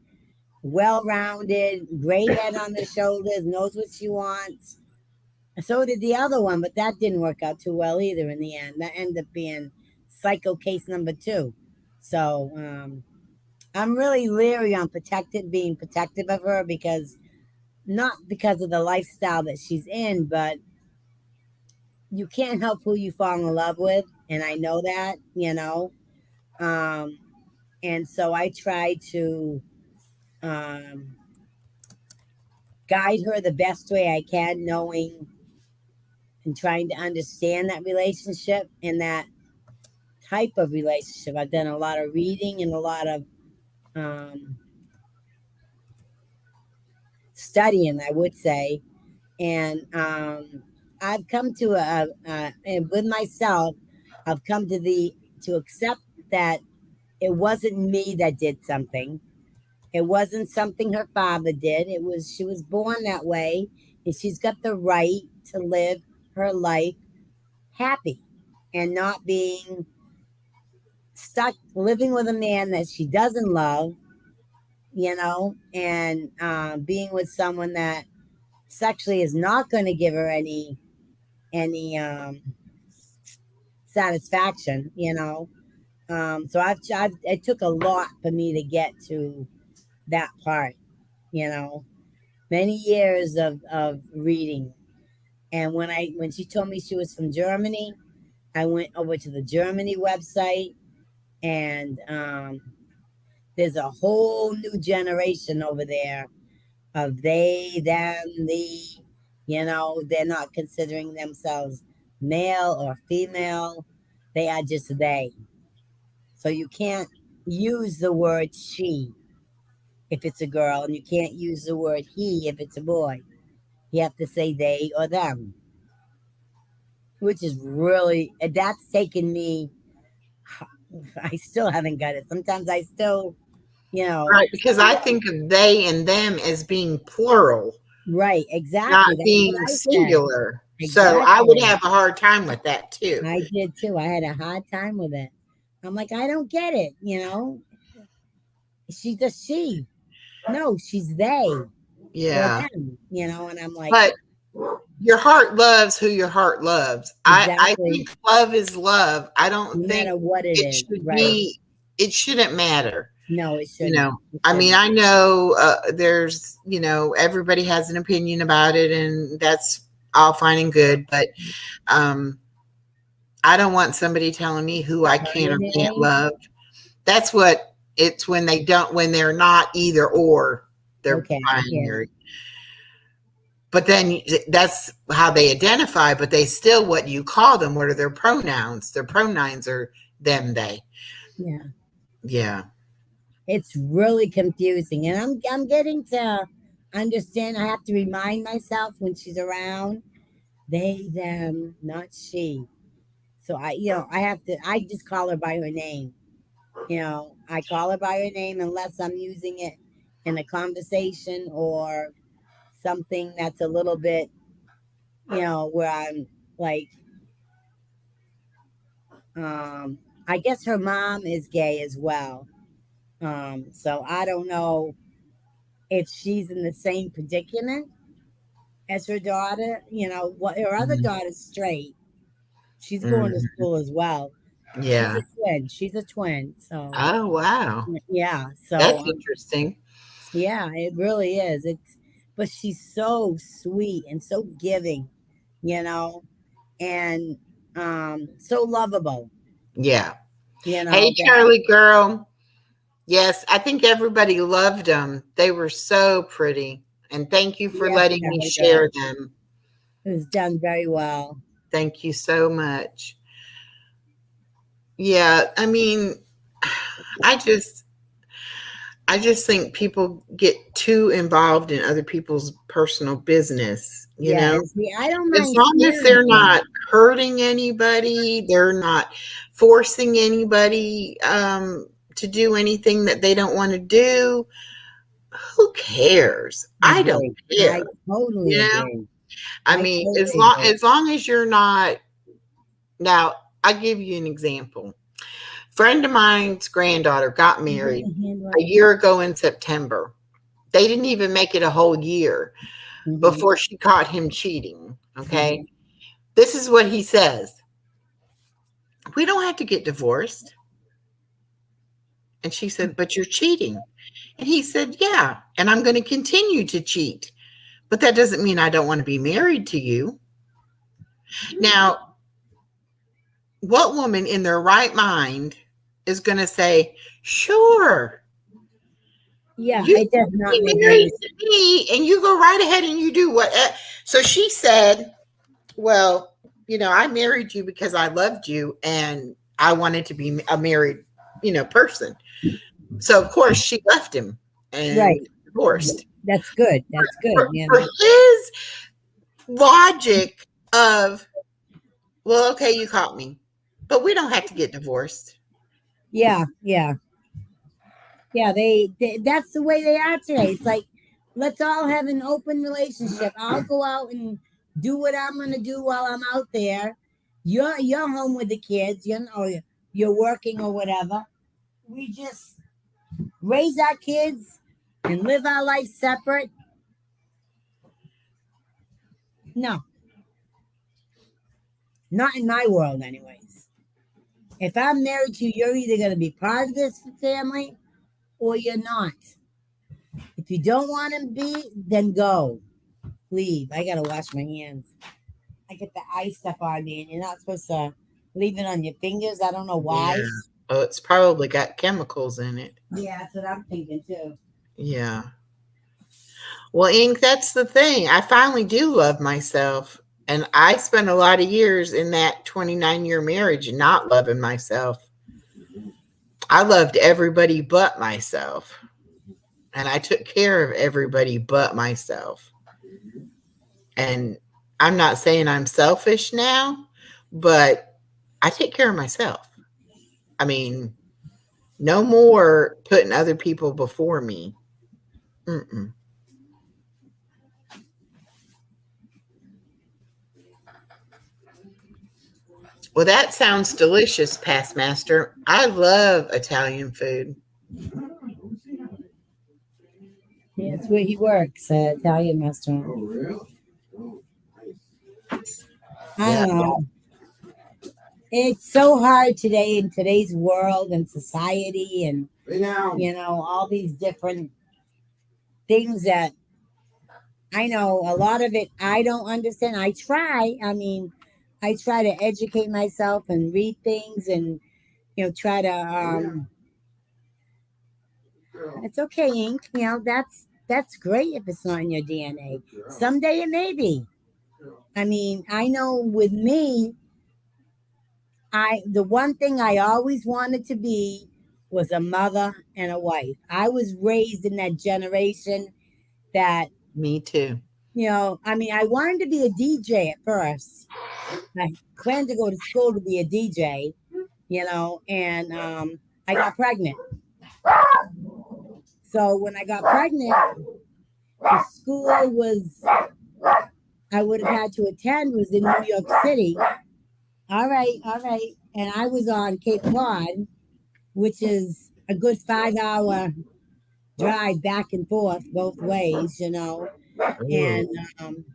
well rounded, great head on her shoulders, knows what she wants. So did the other one, but that didn't work out too well either in the end. That ended up being psycho case number two. So I'm really leery on being protective of her, because not because of the lifestyle that she's in, but you can't help who you fall in love with, and I know that, you know. Um, and so I try to um, guide her the best way I can, knowing and trying to understand that relationship and that type of relationship. I've done a lot of reading and a lot of um, studying, I would say, and I've come to and with myself, I've come to accept that it wasn't me that did something. It wasn't something her father did. It was She was born that way, and she's got the right to live her life happy and not being stuck living with a man that she doesn't love, you know, and being with someone that sexually is not going to give her any satisfaction, you know. So it took a lot for me to get to that part, you know, many years of reading. And when she told me she was from Germany, I went over to the Germany website, and there's a whole new generation over there of they, them, thee. You know, they're not considering themselves male or female. They are just they. So you can't use the word she if it's a girl, and you can't use the word he if it's a boy. You have to say they or them, which is really, that's taken me, I still haven't got it. Sometimes I still, you know, Right, because I think of they and them as being plural, right, not exactly. That's what being I said. singular. So I would Exactly. have a hard time with that too. I did too. I had a hard time with it. I'm like, I don't get it, you know? She's a she. No, she's they or Yeah. them, you know? And I'm like, But your heart loves who your heart loves. I exactly. think love is love. I don't No think matter what it it is. should Right. be, it shouldn't matter. No, it You shouldn't. know, It I mean, shouldn't. I know there's, you know, everybody has an opinion about it, and that's all fine and good. But um, I don't want somebody telling me who I can or can't Binary? love. That's what it's when they don't, when they're not either or, they're Okay. Yeah. binary. But then that's how they identify, but they still, what you call them, what are their pronouns? Their pronouns are them, they. Yeah. Yeah. It's really confusing. And I'm getting to understand. I have to remind myself when she's around, they, them, not she. So I have to, I just call her by her name. You know, I call her by her name unless I'm using it in a conversation or something that's a little bit, you know, where I'm like, um, I guess her mom is gay as well. So I don't know if she's in the same predicament as her daughter. You know, what her other Mhm. daughter's straight. She's going to Mhm. school as well. She's Yeah. a twin. She's a twin. So Oh, wow. yeah. So That's interesting. yeah, it really is. But she's so sweet and so giving, you know, and so lovable, Yeah. you know, Hey, that Charlie girl. Yes, I think everybody loved them. They were so pretty. And thank you for yes, letting me Charlie Girl. share them. It was done very well. Thank you so much. Yeah, I mean, I just I just think people get too involved in other people's personal business, you Yeah, know? and see, I don't As mind long as sharing they're not things. hurting anybody, they're not forcing anybody to do anything that they don't want to do, who cares? I don't Agree. I care. totally You know? agree. I I mean, totally agree. as long as you're not. Now, I'll give you an example. Friend of mine's granddaughter got You got married the hand a right. year ago in September. They didn't even make it a whole year before she caught him cheating. Okay. This is what he says: we don't have to get divorced. And she said, but you're cheating. And he said, yeah, and I'm going to continue to cheat. But that doesn't mean I don't want to be married to you. Now, what woman in their right mind is going to say, sure, Yeah, you it does can not be make married any to me and you go right ahead and you do what? So she said, well, I married you because I loved you and I wanted to be a married, person. So of course she left him and right. divorced. That's good. That's good. For his logic of, well, okay, you caught me, but we don't have to get divorced. Yeah, yeah, yeah. That's the way they are today. It's like, let's all have an open relationship. I'll go out and do what I'm gonna do while I'm out there. You're home with the kids. You're working or whatever. We just raise our kids and live our life separate. No, not in my world, anyways. If I'm married to you, you're either going to be part of this family or you're not. If you don't want to be, then go. Leave. I got to wash my hands. I get the eye stuff on me, and you're not supposed to leave it on your fingers. I don't know why. Yeah. Oh, it's probably got chemicals in it. Yeah, that's what I'm thinking too. Yeah. Well, Ink, that's the thing. I finally do love myself. And I spent a lot of years in that 29-year marriage not loving myself. I loved everybody but myself. And I took care of everybody but myself. And I'm not saying I'm selfish now, but I take care of myself. I mean, no more putting other people before me. Mm-mm. Well, that sounds delicious, Past Master. I love Italian food. Yeah, it's where he works, Italian restaurant. Oh, really? Oh, nice. I Yeah. don't know. It's so hard today in today's world and society, and Lay down. all these different things that I know a lot of it I don't understand. I try. I mean, I try to educate myself and read things and try to it's okay, Ink. That's great if it's not in your DNA. Someday it may be. I mean, I know with me, the one thing I always wanted to be was a mother and a wife. I was raised in that generation that Me too. I mean, I wanted to be a DJ at first. I planned to go to school to be a DJ, and I got pregnant. So when I got pregnant, the school I would have had to attend was in New York City. All right, all right. And I was on Cape Cod, which is a good 5 hour drive back and forth both ways. And um,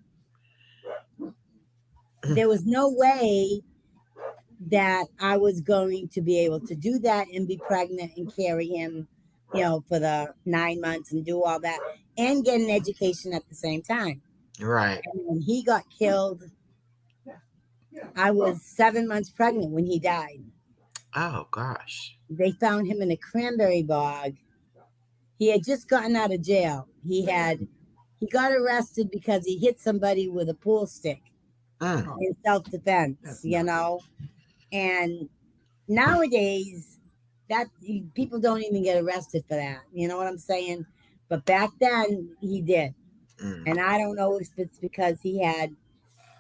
there was no way that I was going to be able to do that and be pregnant and carry him, for the 9 months and do all that and get an education at the same time. Right. And when he got killed, I was 7 months pregnant when he died. Oh, gosh. They found him in a cranberry bog. He had just gotten out of jail. He got arrested because he hit somebody with a pool stick in self-defense, And nowadays, that people don't even get arrested for that. You know what I'm saying? But back then he did, Mm. and I don't know if it's because he had,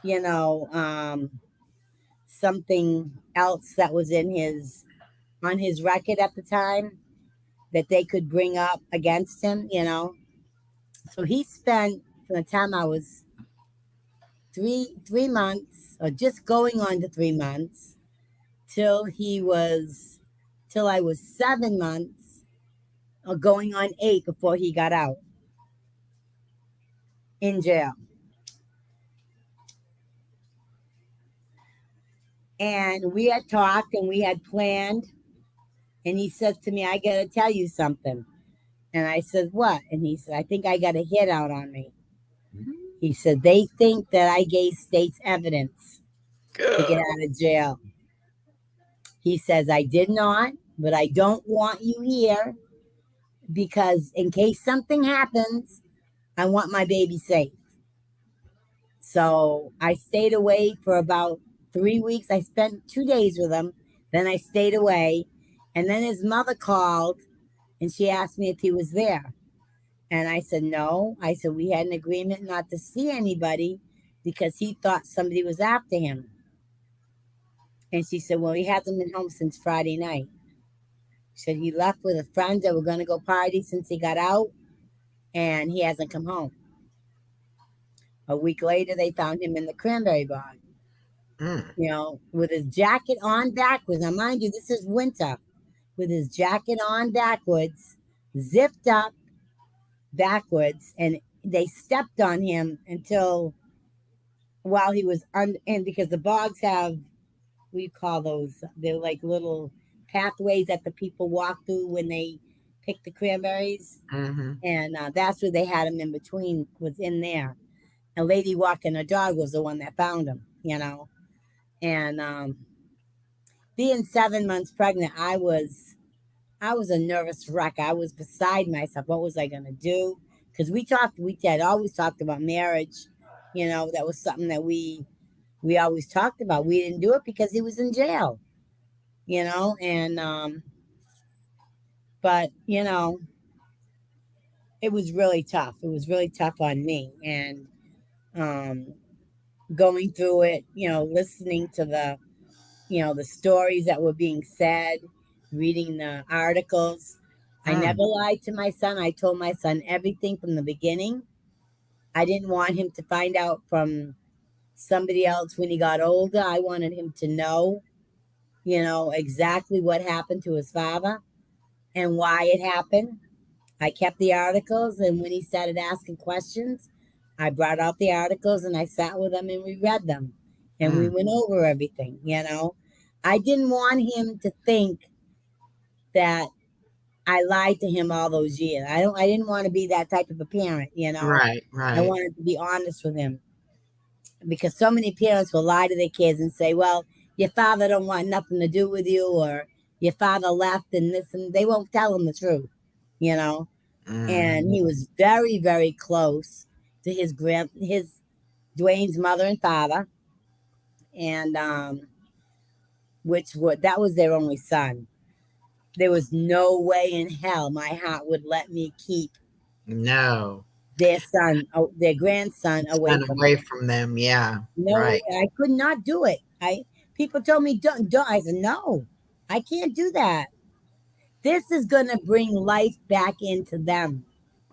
you know, something else that was in his on his record at the time that they could bring up against him. You know, so he spent from the time I was three months, or just going on to 3 months, till he was till I was 7 months, or going on 8 before he got out in jail. And we had talked and we had planned. And he says to me, I got to tell you something. And I said, what? And he said, I think I got a hit out on me. He said, they think that I gave state's evidence to get Good. out of jail. He says, I did not, but I don't want you here because in case something happens, I want my baby safe. So I stayed away for about 3 weeks. I spent 2 days with him. Then I stayed away. And then his mother called and she asked me if he was there. And I said, no. I said, we had an agreement not to see anybody because he thought somebody was after him. And she said, well, he hasn't been home since Friday night. She said he left with a friend that were going to go party since he got out, and he hasn't come home. A week later, they found him in the cranberry bog, Mm. you know, with his jacket on backwards. Now, mind you, this is winter, with his jacket on backwards, zipped up backwards, and they stepped on him until while he was and because the bogs have, what do you call those? They're like little pathways that the people walk through when they pick the cranberries. Mm-hmm. And that's where they had him in between, was in there. A lady walking a dog was the one that found him, you know. And being 7 months pregnant, I was a nervous wreck. I was beside myself. What was I gonna do? Because we had always talked about marriage. You know, that was something that we always talked about. We didn't do it because he was in jail. You know, and but you know, it was really tough. It was really tough on me, and um, going through it. You know, listening to the stories that were being said, reading the articles. I Mm. never lied to my son. I told my son everything from the beginning. I didn't want him to find out from somebody else when he got older. I wanted him to know, exactly what happened to his father and why it happened. I kept the articles, and when he started asking questions, I brought out the articles and I sat with him and we read them and we Mm. went over everything. I didn't want him to think that I lied to him all those years. I didn't want to be that type of a parent. Right, I right. wanted to be honest with him because so many parents will lie to their kids and say, well, your father don't want nothing to do with you, or your father left and this, and they won't tell them the truth. And Mm. he was very, very close to his Dwayne's mother and father, and that was their only son. There was no way in hell my heart would let me keep No. their grandson away Run from away them. from them. Yeah. No, Right. I could not do it. People told me don't. I said no, I can't do that. This is gonna bring life back into them.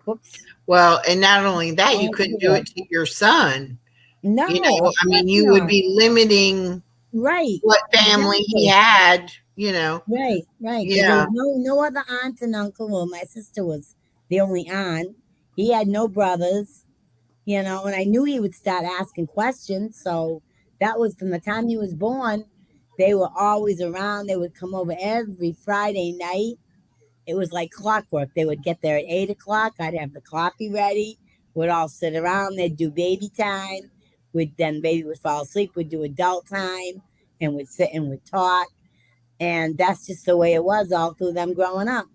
Whoops. Well, and not only that, you Oh, couldn't do yeah. it to your son. No, of I mean, course you would not. be limiting Right. what family he Exactly. had. Right. Because there Yeah. was no other aunt and uncle. Well, my sister was the only aunt. He had no brothers. And I knew he would start asking questions. So that was from the time he was born. They were always around. They would come over every Friday night. It was like clockwork. They would get there at 8 o'clock. I'd have the coffee ready. We'd all sit around. They'd do baby time. Then baby would fall asleep. We'd do adult time, and we'd sit and we'd talk. And that's just the way it was all through them growing up.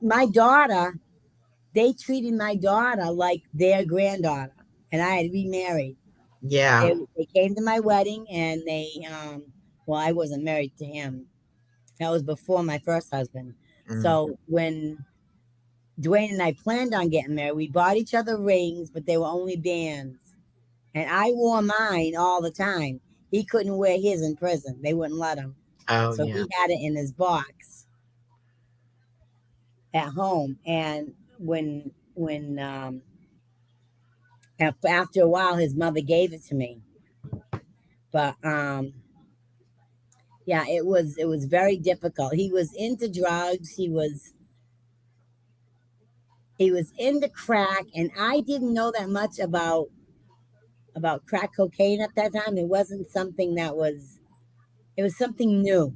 My daughter, they treated my daughter like their granddaughter, and I had remarried. Yeah. They came to my wedding, and well, I wasn't married to him. That was before my first husband. So when Dwayne and I planned on getting married, we bought each other rings, but they were only bands. And I wore mine all the time. He couldn't wear his in prison. They wouldn't let him. Oh, So yeah. he had it in his box at home. And after a while, his mother gave it to me. But yeah, it was very difficult. He was into drugs. He was into crack, and I didn't know that much about crack cocaine at that time. It wasn't something that was. It was something new.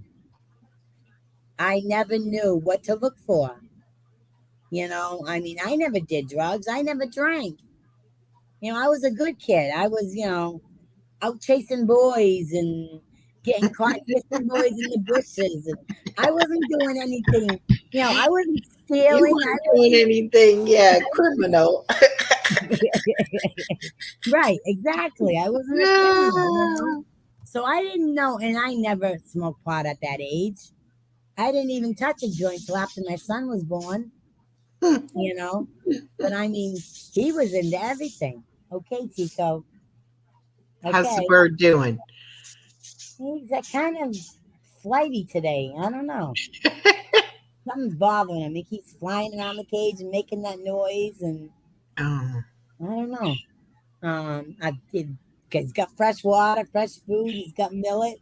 I never knew what to look for. I mean, I never did drugs. I never drank. I was a good kid. I was, out chasing boys and getting caught kissing boys in the bushes. And I wasn't doing anything. I wasn't You stealing. weren't doing anything, yeah, criminal. Right, exactly. I wasn't a criminal. So I didn't know, and I never smoked pot at that age. I didn't even touch a joint till after my son was born. But I mean, he was into everything. Okay, Tico. How's the Okay. bird doing? He's kind of flighty today. I don't know. Something's bothering him. He keeps flying around the cage and making that noise, and Oh, I don't know. He's got fresh water, fresh food. He's got millet.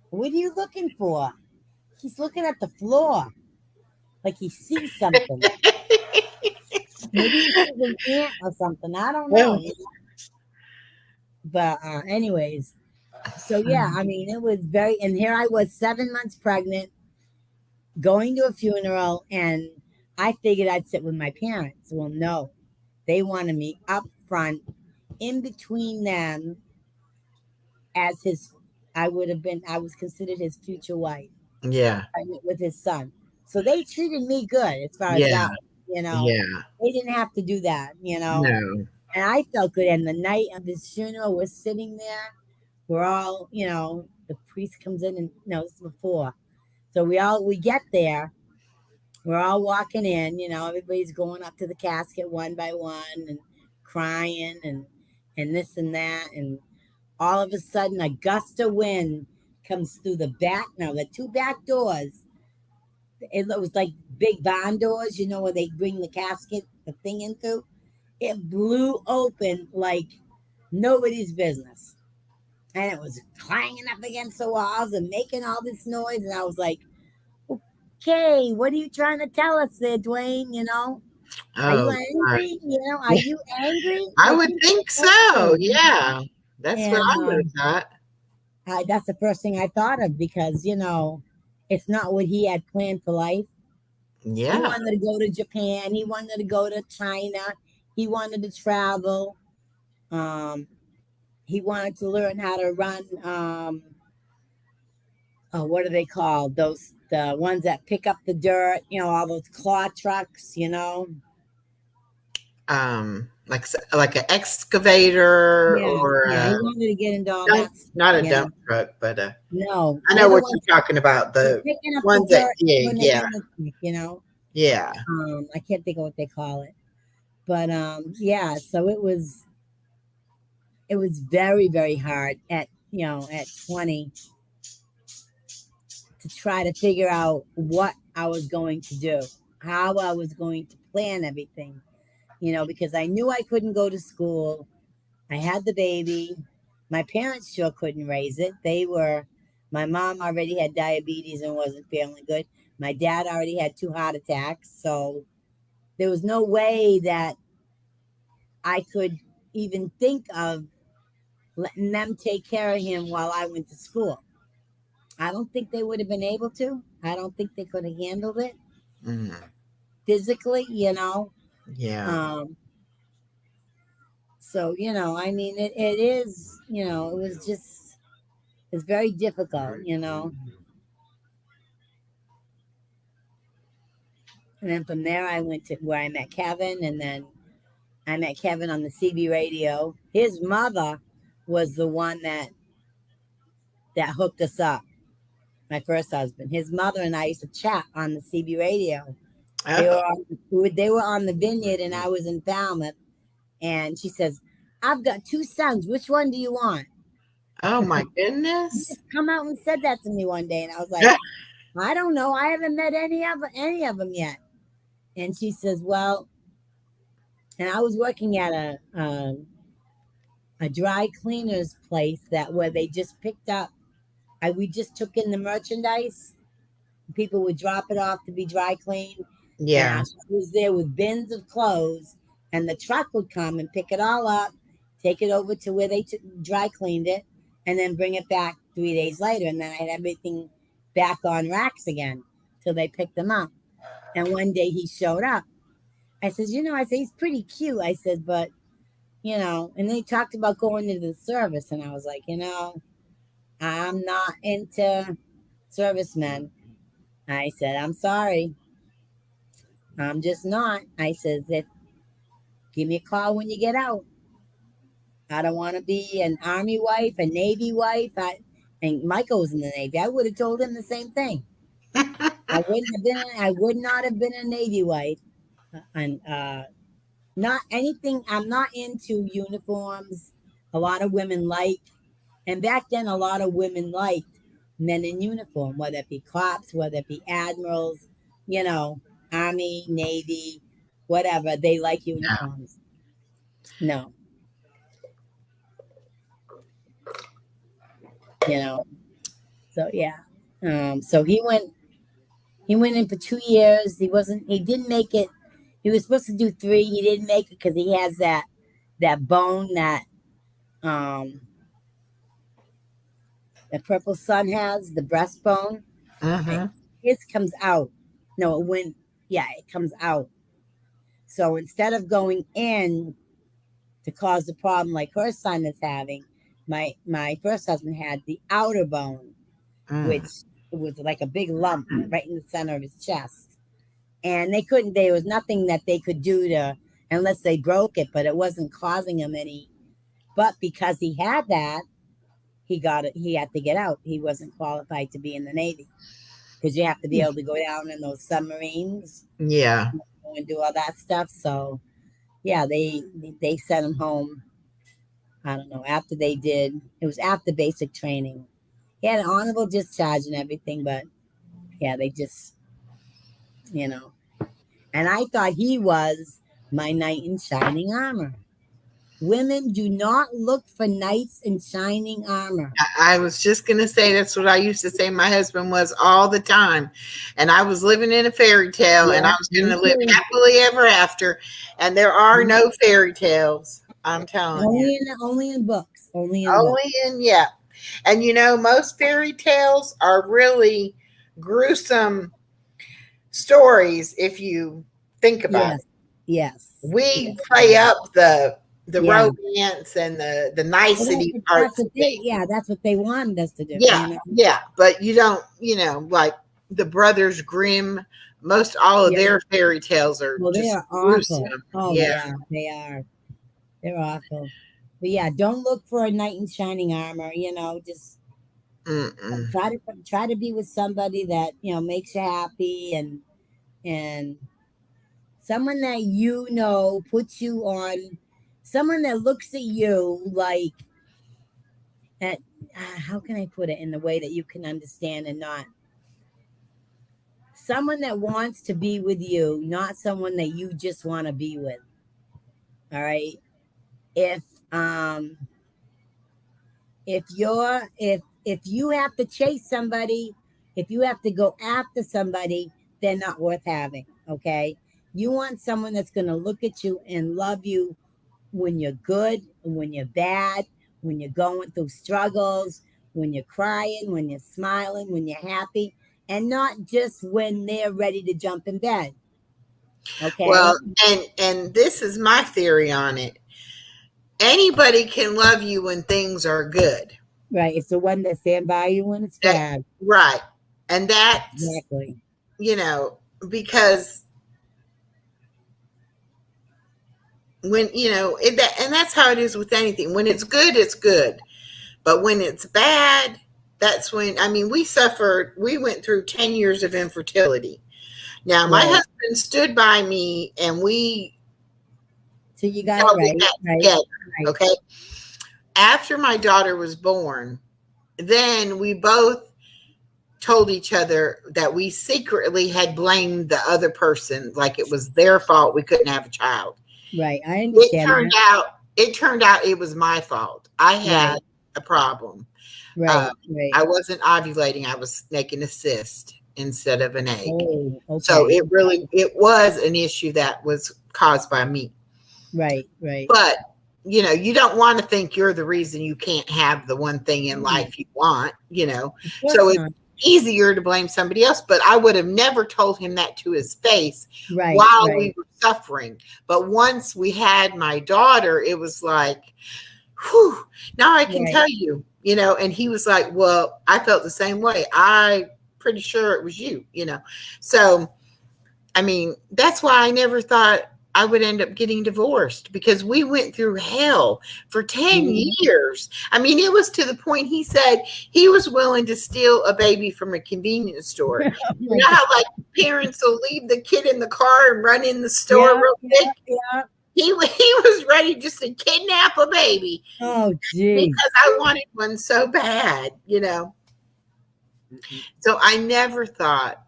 What are you looking for? He's looking at the floor, like he sees something. Maybe he sees an ant or something. I don't know. well, But anyways, so yeah, I mean, it was very. And here I was, 7 months pregnant, going to a funeral, and I figured I'd sit with my parents. Well, no, they wanted me up front, in between them, as his. I was considered his future wife, yeah, pregnant with his son. So they treated me good as far as yeah, that. yeah. They didn't have to do that. No. And I felt good. And the night of this funeral, we're sitting there. We're all, the priest comes in, and no, this is before. So we get there. We're all walking in. Everybody's going up to the casket one by one and crying and this and that. And all of a sudden, a gust of wind comes through the back. Now, the two back doors, it was like big barn doors, where they bring the thing in through. It blew open like nobody's business. And it was clanging up against the walls and making all this noise. And I was like, okay, what are you trying to tell us there, Dwayne? Are you Oh, God. angry? Are you angry? I would think so. Yeah, that's what And I would have thought. that's the first thing I thought of because, it's not what he had planned for life. He Yeah. wanted to go to Japan. He wanted to go to China. He wanted to travel. He wanted to learn how to run. What are they called? The ones that pick up the dirt. All those claw trucks. Like an excavator Yeah, or yeah. He wanted to get into all dump, that. not a dump truck, but No, I know what you're talking about. The picking up ones the that, dirt, putting it in the tank, yeah. I can't think of what they call it, but yeah. So it was very, very hard at 20 to try to figure out what I was going to do, how I was going to plan everything, because I knew I couldn't go to school. I had the baby. My parents sure couldn't raise it. My mom already had diabetes and wasn't feeling good. My dad already had 2 heart attacks. So there was no way that I could even think of letting them take care of him while I went to school. I don't think they would have been able to. I don't think they could have handled it physically, Yeah. So, I mean, it is, it was just, it's very difficult, And then from there, I went to where I met Kevin, and then I met Kevin on the CB radio. His mother was the one that hooked us up. my first husband. His mother and I used to chat on the CB radio. They Oh, were on the Vineyard, and I was in Falmouth. And she says, "I've got two sons. Which one do you want?" oh my She goodness. just come out and said that to me one day, and I was like, "I don't know. I haven't met any of them yet." And she says, "Well," and I was working at a dry cleaners place that where they just picked up. We just took in the merchandise. People would drop it off to be dry cleaned, and Yeah. I was there with bins of clothes, and the truck would come and pick it all up, take it over to where they dry cleaned it, and then bring it back 3 days later, and then I had everything back on racks again till they picked them up. And one day he showed up. I says, I said, he's pretty cute. I said, but and they talked about going into the service, and I was like, I'm not into servicemen. I said, I'm sorry. I'm just not. I says, give me a call when you get out. I don't want to be an Army wife, a Navy wife. And Michael was in the Navy. I would have told him the same thing. I would not have been a Navy wife. And not anything. I'm not into uniforms. A lot of women like, and back then, a lot of women liked men in uniform, whether it be cops, whether it be admirals, Army, Navy, whatever. They like uniforms. No, So yeah. So he went in for 2 years. He didn't make it. He was supposed to do 3. He didn't make it because he has that bone that um the purple son has, the breastbone. Mm-hmm. His comes out. No, it comes out. So instead of going in to cause the problem like her son is having, my first husband had the outer bone, which was like a big lump right in the center of his chest. And there was nothing that they could do unless they broke it, but it wasn't causing him any. But because he had that, he had to get out. He wasn't qualified to be in the Navy because you have to be able to go down in those submarines Yeah. and do all that stuff. So yeah, they sent him home. I don't know. After they did, it was after basic training. He had an honorable discharge and everything, but yeah, they just, And I thought he was my knight in shining armor. Women do not look for knights in shining armor. I was just going to say that's what I used to say my husband was all the time. And I was living in a fairy tale and I was going to live happily ever after. And there are no fairy tales. I'm telling you. Only in books. Yeah. And most fairy tales are really gruesome stories if you think about it. Yes. We play up the romance and the nicety parts. That's what they wanted us to do. Yeah. But you don't, like the Brothers Grimm, most all of their fairy tales are they just are gruesome. awful. Oh yeah, they are. They're awful. But yeah, don't look for a knight in shining armor. Just try to be with somebody that makes you happy and someone that puts you on, someone that looks at you like that. How can I put it in the way that you can understand and not someone that wants to be with you, not someone that you just want to be with. All right. If you have to chase somebody, if you have to go after somebody, they're not worth having. Okay. You want someone that's going to look at you and love you when you're good, when you're bad, when you're going through struggles, when you're crying, when you're smiling, when you're happy, and not just when they're ready to jump in bed. Okay. Well, and this is my theory on it. Anybody can love you when things are good. Right. It's the one that stand by you when it's bad. Right. And that's exactly. Because when and that's how it is with anything. When it's good, it's good. But when it's bad, that's when, I mean, we went through 10 years of infertility. Now, my Right. husband stood by me and we So you got it held it right. back Right. together. Right. Okay. After my daughter was born, then we both told each other that we secretly had blamed the other person, like it was their fault we couldn't have a child. Right. I It understand turned that. out it was my fault. I had Right. a problem. Right. Right. I wasn't ovulating. I was making a cyst instead of an egg. Oh, So okay. it was an issue that was caused by me. Right. Right. But you don't want to think you're the reason you can't have the one thing in life you want, Of course So it's not. easier to blame somebody else. But I would have never told him that to his face Right. while we Right. were suffering. But once we had my daughter, it was like, whew, now I can Right. tell you, and he was like, well, I felt the same way. I pretty sure it was you, So, I mean, that's why I never thought I would end up getting divorced, because we went through hell for 10 Mhm. years. I mean, it was to the point he said he was willing to steal a baby from a convenience store. Oh You my know how God. like parents will leave the kid in the car and run in the store Yeah. real quick? Yeah. He was ready just to kidnap a baby Oh, geez. because I wanted one so bad, So I never thought.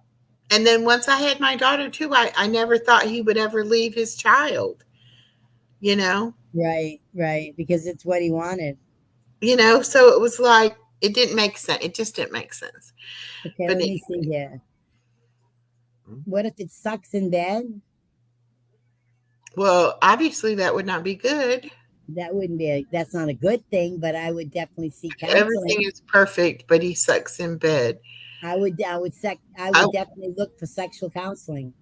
And then once I had my daughter too, I never thought he would ever leave his child, Right. Right. Because it's what he wanted. So it was like, it didn't make sense. It just didn't make sense. Okay. But Let me see here. What if it sucks in bed? well, obviously that would not be good. That wouldn't be that's not a good thing, but I would definitely seek Everything counseling. is perfect, but he sucks in bed. I would I- definitely look for sexual counseling.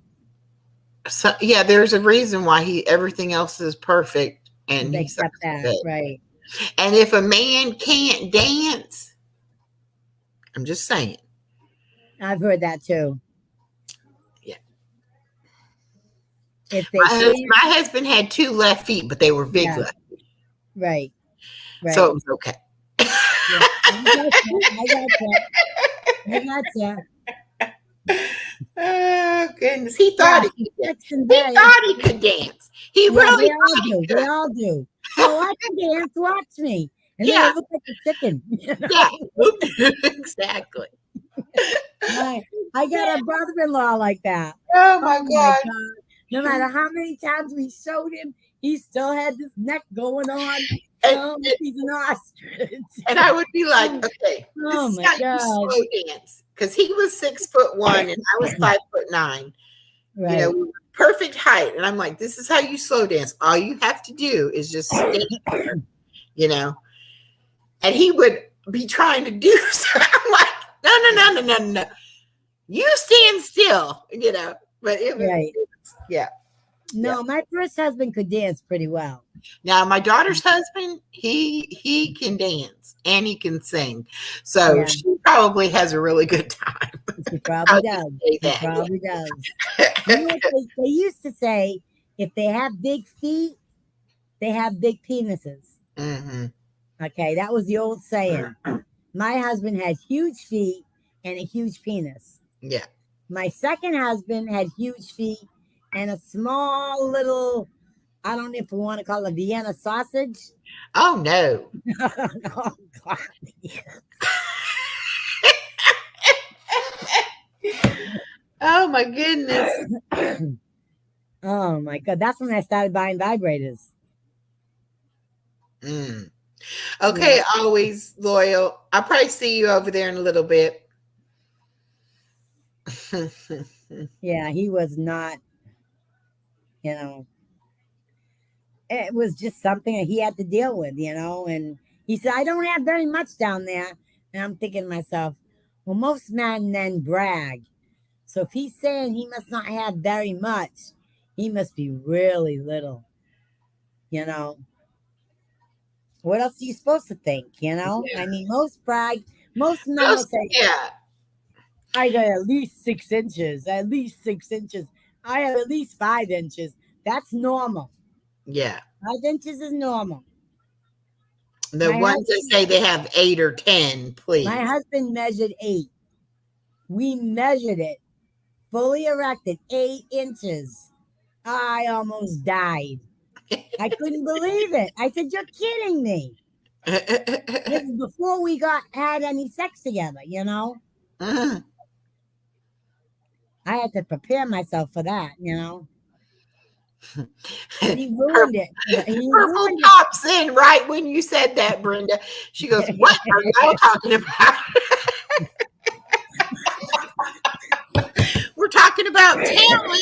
So yeah, there's a reason why everything else is perfect and he Except sucks in that. bed. Right. And if a man can't dance, I'm just saying. I've heard that too. Yeah. If they My can't, husband had 2 left feet, but they were big yeah. left feet. Right. Right. So it was okay. Yeah. I gotcha. Oh goodness. He thought Yeah, he could dance. sex in He bed. thought he could dance. He Yeah, really they all thought he do. could. They all do. Oh, I can dance. Watch me. And then I Yeah. look like a chicken. Yeah. Exactly. I got a brother-in-law like that. Oh my Oh my God. God. No matter how many times we showed him, he still had this neck going on. And, He's an ostrich. and I would be like, okay, Oh this is my how you God. slow dance. Because he was 6'1" and I was 5'9". Right. We were perfect height. And I'm like, this is how you slow dance. All you have to do is just stay there, And he would be trying to do so. I'm like, no. You stand still, But it was, Right. yeah. No, my first husband could dance pretty well. Now my daughter's husband, he can dance and he can sing. So Yeah. she probably has a really good time. She probably does. say She that, probably does. You know what they used to say, if they have big feet, they have big penises. Mhm. Okay, that was the old saying. My husband had huge feet and a huge penis. Yeah. My second husband had huge feet and a small little, I don't know if we want to call it a Vienna sausage. Oh no. Oh, God. Oh my goodness. Oh my God. That's when I started buying vibrators. Mm. Okay, always loyal. I'll probably see you over there in a little bit. Yeah, he was not, it was just something that he had to deal with, and he said, I don't have very much down there. And I'm thinking to myself, well, most men then brag. So if he's saying he must not have very much, he must be really little, What else are you supposed to think, Yeah. I mean, most men will say, Yeah. I got at least 6 inches, I have at least 5 inches. That's normal. Yeah. 5 inches is normal. The My ones that say they have 8 or 10, please. My husband measured 8. We measured it, fully erected, 8 inches. I almost died. I couldn't believe it. I said, "You're kidding me." This is before we had any sex together, you know. I had to prepare myself for that, you know. He ruined it. He Purple ruined it. pops in right when you said that, Brenda. She goes, "What are y'all talking about?" We're talking about talent.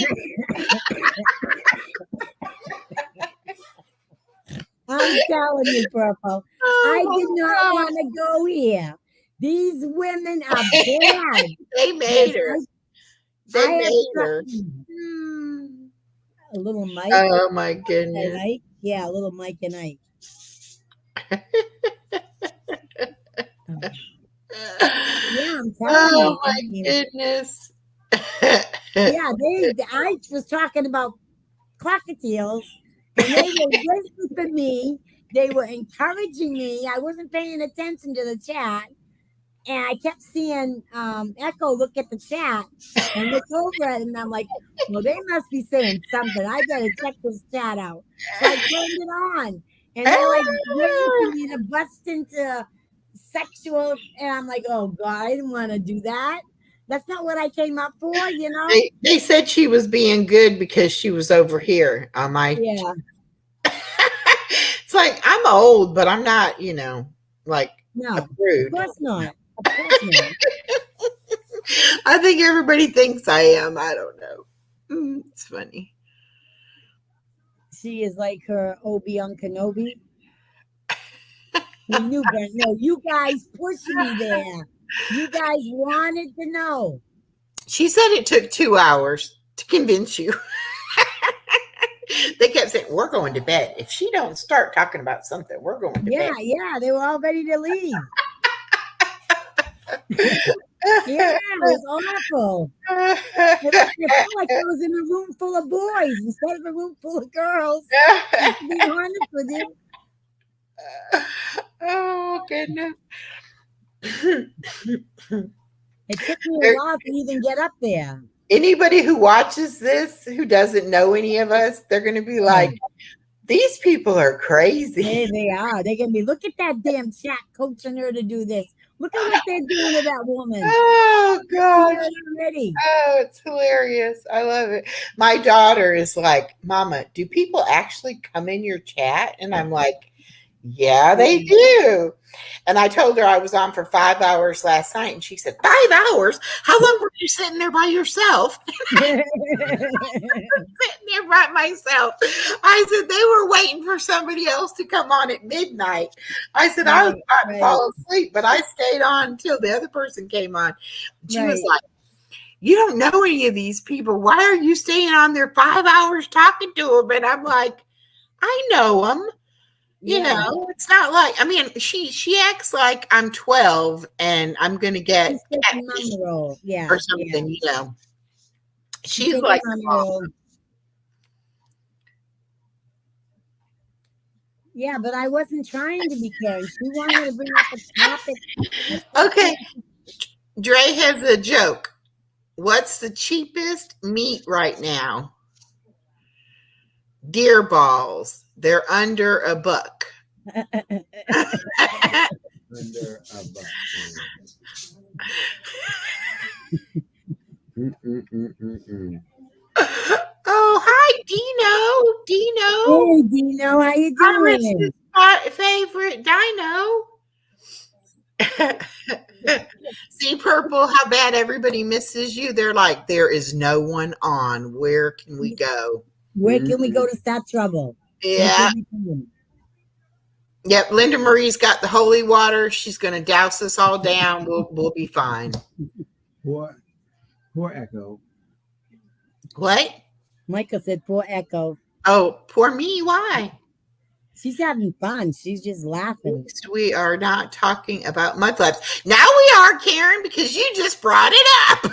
I'm telling you, Purple. Oh, I did not God. want to go here. These women are bad. They made her. They I have made her. a little Mike Oh my and goodness. Ike. Yeah, a little Mike and Ike. Yeah, I'm telling you. Oh my goodness. Yeah, I was talking about cockatiels, and they were waiting for me. They were encouraging me. I wasn't paying attention to the chat, and I kept seeing Echo look at the chat and look over it, and I'm like, "Well, they must be saying something. I better check this chat out." So I turned it on, and they're like waiting for me to bust into sexual, and I'm like, "Oh God, I didn't want to do that. That's not what I came up for, you know." They said she was being good because she was over here on my. Yeah. It's like, I'm old, but I'm not, like No, a prude. of course not. Of course not. I think everybody thinks I am. I don't know. It's funny. She is like her Obi-Wan Kenobi. No, you guys pushed me there. You guys wanted to know. She said it took 2 hours to convince you. They kept saying, "We're going to bed. If she don't start talking about something, we're going to bed." Yeah, they were all ready to leave. Yeah, it was awful. It felt like I was in a room full of boys instead of a room full of girls. To be honest with you. Oh goodness. It took me a while to even get up there. Anybody who watches this who doesn't know any of us, they're going to be like, "These people are crazy." They are. They're going to be, "Look at that damn chat coaching her to do this. Look at what they're doing to that woman." Oh gosh. Already. Oh, it's hilarious. I love it. My daughter is like, "Mama, do people actually come in your chat?" And I'm like, "Yeah, they do." And I told her I was on for 5 hours last night, and she said, 5 hours? How long were you sitting there by yourself? Sitting there by myself. I said, they were waiting for somebody else to come on at midnight. I said, I was about to fall asleep, but I stayed on until the other person came on. She was like, "You don't know any of these people. Why are you staying on there 5 hours talking to them?" And I'm like, "I know them. You know, it's not like, I mean, she acts like I'm 12 and I'm going to get catfish or something, you know." She's like, yeah, but I wasn't trying to be caring. She wanted to bring up a topic. Okay. Dre has a joke. What's the cheapest meat right now? Deer balls. They're under $1. Under $1. Oh, hi, Dino. Hey, Dino, how you doing? My favorite Dino. See, Purple, how bad everybody misses you. They're like, there is no one on. Where can we go? Where can we go to start trouble? Yeah. Yep, Linda Marie's got the holy water. She's going to douse us all down. We'll be fine. Poor Echo. What? Michael said, "Poor Echo." Oh, poor me. Why? She's having fun. She's just laughing. We are not talking about mud flaps. Now we are, Karen, because you just brought it up.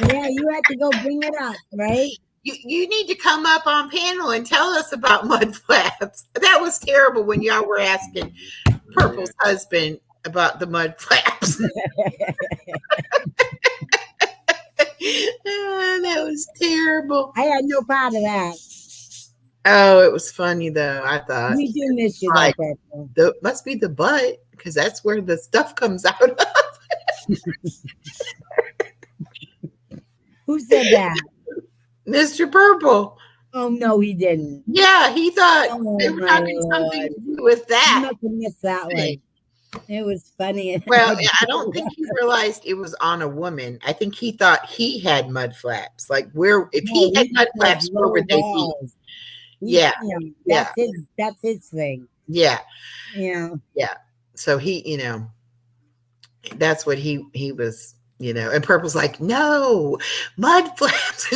Yeah, you had to go bring it up, right? You need to come up on panel and tell us about mud flaps. That was terrible when y'all were asking Purple's husband about the mud flaps. That was terrible. I had no part of that. Oh, it was funny though. I thought We do miss you, Right. though, Purple. must be the butt because that's where the stuff comes out of. Who said that? Mr. Purple. Oh no, he didn't. Yeah, he thought Oh, they were my having something Lord. to do with I that. must have missed that one. It was funny. Well, I don't think he realized it was on a woman. I think he thought he had mud flaps. Like where if No, he had he mud just has flaps, where would they be? balls. Yeah, That's his thing. yeah, Yeah. yeah. So he, that's what he was, and Purple's like, no, mud flaps.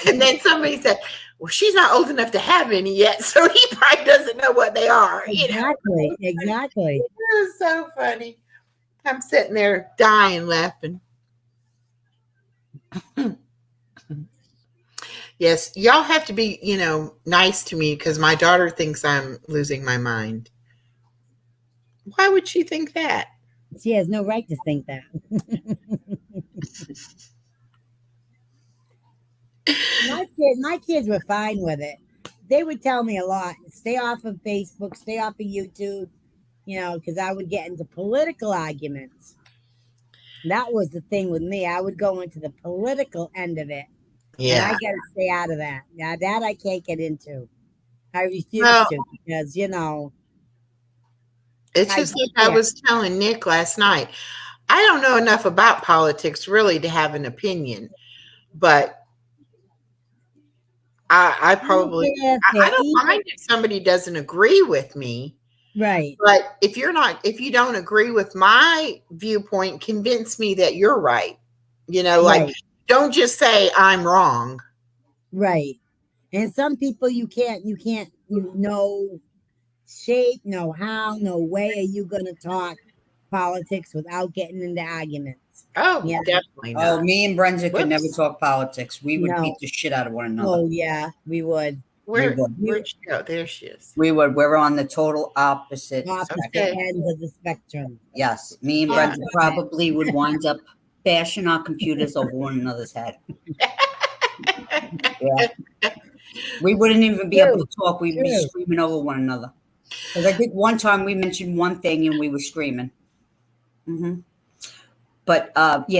And then somebody said, well, she's not old enough to have any yet, so he probably doesn't know what they are. Exactly. Exactly. It was so funny. I'm sitting there dying laughing. Yes, y'all have to be, nice to me because my daughter thinks I'm losing my mind. Why would she think that? She has no right to think that. My kids were fine with it. They would tell me a lot. Stay off of Facebook, stay off of YouTube, because I would get into political arguments. That was the thing with me. I would go into the political end of it. And I got to stay out of that. Now, that I can't get into. I refuse to because, It's just like I was telling Nick last night. I don't know enough about politics really to have an opinion, but I probably I don't mind if somebody doesn't agree with me. Right. But if you don't agree with my viewpoint, convince me that you're right. Like don't just say I'm wrong. Right. And some people you can't no shape, no how, no way are you gonna talk politics without getting into arguments. Oh, definitely not. Oh, me and Brenda could never talk politics. We would beat the shit out of one another. Oh yeah, we would. Where'd she go? There she is. We would. We're on the total opposite ends of the spectrum. Yes. Me and Brenda probably would wind up bashing our computers over one another's head. Yeah. We wouldn't even be able to talk. We'd be screaming over one another. Because I think one time we mentioned one thing and we were screaming. Mm-hmm. But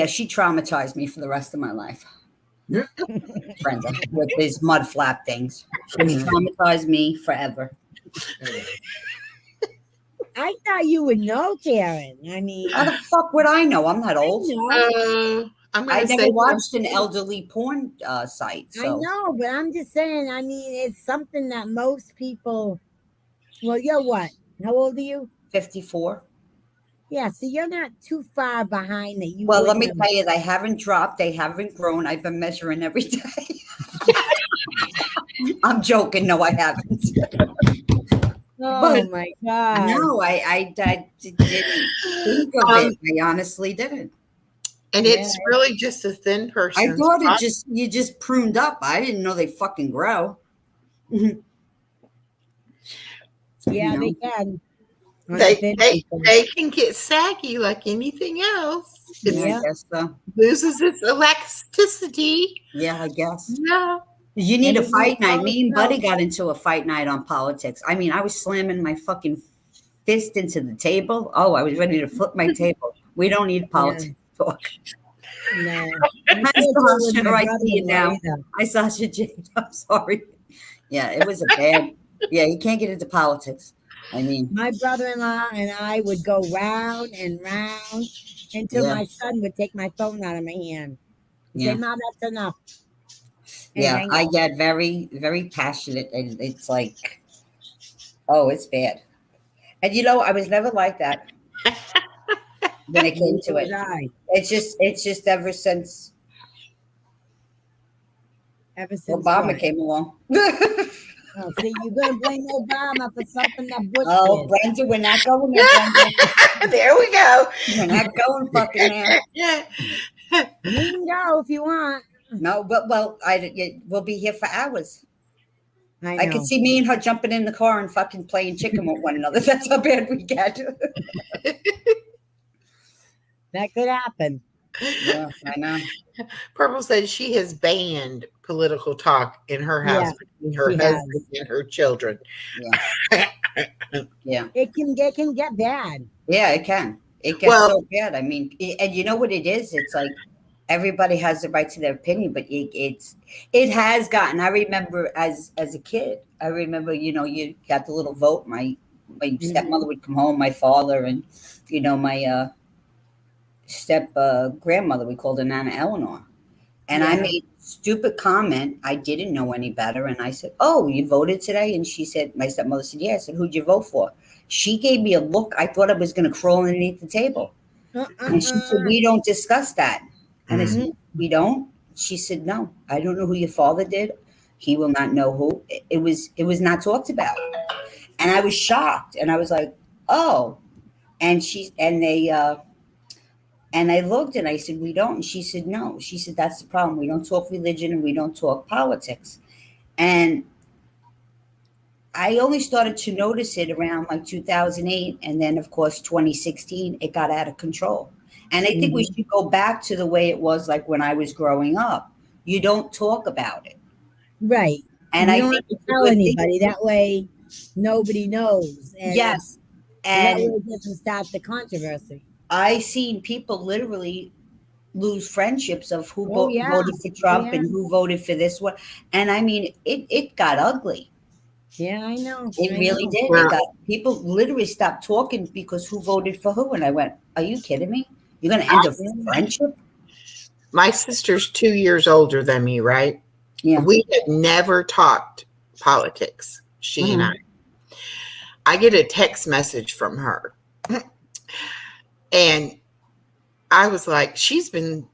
she traumatized me for the rest of my life. Yeah. Brenda, with these mud flap things. She traumatized me forever. I thought you would know, Karen. I mean, how the fuck would I know? I'm not old. I never watched an elderly porn site. So. I know, but I'm just saying, it's something that most people, well, you're what? How old are you? 54. Yeah, so you're not too far behind that. Well, let me tell you, they haven't dropped. They haven't grown. I've been measuring every day. I'm joking. No, I haven't. Oh, my God. No, I didn't think of it. I honestly didn't. And it's really just a thin person. I thought you just pruned up. I didn't know they fucking grow. Yeah, they can. They can get saggy like anything else. I guess so. Loses its elasticity. Yeah, I guess. Yeah. You need a fight night. Me and Buddy got into a fight night on politics. I mean, I was slamming my fucking fist into the table. Oh, I was ready to flip my table. We don't need politics talk. No. I saw you, Jade. I'm sorry. Yeah, it was a bad. Yeah, you can't get into politics. I mean, my brother-in-law and I would go round and round until my son would take my phone out of my hand. He'd say, "Mom, that's enough." And I get very, very passionate, and it's like, oh, it's bad. And I was never like that when it came to it. It's just ever since Obama came along. Oh, see, you're going to blame Obama for something that Bush did. Brenda, we're not going there, Brenda. There we go. We're not going fucking there. You can go if you want. No, but we'll be here for hours. I I know. could see me and her jumping in the car and fucking playing chicken with one another. That's how bad we get. That could happen. Yeah, I know. Purple says she has banned political talk in her house Yeah, between her she husband has. and her children. Yeah. Yeah. It can get bad. Yeah, it can. It gets Well, so bad. I mean, and you know what it is? It's like everybody has the right to their opinion, but it has gotten. I remember as a kid. I remember, you got the little vote. My stepmother would come home, my father, and my step grandmother. We called her Nana Eleanor. And I Yeah. made a stupid comment. I didn't know any better. And I said, "Oh, you voted today?" And she said, my stepmother said, "Yeah." I said, "Who'd you vote for?" She gave me a look. I thought I was going to crawl underneath the table. And she said, "We don't discuss that." And I said, "We don't?" She said, "No, I don't know who your father did. He will not know who." It was not talked about. And I was shocked. And I was like, "Oh." And I looked and I said, "We don't." And she said, "No." She said, "That's the problem. We don't talk religion and we don't talk politics." And I only started to notice it around like 2008. And then, of course, 2016, it got out of control. And I think we should go back to the way it was like when I was growing up. You don't talk about it. Right. And you I don't think have to it's a tell good anybody. That way, nobody knows. And yes. that way And it doesn't start the controversy. I seen people literally lose friendships of who Oh, yeah. voted for Oh, Trump yeah. and who voted for this one. And I mean, it got ugly. Yeah, I know. It I really know. did. It got people literally stopped talking because who voted for who? And I went, "Are you kidding me? You're going to end a friendship?" my sister's 2 years older than me, right? Yeah. We had never talked politics, she and Mhm. I get a text message from her. And I was like, she's been,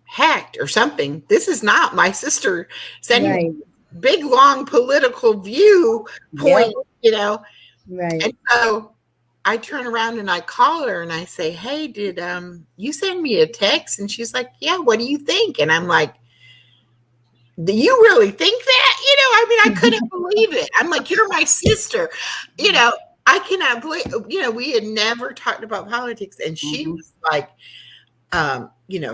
hacked or something. This is not my sister sending Right. big, long political view point, Right. And so I turn around and I call her and I say, "Hey, did you send me a text?" And she's like, "Yeah, what do you think?" And I'm like, "Do you really think that?" I couldn't believe it. I'm like, "You're my sister." I cannot believe, we had never talked about politics. And she was like,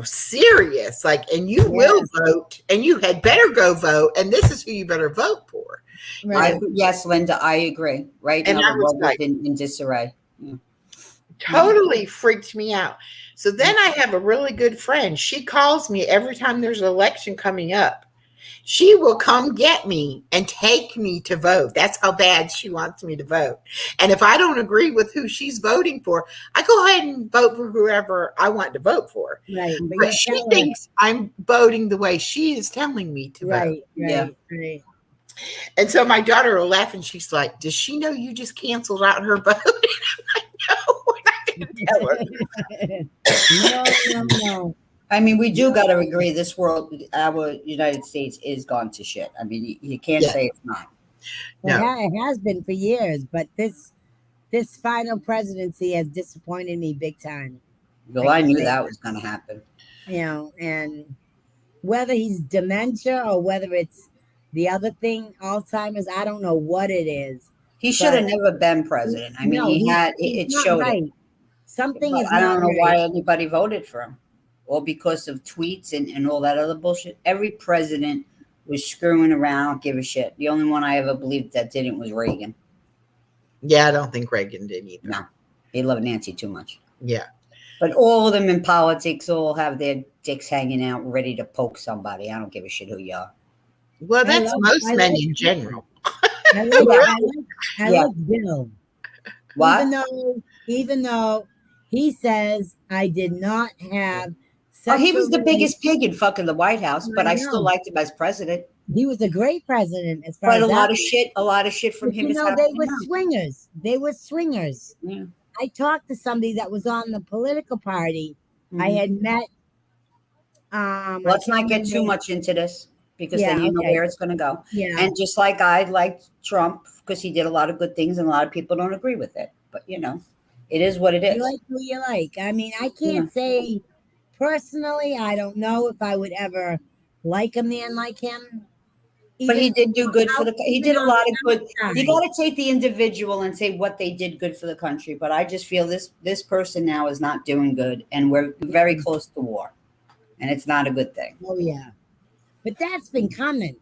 serious, like, "And you will vote and you had better go vote. And this is who you better vote for." Right. Yes, Linda, I agree. Right And now, I the was world like, is in disarray. totally freaked me out. So then I have a really good friend. She calls me every time there's an election coming up. She will come get me and take me to vote. That's how bad she wants me to vote. And if I don't agree with who she's voting for, I go ahead and vote for whoever I want to vote for. Right. But she thinks I'm voting the way she is telling me to vote. Right. And so my daughter will laugh and she's like, "Does she know you just canceled out her vote?" And I'm like, "No, we're not going to tell her." No. I mean, we do got to agree this world, our United States, is gone to shit. I mean, you can't say it's not. No. It has been for years, but this final presidency has disappointed me big time. Well, I knew that was going to happen. And whether he's dementia or whether it's the other thing, Alzheimer's, I don't know what it is. He should have never been president. I mean, it showed right. it. Something But is I not don't know right. why anybody voted for him. Or because of tweets and all that other bullshit. Every president was screwing around, give a shit. The only one I ever believed that didn't was Reagan. Yeah, I don't think Reagan did either. No, he loved Nancy too much. Yeah. But all of them in politics all have their dicks hanging out, ready to poke somebody. I don't give a shit who you are. Well, that's most men in general. I like Bill. What? Even though he says I did not have he was the biggest pig in fucking the White House, but I still liked him as president. He was a great president as far but as a lot of shit from him is they were swingers. They were swingers. Yeah. I talked to somebody that was on the political party. I had met let's not get too much into this because then you know where it's going to go. Yeah. And just like I liked Trump because he did a lot of good things and a lot of people don't agree with it. But, it is what it is. You like who you like. I mean, I can't say personally, I don't know if I would ever like a man like him. But he even did do good for the. He even did a on lot the of good. outside. You got to take the individual and say what they did good for the country. But I just feel this person now is not doing good, and we're very close to war, and it's not a good thing. Oh yeah, but that's been coming.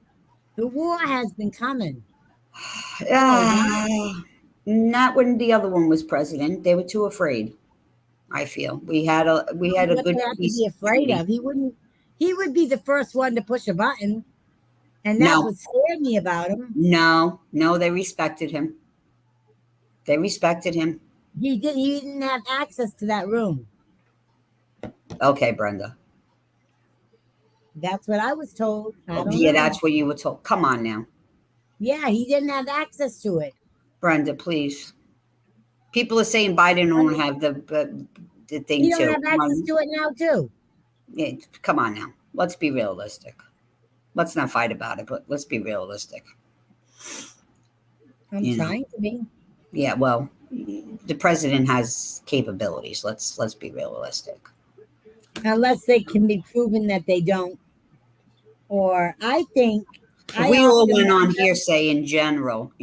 The war has been coming. Not when the other one was president. They were too afraid. I feel we had a What good they have to peace be afraid treaty. of. He wouldn't. He would be the first one to push a button, and that's No, what scared me about him. no, they respected him. They respected him. He didn't. He didn't have access to that room. Okay, Brenda. That's what I was told. I don't Yeah, know. that's what you were told. Come on now, Yeah, he didn't have access to it. Brenda, please. People are saying Biden won't have the thing He don't too. have access to it now too. Yeah, come on now. Let's be realistic. Let's not fight about it, but let's be realistic. I'm trying to be. Yeah, well, the president has capabilities. Let's be realistic. Unless they can be proven that they don't. Or I think If we all went on hearsay in general,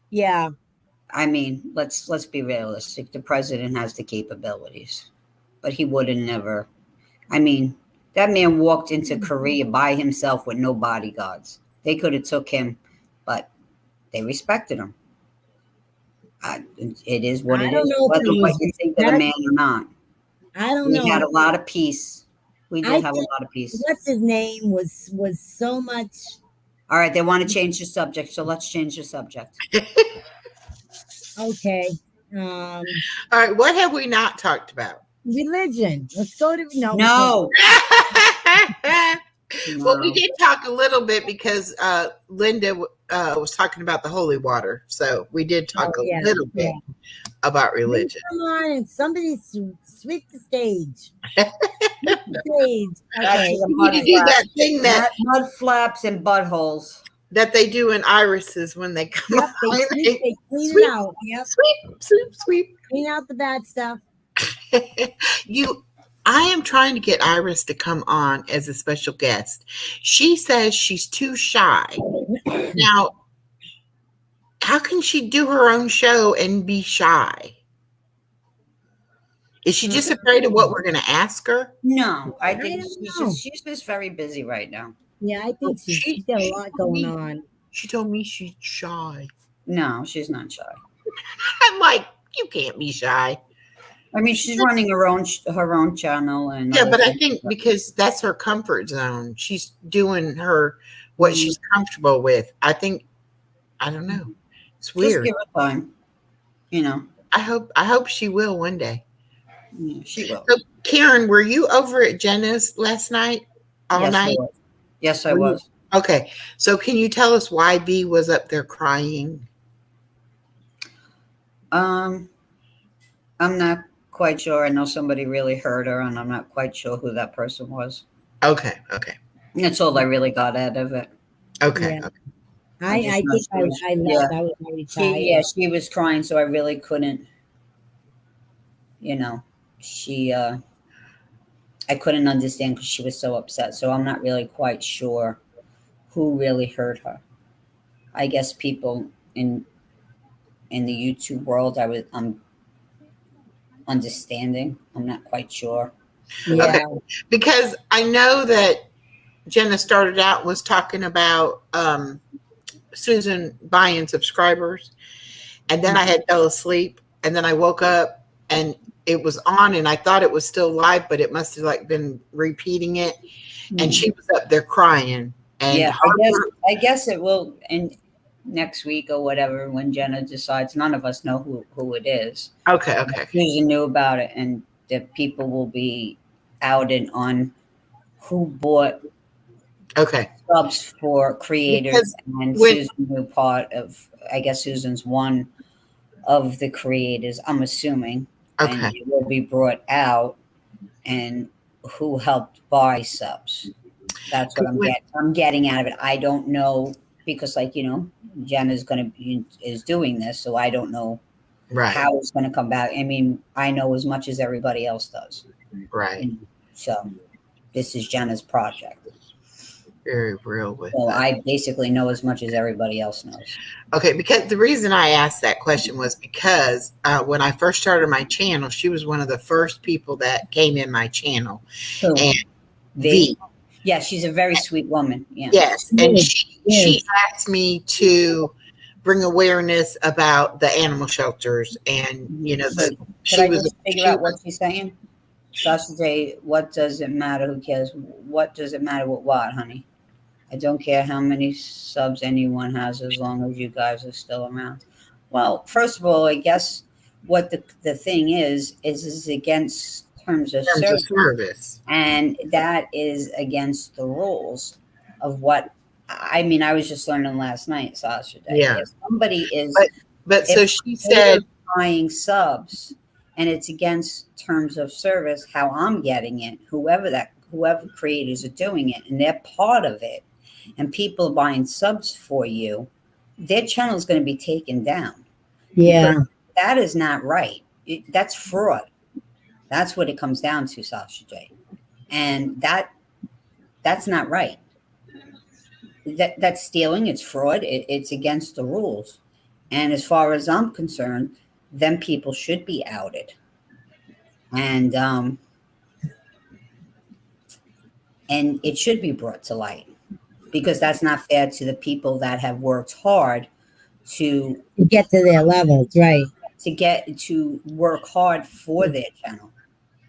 Yeah. I mean, let's be realistic. The president has the capabilities, but he would have never. I mean, that man walked into Korea by himself with no bodyguards. They could have took him, but they respected him. It is what it is. Whether you think of the man or not. I don't know. We had a lot of peace. We did have a lot of peace. What's his name was so much. All right, they want to change the subject, so let's change the subject. Okay. All right, what have we not talked about? Religion. Let's go to no. Well, we did talk a little bit because Linda was talking about the holy water, so we did talk a little bit about religion. Come on, and somebody sweep the stage. Sweep the stage. Okay. You need to do that thing that mud flaps and buttholes that they do in irises when they come out. They clean sweep, it out. Yep. Sweep. Clean out the bad stuff. I am trying to get Iris to come on as a special guest. She says she's too shy. Now, how can she do her own show and be shy? Is she just afraid of what we're going to ask her? No, I think she's just very busy right now. Yeah, I think she's got a lot going on. She told me she's shy. No, she's not shy. I'm like, you can't be shy. I mean, she's running her own channel, and but I think because that's her comfort zone, she's doing what she's comfortable with. I don't know. It's weird. Just give her time. I hope she will one day. Yeah, she will. So, Karen, were you over at Jenna's last night? All night? Yes, I was. Okay. So can you tell us why B was up there crying? I'm not quite sure. I know somebody really hurt her, and I'm not quite sure who that person was. Okay. That's all I really got out of it. Okay. Yeah. I think I left. I was very tired. She was crying, so I really couldn't. I couldn't understand because she was so upset. So I'm not really quite sure who really hurt her. I guess people in the YouTube world, I'm understanding. I'm not quite sure. Yeah. Okay. Because I know that Jenna started out was talking about Susan buying subscribers, and then I had fell asleep, and then I woke up and it was on, and I thought it was still live, but it must have been repeating it. And she was up there crying. And I guess it will in next week or whatever when Jenna decides. None of us know who it is. Okay. Susan knew about it, and the people will be outed on who bought subs for creators, and Susan knew part of. I guess Susan's one of the creators. I'm assuming. Okay. And it will be brought out, and who helped buy subs. That's what I'm getting out of it. I don't know because, Jenna's is doing this, so I don't know how it's going to come back. I mean, I know as much as everybody else does. Right. So this is Jenna's project. Very real with So that. I basically know as much as everybody else knows. Okay, because the reason I asked that question was because when I first started my channel, she was one of the first people that came in my channel. Who? And V. Yeah, she's a very sweet woman. Yeah. Yes, and Yes, she yes. asked me to bring awareness about the animal shelters, and you know, So, could she I was just figure out what she's saying? Sasha J, what does it matter? Who cares? What does it matter with what, honey? I don't care how many subs anyone has as long as you guys are still around. Well, first of all, I guess what the thing is against terms of terms of service. service. And that is against the rules of what I mean. I was just learning last night, Sasha Day. Yeah. If somebody is, But so if she they're said, buying subs and it's against terms of service, how I'm getting it, whoever creators are doing it, and they're part of it, and people are buying subs for you, their channel is going to be taken down. Yeah. Because that is not right. That's fraud. That's what it comes down to, Sasha J. And that's not right. That's stealing. It's fraud. It's against the rules. And as far as I'm concerned, then people should be outed. And it should be brought to light, because that's not fair to the people that have worked hard to get to their levels, right? To work hard for their channel.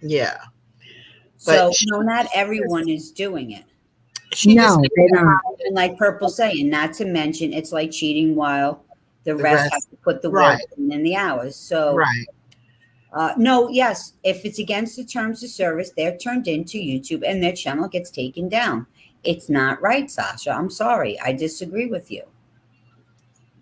yeah. So no, not everyone is doing it. No, they're not. And like Purple saying, not to mention, it's like cheating while the rest have to put the work in the hours. So, no, yes, if it's against the terms of service, they're turned into YouTube and their channel gets taken down. It's not right, Sasha. I'm sorry. I disagree with you.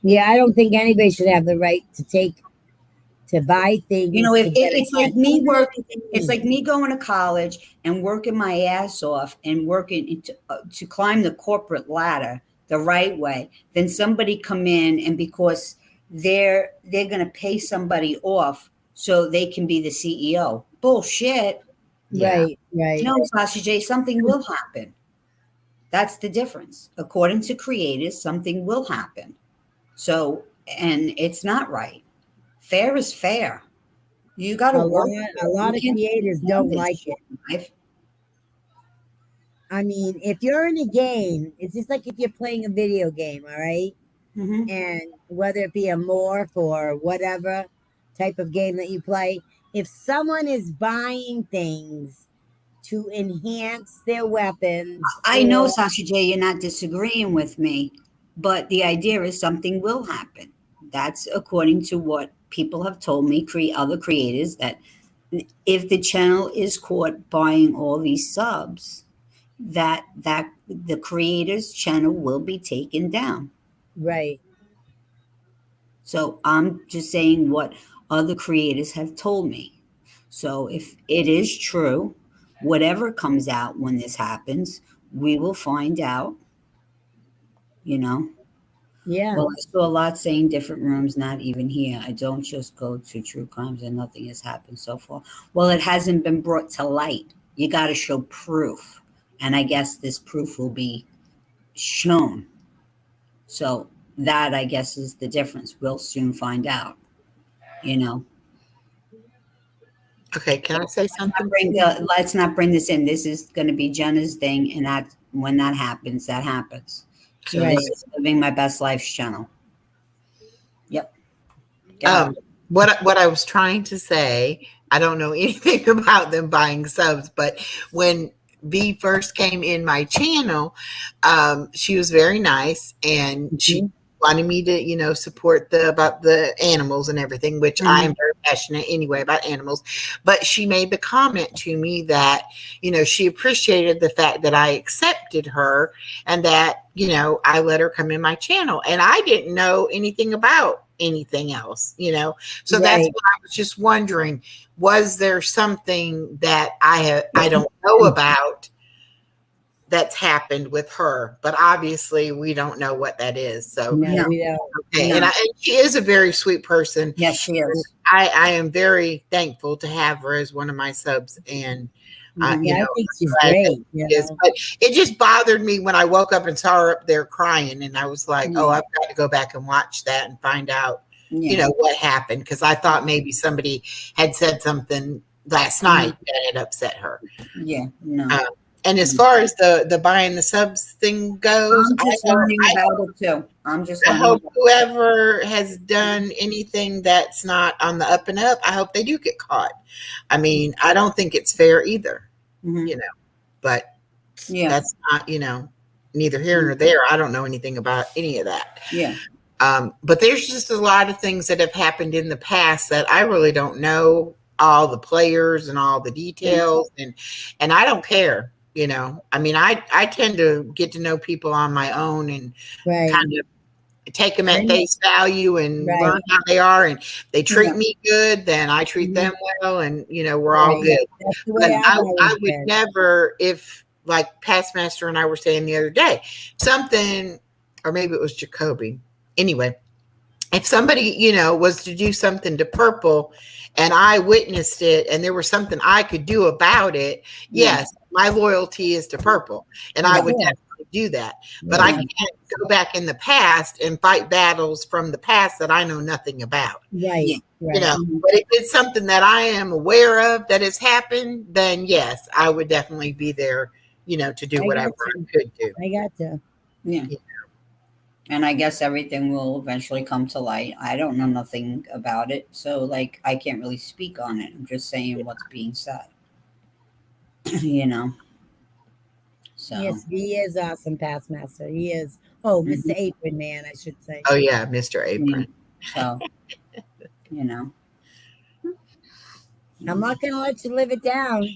Yeah, I don't think anybody should have the right to buy things. You know, it's like me working. It's like me going to college and working my ass off and working to climb the corporate ladder the right way. Then somebody come in, and because they're going to pay somebody off so they can be the CEO. Bullshit. Right. No, Sasha J, something will happen. That's the difference. According to creators, something will happen. So, and it's not right. Fair is fair. You got to work. A lot of creators don't like it. I mean, if you're in a game, it's just like if you're playing a video game, all right? Mm-hmm. And whether it be a morph or whatever type of game that you play, if someone is buying things to enhance their weapons. I know, Sasha J, you're not disagreeing with me, but the idea is something will happen. That's according to what people have told me, other creators, that if the channel is caught buying all these subs, that the creator's channel will be taken down. Right. So I'm just saying what other creators have told me. So if it is true, whatever comes out when this happens, we will find out, you know. Yeah. Well, I saw a lot saying different rooms, not even here. I don't just go to true crimes and nothing has happened so far. Well, it hasn't been brought to light. You got to show proof. And I guess this proof will be shown. So that, I guess, is the difference. We'll soon find out, you know. Okay, can I say something? Let's not bring this in. This is going to be Jenna's thing, and that when that happens, that happens. So this is Living My Best Life's channel. Yep. What I was trying to say, I don't know anything about them buying subs, but when V first came in my channel, she was very nice, and she wanted me to, you know, support about the animals and everything, which I am very passionate anyway about animals. But she made the comment to me that, you know, she appreciated the fact that I accepted her and that, you know, I let her come in my channel, and I didn't know anything about anything else, you know. So that's what I was just wondering, was there something that I don't know about that's happened with her? But obviously we don't know what that is. So no, we don't. Okay. And she is a very sweet person. Yes, she is. I am very thankful to have her as one of my subs, and Yeah, I think she's glad that great. she is. But it just bothered me when I woke up and saw her up there crying, and I was like, oh, I've got to go back and watch that and find out, what happened, because I thought maybe somebody had said something last night that had upset her. Yeah, no. And as far as the buying the subs thing goes, I'm just learning about it too. I hope whoever has done anything that's not on the up and up, I hope they do get caught. I mean, I don't think it's fair either, but that's not, neither here nor there. I don't know anything about any of that. Yeah. But there's just a lot of things that have happened in the past that I really don't know all the players and all the details, and I don't care. I mean, I tend to get to know people on my own and kind of take them at face value and learn how they are. And they treat me good, then I treat them well, and we're all good. But I would never, if like Past Master and I were saying the other day, something, or maybe it was Jacoby. Anyway, if somebody, was to do something to Purple and I witnessed it and there was something I could do about it, yes, my loyalty is to Purple, and I would definitely do that. But I can't go back in the past and fight battles from the past that I know nothing about. Right. But if it's something that I am aware of that has happened, then yes, I would definitely be there, to do whatever I could do. I got to. Yeah. And I guess everything will eventually come to light. I don't know nothing about it, so like I can't really speak on it. I'm just saying what's being said. So Yes, he is awesome, Past Master. He is. Oh, Mr. Apron Man, I should say. Oh yeah, Mr. Apron. So I'm not gonna let you live it down.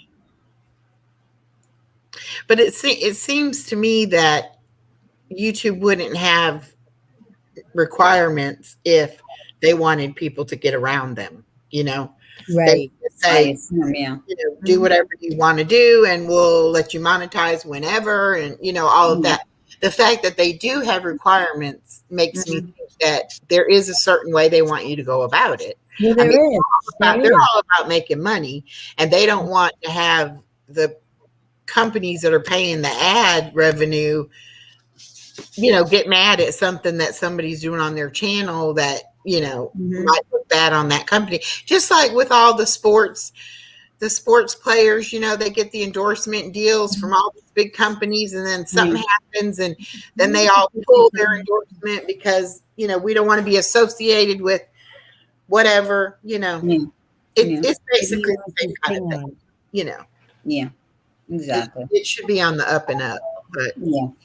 But it seems to me that YouTube wouldn't have requirements if they wanted people to get around them, Right. They say, do whatever you want to do and we'll let you monetize whenever, and all of that. The fact that they do have requirements makes me think that there is a certain way they want you to go about it. Well, they're all about making money, and they don't want to have the companies that are paying the ad revenue get mad at something that somebody's doing on their channel that might look bad on that company. Just like with all the sports players, they get the endorsement deals from all these big companies, and then something happens and then they all pull their endorsement because we don't want to be associated with whatever. It's basically the same kind of thing. Yeah, exactly. It should be on the up and up. But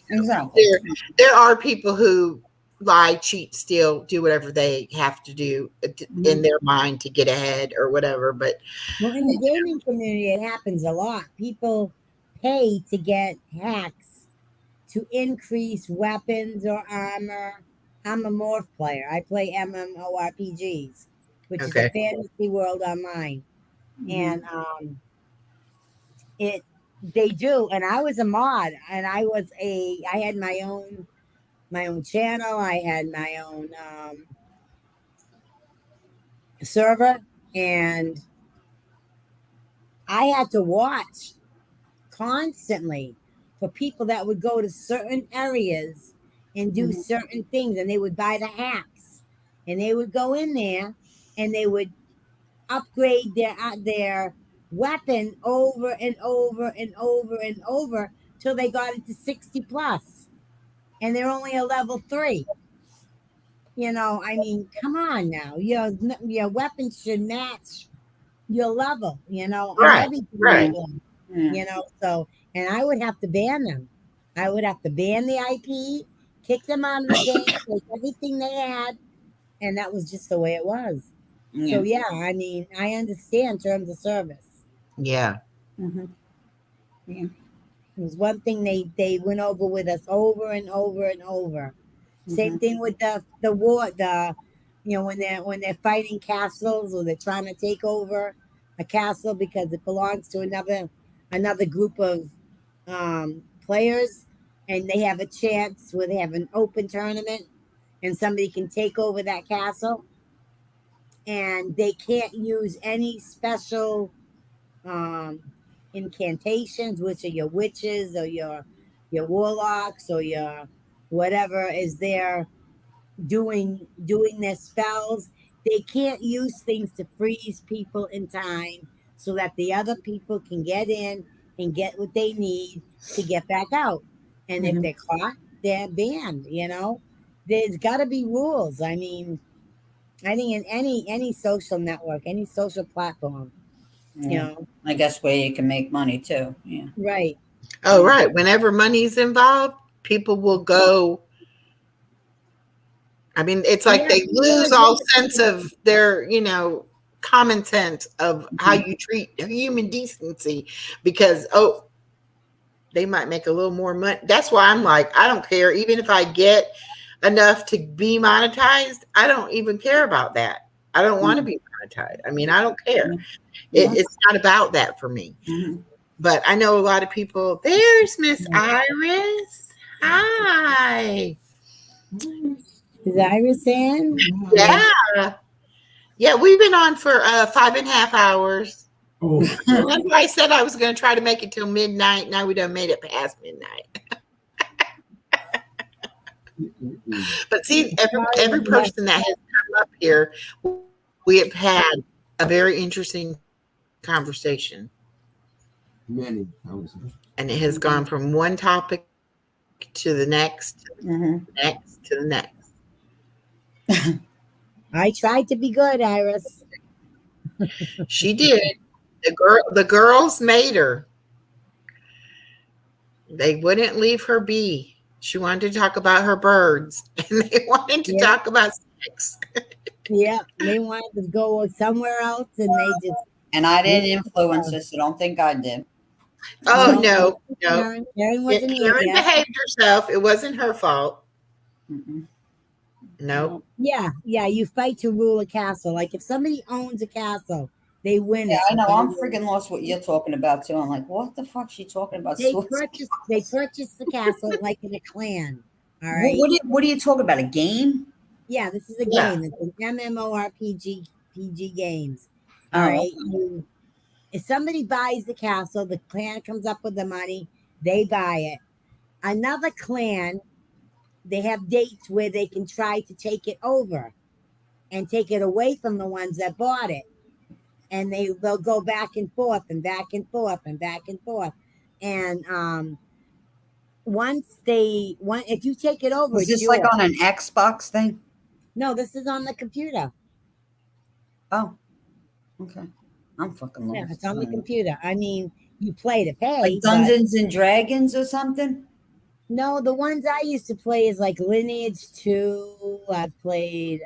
exactly. There are people who lie, cheat, steal, do whatever they have to do in their mind to get ahead or whatever. But in the gaming community, it happens a lot. People pay to get hacks to increase weapons or armor. I'm a Morph player. I play MMORPGs, which is a fantasy world online, and they do. And I was a mod, and I had my own channel. I had my own server, and I had to watch constantly for people that would go to certain areas and do certain things, and they would buy the hacks, and they would go in there and they would upgrade their weapon over and over and over and over till they got it to 60 plus, and they're only a level 3. I mean, come on now. Your weapons should match your level, and everything. So, and I would have to ban them. I would have to ban the IP, kick them out of the game, take everything they had, and that was just the way it was. So yeah, I mean, I understand terms of service. Yeah. It was one thing they went over with us over and over and over. Same thing with the war, when they're fighting castles or they're trying to take over a castle because it belongs to another group of players, and they have a chance where they have an open tournament and somebody can take over that castle, and they can't use any special incantations, which are your witches or your warlocks or your whatever is there doing their spells. They can't use things to freeze people in time so that the other people can get in and get what they need to get back out. And if they're caught, they're banned, you know? There's got to be rules. I mean, I think in any social network, any social platform, you know. I guess where you can make money too. Yeah. Right. Oh, right. Whenever money's involved, people will go. I mean, it's like they lose all sense of their, common sense of how you treat human decency because, they might make a little more money. That's why I'm like, I don't care. Even if I get enough to be monetized, I don't even care about that. I don't want to be monetized. I mean, I don't care. It's not about that for me. But I know a lot of people. There's Miss Iris. Hi. Is Iris in? Yeah. Yeah, we've been on for 5.5 hours. Oh, Remember I said I was going to try to make it till midnight. Now we done made it past midnight. But see, every person that has come up here, we have had a very interesting conversation. many conversations. And it has gone from one topic to the next, next to the next. I tried to be good, Iris. She did. The girls made her. They wouldn't leave her be. She wanted to talk about her birds, and they wanted to talk about sex. Yeah, they wanted to go somewhere else, and they just. And I didn't influence her, so don't think I did. Oh no. Karen wasn't Karen behaved herself. It wasn't her fault. No. Yeah, you fight to rule a castle. Like if somebody owns a castle, they win it. I know. I'm freaking lost what you're talking about too. I'm like, what the fuck she talking about? They purchase the castle like in a clan. All right. What are you talking about? A game? Yeah, this is a game. It's an MMORPG games. All right. If somebody buys the castle, the clan comes up with the money, they buy it. Another clan, they have dates where they can try to take it over and take it away from the ones that bought it. And they'll go back and forth and back and forth and back and forth. And if you take it over, is this like on an Xbox thing? No, this is on the computer. Oh, okay. I'm fucking lost. Yeah, it's on the computer. I mean, you play to pay. Like Dungeons and Dragons or something? No, the ones I used to play is like Lineage 2. I've played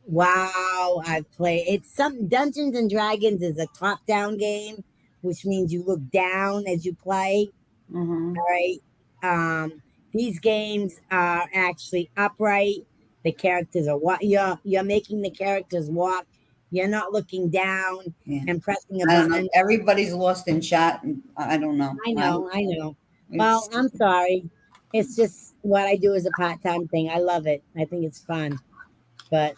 WoW. I've played Dungeons and Dragons is a top-down game, which means you look down as you play. All right. These games are actually upright. The characters are you're making the characters walk. You're not looking down and pressing a button. Everybody's lost in chat. I don't know. I know. Well, I'm sorry. It's just what I do as a part-time thing. I love it. I think it's fun. But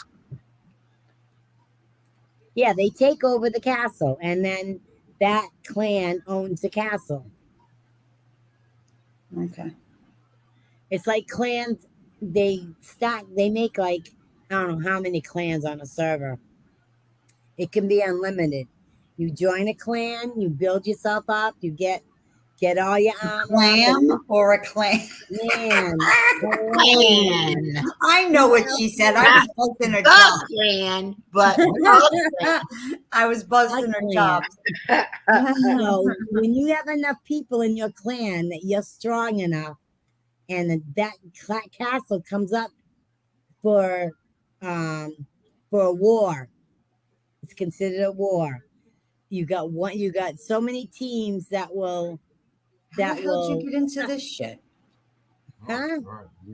yeah, they take over the castle, and then that clan owns the castle. Okay. It's like clans. They make like, I don't know how many clans on a server. It can be unlimited. You join a clan, you build yourself up, you get all your armor. Clan or a clan? Clan. I know what she said. I was busting her chops. Clan, but I was busting her chops. So when you have enough people in your clan that you're strong enough, and that castle comes up for a war. It's considered a war. You got so many teams that will. How'd you get into this shit? Huh?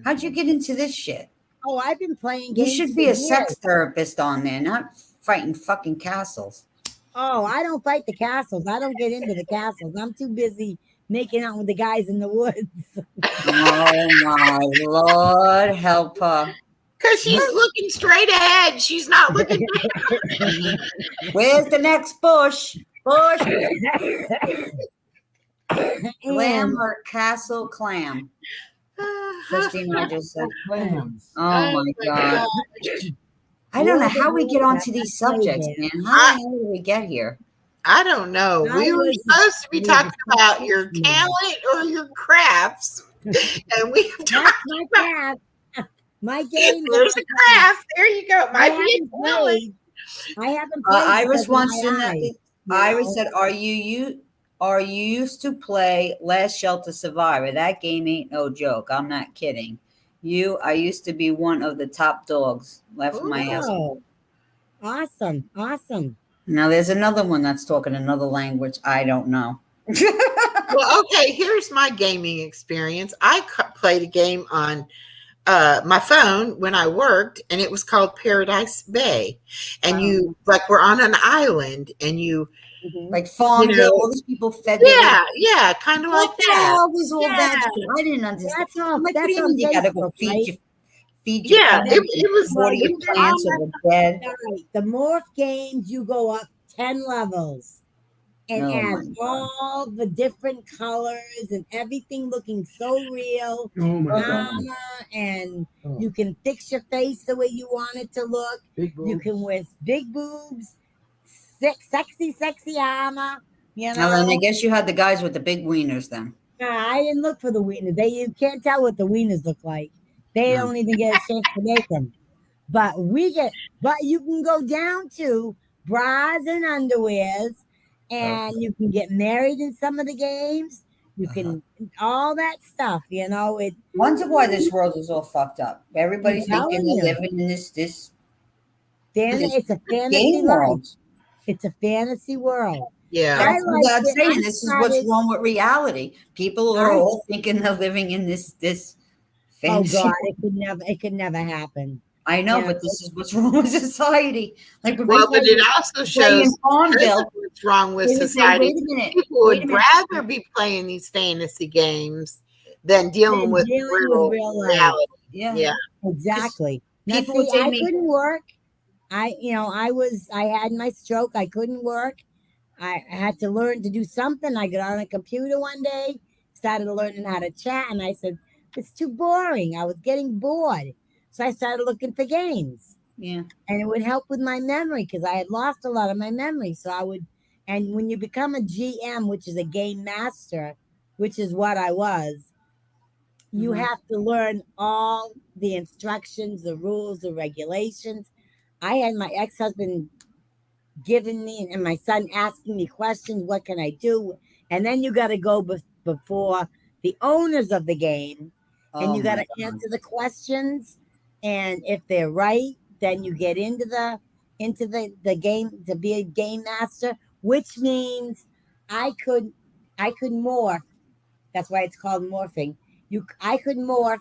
How'd you get into this shit? Oh, I've been playing games. You should be a sex therapist on there, not fighting fucking castles. Oh, I don't fight the castles. I don't get into the castles. I'm too busy making out with the guys in the woods. Oh my Lord, help her. Because she's looking straight ahead. She's not looking back. Where's the next bush? Bush, And Glam or Castle Clam? Christine, I just said. Clams. Oh my God. gosh. I don't know You're the how we one get onto that these played subjects, it. man. How the hell did we get here? I don't know. I We were was supposed to be the talking about your professional. talent or your crafts, and we've That's talked my about craft. My games are there's my a craft. craft. There you go. It I might be a haven't talent. played. I haven't played Iris because of wants to my know. eyes. You Iris know? said, Are you used to play Last Shelter Survivor? That game ain't no joke. I'm not kidding. I used to be one of the top dogs. Left my ass. Oh, awesome. Awesome. Now there's another one that's talking another language. I don't know. Well, okay, here's my gaming experience. I played a game on my phone when I worked, and it was called Paradise Bay. And you, like, we're on an island, and you, like Farmville, all these people fed yeah, kind of like what the that. hell was all that? Yeah. I didn't understand. That's all. I'm like, what do That's you on mean you gotta go Facebook, feed right? your Yeah, plants it was. and water your plants or the dead? Right. The morph games, you go up 10 levels and Oh my add God. all the different colors and everything looking so real. Oh my God. Armor, and you can fix your face the way you want it to look. Big You can boobs. with big boobs, sexy armor. You Well, then I know, guess you had the guys with the big wieners then. I didn't look for the wieners. You can't tell what the wieners look like. They No. don't even get a chance to make them. But you can go down to bras and underwears, and you can get married in some of the games. You can all that stuff, you know. Wonder why this world is all fucked up. Everybody's I'm thinking telling they're you. living in this It's a fantasy game life. world. It's a fantasy world. Yeah. I That's what like I'm it. saying. I This is what's started- wrong with reality. People are all thinking they're living in this Oh fantasy. God, it could never happen. I know, Yeah. but this is what's wrong with society. Like, Well, but it also shows in Farmville, what's wrong with they would say, society. wait a minute, People wait a would minute. rather be playing these fantasy games than dealing with real life. reality. Yeah. Exactly. Now, people would see, say I me- couldn't work. I had my stroke. I couldn't work. I had to learn to do something. I got on a computer one day, started learning how to chat, and I said, it's too boring. I was getting bored. So I started looking for games. Yeah. And it would help with my memory because I had lost a lot of my memory. So and when you become a GM, which is a game master, which is what I was, you have to learn all the instructions, the rules, the regulations. I had my ex-husband giving me and my son asking me questions, what can I do? And then you got to go before the owners of the game, and you got to answer the questions. And if they're right, then you get into the game to be a game master, which means I could morph. That's why it's called morphing. I could morph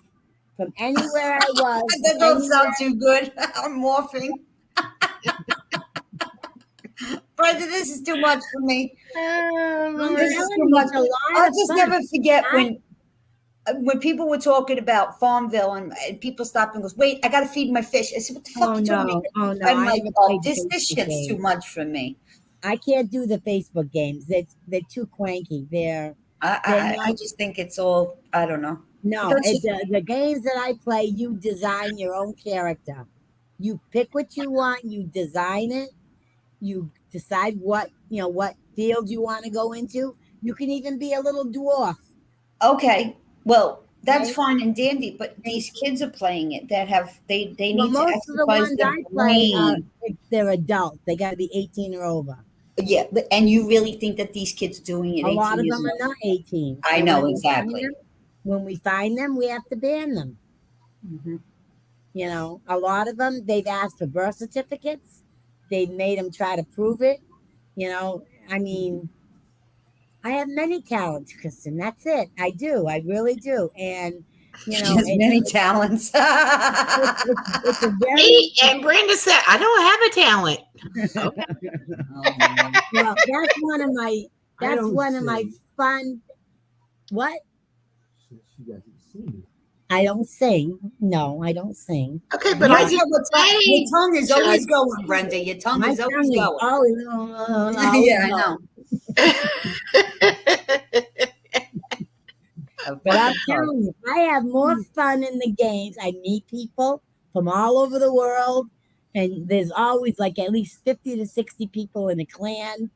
from anywhere I was. That don't sound too good. I'm morphing. Brother, this is too much for me. This is too much. I'll just never forget when people were talking about Farmville and people stopped and goes, wait, I got to feed my fish. I said, what the fuck are you talking about? I'm like, this shit's too much for me. I can't do the Facebook games. They're too cranky. I just think it's all, I don't know. No, the games that I play, you design your own character. You pick what you want, you design it, you decide what field you want to go into. You can even be a little dwarf. Okay, well, that's fine and dandy, but these kids are playing it that they need to most of the exercise ones their I play, brain. they're adults. They got to be 18 or over. Yeah, and you really think that these kids doing it? A lot of them are not 18. I know, exactly. When we find them, we have to ban them. Mm-hmm. You know, a lot of them, they've asked for birth certificates. They've made them try to prove it. You know, I mean, I have many talents, Kristen. That's it. I do. I really do. And, you know, many talents. It's a very... And Brenda said, I don't have a talent. Well, that's one of my fun. What? She doesn't sing. I don't sing. No, I don't sing. Okay, but I your tongue is always going, Brenda. Your tongue is always going. Oh, yeah, I know. But I'm telling you, I have more fun in the games. I meet people from all over the world, and there's always like at least 50 to 60 people in a clan,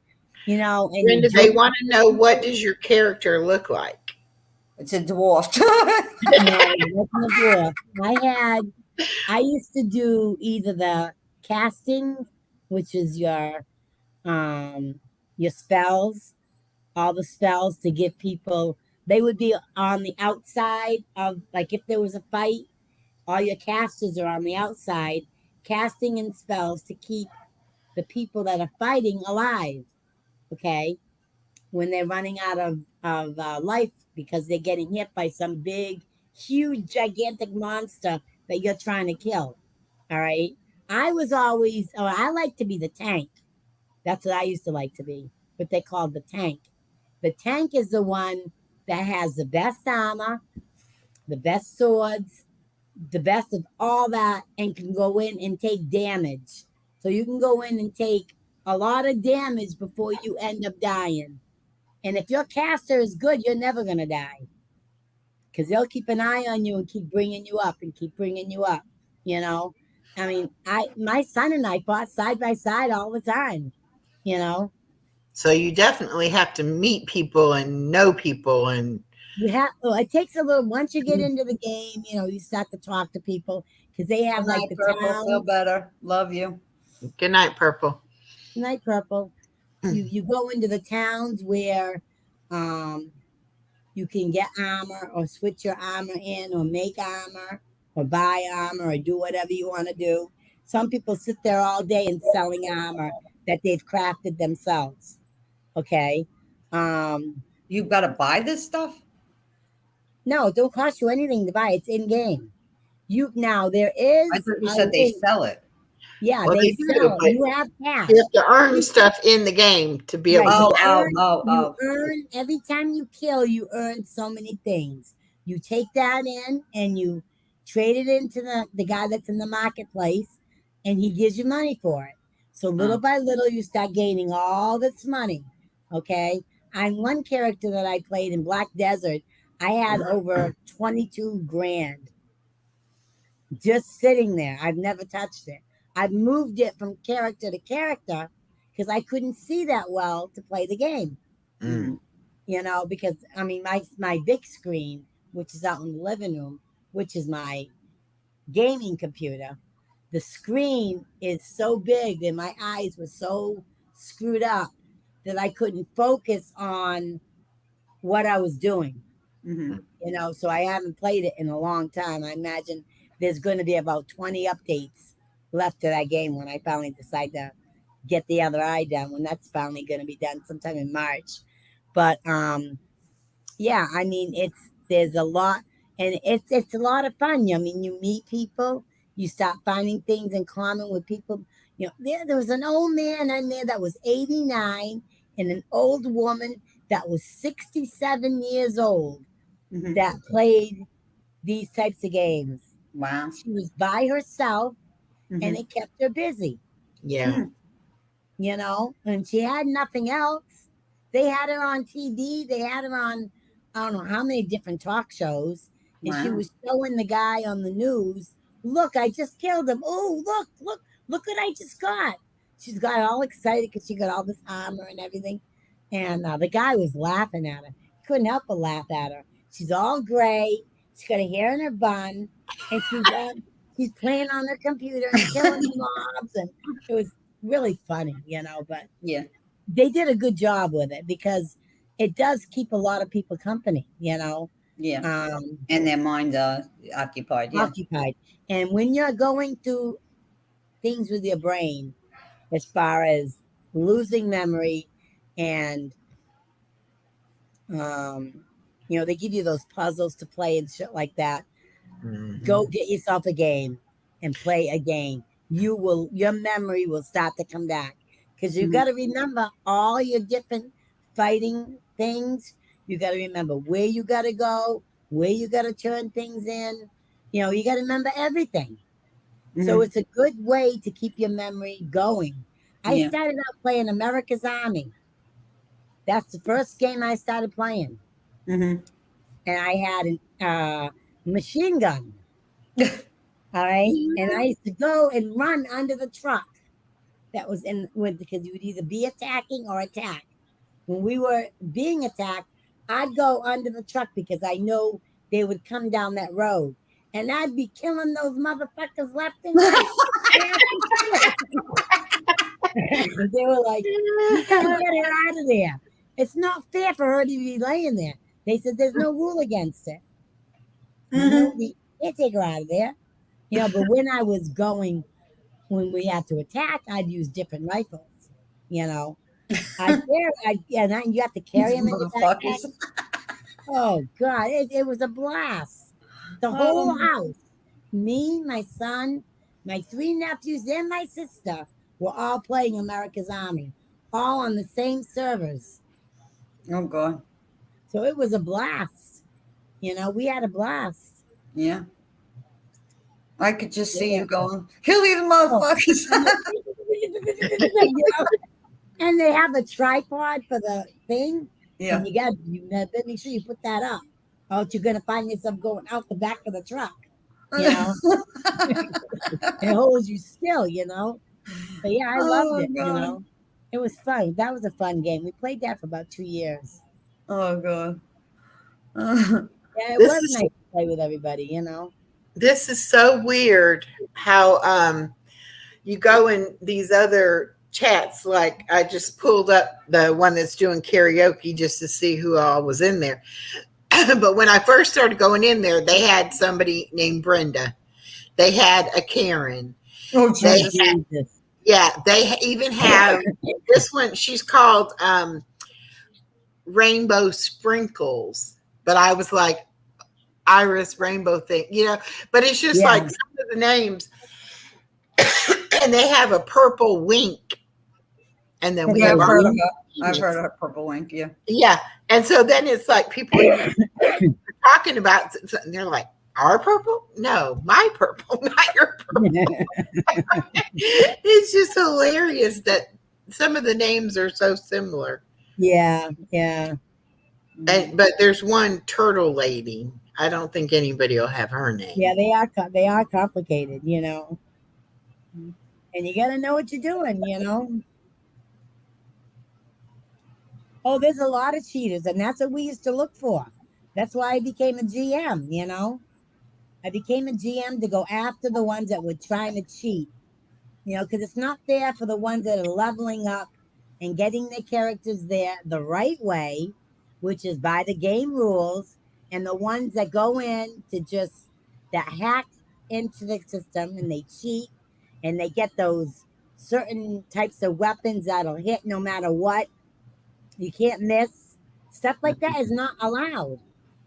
and you Brenda, they joke. want to know, what does your character look like? It's a dwarf. No, it wasn't a dwarf. I used to do either the casting, which is your spells, all the spells to give people. They would be on the outside of, like, if there was a fight, all your casters are on the outside, casting in spells to keep the people that are fighting alive. Okay, when they're running out of life because they're getting hit by some big, huge, gigantic monster that you're trying to kill. All right. I like to be the tank. That's what I used to like to be, what they called the tank. The tank is the one that has the best armor, the best swords, the best of all that, and can go in and take damage. So you can go in and take a lot of damage before you end up dying. And if your caster is good, you're never going to die because they'll keep an eye on you and keep bringing you up and keep bringing you up. You know, I mean, my son and I fought side by side all the time. You know, So you definitely have to meet people and know people, and you have. Oh, it takes a little. Once you get into the game, you start to talk to people because they have Good like night, the Purple. Feel town. better. Love you. good night, Purple. Night purple. You go into the towns where, um, you can get armor or switch your armor in or make armor or buy armor or do whatever you want to do. Some people sit there all day and selling armor that they've crafted themselves. Okay. Um, You've got to buy this stuff? no, it don't cost you anything to buy. It's in game. There is I thought you a said they link. sell it. Yeah, Well, they they do, sell. but You have cash. you have to earn stuff in the game to be able Right. to Oh, buy. You earn every time you kill, you earn so many things. You take that in and you trade it into the guy that's in the marketplace, and he gives you money for it. So little by little you start gaining all this money. Okay. I'm one character that I played in Black Desert. I had over 22 grand just sitting there. I've never touched it. I've moved it from character to character because I couldn't see that well to play the game. Mm. Because I mean my big screen, which is out in the living room, which is my gaming computer, the screen is so big and my eyes were so screwed up that I couldn't focus on what I was doing. So I haven't played it in a long time. I imagine there's going to be about 20 updates left to that game when I finally decide to get the other eye done, when that's finally going to be done sometime in March. But yeah, I mean, there's a lot, and it's a lot of fun. I mean, you meet people, you start finding things in common with people. There was an old man in there that was 89, and an old woman that was 67 years old that played these types of games. Wow. She was by herself, and it kept her busy. Yeah. And she had nothing else. They had her on TV. They had her on, I don't know how many different talk shows. And she was showing the guy on the news, look, I just killed him. Oh, look what I just got. She's got all excited because she got all this armor and everything. And the guy was laughing at her. He couldn't help but laugh at her. She's all gray. She's got a hair in her bun. And she's playing on her computer and killing mobs. And it was really funny, but Yeah. they did a good job with it because it does keep a lot of people company, Yeah. um, And their minds are occupied. Yeah. occupied. And when you're going through things with your brain, as far as losing memory and, they give you those puzzles to play and shit like that. Go get yourself a game and play a game. Your memory will start to come back because you got to remember all your different fighting things. You got to remember where you got to go, where you got to turn things in. You got to remember everything. So it's a good way to keep your memory going. I started out playing America's Army. That's the first game I started playing. Mm-hmm. And I had a machine gun. All right. And I used to go and run under the truck that was in with because you would either be attacking or attack. When we were being attacked, I'd go under the truck because I know they would come down that road. And I'd be killing those motherfuckers left and right. And they were like, "You gotta get her out of there. It's not fair for her to be laying there." They said there's no rule against it. Nobody can't take her out of there. You know, but when I was going, when we had to attack, I'd use different rifles. You know, you have to carry them in your backpack. Oh God, it was a blast. The whole house, me, my son, my 3 nephews, and my sister were all playing America's Army, all on the same servers. Oh God. So it was a blast. You know, we had a blast. Yeah. I could just see you going, kill these motherfuckers. You know? And they have a tripod for the thing. Yeah. And you gotta make sure you put that up. Or else you're gonna find yourself going out the back of the truck. You know? It holds you still, you know. But yeah, I loved it, God. you know. It was fun. That was a fun game. We played that for about 2 years. Oh God. Yeah, it was nice to play with everybody, you know. This is so weird how you go in these other chats. Like I just pulled up the one that's doing karaoke just to see who all was in there. But when I first started going in there, they had somebody named Brenda. They had a Karen. Oh Jesus. They even have this one. She's called Rainbow Sprinkles. But I was like, Iris Rainbow thing, you know, but it's just like some of the names. And they have a Purple Wink. And then we have I've heard of Purple Wink, yeah. Yeah. And so then it's like people are talking about and they're like, our purple? No, my purple, not your purple. It's just hilarious that some of the names are so similar. Yeah. But there's one turtle lady. I don't think anybody will have her name. Yeah, they are complicated, you know. And you got to know what you're doing, you know. Oh, there's a lot of cheaters, and that's what we used to look for. That's why I became a GM, you know. I became a GM to go after the ones that were trying to cheat, you know, because it's not fair for the ones that are leveling up and getting their characters there the right way, which is by the game rules, and the ones that go in to that hack into the system and they cheat and they get those certain types of weapons that'll hit no matter what. You can't miss. Stuff like that is not allowed.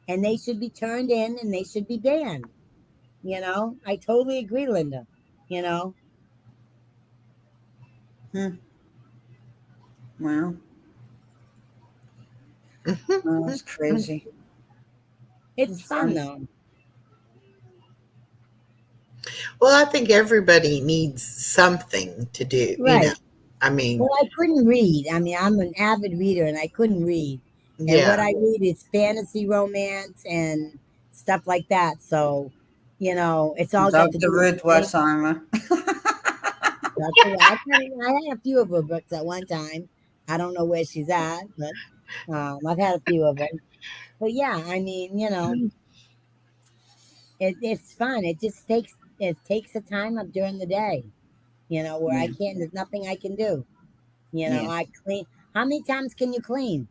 And they should be turned in and they should be banned. You know, I totally agree, Linda. You know. Wow. Oh, that's crazy. It's fun though. Well, I think everybody needs something to do. Right. You know? I mean, well, I couldn't read. I mean, I'm an avid reader and I couldn't read. And what I read is fantasy romance and stuff like that. So, you know, it's all got to do with Westheimer. I had a few of her books at one time. I don't know where she's at, but I've had a few of them. But yeah, I mean, you know, it's fun. It takes the time up during the day, you know, where there's nothing I can do. You know, I clean. How many times can you clean?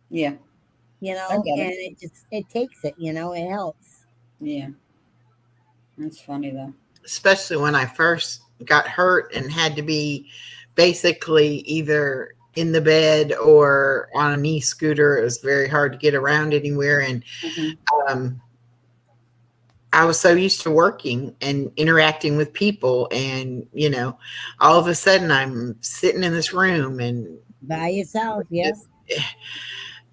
Yeah. You know, and it takes it, you know, it helps. Yeah. That's funny though. Especially when I first got hurt and had to be basically either in the bed or on a knee scooter. It was very hard to get around anywhere. And I was so used to working and interacting with people. And, you know, all of a sudden I'm sitting in this room and by yourself. Yes.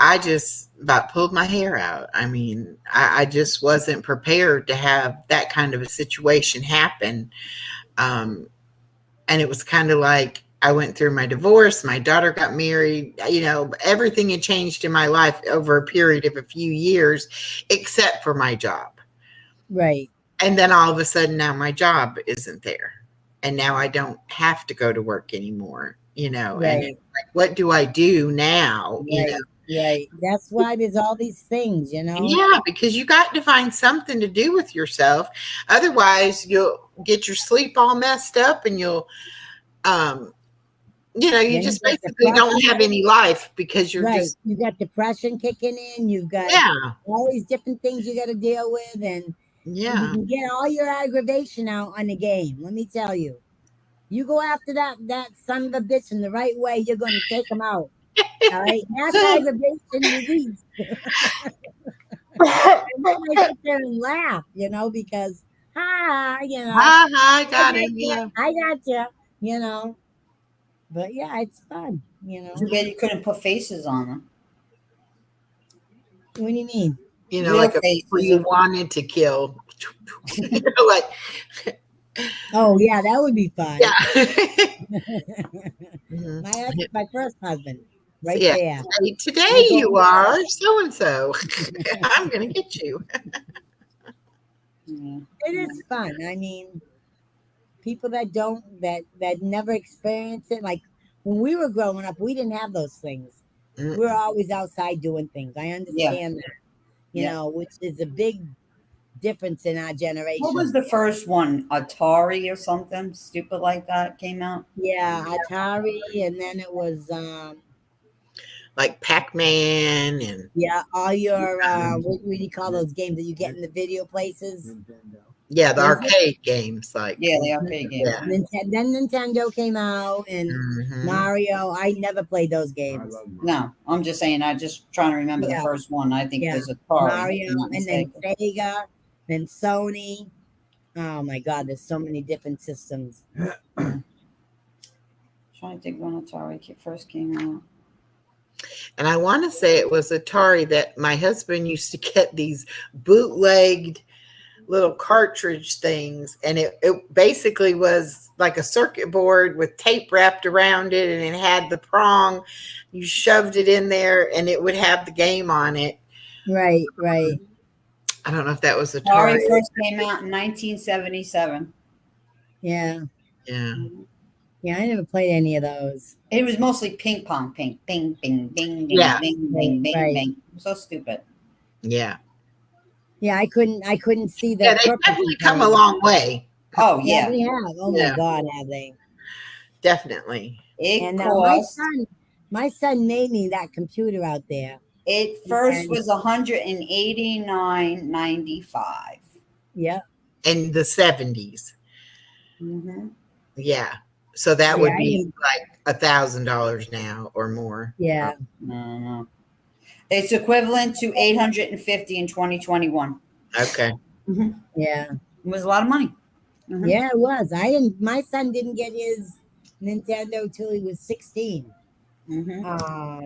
I just about pulled my hair out. I mean, I just wasn't prepared to have that kind of a situation happen. And it was kind of like, I went through my divorce. My daughter got married. You know, everything had changed in my life over a period of a few years, except for my job. Right. And then all of a sudden now my job isn't there. And now I don't have to go to work anymore, you know, and Right. it's like, what do I do now? You know? Right. Right. That's why there's all these things, you know. Yeah, because you got to find something to do with yourself. Otherwise you'll get your sleep all messed up and you'll you know, you Then you just get basically don't have depression. any life because you're Right. just You got depression kicking in. You've got yeah. all these different things you got to deal with, and you Yeah. can get all your aggravation out on the game. Let me tell you, you go after that son of a bitch in the right way, you're going to take him out. All right, that's aggravation release. And then I sit there and laugh, you know, because you know, Ha ha, I I got got it. you, Yeah. I got you, you know. But yeah, it's fun, you know. Too bad you couldn't put faces on them. What do you mean? You know, Real like a people faces you of wanted to kill. You know, like Oh yeah, that would be fun. yeah. Mhm. My first husband, So, right yeah. there. Hey, today My you golden are so and so. I'm gonna get you. yeah. It is fun. I mean, people that never experience it, like when we were growing up, we didn't have those things. We were always outside doing things. I Yeah. understand that, you Yeah. know, which is a big difference in our What was generation. the first one? Atari or something stupid like that came out? Yeah, Atari, and then it was Like Pac-Man and yeah, all your what do you call those games that you get in the video places? Nintendo. yeah, the What is it? arcade games like Yeah, the arcade games. yeah. Then Nintendo came out and Mhm. Mario. I never played those I games. love Mario. No, I'm just saying. I just trying to remember the Yeah, first one. I think yeah. was Atari. If Mario, I'm not and then mistaken. Sega, then Sony. Oh my God, there's so many different systems. Trying to think when Atari first came out. And I want to say it was Atari that my husband used to get these bootlegged little cartridge things, and it basically was like a circuit board with tape wrapped around it, and it had the prong. You shoved it in there and it would have the game on it. Right, right. I don't know if that was Atari Atari. first came out in 1977. Yeah, Yeah. yeah. I never played any of those. It was mostly ping pong, bing, bing, bing, bing, Yeah. bing, Right, bing, bing, right. bing. So stupid. Yeah. Yeah, I couldn't see Yeah, the they've purpose definitely of come a playing. long way. Oh Yeah, yeah, they have. Oh my Yeah, God, have they? definitely. it And cost. my son made me that computer out there. It first And was 189.95. yeah, In the 70s. Mm-hmm. Yeah. So that see, would I be didn't. like $1,000 now or more. Yeah, No. It's equivalent to 850 in 2021. Okay. Mm-hmm. yeah, It was a lot of money. Mm-hmm. yeah. It was. I didn't. My son didn't get his Nintendo till he was 16. Mm-hmm.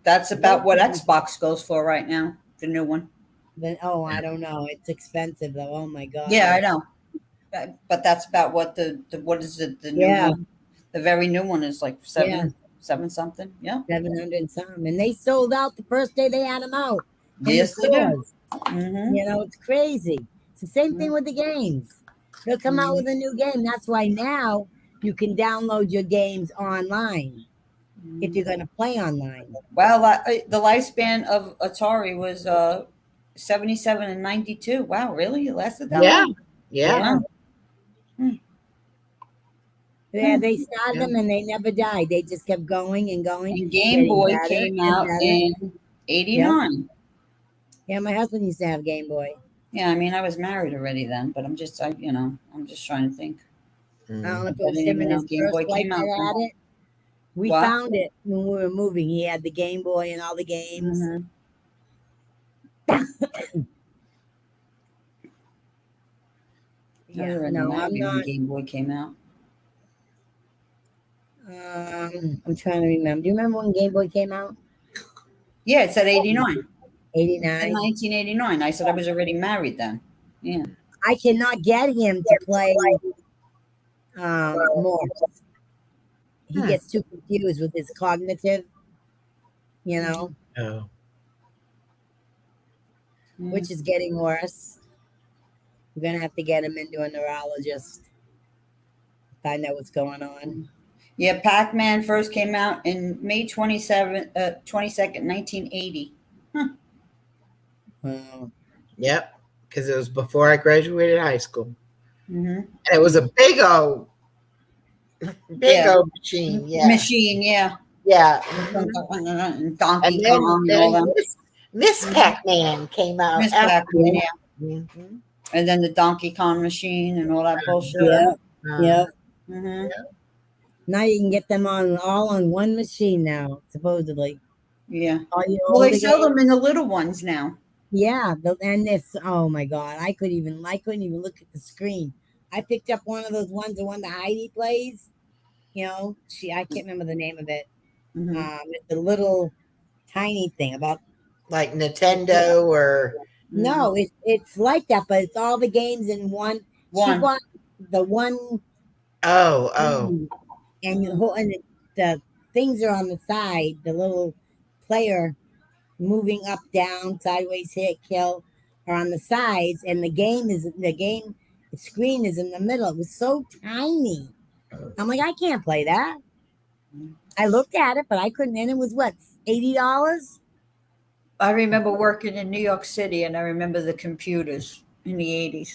That's about what Xbox goes for right now, the new one. Then I don't know. It's expensive though. Oh my God. Yeah, I know. But that's about what the what is it? The new Yeah. one, the very new one is like seven something. Yeah, 700 some, and they sold out the first day they had them out in yes, the they do. stores. You know, it's crazy. It's the same thing with the games. They'll come out with a new game. That's why now you can download your games online if you're going to play online. Well, the lifespan of Atari was 77 and 92. Wow, really? It lasted that Yeah. long? Yeah. Yeah, they started them and they never died. They just kept going and going. And Game getting Boy better came and out better. in 89. Yeah, my husband used to have Game Boy. Yeah, I mean, I was married already then, but I'm just trying to think. I don't know if it I was didn't him even and know his Game Boy first wife came out that then. had it. We What? found it when we were moving. He had the Game Boy and all the games. I was Yeah, already no, married I'm when not. Game Boy came out. I'm trying to remember. Do you remember when Game Boy came out? Yeah, it said 89. 89. In 1989. I said I was already married then. Yeah. I cannot get him to play Morse. he gets too confused with his cognitive, you know, Oh. which is getting worse. We're gonna have to get him into a neurologist. Find out what's going on. Yeah, Pac-Man first came out in May 22nd, 1980. Wow. Yep. Because it was before I graduated high school. Mm-hmm. And it was a big old machine. Yeah. Machine, yeah. Yeah. And Donkey And then, Kong and all then that. Miss Pac-Man came out. Miss after Pac-Man, that. yeah. Mhm. And then the Donkey Kong machine and all that bullshit. Yeah. Yep. Mm-hmm. Now you can get them all on one machine now, supposedly. Yeah. All your Well, they older sell games- them in the little ones now. Yeah, and this. Oh my God, I couldn't even look at the screen. I picked up one of those ones, the one that Heidi plays. You know, I can't remember the name of it. Mm-hmm. It's a little tiny thing about. Like Nintendo or No, it's like that, but it's all the games in one. She bought the one. oh. And the things are on the side. The little player moving up, down, sideways, hit, kill are on the sides, and the screen is in the middle. It was so tiny. I'm like, I can't play that. I looked at it, but I couldn't. And it was what, $80? I remember working in New York City, and I remember the computers in the 80s.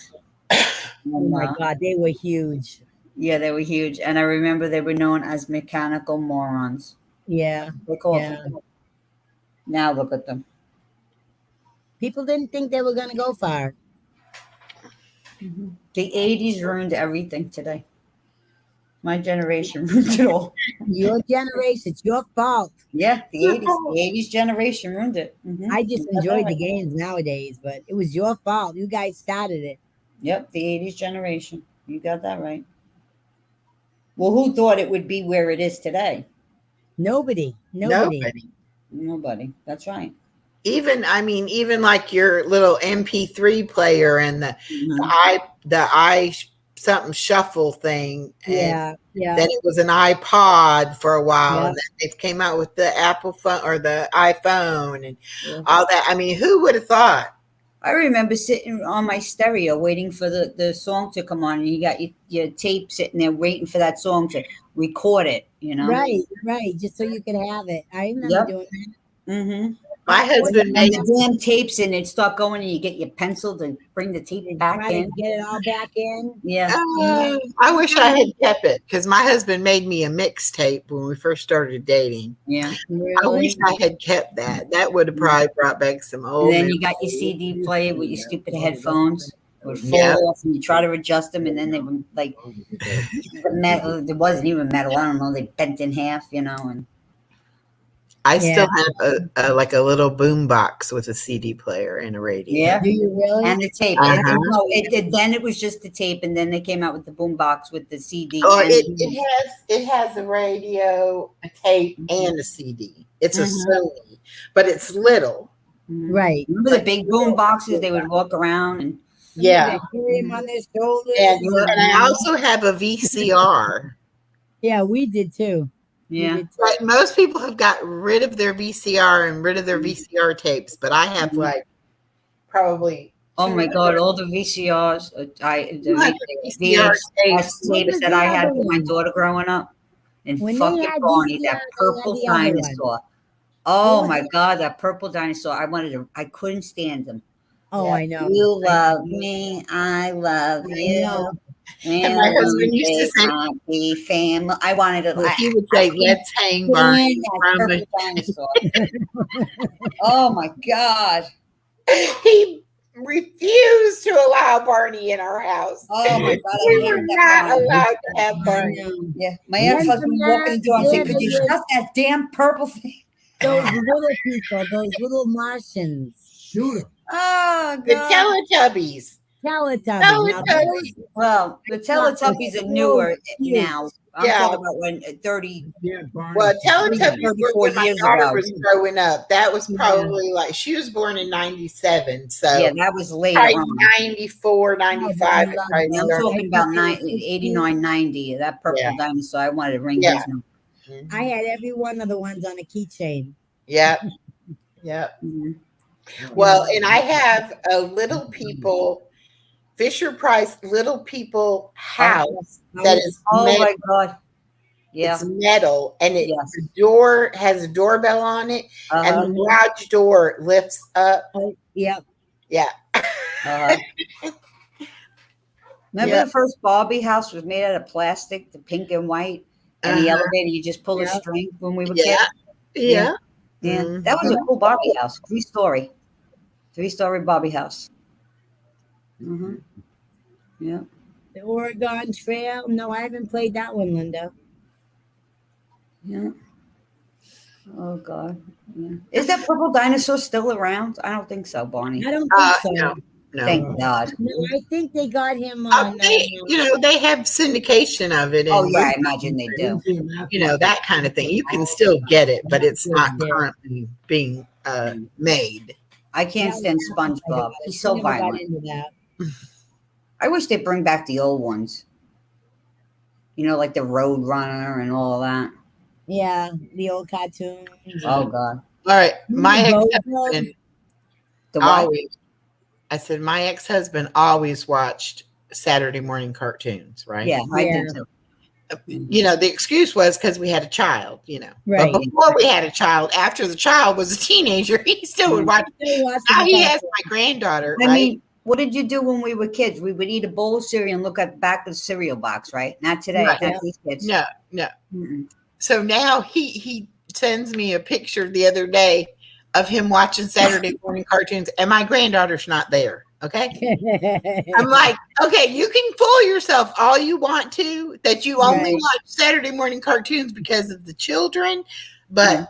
Oh my God, they were huge. Yeah, they were huge. And I remember they were known as mechanical morons. Yeah. They called them. Now look at them. People didn't think they were going to go far. Mm-hmm. The 80s ruined everything today. My generation ruined it all. Your generation, it's your fault. Yeah, the 80s generation ruined it. Mm-hmm. I just enjoyed the games nowadays, but it was your fault. You guys started it. Yep, the 80s generation. You got that right. Well, who thought it would be where it is today? Nobody. That's right. Even like your little MP3 player and the i something shuffle thing. And then it was an iPod for a while, and then they came out with the Apple phone or the iPhone and all that. I mean, who would have thought? I remember sitting on my stereo waiting for the song to come on, and you got your tape sitting there waiting for that song to record it, you know? Right, just so you could have it. I remember doing that. Mm-hmm. My husband made the damn tapes in it start going, and you get your pencil to bring the tape back in. Get it all back in. Yeah. I wish I had kept it because my husband made me a mixtape when we first started dating. Yeah. Really? I wish I had kept that. That would have probably brought back some old. And then you got your CD player with your stupid headphones. It would fall off, and you try to adjust them, and then they were like metal. It wasn't even metal. I don't know. They bent in half, you know. And I still have a like a little boom box with a CD player and a radio. Yeah. Do you really? And the tape. Then it was just the tape, and then they came out with the boom box with the CD. Oh, it has a radio, a tape, and a CD. It's a Sony, but it's little. Right. Remember the big boom boxes? They would walk around and carry them on their shoulders. And I also have a VCR. Yeah, we did too. Yeah. Like most people have got rid of their VCR and rid of their VCR tapes, but I have like probably. Oh my God! All the VCRs, VCR tapes that I had with my daughter growing up, and fucking Barney, that purple dinosaur. Oh my God, that purple dinosaur! I couldn't stand him. Oh, I know. You love me, I love you. And my husband used to say, "Happy family." I wanted to. He would say, "Let's hang Barney from the dinosaur." Oh my God! He refused to allow Barney in our house. Oh my God! We were not allowed to have Barney. Yeah, my ex-husband walking the door and saying, "Could you shut that damn purple thing?" Those little people, those little Martians. Shoot him. Oh God! The Teletubbies. Teletubbies. Well, the Teletubbies are newer now. I'm talking about when 30. Well, Teletubbies 34 when my years daughter ago. was growing up. That was probably like she was born in '97, so Yeah, that was later probably on. 94, 95. I'm talking about 89, 90. That purple dinosaur. I wanted to ring his nose. I had every one of the ones on a keychain. Yep. Yep. Well, and I have a Little People, Fisher Price Little People house that is Oh metal. my God. Yeah. It's metal, and it Yes. the door has a doorbell on it, and Uh-huh. the garage door lifts up. Oh, yep. Yeah. Uh-huh. Remember Yeah. the first Barbie house was made out of plastic, the pink and white, and the elevator, you just pull a Yep. string when we were Yeah. kids? Yeah. Yeah. Mhm. That was a cool Barbie house. Three-story Barbie house. Mm-hmm. Yeah. The Oregon Trail. No, I haven't played that one, Linda. Yeah. Oh God. Yeah. Is that purple dinosaur still around? I don't think so, Barney. I don't think so. No. No. Thank God. No, I think they got him I on. think, they have syndication of it. Oh And yeah, I imagine they do. that kind of thing. You can still get it, but it's not currently being made. I can't stand SpongeBob. He's so I never got violent. into that. I wish they'd bring back the old ones. Like the Road Runner and all of that. Yeah, the old cartoons. Oh God. All right. My Bozo. ex-husband The what? always, I said, my ex-husband always watched Saturday morning cartoons, right? Yeah, I Yeah. did too. The excuse was because we had a child, Right. But before we had a child, after the child was a teenager, he still would watch. Now he has my granddaughter, I right? mean, what did you do when we were kids? We would eat a bowl of cereal and look at the back of the cereal box, right? Not today. Right. Not these kids. No. Mm-mm. So now he sends me a picture the other day of him watching Saturday morning cartoons, and my granddaughter's not there. Okay. I'm like, okay, you can fool yourself all you want to that you only Right. watch Saturday morning cartoons because of the children, but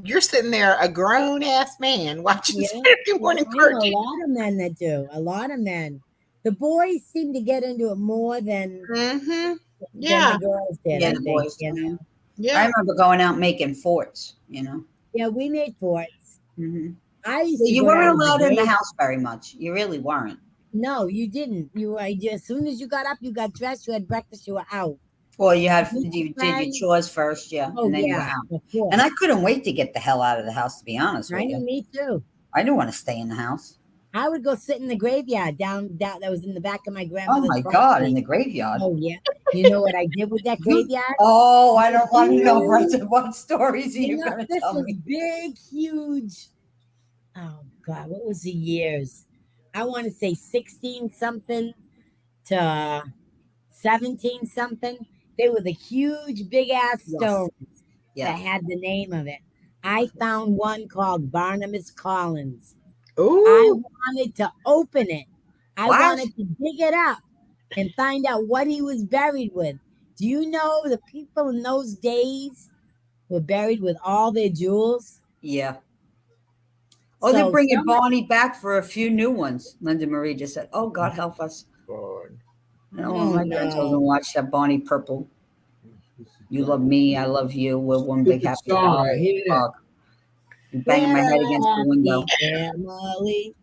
you're sitting there, a grown ass man, watching Yeah. Saturday morning I know cartoons. a lot of men that do. A lot of men. The boys seem to get into it more than Mm-hmm. than Yeah. the girls did. Yeah, I the think, boys. you know? I Yeah. remember going out making forts. Yeah, we made forts. Mm-hmm. I used to You go weren't down to allowed in the grave- house very much. You really weren't. No, you didn't. You were just as soon as you got up, you got dressed, you had breakfast, you were out. Well, you With did your friends. chores first, yeah, Oh and then you were yeah, out. of course. And I couldn't wait to get the hell out of the house. To be honest with I know, you, me too. I didn't want to stay in the house. I would go sit in the graveyard down that was in the back of my Oh grandmother's my God, property. in the graveyard. Oh yeah. You know what I did with that graveyard? Oh, I don't want to know what stories are you You know, going to this tell was me? big, huge. Oh God, what was the years? I want to say 16 something to 17 something. They were the huge, big ass Yes. stones Yeah. that had the name of it. I found one called Barnabas Collins. I Ooh. wanted to open it. I What? wanted to dig it up and find out what he was buried with. Do you know the people in those days were buried with all their jewels? Yeah. Oh, they're So bringing some- Barney back for a few new ones. Linda Marie just said, "Oh, God help us." Lord. I don't want my no. grandchildren to watch that Barney Purple. You love me, I love you. We're one big happy Stupid song, I hate it. dog. I'm banging my head against the window. Family.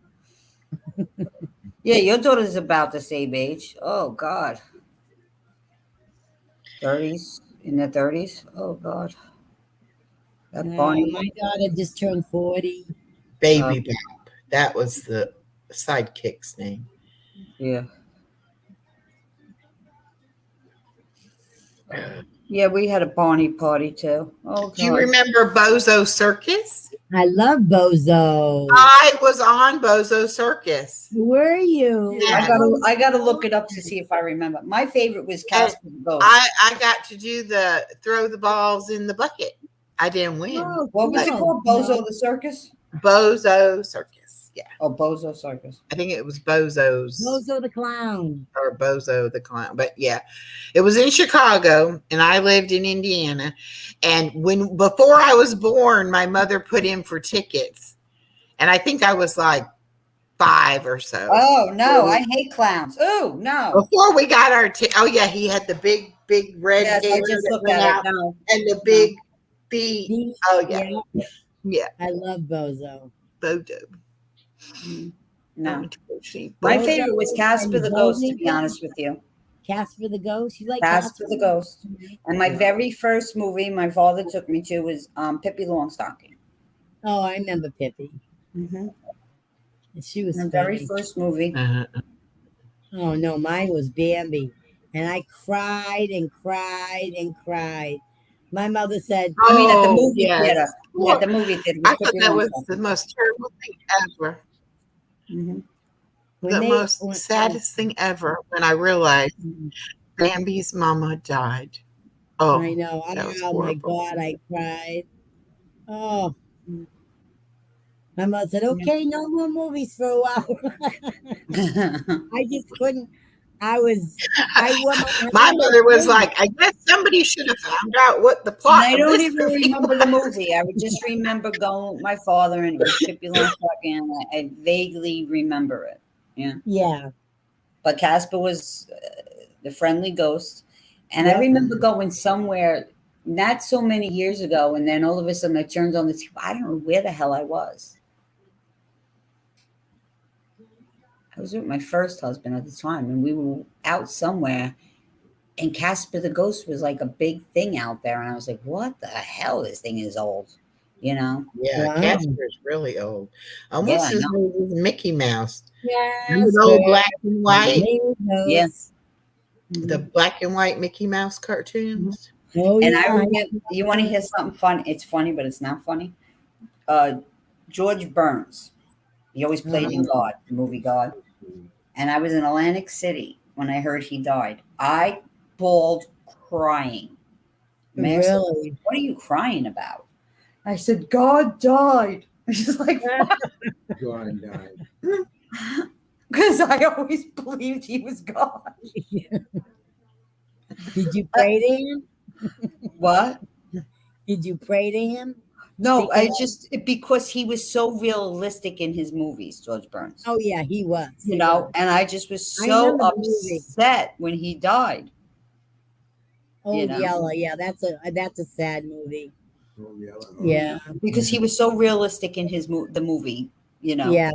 Yeah, your daughter's about the same age. Oh God. 30s, in their 30s. Oh God. That Barney. My daughter just turned 40. Baby Bop. That was the sidekick's name. Yeah. Yeah, we had a Barney party too. Oh, Do you God. remember Bozo Circus? I love Bozo. I was on Bozo Circus. Were you? Yeah. I gotta look it up to see if I remember. My favorite was Casper the Ghost. I got to do the throw the balls in the bucket. I didn't win. Oh, What was it cool. called? Bozo the Circus? Bozo Circus. Yeah. Oh, Bozo Circus. I think it was Bozo's Bozo the Clown. or Bozo the Clown. But yeah, it was in Chicago and I lived in Indiana. And before I was born, my mother put in for tickets. And I think I was like 5 or so. Oh no, I hate clowns. Oh no. Before we got our oh yeah, he had the big red Yes, I hair just that looked went at out it now. and the big feet. Oh yeah. Yeah. I love Bozo. Bozo. No. See, My Bozo favorite was Casper the and Ghost, to Bozo. be honest with you. Casper the Ghost. You like Casper the Ghost. And my very first movie my father took me to was Pippi Longstocking. Oh, I remember Pippi. Mm-hmm. She was My funny. very first movie. Oh no, mine was Bambi, and I cried and cried and cried. My mother said, I mean, at the movie yes. theater. Well, At the movie theater. I thought that was the most terrible thing ever. Mm-hmm. The most saddest thing ever when I realized Bambi's mama died. Oh, I know. that was Oh my horrible. God, I cried. Oh. My mother said, okay, no more movies for a while. I just couldn't. I wore My mother was like, I guess somebody should have found out what the plot I of don't this even movie remember was. the movie. I would just remember going with my father, and it was Pippi Longstocking, and I vaguely remember it. Yeah. Yeah. But Casper was the friendly ghost. And Yep. I remember going somewhere not so many years ago, and then all of a sudden I turned on the TV. I don't know where the hell I was. I was with my first husband at the time, and we were out somewhere, and Casper the Ghost was like a big thing out there. And I was like, what the hell? This thing is old, you know? Yeah, Wow. Casper's really old. Almost as old as Mickey Mouse. Yes. The old black and white. Yes. The black and white Mickey Mouse cartoons. Oh, And yeah. I remember, you want to hear something fun? It's funny, but it's not funny. George Burns. He always played in God, the movie God. And I was in Atlantic City when I heard he died. I bawled crying. Man, Really? what are you crying about? I said, God died. She's like, what? God died. Because I always believed he was God. Did you pray to him? What? Did you pray to him? No, because he was so realistic in his movies, George Burns. Oh, yeah, he was. You know, and I just was so upset when he died. Old Yeller, yeah, that's a sad movie. Old Yeller. Yeah, because he was so realistic in his the movie. You know. Yeah.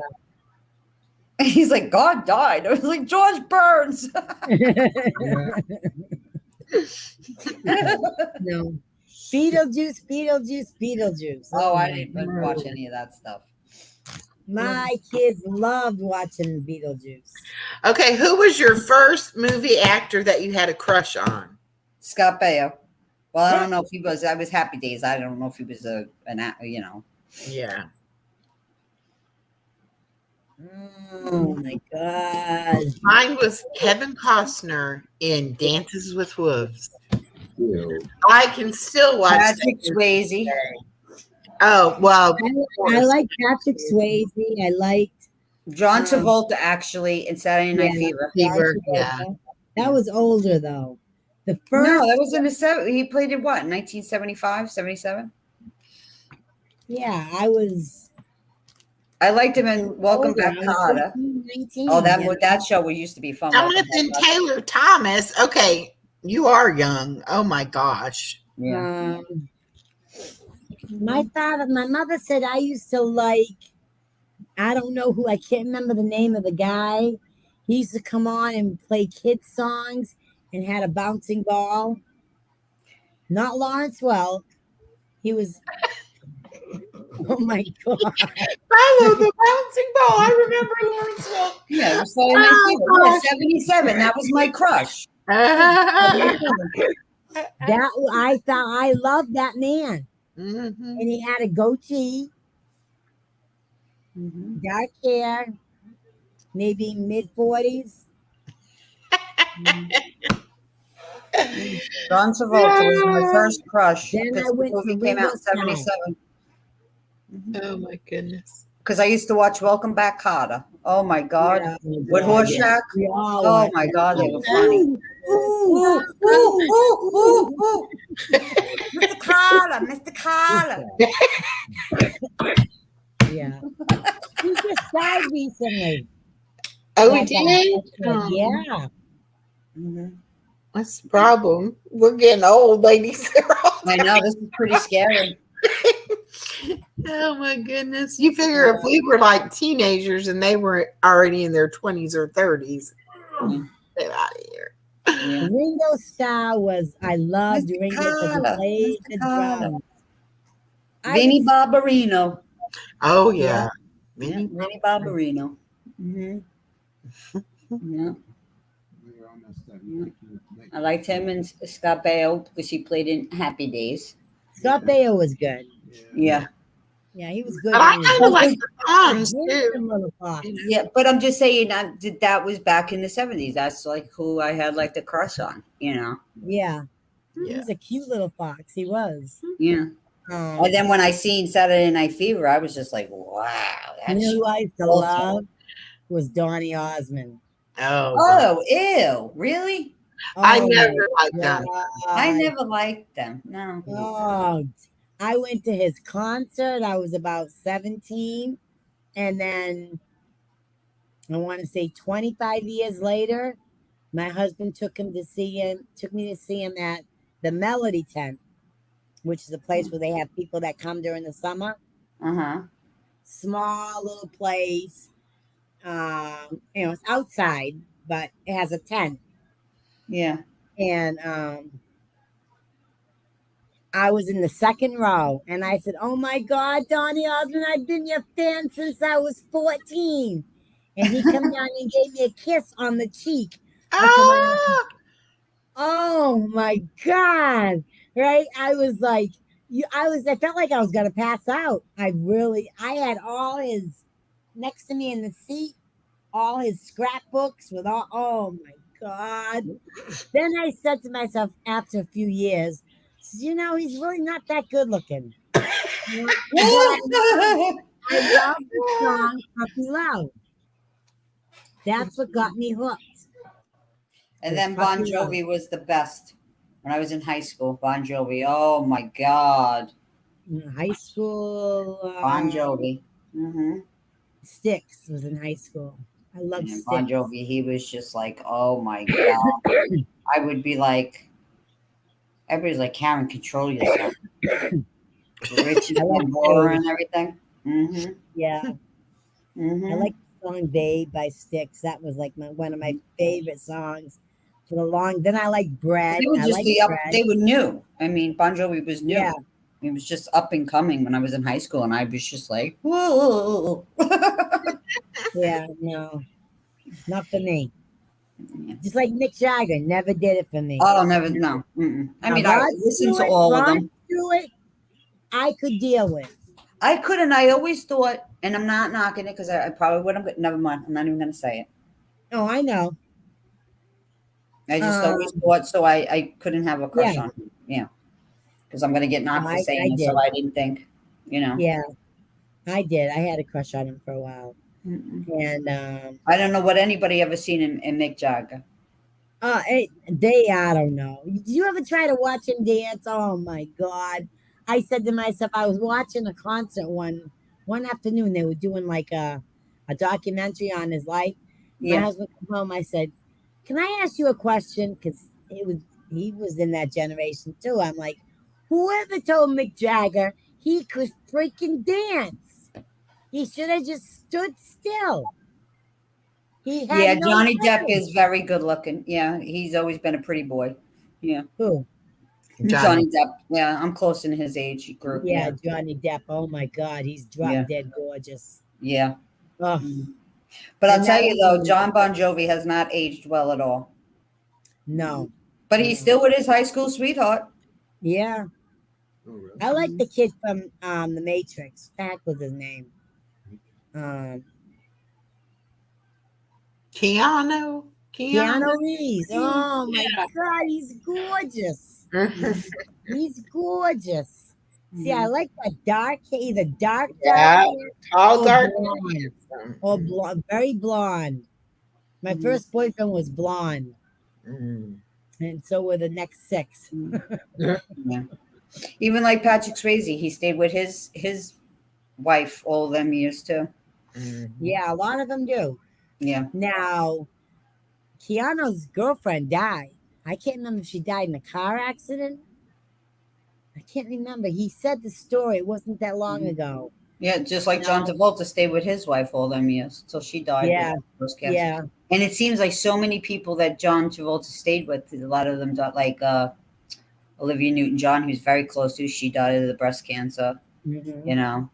He's like, God died. I was like, George Burns. No. Beetlejuice. Oh, I didn't watch any of that stuff. My kids loved watching Beetlejuice. Okay, who was your first movie actor that you had a crush on? Scott Baio. Well, I don't know if he was. I was Happy Days. I don't know if he was an you know. Yeah. Oh my God. Mine was Kevin Costner in Dances with Wolves. Ew. I can still watch Patrick Swayze. Oh, well. I like Patrick Swayze. I liked John Travolta, actually, in Saturday Night Fever. Yeah. That was older, though. The first. No, that was in the 70s. He played in what, 1975, 77? Yeah, I liked him in Welcome Back, Kotter. Oh, that show used to be fun. Jonathan Taylor Thomas. Okay, you are young. Oh my gosh. Yeah. My mother said I used to like, I don't know who, I can't remember the name of the guy. He used to come on and play kids songs and had a bouncing ball. Not Lawrence Welk. He was, oh my God. Follow the bouncing ball. I remember Lawrence Welk. Yeah, it was Saturday Night Fever. Yeah, 77. That was my crush. I loved that man. Mm-hmm. And he had a goatee, dark hair, maybe mid-40s. John Travolta was my first crush. Then I The went movie to came out in Ringo 77. Oh my goodness. Because I used to watch Welcome Back, Kotter. Oh my God. Yeah. With Horseshack. We all Oh watched my that. God, they were funny. Ooh, ooh, ooh, ooh, ooh. Mr. Kotter. Yeah. He just died recently. Oh, he did? Yeah. That's the problem. We're getting old, ladies. I know, this is pretty scary. Oh my goodness. You figure if we were like teenagers and they were already in their 20s or 30s, get out of here. Yeah. Ringo Starr was, I loved Mr. Ringo because he Carter. played Mr. the Carter. drums. I would, Vinnie Barbarino. Oh yeah, yeah. Yeah, Mini Vinnie Barbarino. Mm-hmm. Yeah. We were almost done. Yeah. Make I liked him and Scott Baio because he played in Happy Days. Scott Baio was good. Yeah. Yeah, he was good But when I he was kind of young. like the songs too. Handsome little fox. Yeah, but I'm just saying that was back in the 70s. That's like who I had like the crush on, you know. Yeah, he Yeah. was a cute little fox. He was. Yeah. And then when I seen Saturday Night Fever, I was just like, wow, You know that's who I used to awesome. love was Donny Osmond. Oh, Oh, ew, really? I Oh never my liked them. I God. never liked them. No. Oh, I went to his concert. I was about 17. And then I want to say 25 years later, my husband took me to see him at the Melody Tent, which is a place where they have people that come during the summer. Uh-huh. Small little place. It's outside, but it has a tent. Yeah. And I was in the second row, and I said, "Oh my God, Donny Osmond, I've been your fan since I was 14." And he come down and gave me a kiss on the cheek. I told my husband, Oh, "Oh my God!" Right? I was like, I felt like I was gonna pass out. I had all his next to me in the seat, all his scrapbooks with all. Oh my God! Then I said to myself after a few years, he's really not that good looking. But I love the song Puppy Love. That's what got me hooked. And Was then Bon Puppy Love. Jovi was the best. When I was in high school, Bon Jovi. Oh my God. In high school, Bon Jovi. Mm-hmm. Styx was in high school. I loved And Bon Styx. Jovi, he was just like, oh my God. I would be like, everybody's like, Karen, control yourself. Rich I like and Bora Babe. and everything. Mm-hmm. Yeah, I Mm-hmm. like the song "Babe" by Styx. That was like one of my favorite songs for the long. Then I like Bread. They were I just like Bread. they were new. I mean, Bon Jovi was new. Yeah, He was just up and coming when I was in high school, and I was just like, whoa. yeah, no, not for me. Yeah. Just like Mick Jagger, never did it for me. Oh, never, no. Mm-mm. I Now, mean, I Rod listened to Stewart, all of Rod them. Stewart, I could deal with. I couldn't. I always thought, and I'm not knocking it because I probably would have. Never mind. I'm not even going to say it. Oh, I know. I just always thought, so I couldn't have a crush Yeah. on him. Yeah. Because I'm going to get knocked for I saying it, did. so I didn't think, Yeah, I did. I had a crush on him for a while. Mm-mm. And I don't know what anybody ever seen in Mick Jagger. I don't know. Did you ever try to watch him dance? Oh my God. I said to myself, I was watching a concert one afternoon. They were doing like a documentary on his life. My Yeah. husband came home. I said, "Can I ask you a question?" Because he was in that generation too. I'm like, whoever told Mick Jagger he could freaking dance? He should have just stood still. He had Yeah, no Johnny Depp rhythm. is very good looking. Yeah, he's always been a pretty boy. Yeah. Who? Johnny Depp. Yeah, I'm close in his age group. Yeah, Yeah. Johnny Depp. Oh my God, he's drop Yeah. dead gorgeous. Yeah. Oh, But I'll and tell that you though, other- John Bon Jovi has not aged well at all. no. But he's still with his high school sweetheart. Yeah, Oh, really? I like the kid from The Matrix. That was his name. Keanu. Keanu Reeves. Oh my God, he's gorgeous. He's gorgeous. See, I like the dark, either dark Yeah, hair tall, or dark, blonde. Or blonde, very blonde. My first boyfriend was blonde, and so were the next 6. Yeah. Even like Patrick Swayze, he stayed with his wife all them years too. Yeah, a lot of them do. Yeah. Now, Keanu's girlfriend died. I can't remember if she died in a car accident. I can't remember. He said the story. It wasn't that long ago. Yeah, just like John No. Travolta stayed with his wife all them years till she died. Yeah. With breast cancer. Yeah. And it seems like so many people that John Travolta stayed with, a lot of them died, like Olivia Newton-John, who's very close to, she died of the breast cancer. Mhm. You know,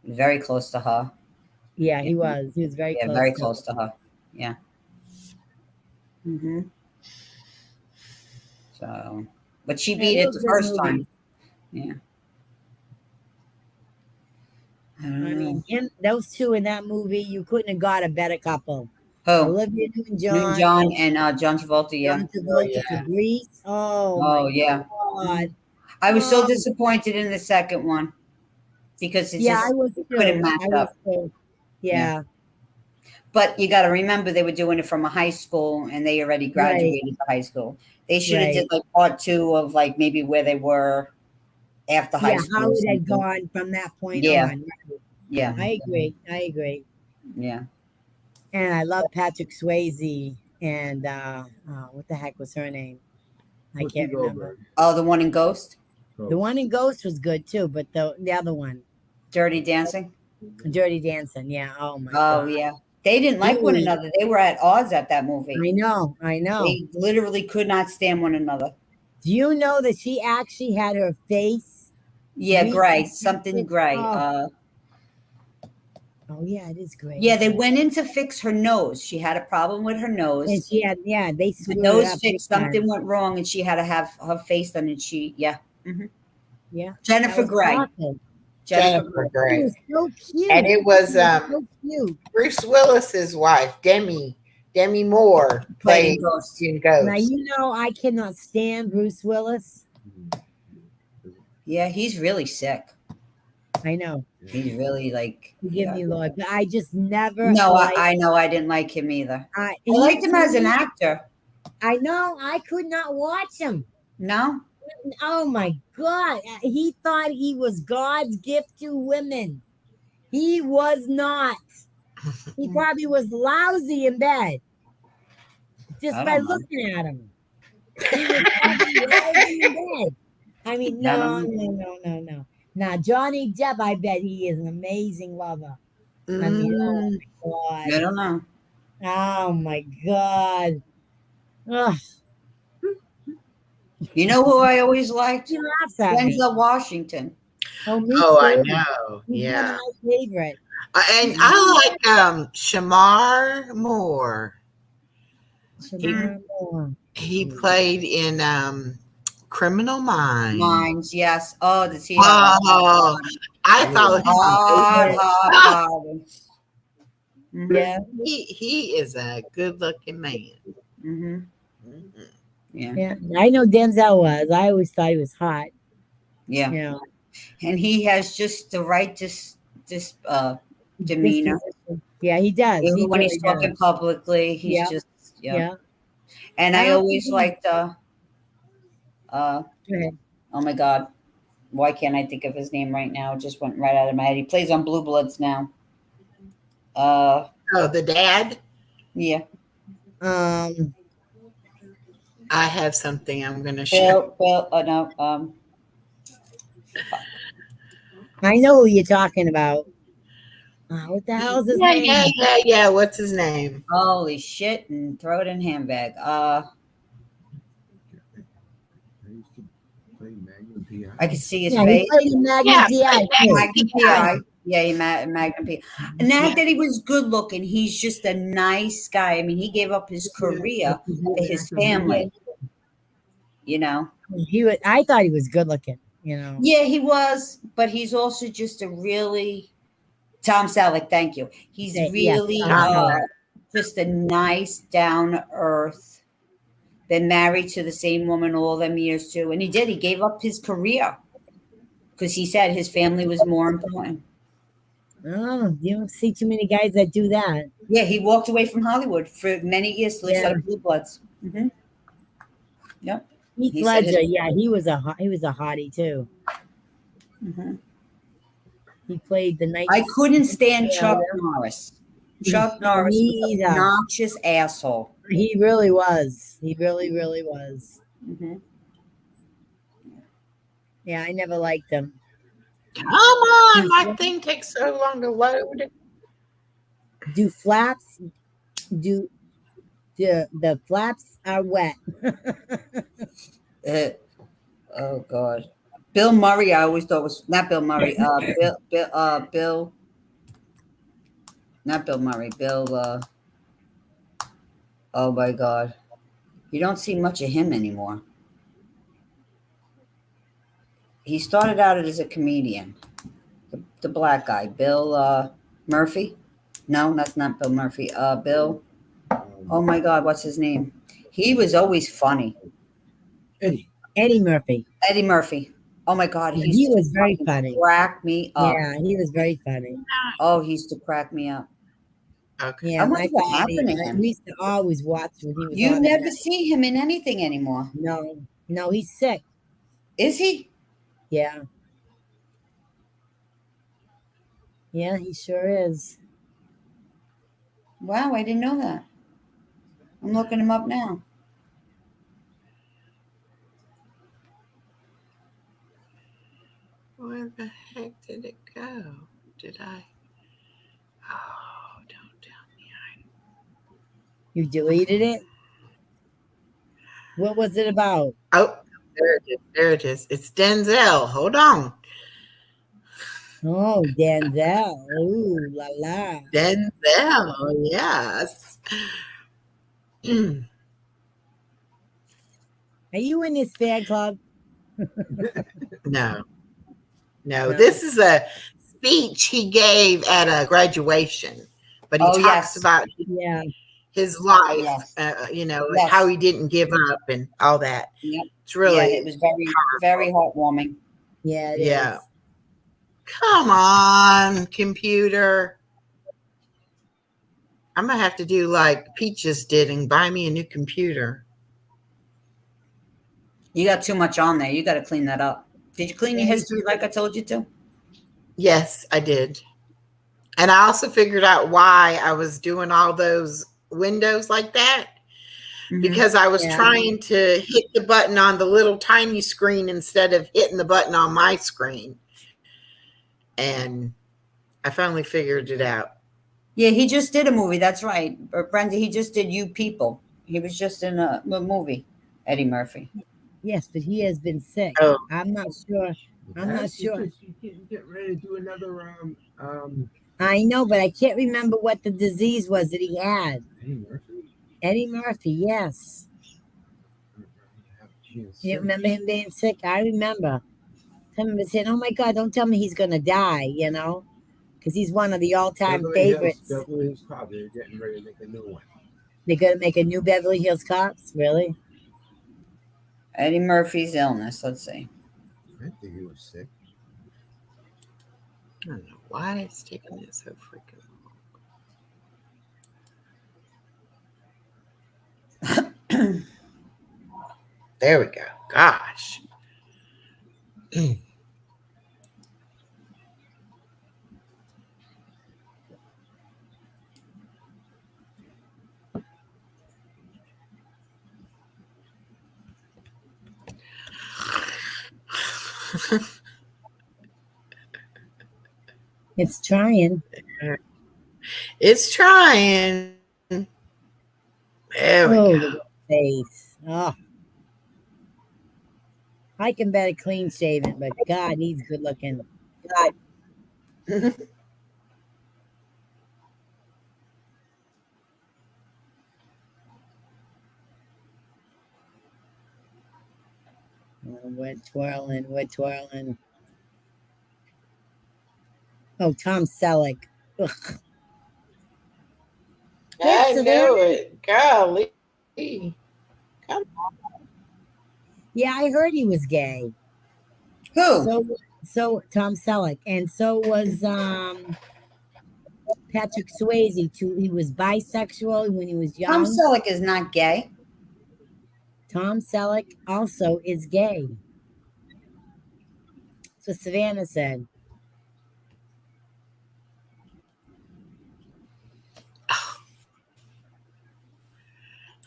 very close to her. Yeah, he was. He was very Yeah, close. very to close to her. Yeah. So, but she beat Yeah, it those the good first movies. time. Yeah. I don't I know. mean, those two in that movie, you couldn't have got a better couple. Who? Olivia Newton-John Newton-John and John Travolta. Yeah. John Travolta for Grease. Oh my yeah. God. I was so Oh, disappointed in the second one because it yeah, just I was couldn't too. match I was up. too. Yeah. But you got to remember they were doing it from a high school and they already graduated the high school. They should have did Right. like part 2 of like maybe where they were after high Yeah, school. how or it had something. gone from that point Yeah. on. Yeah. I agree. I agree. Yeah. And I love Patrick Swayze and what the heck was her name? I Whoopi can't remember. Goldberg. Oh, the one in Ghost? The one in Ghost was good too, but the other one, Dirty Dancing? Dirty Dancing. Yeah. Oh my Oh, God. yeah. They didn't like one Dude. another. They were at odds at that movie. I know. I know. They literally could not stand one another. Do you know that she actually had her face? Yeah, gray. Something gray. Oh yeah, it is gray. Yeah, they went in to fix her nose. She had a problem with her nose. And she had, they The screwed it nose up big fixed, something time. went wrong, and she had to have her face done. And Yeah. Jennifer That was Grey. awesome. Jennifer She Grey. was so cute. And it was so cute. Bruce Willis's wife, Demi Moore, played Ghost. in Ghost. Now you know I cannot stand Bruce Willis. Yeah, he's really sick. I know. He's really like. Forgive me, Lord, but I just never. No, I know. I didn't like him either. I liked him as an actor. I know. I could not watch him. No. Oh my God. He thought he was God's gift to women. He was not. He probably was lousy in bed. Just by looking at him. He was probably lousy in bed. I mean, no. Now, Johnny Depp, I bet he is an amazing lover. I mean, oh my God. I don't know. Oh my God. Ugh. You know who I always liked? Denzel Washington. Oh, me Oh, too. I know. He's Yeah. one of my favorite. And I like Shamar Moore. He played in Criminal Minds. Minds, yes. Oh, does he? Oh, I thought Yeah. he is a good-looking man. Yeah. I know Denzel was. I always thought he was hot. Yeah. Yeah. And he has just the right demeanor. Yeah, he does. Even He when he's really talking does. publicly, he's just Yeah. And I always liked Go ahead. oh my God. Why can't I think of his name right now? It just went right out of my head. He plays on Blue Bloods now. Oh, the dad? Yeah. I have something I'm gonna show. No, I know who you're talking about. What the hell is his name? Yeah. What's his name? Holy shit! And throw it in handbag. I can see his face. He played in Magnum P.I. Magnum P.I. Yeah, Magnum P.I. And not that he was good looking. He's just a nice guy. I mean, he gave up his career for his family. You know. I thought he was good looking. You know. Yeah, he was, but he's also just a really Tom Selleck. Thank you. He's really just a nice, down to earth. Been married to the same woman all them years too, and he did. He gave up his career because he said his family was more important. Oh, you don't see too many guys that do that. Yeah, he walked away from Hollywood for many years till he started Blue Bloods. Yep. Heath Ledger, he was a hottie too. He played the night. I couldn't stand Chuck Norris. Chuck Norris was an obnoxious asshole. He really was. He really, really was. Yeah, I never liked him. Come on, Do my flaps, thing takes so long to load. do flaps, do the flaps are wet. Oh God. Bill Murray, I always thought was not Bill Murray. Bill, not Bill Murray. Bill. Oh my God, you don't see much of him anymore. He started out as a comedian. The black guy, Bill Murphy. No, that's not Bill Murphy. Bill. Oh my God, what's his name? He was always funny. Eddie Murphy. Eddie Murphy. Oh my God, Yeah, he he used to was very fucking funny. crack me up. Yeah, he was very funny. Oh, he used to crack me up. Okay. I Yeah, wonder my what family, happened to him. we used to always watch when he was You on at never night. see him in anything anymore. No, no, he's sick. Is he? Yeah. Yeah, he sure is. Wow, I didn't know that. I'm looking him up now. Where the heck did it go? Did I? Oh, don't tell me. You deleted it? What was it about? Oh, there it is. There it is. It's Denzel. Hold on. Oh, Denzel. Ooh, la la. Denzel. Yes. Are you in this fan club? No. No. No. This is a speech he gave at a graduation, but he Oh, talks yes. about Yeah. his life, Yes. like how Yes. he didn't give up and all that. Yep. It's really Yeah, it was very, very heartwarming. Yeah, it Yeah. is. Come on, computer. I'm gonna have to do like Peaches did and buy me a new computer. You got too much on there. You got to clean that up. Did you clean your history like I told you to? Yes, I did. And I also figured out why I was doing all those windows like that. Because I was trying to hit the button on the little tiny screen instead of hitting the button on my screen. And I finally figured it out. Yeah, he just did a movie. That's right. Brenda, he just did You People. He was just in a movie, Eddie Murphy. Yes, but he has been sick. Oh. I'm not sure. I'm not sure. Get ready to do another I know, but I can't remember what the disease was that he had. Eddie Murphy. Eddie Murphy, yes. You remember him being sick? I remember. I remember saying, "Oh my God, don't tell me he's gonna die," because he's one of the all-time favorites. Beverly Hills Cop. They're getting ready to make a new one. They're gonna make a new Beverly Hills Cops, really? Eddie Murphy's illness. Let's see. I think he was sick. I don't know why it's taking it so freaking long. There we go. Gosh. It's trying. It's trying. There we go. The face. Oh. I can bet a clean shaven, but God, he's good looking. God. We're twirling. Oh, Tom Selleck. Ugh. I knew it. Golly. Come on. Yeah, I heard he was gay. Who? So Tom Selleck, and so was Patrick Swayze too. He was bisexual when he was young. Tom Selleck is not gay. Tom Selleck also is gay. That's what Savannah said.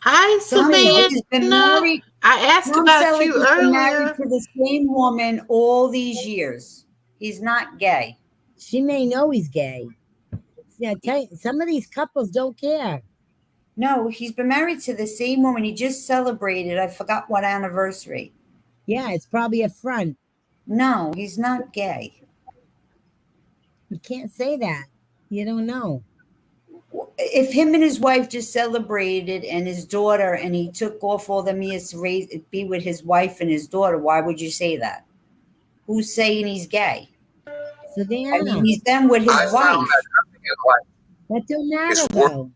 Hi, Savannah. He's been married. I asked Tom about Selleck you has been married earlier. to the same woman all these years. He's not gay. She may know he's gay. See, I tell you, some of these couples don't care. No, he's been married to the same woman. He just celebrated. I forgot what anniversary. Yeah, it's probably a front. No, he's not gay. You can't say that. You don't know. If him and his wife just celebrated and his daughter, and he took off all them years to be with his wife and his daughter, why would you say that? Who's saying he's gay? Savannah. I mean, he's done with his wife. That don't matter though.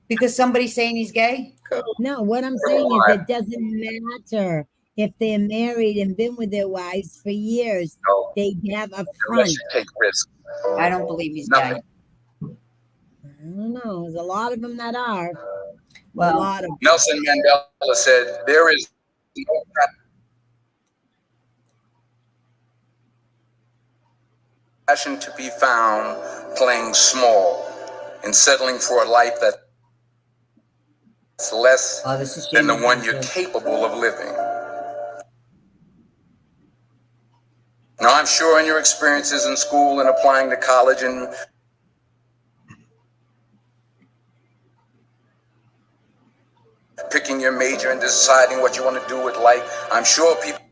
Because somebody's saying he's gay? No, what I'm saying is it doesn't matter if they're married and been with their wives for years. They have a front. Take risks. I don't believe he's gay. I don't know. There's a lot of them that are. Well, a lot of them. Nelson Mandela said, there is no passion to be found playing small and settling for a life that's less than the one you're capable of living. Now, I'm sure in your experiences in school and applying to college and picking your major and deciding what you want to do with life, I'm sure people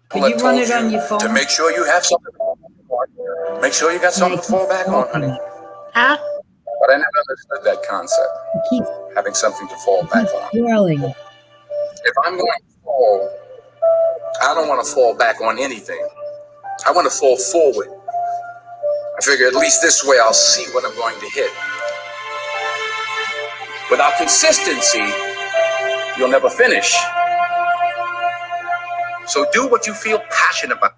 Can you run it on your phone? to make sure you have something. Make sure you got something to fall back on, honey. Huh? But I never understood that concept. Having something to fall back on. Swirling. If I'm going to fall, I don't want to fall back on anything. I want to fall forward. I figure at least this way I'll see what I'm going to hit. Without consistency, you'll never finish. So do what you feel passionate about.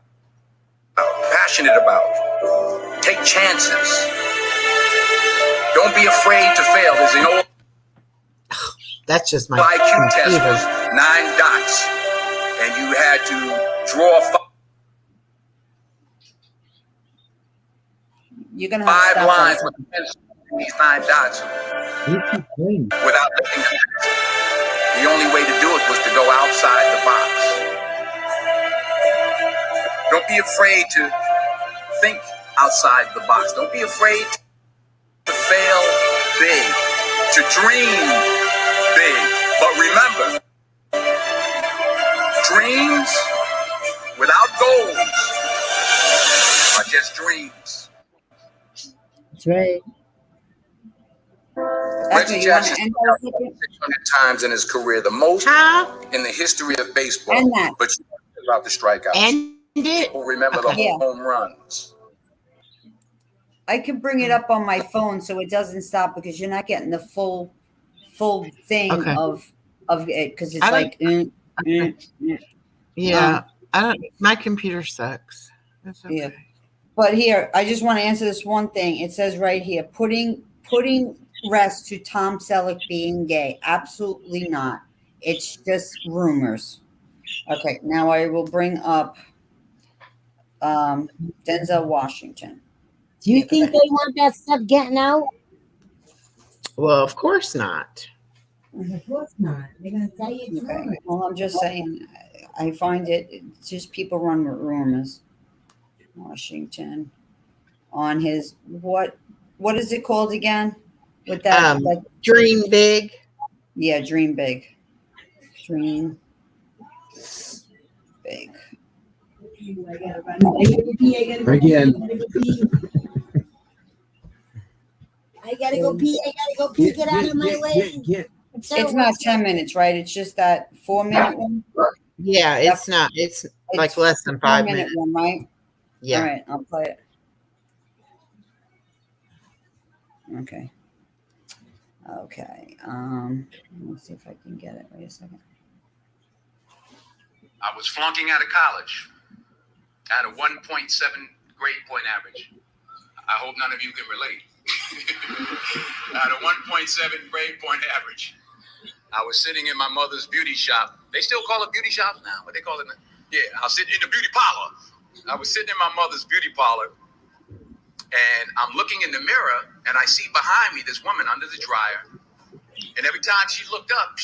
Take chances. Don't be afraid to fail. There's an old That's just my IQ test computer. was 9 dots, and you had to draw You're gonna have to 5 stop lines that. with pencil in these 9 dots without looking at it. The only way to do it was to go outside the box. Don't be afraid to think outside the box. Don't be afraid to fail big, to dream big. But remember, dreams without goals are just dreams. That's right. Reggie Jackson 600 times in his career, the most in the history of baseball. And that. But you know about the strikeouts. And it. People remember the Yeah. home runs. I can bring it up on my phone so it doesn't stop because you're not getting the full thing of it because it's like Yeah, I don't. My computer sucks. That's okay. Yeah. But here, I just want to answer this one thing. It says right here, putting rest to Tom Selleck being gay. Absolutely not. It's just rumors. Okay, now I will bring up Denzel Washington. Do you think they want that stuff getting out? Well, of course not. Of course not. They're gonna tell you it's Okay. rumors. Well, I'm just saying, I find it's just people run with rumors. Washington on his what is it called again? With that, like, Dream big. yeah, dream big. Dream big. Again. I gotta go pee. I gotta go pee. Get out of my way. It's not 10 minutes, right? It's just that 4-minute one. Yeah, it's not. It's like less than 5 minutes. One, right? Yeah. All right, I'll play it. Okay. Okay. Let's see if I can get it. Wait a second. I was flunking out of college. I had a 1.7 grade point average. I hope none of you can relate. I had a 1.7 grade point average. I was sitting in my mother's beauty shop. They still call it beauty shops now? What they call it now? Yeah, I was sitting in the beauty parlor. I was sitting in my mother's beauty parlor, and I'm looking in the mirror, and I see behind me this woman under the dryer. And every time she looked up,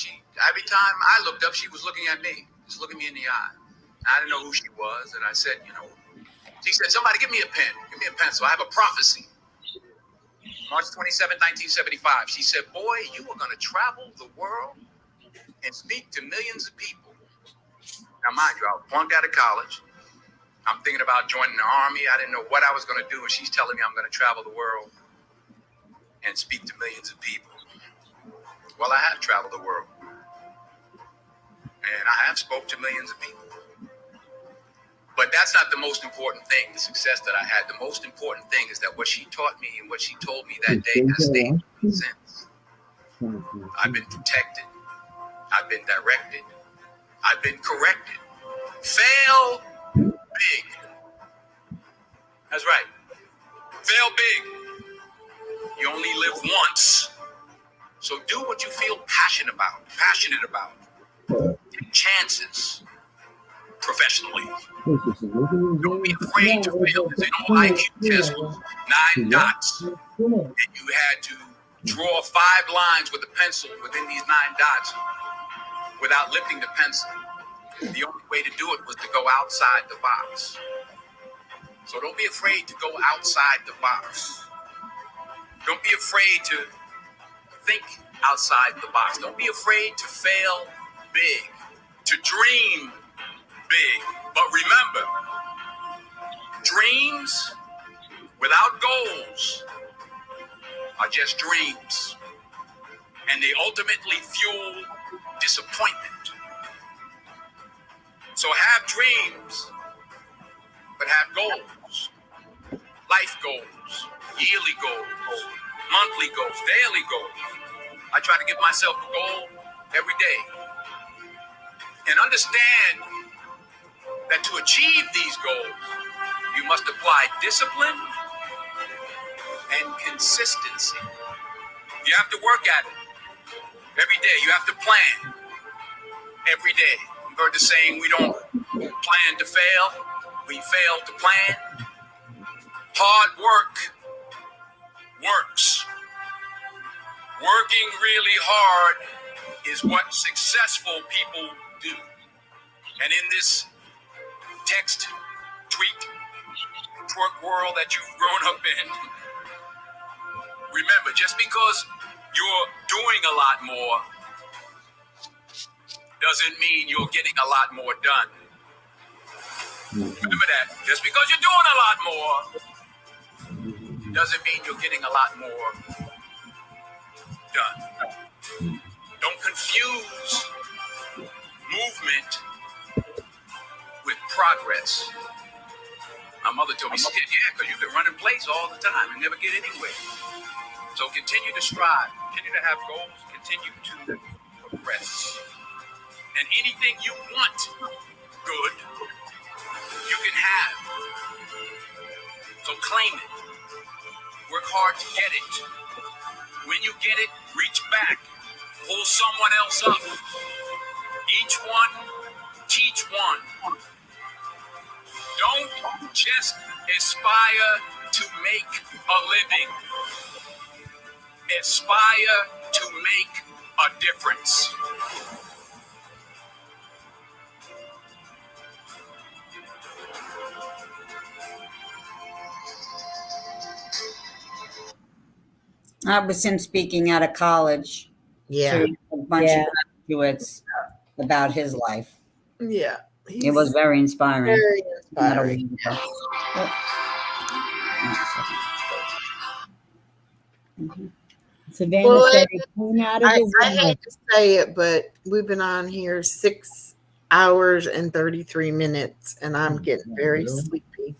every time I looked up, she was looking at me, just looking me in the eye. I didn't know who she was, and I said, she said, somebody give me a pen, give me a pencil. I have a prophecy. March 27, 1975. She said, boy, you are going to travel the world and speak to millions of people. Now, mind you, I was flunked out of college. I'm thinking about joining the army. I didn't know what I was going to do, and she's telling me I'm going to travel the world and speak to millions of people. Well, I have traveled the world, and I have spoke to millions of people. But that's not the most important thing, the success that I had. The most important thing is that what she taught me and what she told me that day has stayed with me since. I've been protected. I've been directed. I've been corrected. Fail big. That's right. Fail big. You only live once. So do what you feel passionate about. Take chances professionally. Don't be afraid to fail. There's no IQ test with 9 dots. And you had to draw 5 lines with a pencil within these 9 dots without lifting the pencil. The only way to do it was to go outside the box. So don't be afraid to go outside the box. Don't be afraid to think outside the box. Don't be afraid to fail big, to dream big. But remember, dreams without goals are just dreams. And they ultimately fuel disappointment. So have dreams, but have goals. Life goals, yearly goals, monthly goals, daily goals. I try to give myself a goal every day. And understand that to achieve these goals, you must apply discipline and consistency. You have to work at it every day. You have to plan every day. You've heard the saying, we don't plan to fail, we fail to plan. Hard work works. Working really hard is what successful people do. And in this text, tweet, twerk world that you've grown up in, remember, just because you're doing a lot more doesn't mean you're getting a lot more done. Remember that. Just because you're doing a lot more doesn't mean you're getting a lot more done. Don't confuse movement with progress. My mother told me, she said, yeah, because you can run in place all the time and never get anywhere. So continue to strive, continue to have goals, continue to progress. And anything you want good, you can have. So claim it. Work hard to get it. When you get it, reach back. Pull someone else up. Each one, teach one. Don't just aspire to make a living. Aspire to make a difference. That was him speaking out of college Yeah. to a bunch of graduates about his life. Yeah. It was very inspiring. Very inspiring. Savannah Well, said it came out of I his mouth. hate to say it, but we've been on here 6 hours and 33 minutes, and I'm getting very sleepy.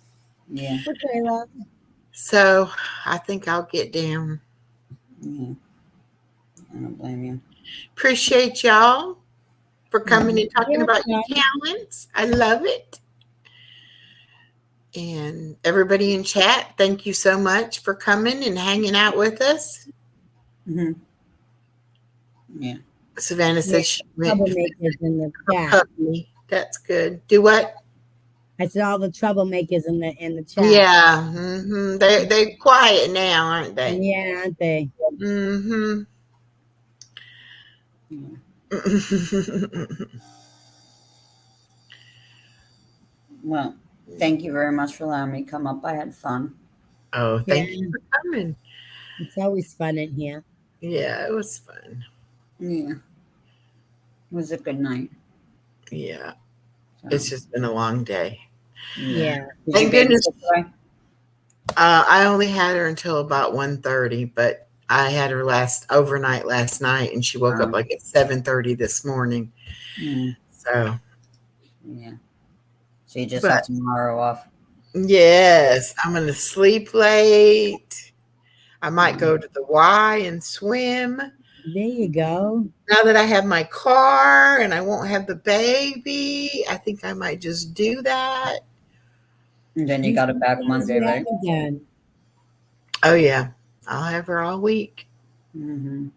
Yeah. Okay, love. So I think I'll get down. Yeah. I don't blame you. Appreciate y'all for coming and talking Yeah, about your talents. I love it. And everybody in chat, thank you so much for coming and hanging out with us. Mm-hmm. Yeah. Savannah says she went Troublemakers in the chat. puppy. That's good. Do what? I said all the troublemakers in the chat. Yeah. Mm-hmm. They're quiet now, aren't they? Yeah, aren't they? Mm-hmm. Well, thank you very much for allowing me to come up. I had fun. Oh, thank you for coming. It's always fun in here. Yeah, it was fun. Yeah. It was a good night. Yeah. So, It's just been a long day. Yeah. Did Thank you goodness. babysit today? I only had her until about 1:30, but I had her overnight last night, and she woke up like at 7:30 this morning. So yeah. So you just have tomorrow off. Yes, I'm gonna sleep late. I might go to the Y and swim. There you go. Now that I have my car and I won't have the baby, I think I might just do that. And then you got it back Monday, right? Again. Oh yeah, I'll have her all week. Mm-hmm.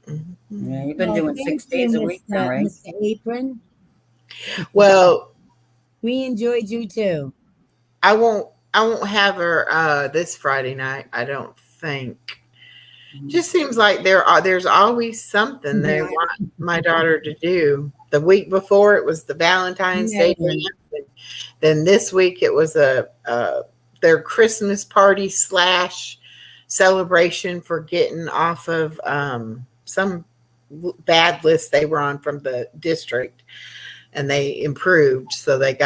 Mm-hmm. Yeah, you've been doing 6 days a week now, right? Mr. Apron. Well, we enjoyed you too. I won't have her this Friday night, I don't think. Just seems like there's always something they want my daughter to do. The week before it was the Valentine's Day dance, and then this week it was their Christmas party / celebration for getting off of some bad list they were on from the district, and they improved, so they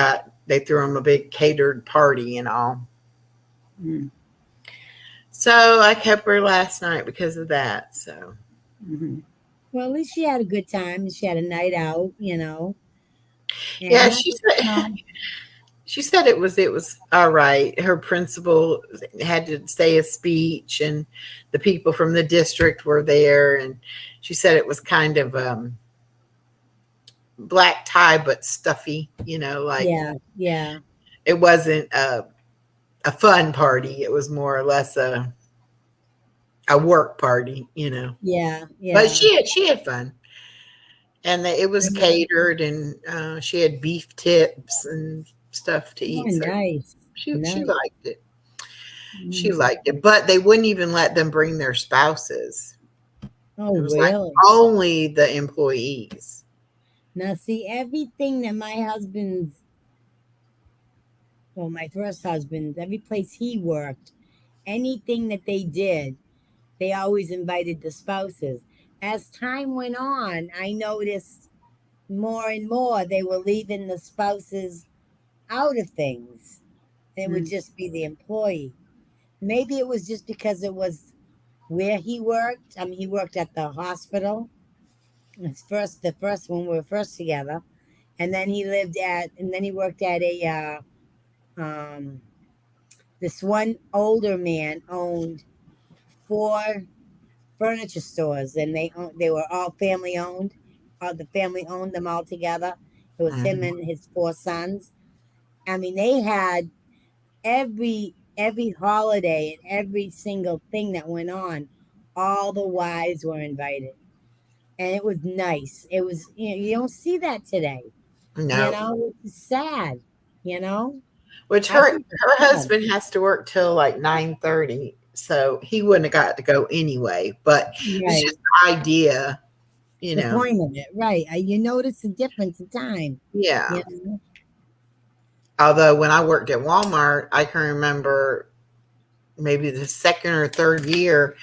threw them a big catered party and all. So I kept her last night because of that. So, well, at least she had a good time. She had a night out, And yeah, she said it was all right. Her principal had to say a speech, and the people from the district were there, and she said it was kind of black tie but stuffy, like yeah. It wasn't a fun party. It was more or less a work party, Yeah. But she had fun, and it was catered, and she had beef tips and stuff to eat. So nice. She liked it. She liked it, but they wouldn't even let them bring their spouses. Oh, it was really? like only the employees. Now, see, everything that my first husband, every place he worked, anything that they did, they always invited the spouses. As time went on, I noticed more and more they were leaving the spouses out of things. It would just be the employee. Maybe it was just because it was where he worked. I mean, he worked at the hospital. The first when we were first together, and then he worked at this one older man owned 4 furniture stores, and they were all family owned. The family owned them all together. It was him and his 4 sons. I mean, they had every holiday and every single thing that went on. All the wives were invited, and it was nice. It was you don't see that today. No, It's sad. Which her husband has to work till like 9:30, so he wouldn't have got to go anyway. But it's just the idea, The point of it, right? You notice the difference in time. Yeah. Although when I worked at Walmart, I can remember maybe the second or third year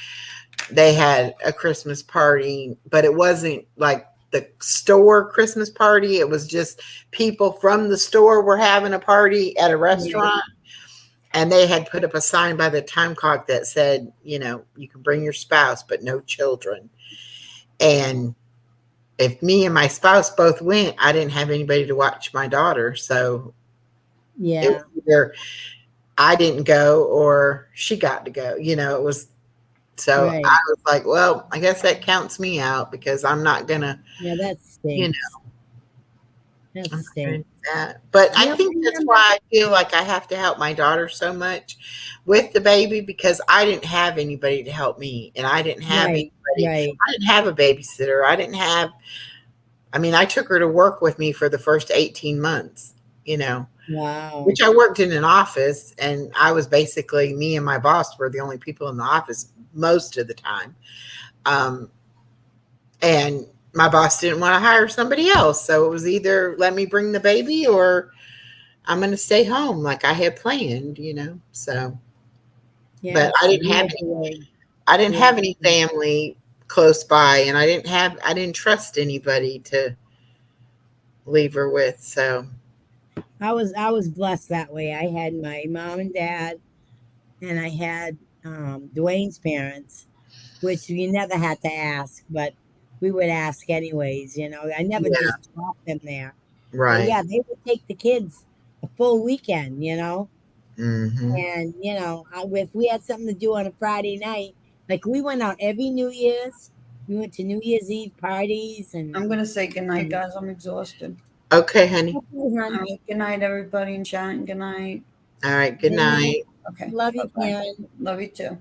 they had a Christmas party, but it wasn't like the store Christmas party. It was just people from the store were having a party at a restaurant, and they had put up a sign by the time clock that said, you can bring your spouse, but no children. And if me and my spouse both went, I didn't have anybody to watch my daughter. So it was either I didn't go or she got to go. It was. So I was like, well, I guess that counts me out because I'm not gonna. Yeah, that stinks. That stinks. But I think that's why I feel like I have to help my daughter so much with the baby, because I didn't have anybody to help me, and I didn't have anybody. I didn't have a babysitter. I took her to work with me for the first 18 months. Wow. Which I worked in an office, and I was basically, me and my boss were the only people in the office most of the time. And my boss didn't want to hire somebody else. So it was either let me bring the baby or I'm going to stay home like I had planned, so. Yeah, But I didn't have any family close by, and I didn't trust anybody to leave her with. So I was blessed that way. I had my mom and dad, and I had Dwayne's parents, which you never had to ask, but we would ask anyways. I never yeah, just dropped them there. But right. yeah, they would take the kids a full weekend. Hmm. And if we had something to do on a Friday night, like we went out every New Year's. We went to New Year's Eve parties, and I'm gonna say goodnight, guys. I'm exhausted. Okay, honey. okay, All hon. right. Good night, everybody in chat. Good night. All right. Good Good night. night. Okay. Love you, Bye-bye. Karen. Love you too.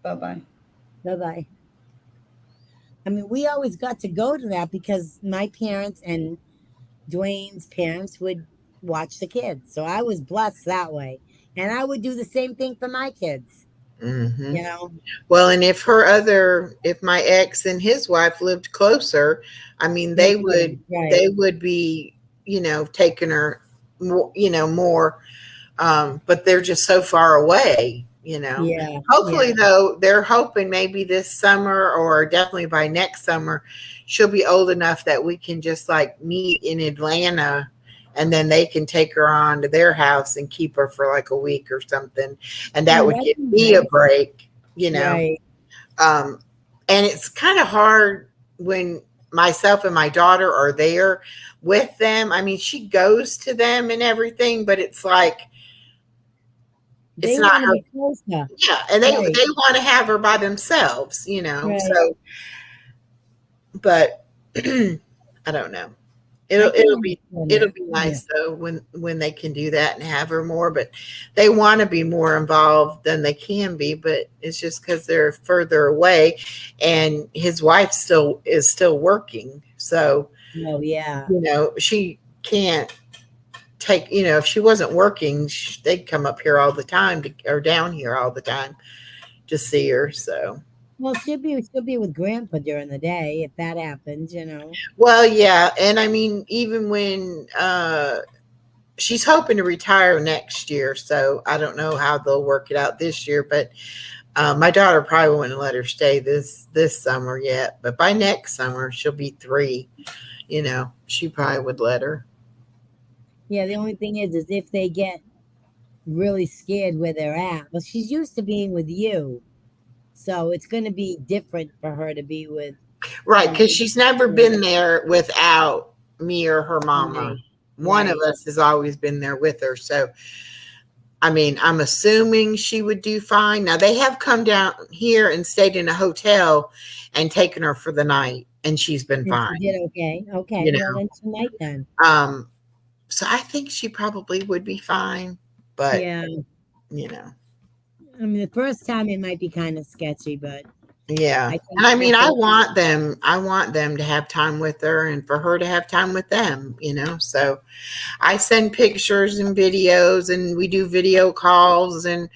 Bye-bye. Bye bye. I mean, we always got to go to that because my parents and Dwayne's parents would watch the kids. So I was blessed that way. And I would do the same thing for my kids, Hmm. you know? Well, and if my ex and his wife lived closer, I mean, No they kidding. would be, taking her more, more. But they're just so far away. Yeah. Hopefully, Yeah. though, they're hoping maybe this summer or definitely by next summer, she'll be old enough that we can just like meet in Atlanta, and then they can take her on to their house and keep her for like a week or something. And that Oh, would that'd give be me a nice. break, Right. And it's kind of hard when myself and my daughter are there with them. I mean, she goes to them and everything, but it's like, it's They not want to her. be closer. Yeah, and they Right. want to have her by themselves, Right. So, but I don't know. I It'll can it'll be understand it'll that. be Yeah. nice though when they can do that and have her more. But they want to be more involved than they can be. But it's just because they're further away, and his wife is still working, so Oh, yeah. she can't take. If she wasn't working, they'd come up here all the time or down here all the time to see her. So. Well, she'll be with Grandpa during the day if that happens. Well, yeah, and I mean, even when she's hoping to retire next year, so I don't know how they'll work it out this year. But my daughter probably wouldn't let her stay this summer yet. But by next summer, she'll be 3. She probably would let her. Yeah. The only thing is if they get really scared where they're at. Well, she's used to being with you, so it's going to be different for her to be with. Right, because she's never been there without me or her mama. Right. One of us has always been there with her. So, I mean, I'm assuming she would do fine. Now, they have come down here and stayed in a hotel and taken her for the night, and she's been And fine. she did okay. Okay. Well, then tonight then. So I think she probably would be fine, but Yeah. I mean, the first time it might be kind of sketchy, but yeah. I think And I mean, I after- want them to have time with her and for her to have time with them, So I send pictures and videos and we do video calls and,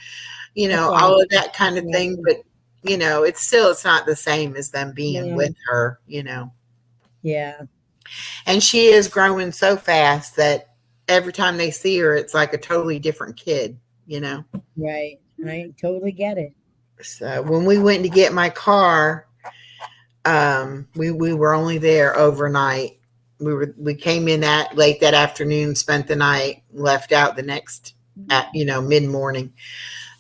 all of that kind of thing. But, it's not the same as them being with her, Yeah. And she is growing so fast that every time they see her, it's like a totally different kid, Right. I totally get it. So when we went to get my car, we were only there overnight. We came in late that afternoon, spent the night, left out the next mid-morning.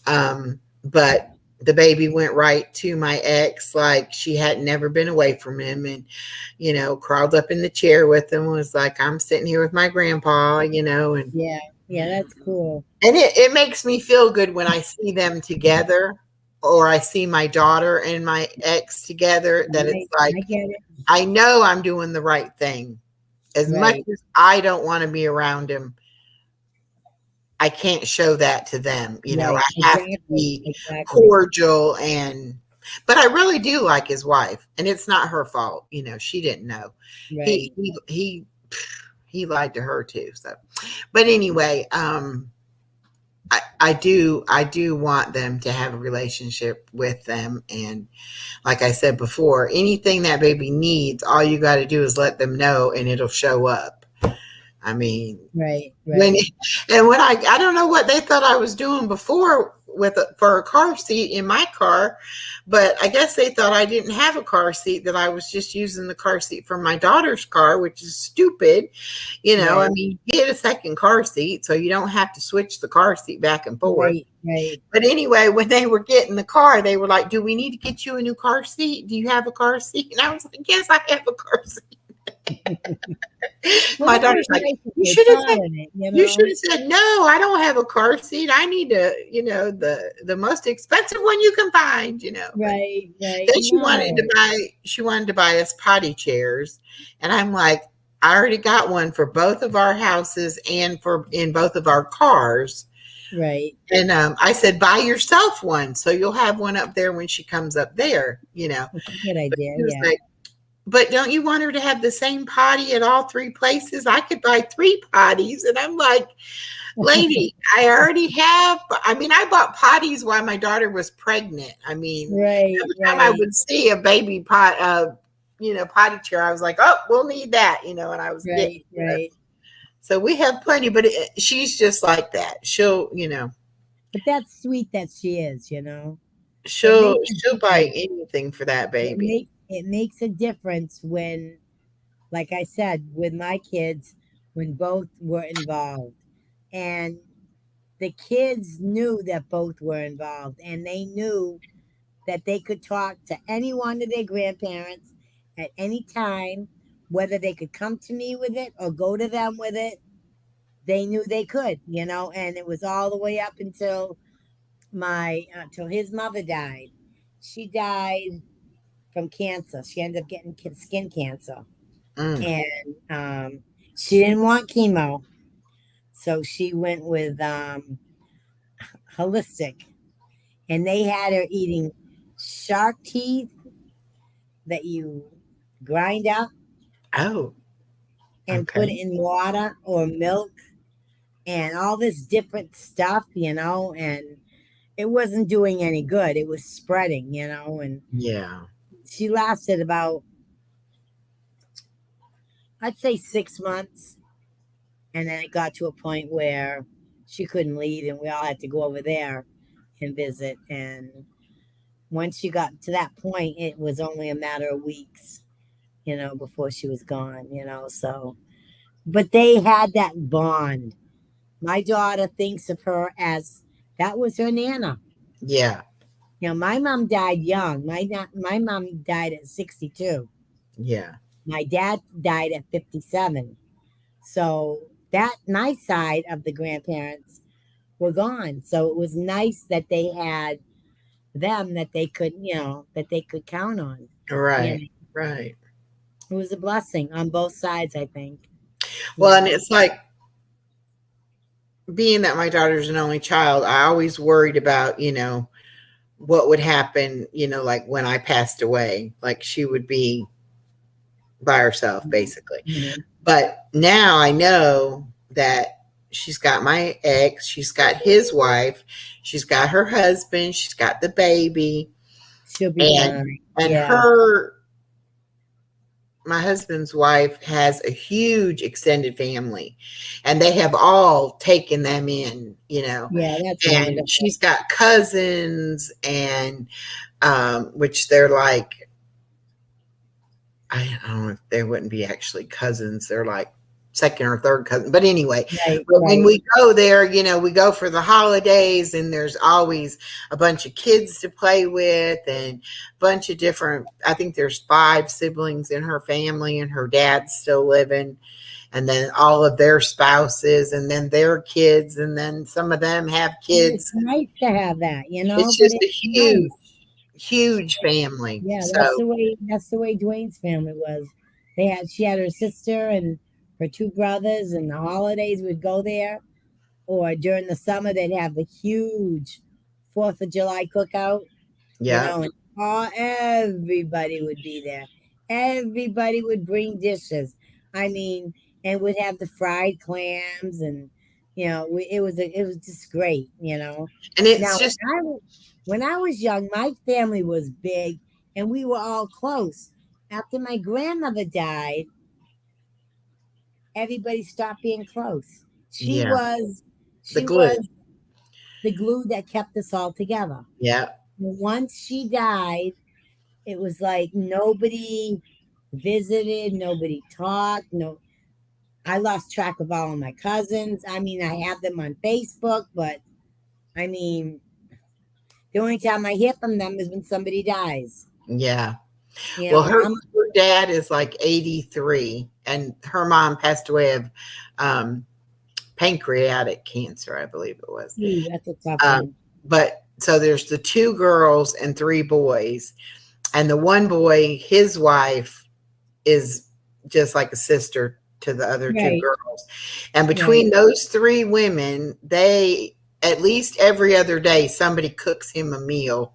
But the baby went right to my ex like she had never been away from him, and crawled up in the chair with him, was like, I'm sitting here with my grandpa, and yeah, that's cool. And it makes me feel good when I see them together, or I see my daughter and my ex together, that it's like, I get it. I know I'm doing the right thing. As much as I don't want to be around him, I can't show that to them. I have to be cordial, but I really do like his wife, and it's not her fault. She didn't know. Right. He lied to her too. So, but anyway, I do want them to have a relationship with them. And like I said before, anything that baby needs, all you got to do is let them know and it'll show up. I mean, Right. when I don't know what they thought I was doing before for a car seat in my car, but I guess they thought I didn't have a car seat, that I was just using the car seat for my daughter's car, which is stupid. I Right. mean, you get a second car seat so you don't have to switch the car seat back and forth. Right. But anyway, when they were getting the car, they were like, "Do we need to get you a new car seat? Do you have a car seat?" And I was like, "Yes, I have a car seat." Well, My that daughter's was like, nice that "You they should have thought said of it, you should have said, no, I don't have a car seat. I need the most expensive one you can find, Right. Then she wanted to buy us potty chairs. And I'm like, I already got one for both of our houses and in both of our cars. Right. And I said, buy yourself one. So you'll have one up there when she comes up there, That's a good idea. She was Yeah. like, but don't you want her to have the same potty at all 3 places? I could buy 3 potties. And I'm like, lady, I already have. I mean, I bought potties while my daughter was pregnant. I mean, every time I would see a baby potty chair, I was like, oh, we'll need that, and I was getting. Right. So we have plenty, but she's just like that. She'll, But that's sweet that she is, she'll buy anything for that baby. It makes a difference when, like I said, with my kids, when both were involved. And the kids knew that both were involved, and they knew that they could talk to any one of their grandparents at any time, whether they could come to me with it or go to them with it. They knew they could, and it was all the way up until till his mother died. She died from cancer. She ended up getting skin cancer. And she didn't want chemo. So she went with holistic. And they had her eating shark teeth that you grind up. Oh. And put it in water or milk and all this different stuff, and it wasn't doing any good. It was spreading, and yeah. She lasted about, I'd say 6 months. And then it got to a point where she couldn't leave, and we all had to go over there and visit. And once she got to that point, it was only a matter of weeks, before she was gone, so. But they had that bond. My daughter thinks of her as that was her Nana. Yeah. My mom died young. My mom died at 62. Yeah. My dad died at 57. So my side of the grandparents were gone. So it was nice that they had them that they could, count on. Right. Right. It was a blessing on both sides, I think. Well, and it's like, being that my daughter's an only child, I always worried about, what would happen, like when I passed away, like she would be by herself, basically. Mm-hmm. But now I know that she's got my ex, she's got his wife, she's got her husband, she's got the baby. She'll be fine. And my husband's wife has a huge extended family, and they have all taken them in, Yeah, that's and wonderful. she's got cousins, and which they're like, I don't know if they wouldn't be actually cousins. They're like second or third cousin. But anyway, when we go there, we go for the holidays, and there's always a bunch of kids to play with, and a bunch of different, I think there's 5 siblings in her family, and her dad's still living, and then all of their spouses, and then their kids, and then some of them have kids. It's nice to have that, It's just a huge family. Yeah, so that's the way Dwayne's family was. She had her sister and her 2 brothers, and the holidays would go there, or during the summer they'd have the huge 4th of July cookout. Yeah, and everybody would be there. Everybody would bring dishes. I mean, and would have the fried clams, and it was just great. And it's now, just when I was young, my family was big, and we were all close. After my grandmother died, everybody stopped being close. She Yeah. was The she glue. was the glue that kept us all together. Yeah. And once she died, it was like nobody visited, nobody talked. No, I lost track of all of my cousins. I mean, I have them on Facebook, but I mean, the only time I hear from them is when somebody dies. Yeah. You Well, know, her dad is like 83, and her mom passed away of pancreatic cancer, I believe it was. that's a tough one. But so there's the 2 girls and 3 boys, and the one boy, his wife is just like a sister to the other 2 Right. girls. And between those 3 women, they at least every other day somebody cooks him a meal.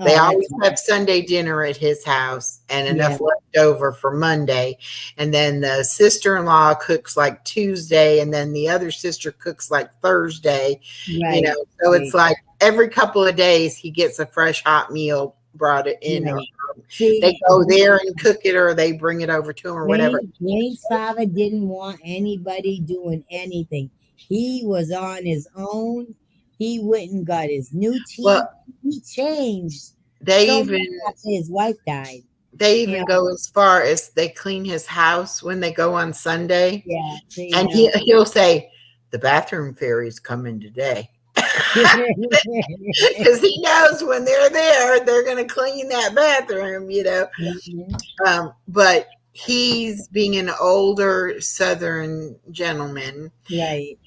They always have Sunday dinner at his house and enough left over for Monday. And then the sister-in-law cooks like Tuesday, and then the other sister cooks like Thursday. Right. You know, so it's like every couple of days he gets a fresh hot meal brought it in. Right. Or See, they go there and cook it, or they bring it over to him, or whatever. Jane's father didn't want anybody doing anything. He was on his own. He went and got his new teeth. Well, he changed they so even much after his wife died. They even go as far as they clean his house when they go on Sunday. Yeah. See, and he'll say, the bathroom fairies coming today. Because he knows when they're there, they're going to clean that bathroom, you know. Mm-hmm. But he's being an older Southern gentleman. Right.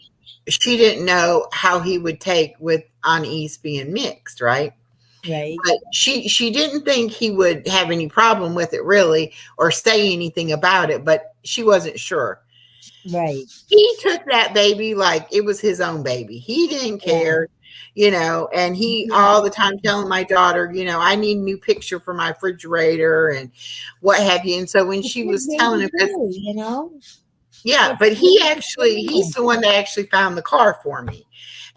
She didn't know how he would take with unease being mixed, right? Right. But she didn't think he would have any problem with it really, or say anything about it, but she wasn't sure. Right. He took that baby like it was his own baby. He didn't care, you know, and he all the time telling my daughter, you know, I need a new picture for my refrigerator and what have you. And so when she was telling him, you know, but he's the one that actually found the car for me.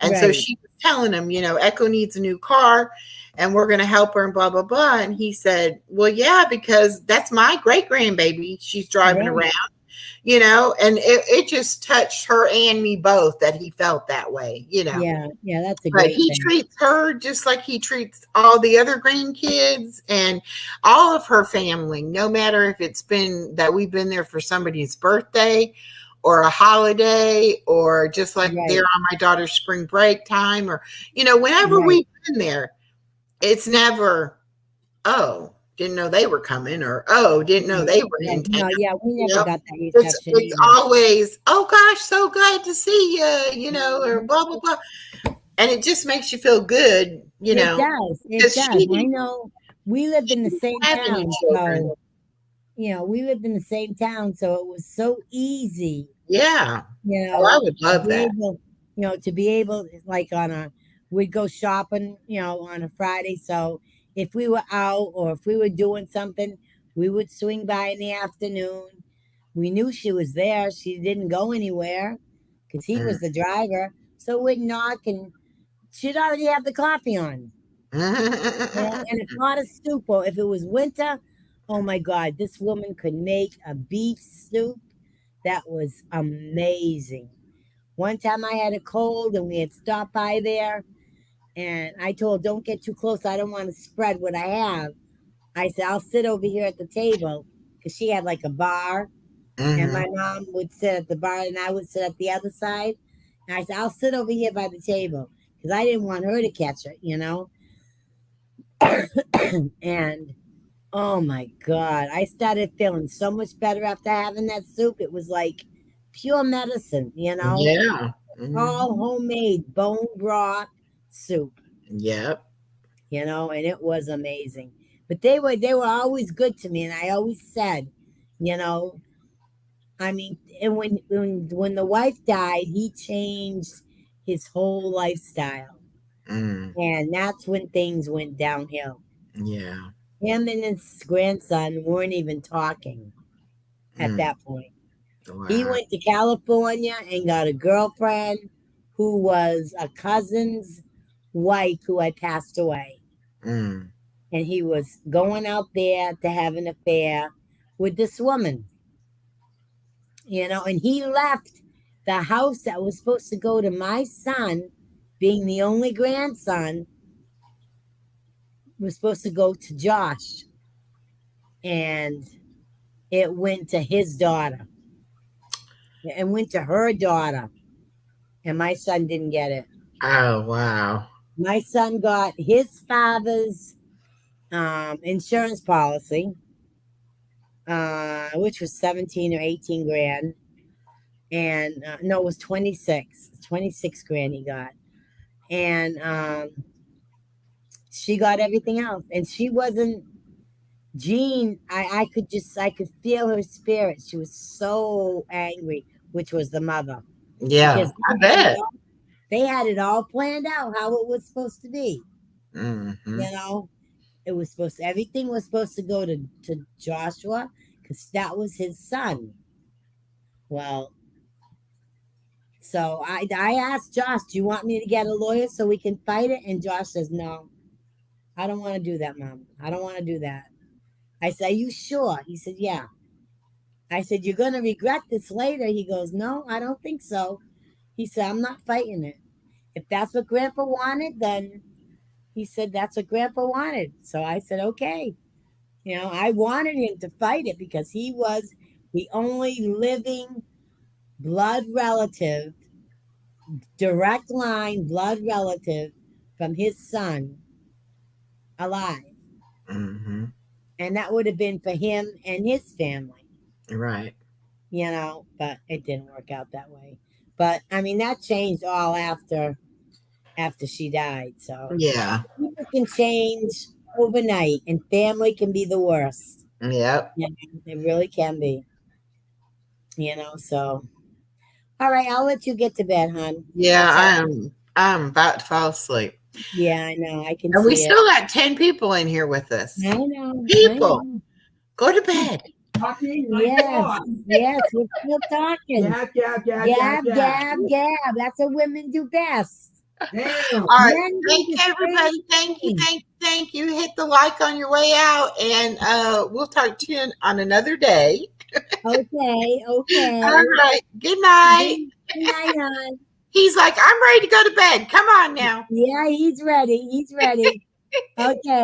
And so she was telling him, you know, Echo needs a new car and we're going to help her and blah, blah, blah. And he said, well, yeah, because that's my great grandbaby. She's driving around, you know, and it just touched her and me both that he felt that way, you know. Yeah, that's a but great he thing. treats her just like he treats all the other grandkids and all of her family, no matter if it's been that we've been there for somebody's birthday or a holiday, or just like they're on my daughter's spring break time, or, you know, whenever we've been there, it's never, oh, didn't know they were coming, or oh, didn't know they were in town. No, we never got that reception. It's always, oh gosh, so glad to see you, you know, or blah blah blah, and it just makes you feel good, you know. It does. I know we lived in the same town, so you know, we lived in the same town, so it was so easy. Yeah, you know, I would love that. To be able, like we'd go shopping, you know, on a Friday. So if we were out or if we were doing something, we would swing by in the afternoon. We knew she was there. She didn't go anywhere because he was the driver. So we'd knock and she'd already have the coffee on. And if not a soup, or if it was winter, oh my God, this woman could make a beef soup that was amazing. One time I had a cold and we had stopped by there, and I told, don't get too close. I don't want to spread what I have. I said, I'll sit over here at the table, because she had like a bar, and my mom would sit at the bar and I would sit at the other side. And I said, I'll sit over here by the table, because I didn't want her to catch it, you know. And oh my God, I started feeling so much better after having that soup. It was like pure medicine, you know. Yeah. All homemade bone broth soup. Yep. You know, and it was amazing. But they were always good to me, and I always said, you know, I mean, and when the wife died, he changed his whole lifestyle. And that's when things went downhill. Yeah. Him and his grandson weren't even talking at that point. Wow. He went to California and got a girlfriend who was a cousin's wife who had passed away. And he was going out there to have an affair with this woman. And he left the house that was supposed to go to my son, being the only grandson, was supposed to go to Josh. And it went to his daughter. It went to her daughter. And my son didn't get it. Oh, wow. My son got his father's insurance policy, which was 17 or 18 grand. And no, it was 26 grand he got. And she got everything else. And she wasn't, Jean, I could feel her spirit. She was so angry, which was the mother. Yeah, Because I bet. they had it all planned out how it was supposed to be. Mm-hmm. Everything was supposed to go to Joshua, because that was his son. Well, so I asked Josh, do you want me to get a lawyer so we can fight it? And Josh says, no, I don't want to do that, Mom. I don't want to do that. I said, are you sure? He said, yeah. I said, you're going to regret this later. He goes, no, I don't think so. He said, I'm not fighting it. If that's what Grandpa wanted, then he said, that's what Grandpa wanted. So I said, okay. I wanted him to fight it because he was the only living blood relative, direct line blood relative from his son alive. Mm-hmm. And that would have been for him and his family. Right. But it didn't work out that way. But I mean, that changed all after she died. So Yeah. people can change overnight, and family can be the worst. Yep. It really can be. So all right, I'll let you get to bed, hon. Yeah, I'm about to fall asleep. Yeah, I know. I can And we see still got 10 people in here with us. it. I know. People, go to bed. Yes, we're still talking. Gab. That's what women do best. All right. Thank everybody. Thank you. Hit the like on your way out, and we'll talk to you on another day. Okay. All right. Good night. Good night, hon. He's like, I'm ready to go to bed. Come on now. Yeah, he's ready. Okay.